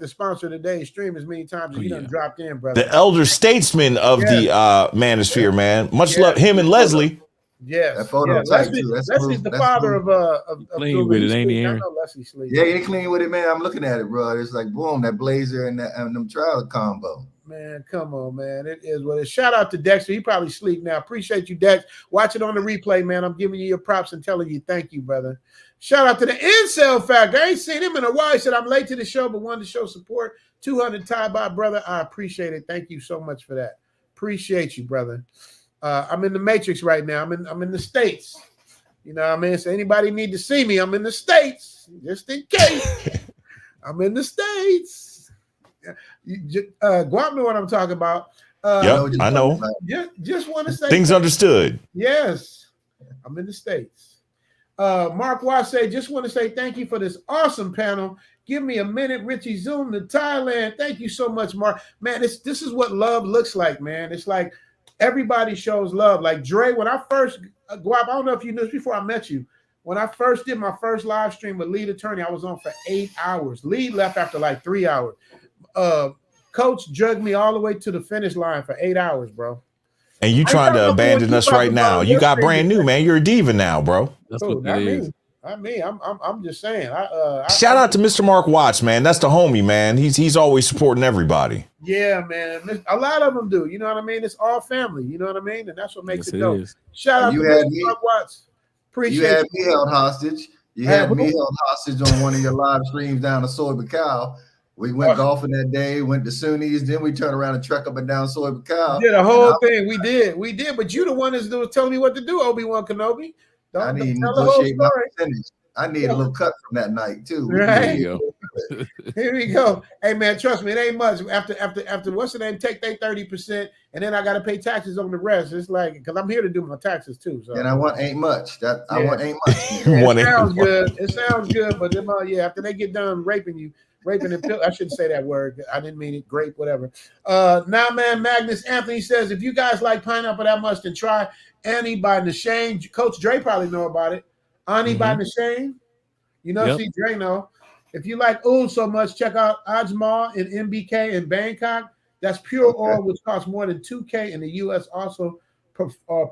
sponsor of today's stream as many times as you done dropped in, brother.
The elder statesman of the manosphere, man. Much love him and Leslie.
Yes.
That photo
Yeah.
tight
Leslie,
too. That's
Leslie's
smooth.
the
That's
father
smooth.
of
Clean with it, ain't he,
I
Aaron?
know Leslie sleep.
Yeah, you clean with it, man. I'm looking at it, bro. It's like boom, that blazer and them trouser combo.
Man, come on, man. It is what it is. Shout out to Dexter. He probably sleep now. Appreciate you, Dex. Watch it on the replay, man. I'm giving you your props and telling you thank you, brother. Shout out to the Incel Factor. I ain't seen him in a while. He said, I'm late to the show, but wanted to show support. 200 tie by, brother. I appreciate it. Thank you so much for that. Appreciate you, brother. I'm in the Matrix right now. I'm in the States. You know what I mean? So anybody need to see me, I'm in the States, just in case. I'm in the States. Guap know what I'm talking about.
Yep, I know.
Just want to say
Things understood.
Yes, I'm in the States. Mark Watts say, just want to say thank you for this awesome panel. Give me a minute, Richie. Zoom to Thailand. Thank you so much, Mark. Man, this is what love looks like, man. It's like everybody shows love. Like Dre, when I first, Guap, I don't know if you knew this before I met you. When I first did my first live stream with Lead Attorney, I was on for 8 hours. Lead left after like 3 hours. Coach drugged me all the way to the finish line for 8 hours, bro.
And you trying to abandon us right now. You got brand new, man. You're a diva now, bro.
That's what it is.
I'm just saying.
Shout out to Mr. Mark Watts, man. That's the homie, man. He's always supporting everybody.
Yeah, man. A lot of them do. You know what I mean? It's all family. You know what I mean? And that's what makes it dope. Shout out to Mr. Mark Watts. Appreciate
you. You had me held hostage. You had me held hostage on one of your live streams down to Soy Bacow. We went golfing that day, went to Sunni's, then we turned around and truck up and down Soy Bacow.
Yeah, the whole thing. We did. But you the one that was telling me what to do, Obi-Wan Kenobi.
I need to negotiate my percentage. I need a little cut from that night too.
Right. Here we go. Hey man, trust me, it ain't much. After what's the name? Take their 30%, and then I got to pay taxes on the rest. It's like because I'm here to do my taxes too. So.
And I want ain't much. I want ain't much.
It sounds good. It sounds good, but then after they get done raping and I shouldn't say that word. I didn't mean it. Grape, whatever. Now, man, Magnus Anthony says if you guys like pineapple that much, then try Annie by Nashane. Coach Dre probably know about it. Annie by Nashane. You know, see Dre know. If you like oud so much, check out Ajmal in MBK in Bangkok. That's pure oil, which costs more than $2,000 in the U.S. Also,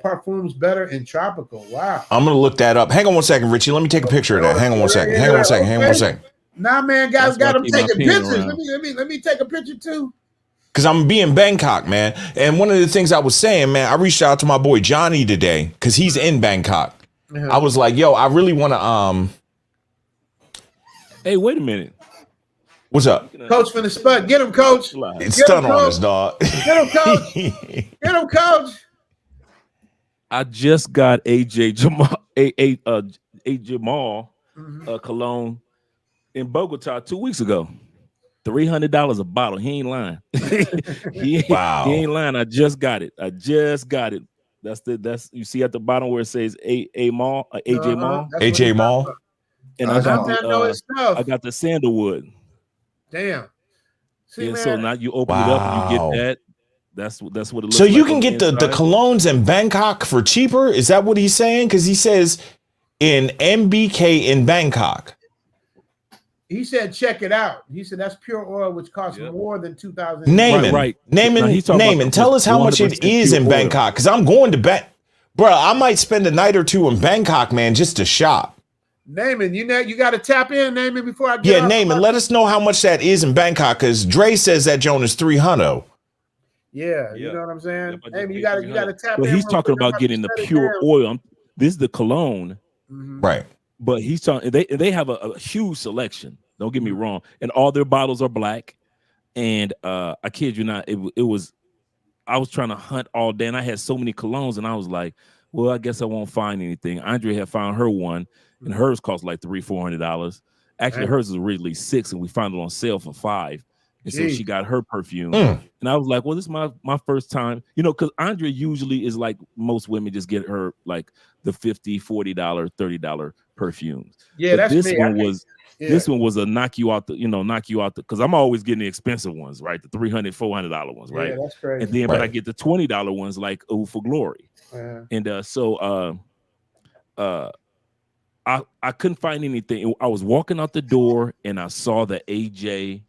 perfumes better and tropical. Wow.
I'm gonna look that up. Hang on one second, Richie. Let me take a picture of that. Hang on one second. Hang on one second.
Nah, man, guys got them taking pictures. Let me take a picture too.
Because I'm be in Bangkok, man. And one of the things I was saying, man, I reached out to my boy Johnny today because he's in Bangkok. I was like, yo, I really want to
Hey, wait a minute.
What's up?
Coach for the spot. Get him, Coach.
It's stun on us, dog.
Get him, Coach. Get him, Coach.
I just got AJ Jamal cologne in Bogota 2 weeks ago. $300 a bottle. He ain't lying. He ain't lying. I just got it. That's you see at the bottom where it says AJ Mall.
AJ Mall.
And I got the sandalwood.
Damn. See,
and so now you open it up and you get that. That's what it looks
so
like.
So you can get the colognes in Bangkok for cheaper? Is that what he's saying? Because he says in MBK in Bangkok.
He said, check it out. He said that's pure oil, which costs more than $2,000.
Naaman. Tell us how much it is in Bangkok. Because I'm going to bro, I might spend a night or two in Bangkok, man, just to shop.
Naaman, you got to tap in, Naaman, before I get
Naaman, let us know how much that is in Bangkok, because Dre says that Joan is $300.
Yeah, you know what I'm saying? Naaman, you got to tap in.
But he's talking about getting the pure oil. This is the cologne.
Right.
But he's talking, they have a huge selection. Don't get me wrong. And all their bottles are black. And I kid you not, it was, I was trying to hunt all day and I had so many colognes and I was like, well, I guess I won't find anything. Andre had found her one and hers cost like $300-400. Actually, hers is originally $600 and we found it on sale for $500. And so she got her perfume. And I was like, well, this is my first time, because Andre usually is like most women just get her like the $50, $40, $30 perfumes.
Yeah,
but
that's
this
me.
one was this one was a knock you out because I'm always getting the expensive ones, right? The $300, $400 ones, right?
Yeah, that's crazy.
And then but I get the $20 ones like for Glory. And so I couldn't find anything. I was walking out the door and I saw the AJ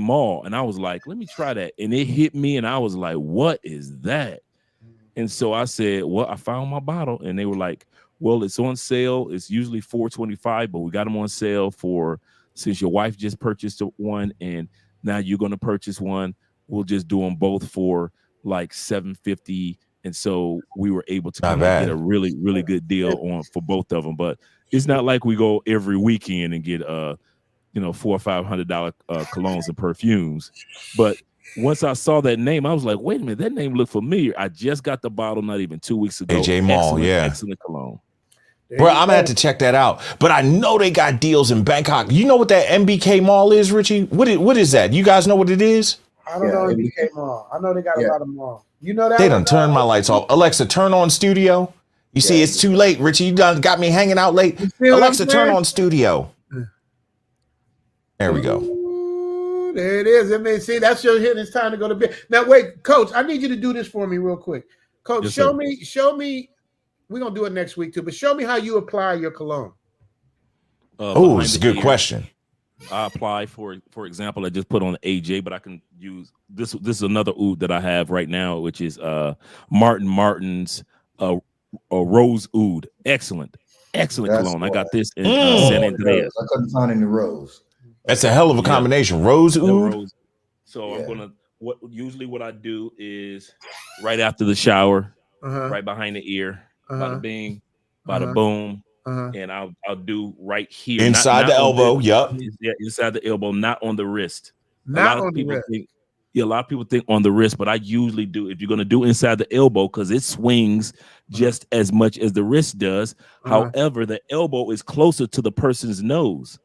Mall, and I was like, let me try that. And it hit me, and I was like, what is that? And so I said, well, I found my bottle. And they were like, well, it's on sale. It's usually $4.25, but we got them on sale for, since your wife just purchased one and now you're going to purchase one, we'll just do them both for like $7.50. And so we were able to kind of get a really, really good deal on for both of them. But it's not like we go every weekend and get $400 or $500 colognes and perfumes. But once I saw that name, I was like, wait a minute, that name looked familiar. I just got the bottle not even 2 weeks ago.
AJ Mall,
excellent cologne.
Bro, I'm gonna have to check that out. But I know they got deals in Bangkok. You know what that MBK Mall is, Richie? What is that? You guys know what it is?
I don't know MBK Mall. I know they got a lot of malls. You know that?
They done turned my lights off. Alexa, turn on studio. You see, it's too late, Richie. You done got me hanging out late. Alexa, turn on studio. There we go.
Ooh, there it is. I mean, see, that's your hit. It's time to go to bed. Now, wait, Coach, I need you to do this for me real quick. Coach,
Yes,
show
sir.
me. We're going to do it next week, too, but show me how you apply your cologne.
Oh, it's a good question.
I apply for example, I just put on AJ, but I can use this. This is another oud that I have right now, which is Martin's Rose Oud. Excellent cologne. I got this in San Andreas.
I couldn't find any rose.
That's a hell of a combination. Rose Oud.
So I'm gonna what I do is right after the shower, right behind the ear, bada bing, bada boom. And I'll do right here
inside the elbow.
Yeah, inside the elbow, not on the wrist. A lot of people think on the wrist, but I usually do if you're gonna do inside the elbow because it swings just as much as the wrist does. However, the elbow is closer to the person's nose.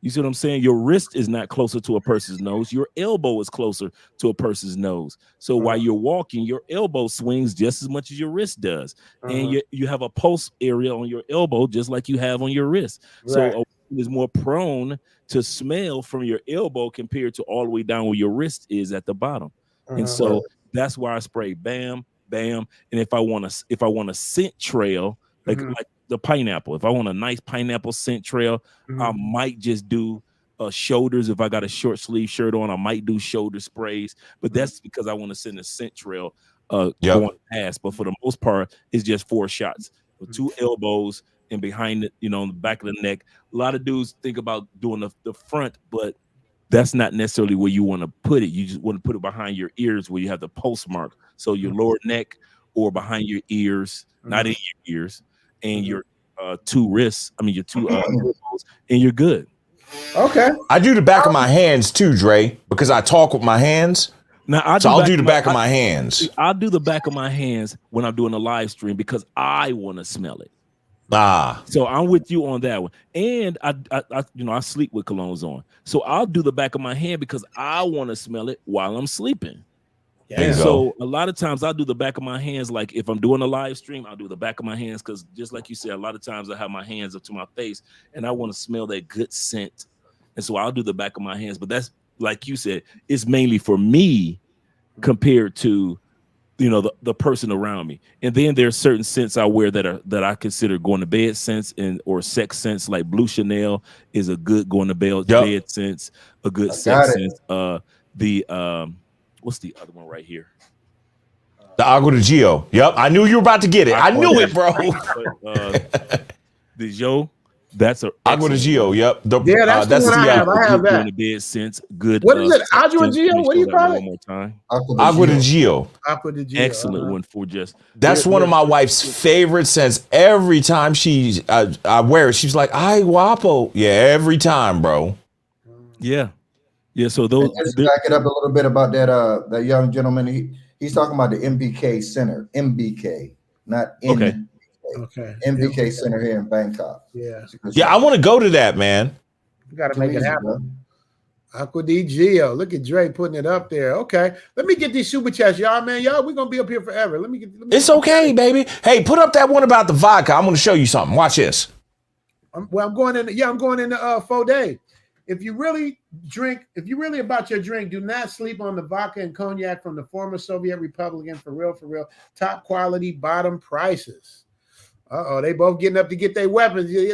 You see what I'm saying? Your wrist is not closer to a person's nose. Your elbow is closer to a person's nose. So while you're walking, your elbow swings just as much as your wrist does. And you have a pulse area on your elbow just like you have on your wrist. So a woman is more prone to smell from your elbow compared to all the way down where your wrist is at the bottom. And so that's why I spray bam, bam. And if I want a scent trail, like the pineapple. If I want a nice pineapple scent trail, I might just do shoulders. If I got a short sleeve shirt on, I might do shoulder sprays. But that's because I want to send a scent trail going past. But for the most part, it's just 4 shots with 2 elbows and behind it, on the back of the neck. A lot of dudes think about doing the front, but that's not necessarily where you want to put it. You just want to put it behind your ears where you have the postmark. So your lower neck or behind your ears, not in your ears. And your 2 wrists, your 2 elbows, and you're good.
Okay.
I do the back of my hands too, Dre, because I talk with my hands. Now I'll do the back of my hands.
I'll do the back of my hands when I'm doing a live stream because I want to smell it. So I'm with you on that one. And I sleep with colognes on. So I'll do the back of my hand because I want to smell it while I'm sleeping. And so a lot of times I'll do the back of my hands. Like if I'm doing a live stream, I'll do the back of my hands because just like you said, a lot of times I have my hands up to my face and I want to smell that good scent. And so I'll do the back of my hands. But that's like you said, it's mainly for me compared to, the person around me. And then there's certain scents I wear that I consider going to bed scents or sex scents. Like Blue Chanel is a good going to bed scent, a good sex scent. What's the other one right here?
The Agua de Gio. Yep, I knew you were about to get it. I knew it, bro.
The Joe, that's a
Agua de Gio. Yep.
That's the one I have. I have that.
The bed scents. Good.
What is it? Agua de Gio? What do you call it?
One more time.
Agua de Gio.
Agua de Gio.
Excellent one for just.
That's one of my wife's favorite scents. Every time I wear it, she's like, "Ay, guapo." Yeah, every time, bro.
Yeah. Yeah, so those
just back it up a little bit about that young gentleman. He's talking about the MBK Center, MBK, not NBK.
Okay.
MBK Center here in Bangkok.
Yeah.
I want to go to that, man.
You got to make it happen. Agua de Gio. Look at Dre putting it up there. Okay. Let me get these super chats, y'all, man. Y'all, we're going to be up here forever.
It's okay, baby. Hey, put up that one about the vodka. I'm going to show you something. Watch this.
I'm going into 4 days. If you really about your drink, do not sleep on the vodka and cognac from the former Soviet Republic. For real. Top quality, bottom prices. They both getting up to get their weapons.
Hey,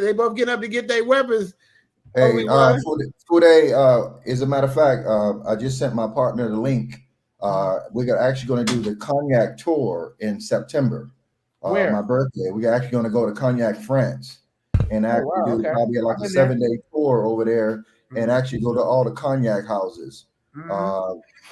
Fude, as a matter of fact, I just sent my partner the link We're actually going to do the cognac tour in September.
Where?
My birthday. We're actually going to go to Cognac, France, and actually do probably like a 7-day tour over there, and actually go to all the cognac houses.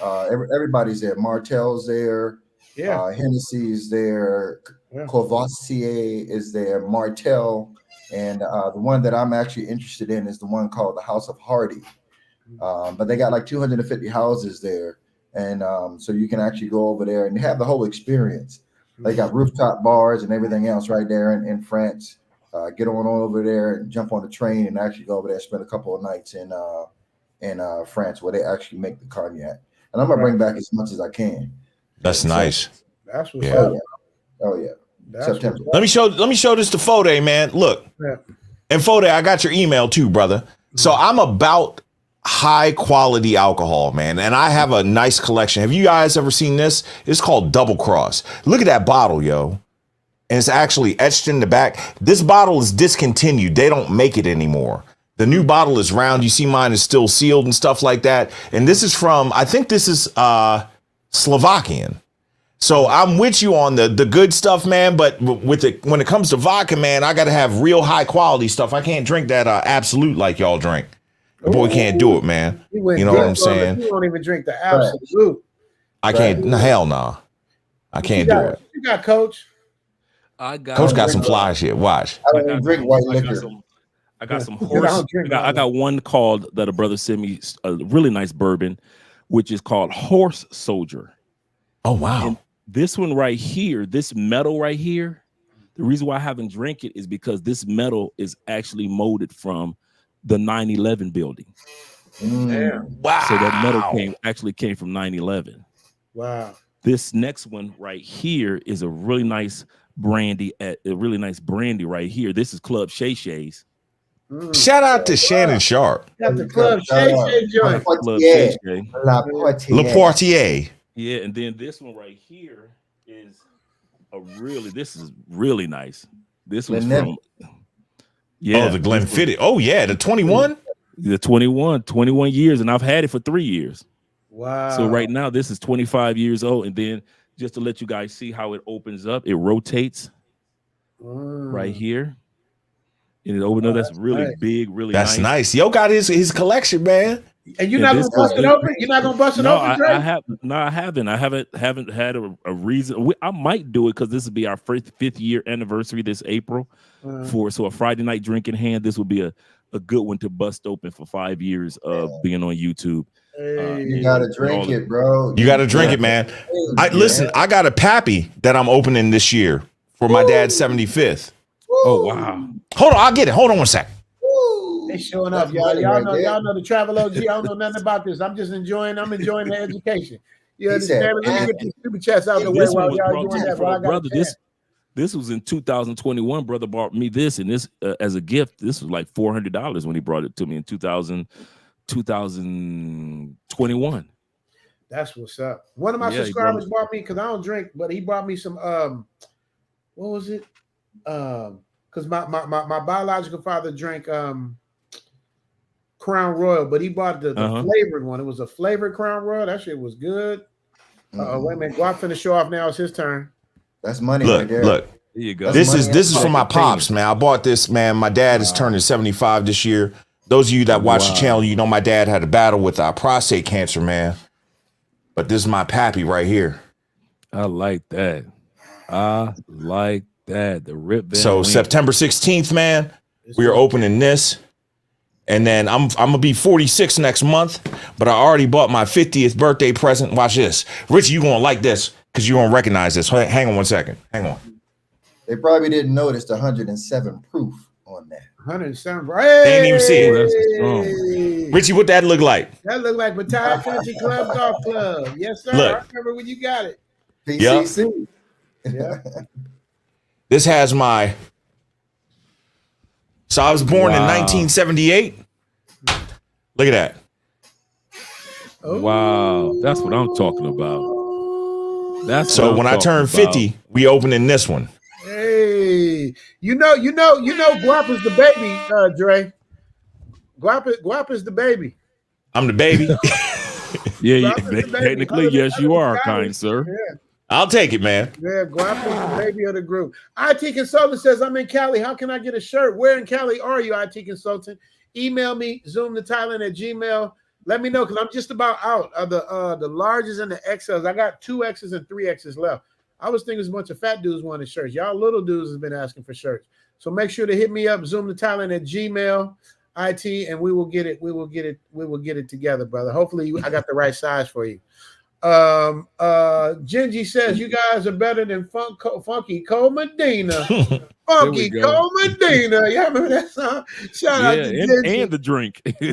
Everybody's there. Martel's there. Hennessy's there. Courvoisier is there. Martel, and the one that I'm actually interested in is the one called the House of Hardy. But they got like 250 houses there, and so you can actually go over there and have the whole experience. They got rooftop bars and everything else right there in France. Get on over there and jump on the train and actually go over there and spend a couple of nights in France where they actually make the cognac. And I'm gonna bring back as much as I can.
That's nice.
That's what's up.
Oh yeah. September.
Let me show this to Fode, man. Look. And Fode, I got your email too, brother. So I'm about high quality alcohol, man, and I have a nice collection. Have you guys ever seen this? It's called Double Cross. Look at that bottle, yo. And it's actually etched in the back. This bottle is discontinued. They don't make it anymore. The new bottle is round. You see mine is still sealed and stuff like that. And this is from, I think this is Slovakian. So I'm with you on the good stuff, man. But with it, when it comes to vodka, man, I got to have real high quality stuff. I can't drink that Absolute like y'all drink. The boy can't do it, man. You know what I'm saying?
You don't even drink the Absolute.
I can't. Hell no. I can't do it.
You got Coach.
Coach got some fly shit. Watch.
I don't even drink white liquor.
I got some horse. I got one called that a brother sent me, a really nice bourbon, which is called Horse Soldier.
Oh wow!
And this one right here, this metal right here, the reason why I haven't drank it is because this metal is actually molded from the 9/11 building.
Wow!
So that metal came from 9/11.
Wow!
This next one right here is a really nice brandy right here. This is Club Shay Shay's.
Shout out to Shannon Sharp.
Got the Club Shay Shay joint.
Club Shay Shay.
Le Portier.
Yeah, and then this one right here is this is really nice. This was from
the Glenfiddich. Oh yeah, the 21.
The 21 years, and I've had it for 3 years.
Wow.
So right now this is 25 years old, and then just to let you guys see how it opens up, it rotates right here. And it opens up. That's really big, really
That's nice. Yo got his collection, man.
And you're not gonna bust it open? You're not gonna bust it open, Drake?
I haven't. I haven't had a reason. I might do it because this will be our 5th year anniversary this April. So a Friday night drink in hand. This will be a good one to bust open for 5 years of being on YouTube.
You gotta drink it, bro.
You gotta drink it, man. Listen, I got a pappy that I'm opening this year for my dad's 75th.
Oh wow!
Hold on, I'll get it. Hold on one second.
They showing up, y'all. Y'all know the travel OG. I don't know nothing about this. I'm just enjoying the education. You understand? Let me get these super chats out the way while y'all doing that.
Brother, this was in 2021. Brother bought me this, and this as a gift. This was like $400 when he brought it to me in 2021.
That's what's up. One of my subscribers bought me, because I don't drink, but he brought me some what was it? Because my biological father drank Crown Royal, but he bought the flavored one. It was a flavored Crown Royal. That shit was good. Wait a minute, Guap finna show off now. It's his turn.
That's money
right
there.
Look.
There you go.
This is from my pops, man. I bought this, man. My dad is turning 75 this year. Those of you that watch the channel, you know my dad had a battle with prostate cancer, man. But this is my pappy right here.
I like that. The Rip Van
So
Winkle.
September 16th, man, we are opening this. And then I'm gonna be 46 next month, but I already bought my 50th birthday present. Watch this. Richie, you gonna like this because you're gonna recognize this. Hang on one second. Hang on.
They probably didn't notice the 107 proof on that.
107.
They didn't even see it.
Hey.
Richie, what that look like?
That look like Battalion Country Club Golf Club. Yes, sir.
Look.
I remember when you got it.
PCC.
Yeah.
This has my. So I was born in 1978. Look at that.
Wow, that's what I'm talking about. That's
so when I turn 50, we opening this one.
Hey, you know, Guap is the baby, Dre. Guap is the baby.
I'm the baby.
Yeah,
Guap is the baby.
technically, yes, you are, kind sir.
Yeah.
I'll take it, man.
Yeah, Guap is the baby of the group. IT Consultant says, I'm in Cali. How can I get a shirt? Where in Cali are you, IT Consultant? Email me, zoomtothailand@gmail. Let me know, because I'm just about out of the larges and the XLs. I got 2Xs and 3Xs left. I was thinking there's a bunch of fat dudes wanting shirts. Y'all little dudes have been asking for shirts. So make sure to hit me up, zoomtothailand@gmail, IT, and we will get it. We will get it together, brother. Hopefully I got the right size for you. Gingy says you guys are better than Funky Cole Medina. Funky Cole Medina. Y'all remember that song? Shout out to Gingy.
And the drink.
Yeah,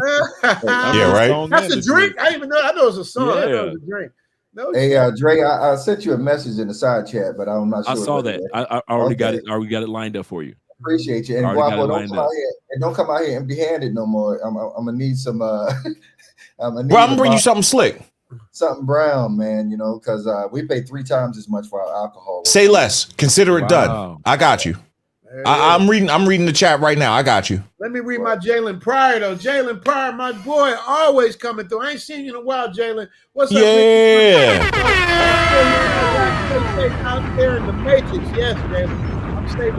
right.
That's a drink. I even know. I know it's a song. I know it's a drink. No,
hey, Dre, I sent you a message in the side chat, but I'm not sure.
I saw that. I already got it. I already got it lined up for you.
Appreciate you. And Guapo, don't come out here empty-handed no more. I'm gonna need some. I'm gonna
bring you something slick.
Something brown, man, you know, because we pay 3 times as much for our alcohol.
Say less. Consider it done. I got you. I'm reading the chat right now. I got you.
Let me read my Jalen Pryor, though. Jalen Pryor, my boy, always coming through. I ain't seen you in a while, Jalen. What's up?
Yeah.
Out there in the Matrix. Yes, Jalen. I'm safe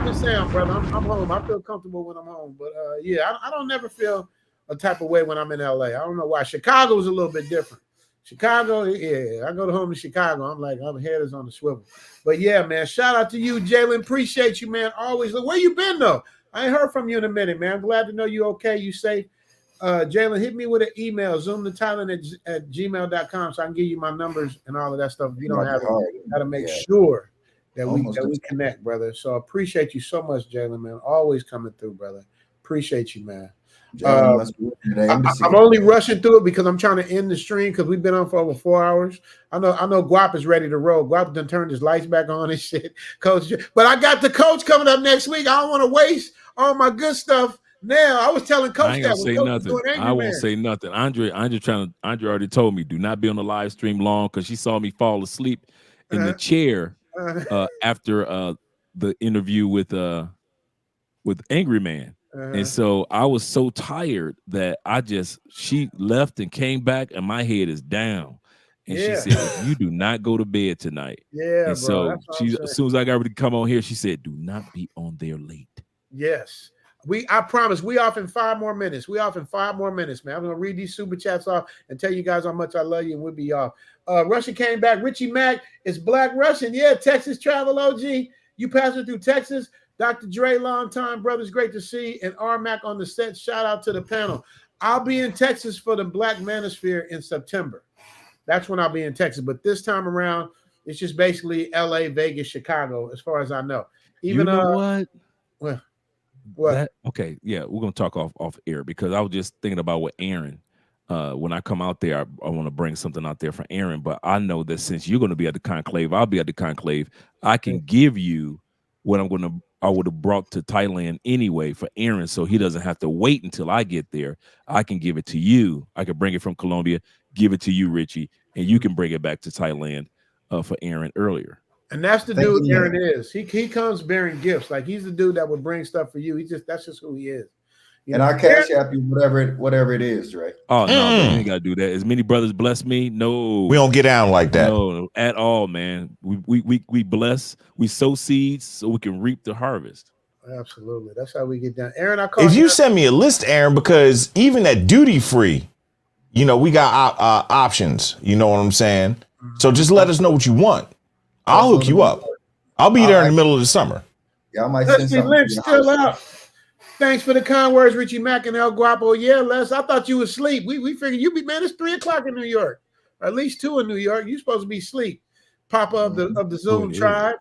and sound, brother. I'm home. I feel comfortable when I'm home. But, yeah, I don't never feel a type of way when I'm in LA. I don't know why. Chicago is a little bit different. Chicago, yeah, I go to home in Chicago. I'm like, I'm head is on the swivel. But yeah, man, shout out to you, Jalen. Appreciate you, man. Always. Where you been though? I ain't heard from you in a minute, man. I'm glad to know you okay. You safe. Jalen, hit me with an email, zoomtothailand@gmail.com, so I can give you my numbers and all of that stuff. If you don't have it, got to make sure that we connect, brother. So appreciate you so much, Jalen, man. Always coming through, brother. Appreciate you, man. I'm only rushing through it because I'm trying to end the stream because we've been on for over 4 hours. I know Guap is ready to roll. Guap done turned his lights back on and shit, coach. But I got the coach coming up next week. I don't want to waste all my good stuff now. I was telling Coach
I ain't gonna say nothing. I won't say nothing. Andre already told me do not be on the live stream long because she saw me fall asleep in the chair after the interview with Angry Man. And so I was so tired that she left and came back and my head is down. And she said, you do not go to bed tonight.
Yeah.
And so as soon as I got ready to come on here, she said, do not be on there late.
Yes. I promise we off in 5 more minutes. We off in 5 more minutes, man. I'm gonna read these super chats off and tell you guys how much I love you, and we'll be off. Russian came back. Richie Mack is Black Russian. Yeah, Texas travel OG. You passing through Texas. Dr. Dre, long time, brothers, great to see. And R-Mac on the set. Shout out to the panel. I'll be in Texas for the Black Manosphere in September. That's when I'll be in Texas. But this time around, it's just basically LA, Vegas, Chicago, as far as I know. Even
you know what?
What?
Okay, yeah, we're gonna talk off air because I was just thinking about what Aaron. When I come out there, I want to bring something out there for Aaron. But I know that since you're gonna be at the conclave, I'll be at the conclave. I can give you what I would have brought to Thailand anyway for Aaron, so he doesn't have to wait until I get there. I can give it to you. I can bring it from Colombia, give it to you, Richie, and you can bring it back to Thailand for Aaron earlier.
And that's the dude Aaron is. He comes bearing gifts. Like he's the dude that would bring stuff for you. That's just who he is.
And I cash app you whatever it is, right?
Oh no, you ain't gotta do that. As many brothers bless me. No,
we don't get down like that.
No, at all, man. We bless. We sow seeds so we can reap the harvest.
Absolutely, that's how we get down. Aaron,
if you send me a list, Aaron, because even at duty free, we got options. You know what I'm saying? So just let us know what you want. I'll hook you up. I'll be there in the middle of the summer.
Yeah, I might send something.
Lynch still out. Thanks for the kind words, Richie Mack and El Guapo. Yeah, Les, I thought you was asleep. We figured you be, man, it's 3 o'clock in New York. Or at least 2 in New York. You supposed to be asleep. Papa of the Zoom tribe.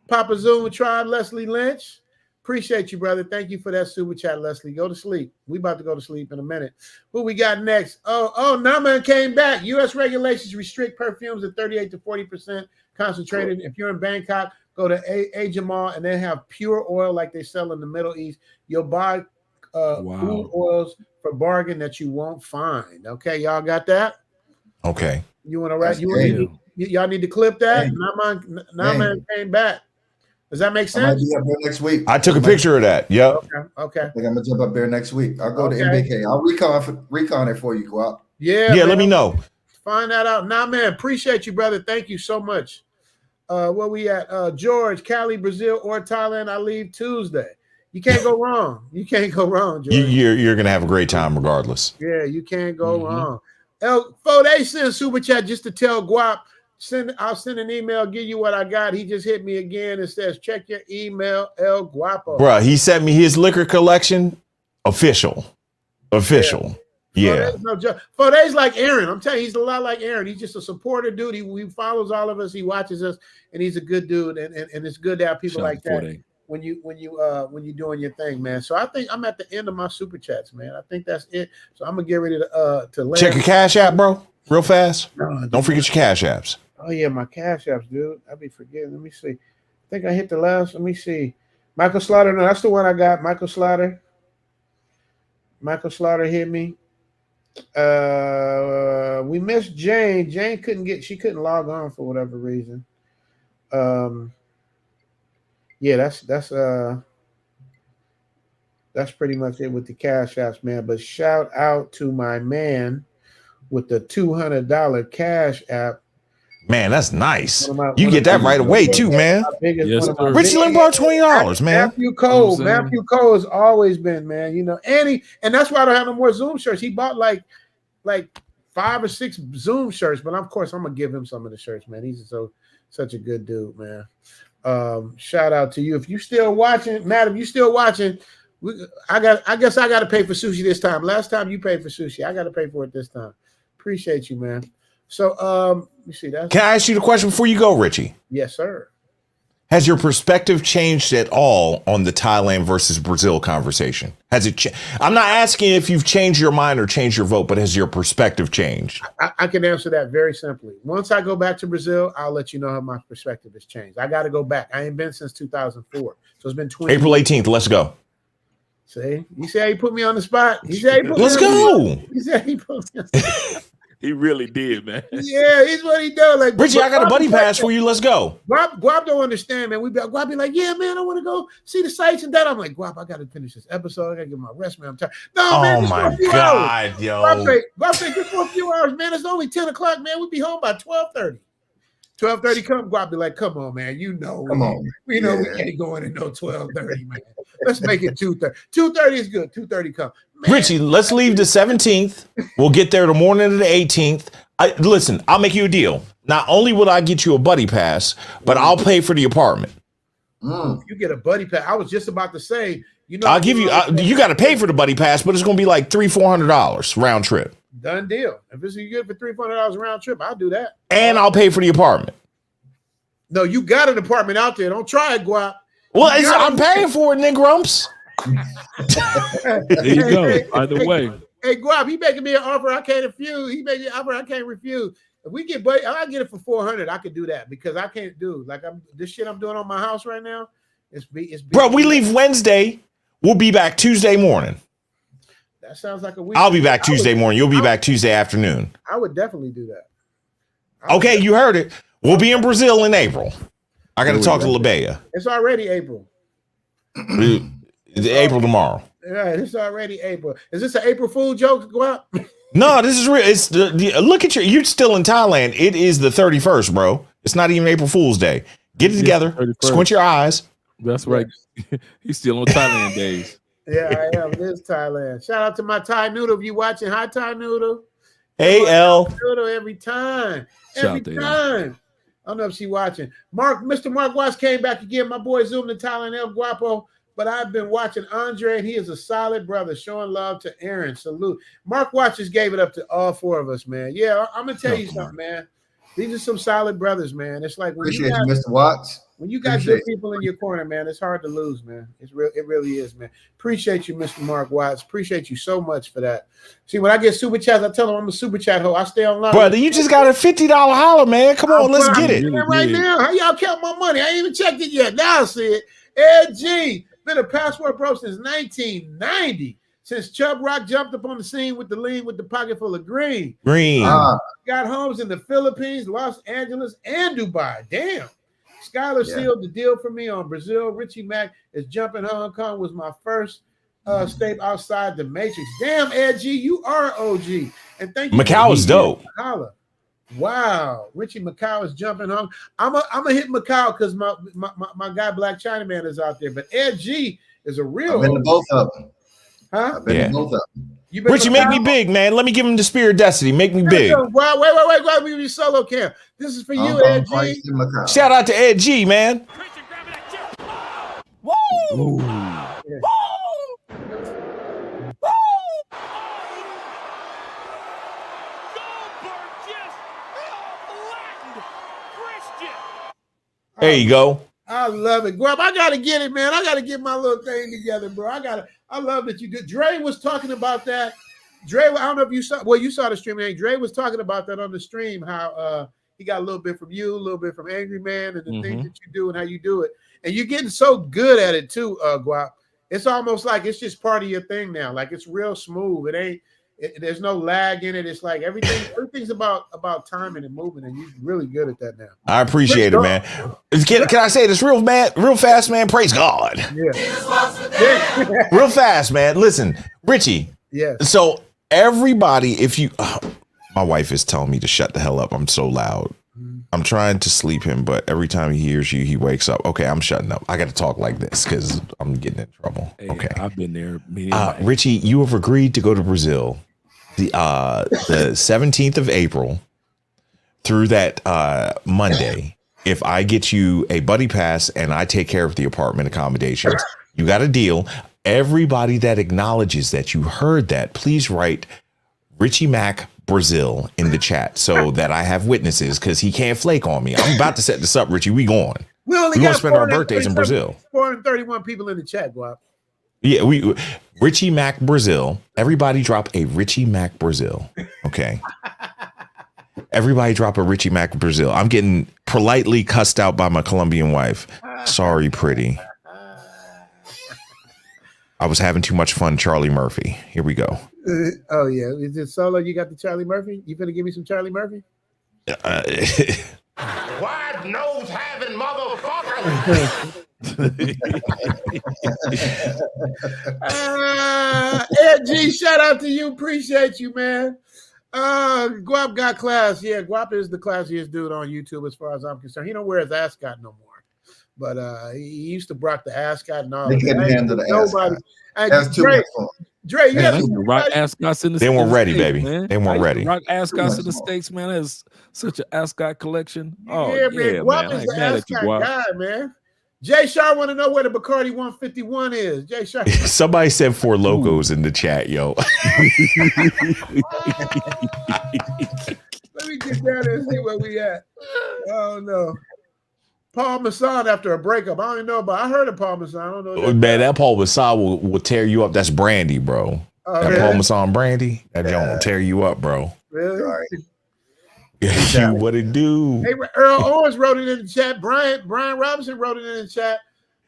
Papa Zoom tribe, Leslie Lynch. Appreciate you, brother. Thank you for that super chat, Leslie. Go to sleep. We about to go to sleep in a minute. Who we got next? Oh, Naman came back. U.S. regulations restrict perfumes at 38 to 40% concentrated. If you're in Bangkok, go to A Jamal, and they have pure oil like they sell in the Middle East. You'll buy food oils for bargain that you won't find. Okay, y'all got that?
Okay.
You want to write? Y'all need to clip that. Naman came back. Does that make sense?
I might be up there next week.
I took a picture of that. Yep.
Okay.
I think I'm gonna jump up there next week. I'll go to MBK. I'll recon it for you, Guap.
Yeah.
Let me know.
Find that out. Nah, man, appreciate you, brother. Thank you so much. Where we at? George, Cali, Brazil, or Thailand. I leave Tuesday. You can't go wrong. You can't go wrong, George.
You're gonna have a great time regardless.
Yeah, you can't go wrong. They send super chat just to tell Guap. I'll send an email, give you what I got. He just hit me again and says, check your email, El Guapo.
Bruh, he sent me his liquor collection. Official. Yeah.
Foday's like Aaron. I'm telling you, he's a lot like Aaron. He's just a supporter dude. He follows all of us. He watches us, and he's a good dude. And it's good to have people like that when you doing your thing, man. So I think I'm at the end of my super chats, man. I think that's it. So I'm gonna get ready to
check your Cash App, bro, real fast. Don't forget your Cash Apps.
Oh yeah, my Cash Apps, dude. I be forgetting. Let me see. I think I hit the last. Let me see. Michael Slaughter. No, that's the one I got. Michael Slaughter hit me. We missed Jane. Jane she couldn't log on for whatever reason. Yeah, that's pretty much it with the Cash Apps, man. But shout out to my man with the $200 Cash App.
Man, that's nice. You get that right away too, man. Richie Lynn brought $20, man.
Matthew Cole has always been, man. You know, and that's why I don't have no more Zoom shirts. He bought like 5 or 6 Zoom shirts, but of course I'm gonna give him some of the shirts, man. He's such a good dude, man. Shout out to you. If you still watching, Matt, if you still watching, I guess I gotta pay for sushi this time. Last time you paid for sushi, I gotta pay for it this time. Appreciate you, man. So you see that.
Can I ask you the question before you go, Richie?
Yes, sir.
Has your perspective changed at all on the Thailand versus Brazil conversation? Has it? I'm not asking if you've changed your mind or changed your vote, but has your perspective changed?
I can answer that very simply. Once I go back to Brazil, I'll let you know how my perspective has changed. I got to go back. I ain't been since 2004, so it's been 20.
April 18th. Let's go.
See, you say he put me on the spot.
Let's go.
He said he put me on the spot.
He really did, man.
Yeah, he's what he does. Like
Richie, I got a buddy pass for you. Let's go.
Guap don't understand, man. Guap be like, yeah, man, I want to go see the sights and that. I'm like, Guap, I got to finish this episode. I got to get my rest, man. I'm tired. No, man.
Oh my God, hours. Yo.
Guap say, just for a few hours, man. It's only 10 o'clock, man. We'll be home by 12:30. 12:30 come. Guap be like, come on, man. You know, we know we can't go in at no 12:30, man. Let's make it 2:30. 2:30 is good. 2:30 come. Man.
Richie, let's leave the 17th. We'll get there the morning of the 18th. Listen, I'll make you a deal. Not only will I get you a buddy pass, but I'll pay for the apartment.
You get a buddy pass. I was just about to say, you know,
I'll give you. You got to pay for the buddy pass, but it's going to be like $300-$400 round trip.
Done deal. If it's good for $300 round trip, I'll do that.
And I'll pay for the apartment.
No, you got an apartment out there. Don't try it, Guap.
Well, I'm paying for it, Nick Grumps.
There you go. Either way.
Hey, Guap, he making me an offer I can't refuse. He making an offer I can't refuse. If we get, I'll get it for $400. I could do that because I can't do this shit I'm doing on my house right now. It's
bro. We leave Wednesday. We'll be back Tuesday morning.
That sounds like a week.
I'll be back Tuesday morning. You'll be back Tuesday afternoon.
I would definitely do that.
Okay, you heard it. We'll be in Brazil in April. I got to talk to LaBea.
It's already April.
April tomorrow.
Right, it's already April. Is this an April Fool joke? Go out.
No, this is real. It's look at you're still in Thailand. It is the 31st, bro. It's not even April Fool's Day. Get it together. 31st. Squint your eyes.
That's right. He's still on Thailand days.
Yeah, I am. This Thailand. Shout out to my Thai Noodle. If you watching, hi Thai Noodle.
Hey L.
Noodle every time. Every time. I don't know if she's watching. Mr. Mark Watts came back again. My boy zoomed to Thailand, El Guapo. But I've been watching Andre, and he is a solid brother, showing love to Aaron. Salute. Mark Watts just gave it up to all 4 of us, man. Yeah, I'm going to tell you something, man. These are some solid brothers, man. It's like when
appreciate you, Mr. Watts.
When you got good people in your corner, man, it's hard to lose, man. It really is, man. Appreciate you, Mr. Mark Watts. Appreciate you so much for that. See, when I get super chats, I tell them I'm a super chat hoe. I stay online.
Brother, you just got a $50 holler, man. Come on, let's get it.
Right now, how y'all count my money? I ain't even checked it yet. Now I see it. Ed G. Been a passport pro since 1990. Since Chubb Rock jumped up on the scene with the lean with the pocket full of green. Got homes in the Philippines, Los Angeles, and Dubai. Damn. Skylar sealed the deal for me on Brazil. Richie Mack is jumping Hong Kong was my first state outside the Matrix. Damn, Ed G, you are OG. And thank you.
Macau is dope.
Holla. Wow, Richie Macau is jumping on. I'm a hit Macau because my guy Black Chinaman is out there, but Ed G is a real.
I've been to both of them.
Huh?
I've been to both of them.
You been
Richie, make me big, man. Let me give him the Spear of Destiny. Make me big.
Wait, we be solo cam. This is for you, Ed G.
Shout out to Ed G, man.
Woo!
Ooh.
Yeah.
Woo! Woo!
There you go.
I love it. Guap, I gotta get it, man. I gotta get my little thing together, bro. I love that you did. Dre was talking about that. Dre, I don't know if you saw, well, you saw the stream. Dre was talking about that on the stream, how he got a little bit from you, a little bit from Angry Man, and the things that you do and how you do it. And you're getting so good at it too, Guap. It's almost like it's just part of your thing now. Like it's real smooth. There's no lag in it. It's like everything's about timing and movement, and you're really good at that now.
I appreciate it, man. Can I say this real fast, man? Praise God.
Yeah.
Real fast, man. Listen, Richie.
Yeah.
So everybody, if you, my wife is telling me to shut the hell up. I'm so loud. I'm trying to sleep him, but every time he hears you, he wakes up. Okay, I'm shutting up. I got to talk like this because I'm getting in trouble.
Hey,
okay.
I've been there.
Richie, you have agreed to go to Brazil the 17th of April through that Monday. If I get you a buddy pass and I take care of the apartment accommodations, you got a deal. Everybody that acknowledges that you heard that, please write Richie Mac Brazil in the chat so that I have witnesses because he can't flake on me. I'm about to set this up, Richie. We going.
We only
gonna
got
spend our birthdays in Brazil.
431 people in the chat, Guap.
Yeah, Richie Mac Brazil. Everybody drop a Richie Mac Brazil. Okay. Everybody drop a Richie Mac Brazil. I'm getting politely cussed out by my Colombian wife. Sorry, pretty. I was having too much fun, Charlie Murphy. Here we go.
Oh, yeah. Is it solo? You got the Charlie Murphy? You finna give me some Charlie Murphy?
Wide nose having motherfucker.
Ed G, shout out to you. Appreciate you, man. Guap got class. Yeah, Guap is the classiest dude on YouTube as far as I'm concerned. He don't wear his ascot no more. But he used to rock the ascot and all.
They couldn't handle the ascot. That's too much fun.
Dre, you
have to rock ascots in the
They weren't ready,
States,
baby.
Man.
They weren't ready.
Rock ascots in the States, man. That's such an ascot collection. Oh,
yeah, man. Guap is the ascot guy, man. Jay Shar want to know where the Bacardi 151 is. Jay Shar.
Somebody said 4 Locos in the chat, yo.
Let me get down there and see where we at. Oh, no. Paul Masson after a breakup. I don't even know about. I heard of Paul Masson. I don't know.
Man, that Paul Masson will tear you up. That's brandy, bro. That
really?
Paul Masson brandy, that joint will tear you up, bro.
Really?
You what it do?
Hey, Earl Owens wrote it in the chat. Brian Robinson wrote it in the chat.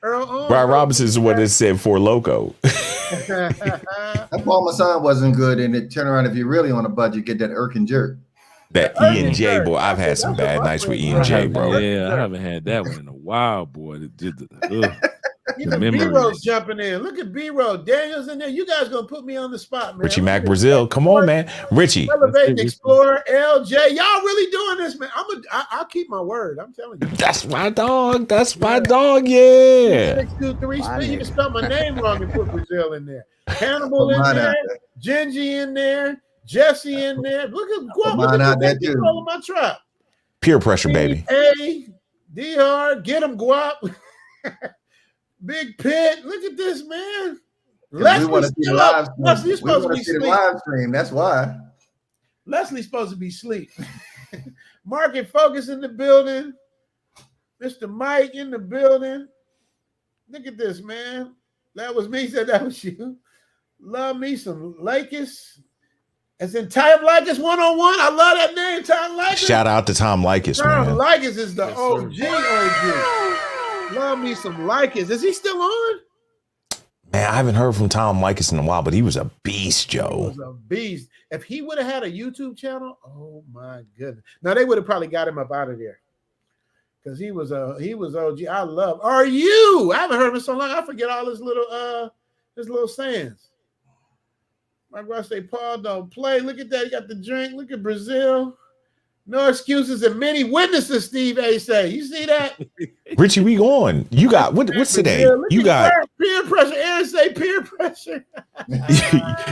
Earl Owens.
Brian Robinson is what it said for Loco.
That Paul Masson wasn't good, and it turn around if you're really on a budget, get that Irk and Jerk.
That E&J, boy. I've had some bad nights with E&J, bro.
Yeah, I haven't had that one in a while, boy.
Even B-Ro's jumping in. Look at B-Ro. Daniel's in there. You guys gonna put me on the spot, man.
Richie Mac Brazil. Come on, man. Richie.
Elevating Explorer, LJ. Y'all really doing this, man. I'll keep my word. I'm telling you.
That's my dog. That's my dog, yeah.
6, 2, 3 spin. You can spell my name wrong and put Brazil in there. Hannibal in there. Gingy in there. Jesse in there. Look at Guap. Look at that control of my trap.
Peer pressure, baby.
Hey, D-Hard. Get him, Guap. Big Pit. Look at this, man.
We want to see the live stream. Leslie's supposed to be asleep. Live stream. That's why.
Leslie's supposed to be asleep. Market Focus in the building. Mr. Mike in the building. Look at this, man. That was me. Said that was you. Love me some Lakers. As in Tom Likas 101. I love that name, Tom Likas.
Shout out to Tom Likas,
Tom
man.
Likas is the OG. Love me some Likas. Is he still on?
Man, I haven't heard from Tom Likas in a while, but he was a beast, Joe.
He was a beast. If he would have had a YouTube channel, oh my goodness. Now they would have probably got him up out of there. Because he was OG. I love. Are you? I haven't heard him in so long. I forget all his little sayings. My brother say, Paul don't play. Look at that. He got the drink. Look at Brazil. No excuses and many witnesses, Steve A say. You see that?
Richie, we going. You got what's today? You got
peer pressure. Aaron say peer pressure.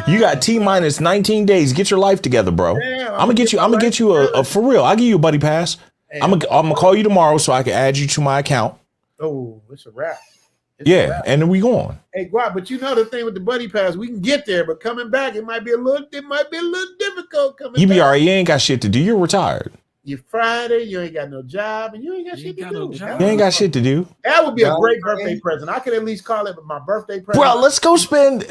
you got T-minus 19 days. Get your life together, bro.
Damn,
I'm gonna get you a for real. I'll give you a buddy pass. I'm gonna call you tomorrow so I can add you to my account.
Oh, it's a wrap.
And then we going.
Hey, Guap, but you know the thing with the buddy pass, we can get there, but coming back, it might be a little difficult coming
You be
back.
all right. You ain't got shit to do. You're retired.
You're Friday, you ain't got no job, and you ain't got shit to do.
You ain't got shit to do.
That would be a great birthday present. I could at least call it my birthday present.
Bro, let's go spend.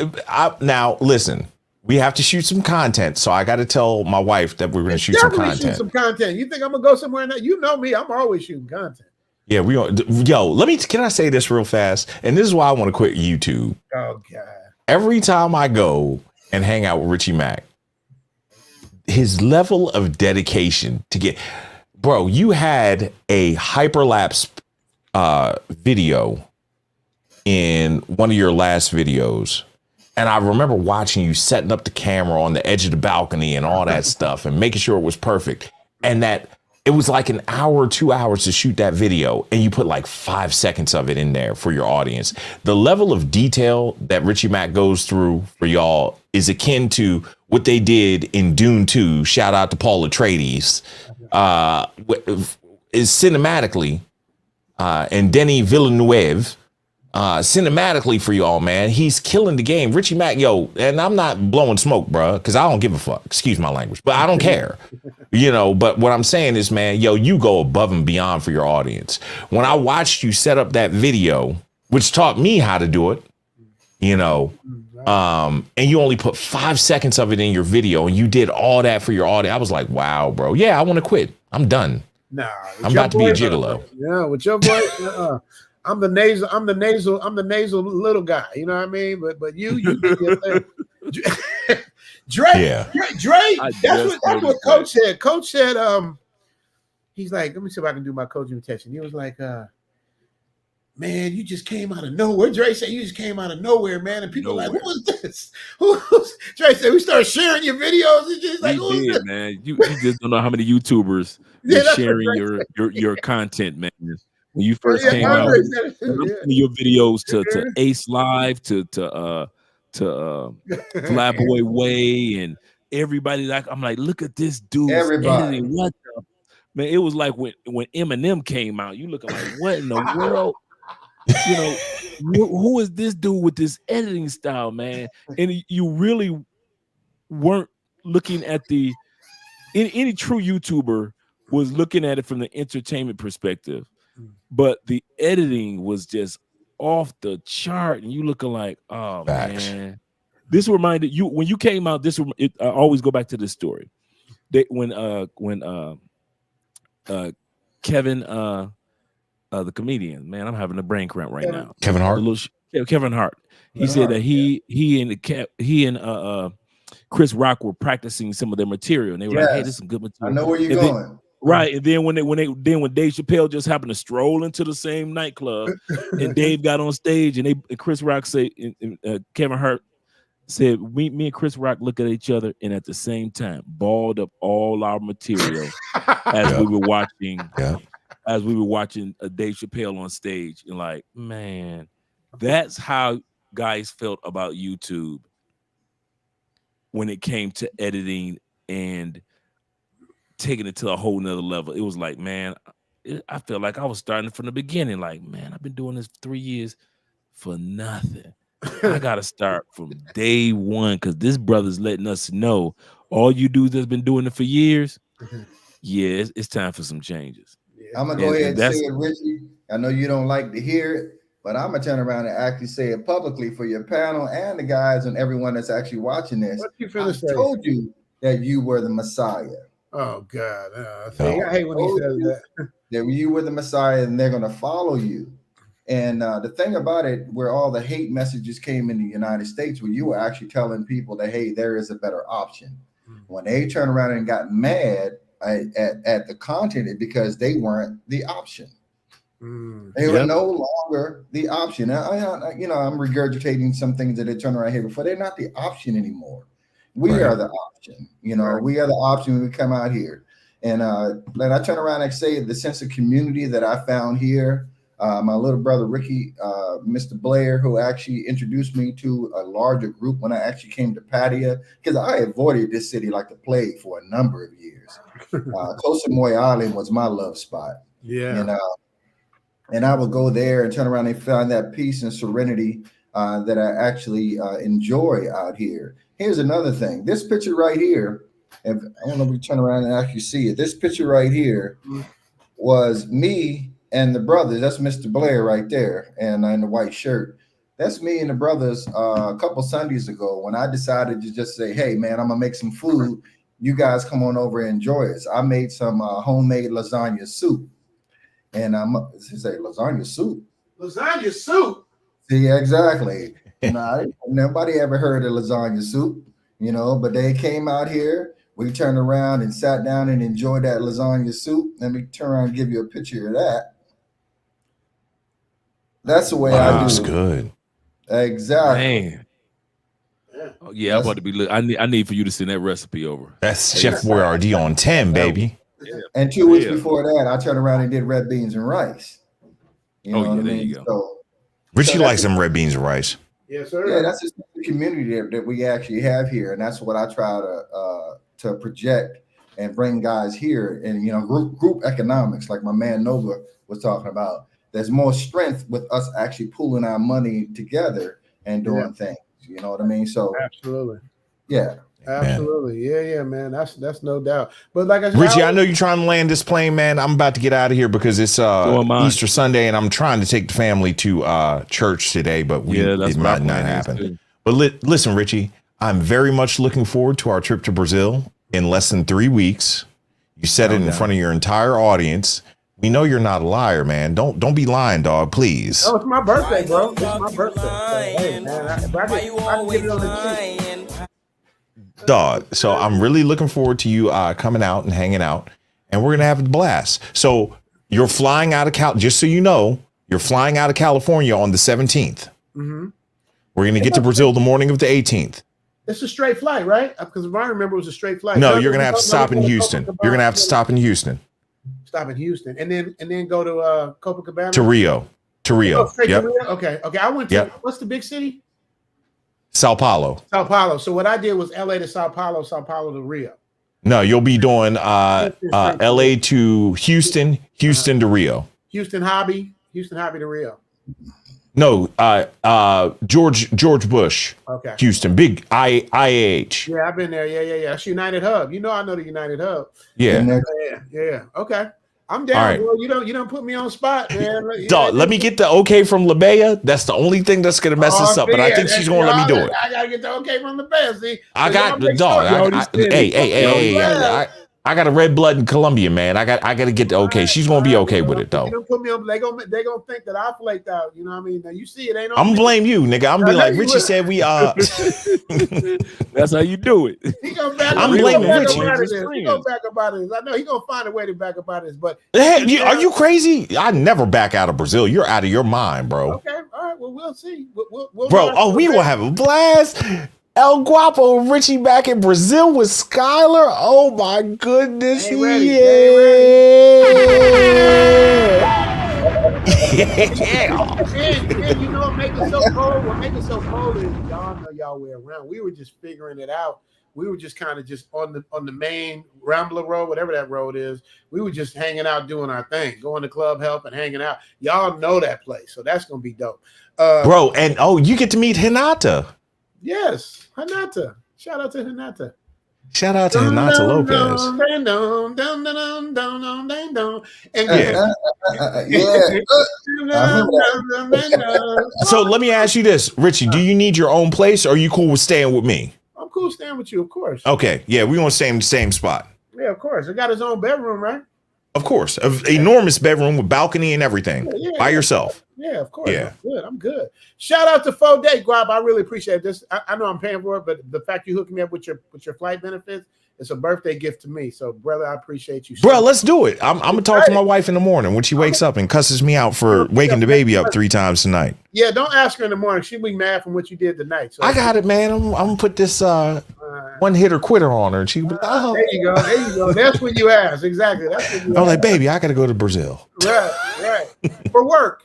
Now, listen, we have to shoot some content, so I got to tell my wife that we're going to shoot some content.
Shoot some content. You think I'm going to go somewhere in that? You know me. I'm always shooting content.
Yeah, we are. Yo, can I say this real fast? And this is why I want to quit YouTube.
Oh, God.
Every time I go and hang out with Richie Mack, his level of dedication to get, bro, you had a hyperlapse video in one of your last videos. And I remember watching you setting up the camera on the edge of the balcony and all that stuff and making sure it was perfect. And that it was like an hour or 2 hours to shoot that video. And you put like 5 seconds of it in there for your audience. The level of detail that Richie Mack goes through for y'all is akin to what they did in Dune 2. Shout out to Paul Atreides. Is cinematically and Denis Villeneuve. Cinematically for y'all, man, he's killing the game. Richie Mack, yo, and I'm not blowing smoke, bro, because I don't give a fuck. Excuse my language, but I don't care. But what I'm saying is, man, yo, you go above and beyond for your audience. When I watched you set up that video, which taught me how to do it, and you only put 5 seconds of it in your video, and you did all that for your audience. I was like, wow, bro. Yeah, I want to quit. I'm done.
Nah,
I'm about to be a gigolo.
Yeah, with your voice. I'm the nasal little guy. You know what I mean? But you Drake.
Yeah.
Drake. That's what Coach said. Coach said, he's like, let me see if I can do my coach imitation. He was like, man, you just came out of nowhere. Drake said you just came out of nowhere, man. And people like, who was this? Drake said we started sharing your videos. And just like, who was this?
Man. You just don't know how many YouTubers are sharing your content, man. When you first came out, your videos to Ace Live, to Flyboy Way, and everybody. Like, I'm like, look at this dude.
Everybody,
what the man? It was like when Eminem came out. You looking like, what in the world? Who is this dude with this editing style, man? And you really weren't looking at any true YouTuber was looking at it from the entertainment perspective. But the editing was just off the chart, and you looking like, oh man. This reminded you when you came out. I always go back to this story. When Kevin, the comedian, man, I'm having a brain cramp right now.
Kevin Hart.
Kevin Hart. He said that he and Chris Rock were practicing some of their material, and they were like, "Hey, this is some good material."
I know where you're going.
Right, and then when Dave Chappelle just happened to stroll into the same nightclub, and Dave got on stage, and Chris Rock said, Kevin Hart said, me and Chris Rock look at each other, and at the same time, balled up all our material as we were watching, Dave Chappelle on stage, and like, man, that's how guys felt about YouTube when it came to editing and taking it to a whole nother level. It was like, man, I felt like I was starting from the beginning. Like, man, I've been doing this 3 years for nothing. I gotta start from day one because this brother's letting us know all you dudes that's been doing it for years. Yeah, it's time for some changes.
I'm gonna go ahead and say it, Richie. I know you don't like to hear it, but I'm gonna turn around and actually say it publicly for your panel and the guys and everyone that's actually watching this. I told you that you were the Messiah.
Oh God! I hate when he says that.
That you were the Messiah, and they're going to follow you. And the thing about it, where all the hate messages came in the United States, where you were actually telling people that, hey, there is a better option. When they turned around and got mad at the content, because they weren't the option. They were no longer the option. I'm regurgitating some things that they turned around here before. They're not the option anymore. We are the option. We are the option when we come out here. And I turn around and say the sense of community that I found here. My little brother Ricky, Mr. Blair, who actually introduced me to a larger group when I actually came to Pattaya, because I avoided this city like the plague for a number of years. Koh Samui Island was my love spot.
Yeah.
And I would go there and turn around and find that peace and serenity that I actually enjoy out here. Here's another thing. This picture right here, if I don't know if we turn around and actually see it. This picture right here was me and the brothers. That's Mr. Blair right there, and in the white shirt. That's me and the brothers a couple Sundays ago when I decided to just say, hey, man, I'm going to make some food. You guys come on over and enjoy it. I made some homemade lasagna soup. And say lasagna soup.
Lasagna soup?
See, exactly. Nobody ever heard of lasagna soup, but they came out here. We turned around and sat down and enjoyed that lasagna soup. Let me turn around and give you a picture of that. That's the way I do.
That's good.
Exactly.
Man. Oh, yeah, I'm about to be. I need for you to send that recipe over.
That's Chef Boyardee on 10, baby.
Yeah. And 2 weeks before that, I turned around and did red beans and rice. You know what I mean?
You go.
So,
Richie likes some red beans and rice.
Yes, sir.
Yeah, that's just the community that we actually have here, and that's what I try to project and bring guys here. And group economics, like my man Nova was talking about. There's more strength with us actually pooling our money together and doing things. You know what I mean? So
absolutely.
Yeah.
Absolutely. Yeah, man. That's no doubt. But like I said,
Richie, I know you're trying to land this plane, man. I'm about to get out of here because it's Easter Sunday, and I'm trying to take the family to church today, but it might not happen. But listen, Richie, I'm very much looking forward to our trip to Brazil in less than 3 weeks. You said it in front of your entire audience. We know you're not a liar, man. Don't be lying, dog, please.
Oh, it's my birthday, bro. It's my birthday. Hey, man, I can get it on the cheap.
Dog. So I'm really looking forward to you coming out and hanging out, and we're gonna have a blast. So you're flying out of just so you know, you're flying out of California on the 17th.
Mm-hmm.
We're gonna get to Brazil the morning of the 18th.
It's a straight flight, right? Because if I remember, it was a straight flight.
No, you're gonna have to stop in Houston. You're gonna have to stop in Houston.
Stop in Houston, and then go to Copacabana.
To Rio. To Rio.
To Rio? Okay. I went to what's the big city?
Sao Paulo.
Sao Paulo. So what I did was LA to Sao Paulo, Sao Paulo to Rio.
No, you'll be doing LA to Houston, Houston to Rio.
Houston Hobby to Rio.
No, George Bush.
Okay.
Houston, big IAH.
Yeah, I've been there. Yeah. That's United Hub. I know the United Hub.
Yeah.
Yeah. Okay. I'm down,
right.
bro. You don't put me on spot, man.
Dog, let me get the okay from LaBea. That's the only thing that's gonna mess this up, but I think she's gonna let me do it.
I gotta get the okay from LaBea. See,
I got the dog. Hey. I got a red blood in Colombia, man. I got to get the okay. She's gonna be okay with it though.
You don't put me on. They gonna think that I flaked out. You know what I mean? Now you see it ain't.
I'm blame you, nigga. I'm be like Richie said. We
That's how you do it.
I'm blaming Richie.
He gonna back up out of this. I know he gonna find a way to back up out of this. But
hey, are you crazy? I never back out of Brazil. You're out of your mind, bro.
Okay, all right. Well, we'll see. We'll
bro, we will have a blast. El Guapo Richie back in Brazil with Skylar. Oh my goodness. Yeah.
And you know what make it so cold? What make it so cold is y'all know y'all were around. We were just figuring it out. We were just kind of just on the main Rambler Road, whatever that road is. We were just hanging out, doing our thing, going to club help and hanging out. Y'all know that place, so that's gonna be dope.
Bro, and you get to meet Hinata.
Yes, Hinata. Shout out to Hinata.
Shout out to Hinata Lopez. So let me ask you this, Richie. Do you need your own place, or are you cool with staying with me?
I'm cool staying with you, of course.
Okay, yeah, we want to stay in the same spot.
Yeah, of course. I got his own bedroom, right?
Of course, an enormous bedroom with balcony and everything. By yourself.
Yeah, of course.
Yeah.
I'm good. Shout out to 4-Day Guap. I really appreciate this. I know I'm paying for it, but the fact you hooked me up with your flight benefits it's a birthday gift to me. So, brother, I appreciate you.
Bro, let's do it. I'm gonna talk to my wife in the morning when she wakes up and cusses me out for waking the baby up 3 times tonight.
Yeah, don't ask her in the morning. She'll be mad from what you did tonight. So
I got it, man. I'm gonna put this one hitter quitter on her, and she'll be like, oh.
There you go. That's when you ask. Exactly. That's when you
I'm like, baby, I gotta go to Brazil.
Right. For work.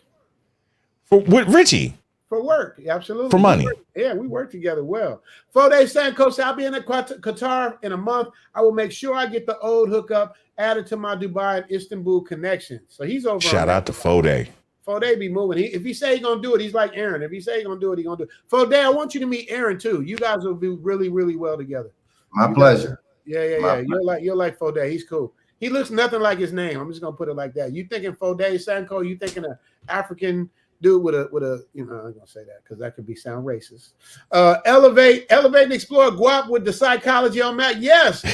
With Richie.
For work, absolutely.
For money.
We work together well. Fode Sanko said, I'll be in Qatar in a month. I will make sure I get the old hookup added to my Dubai and Istanbul connection. So he's over.
Shout out to Fode.
Fode be moving. If he say he's gonna do it, he's like Aaron. If he say he's gonna do it, he's gonna do it. Fode, I want you to meet Aaron too. You guys will do really, really well together.
My pleasure.
Yeah. You're like Fode. He's cool. He looks nothing like his name. I'm just gonna put it like that. You thinking Fode Sanko? You thinking an African dude with a I'm gonna say that because that could sound racist. Elevate and explore guap with the psychology on Matt. Yes,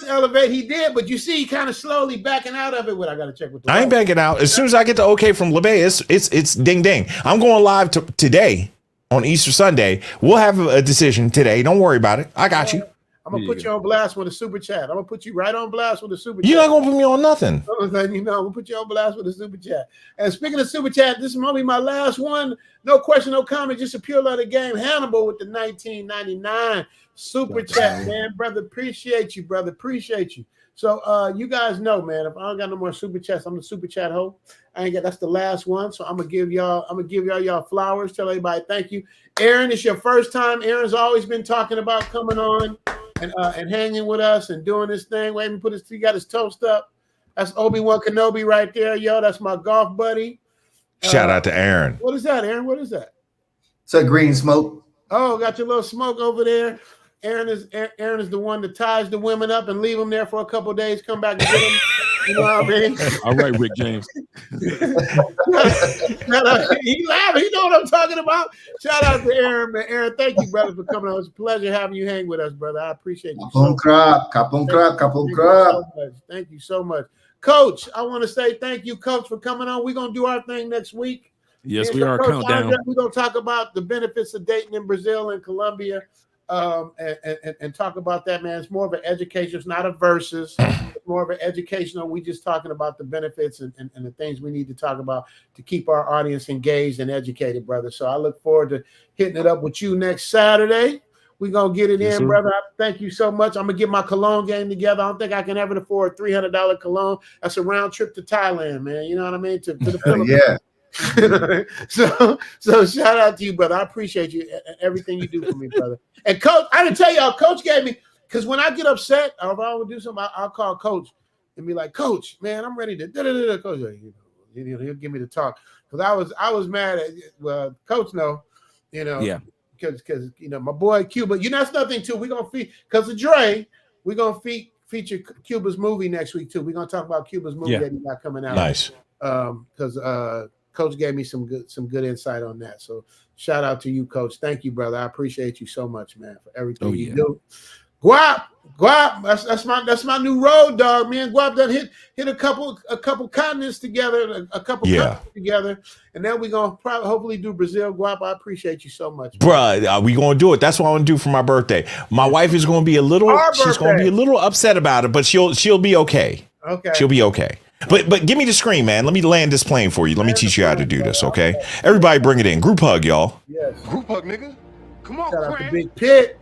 Elevate. He did, but you see, he kind of slowly backing out of it. What I gotta check with.
I ain't backing out. As soon as I get the okay from LeBay, it's ding ding. I'm going live today on Easter Sunday. We'll have a decision today. Don't worry about it. I got you.
I'm gonna put you on blast with a super chat. I'm gonna put you right on blast with a super chat.
You're not gonna put me on nothing.
I'm gonna put you on blast with a super chat. And speaking of super chat, this is gonna be my last one. No question, no comment, just a pure love of the game. Hannibal with the 1999 super chat, man. Brother, appreciate you, brother. Appreciate you. So you guys know, man, if I don't got no more super chats, I'm the super chat hoe. That's the last one. So I'm gonna give y'all flowers. Tell everybody thank you. Aaron, it's your first time. Aaron's always been talking about coming on and hanging with us and doing this thing. Wait, and he got his toast up. That's Obi-Wan Kenobi right there, yo. That's my golf buddy.
Shout out to Aaron.
What is that, Aaron? What is that?
It's a green smoke.
Oh, got your little smoke over there. Aaron is the one that ties the women up and leave them there for a couple of days, come back and get them. You know what I mean?
All right, Rick James.
He laughing. He know what I'm talking about. Shout out to Aaron, man. Aaron, thank you, brother, for coming on. It's a pleasure having you hang with us, brother. I appreciate you. Thank you so much. Coach, I want to say thank you, Coach, for coming on. We're going to do our thing next week.
Yes, we are. Countdown.
We're going to talk about the benefits of dating in Brazil and Colombia. And talk about that, man. It's more of an education. It's not a versus. It's more of an educational. We just talking about the benefits and the things we need to talk about to keep our audience engaged and educated, brother. So I look forward to hitting it up with you next Saturday. We're going to get it in, brother. Thank you so much. I'm going to get my cologne game together. I don't think I can ever afford $300 cologne. That's a round trip to Thailand, man. You know what I mean? To the Philippines.
Yeah.
so shout out to you, brother. I appreciate you and everything you do for me, brother. And Coach, I didn't tell y'all, Coach gave me, because when I get upset or if I want to do something, I'll call Coach and be like, Coach, man, I'm ready to Coach, he'll give me the talk. Because I was mad at Coach
yeah,
because my boy Cuba, that's nothing too. We're gonna because of Dre, we're gonna feature Cuba's movie next week too. We're gonna talk about Cuba's movie that he got coming out.
Nice.
Because Coach gave me some good insight on that. So shout out to you, Coach. Thank you, brother. I appreciate you so much, man, for everything you do. Guap, that's my new road dog, man. Guap done hit a couple continents together, a couple countries together, and then we're gonna hopefully do Brazil. Guap, I appreciate you so much,
bruh. We gonna do it. That's what I want to do for my birthday. My wife is gonna be a little upset about it, but she'll be okay.
Okay,
she'll be okay. But give me the screen, man. Let me land this plane for you. Let me teach you how to do this, okay? Everybody bring it in. Group hug, y'all.
Yes.
Group hug, nigga. Come on,
shout out to Big Pit.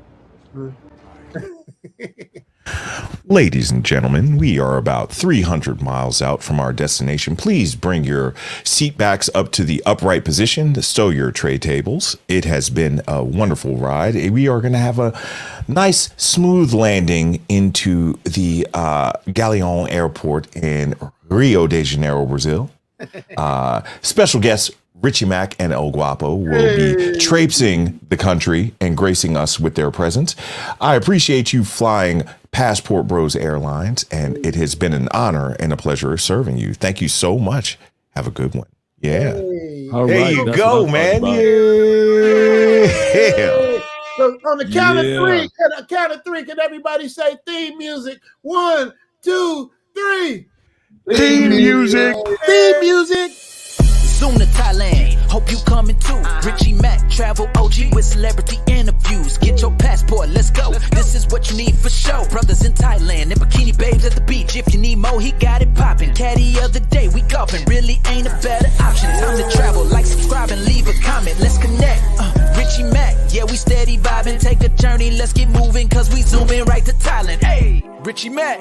Ladies and gentlemen, we are about 300 miles out from our destination. Please bring your seat backs up to the upright position, stow your tray tables. It has been a wonderful ride. We are going to have a nice, smooth landing into the Galeão Airport in Rio de Janeiro, Brazil. Special guests Richie Mack and El Guapo will be traipsing the country and gracing us with their presence. I appreciate you flying Passport Bros Airlines, and it has been an honor and a pleasure serving you. Thank you so much. Have a good one. Yeah. There you go, man. Yeah.
So on the count of three, can everybody say theme music? 1, 2, 3.
Theme music.
Theme music.
Zoom to Thailand. Hope you coming too. Richie Mack. travel OG with celebrity interviews. Get your passport, let's go. This is what you need for sure. Brothers in Thailand and bikini babes at the beach. If you need more, he got it poppin'. Caddy of the day, we golfing. Really ain't a better option. Time to travel, like, subscribe, and leave a comment. Let's connect. Richie Mac, yeah, we steady vibing. Take a journey, let's get moving, cause we zooming right to Thailand. Hey, Richie Mac.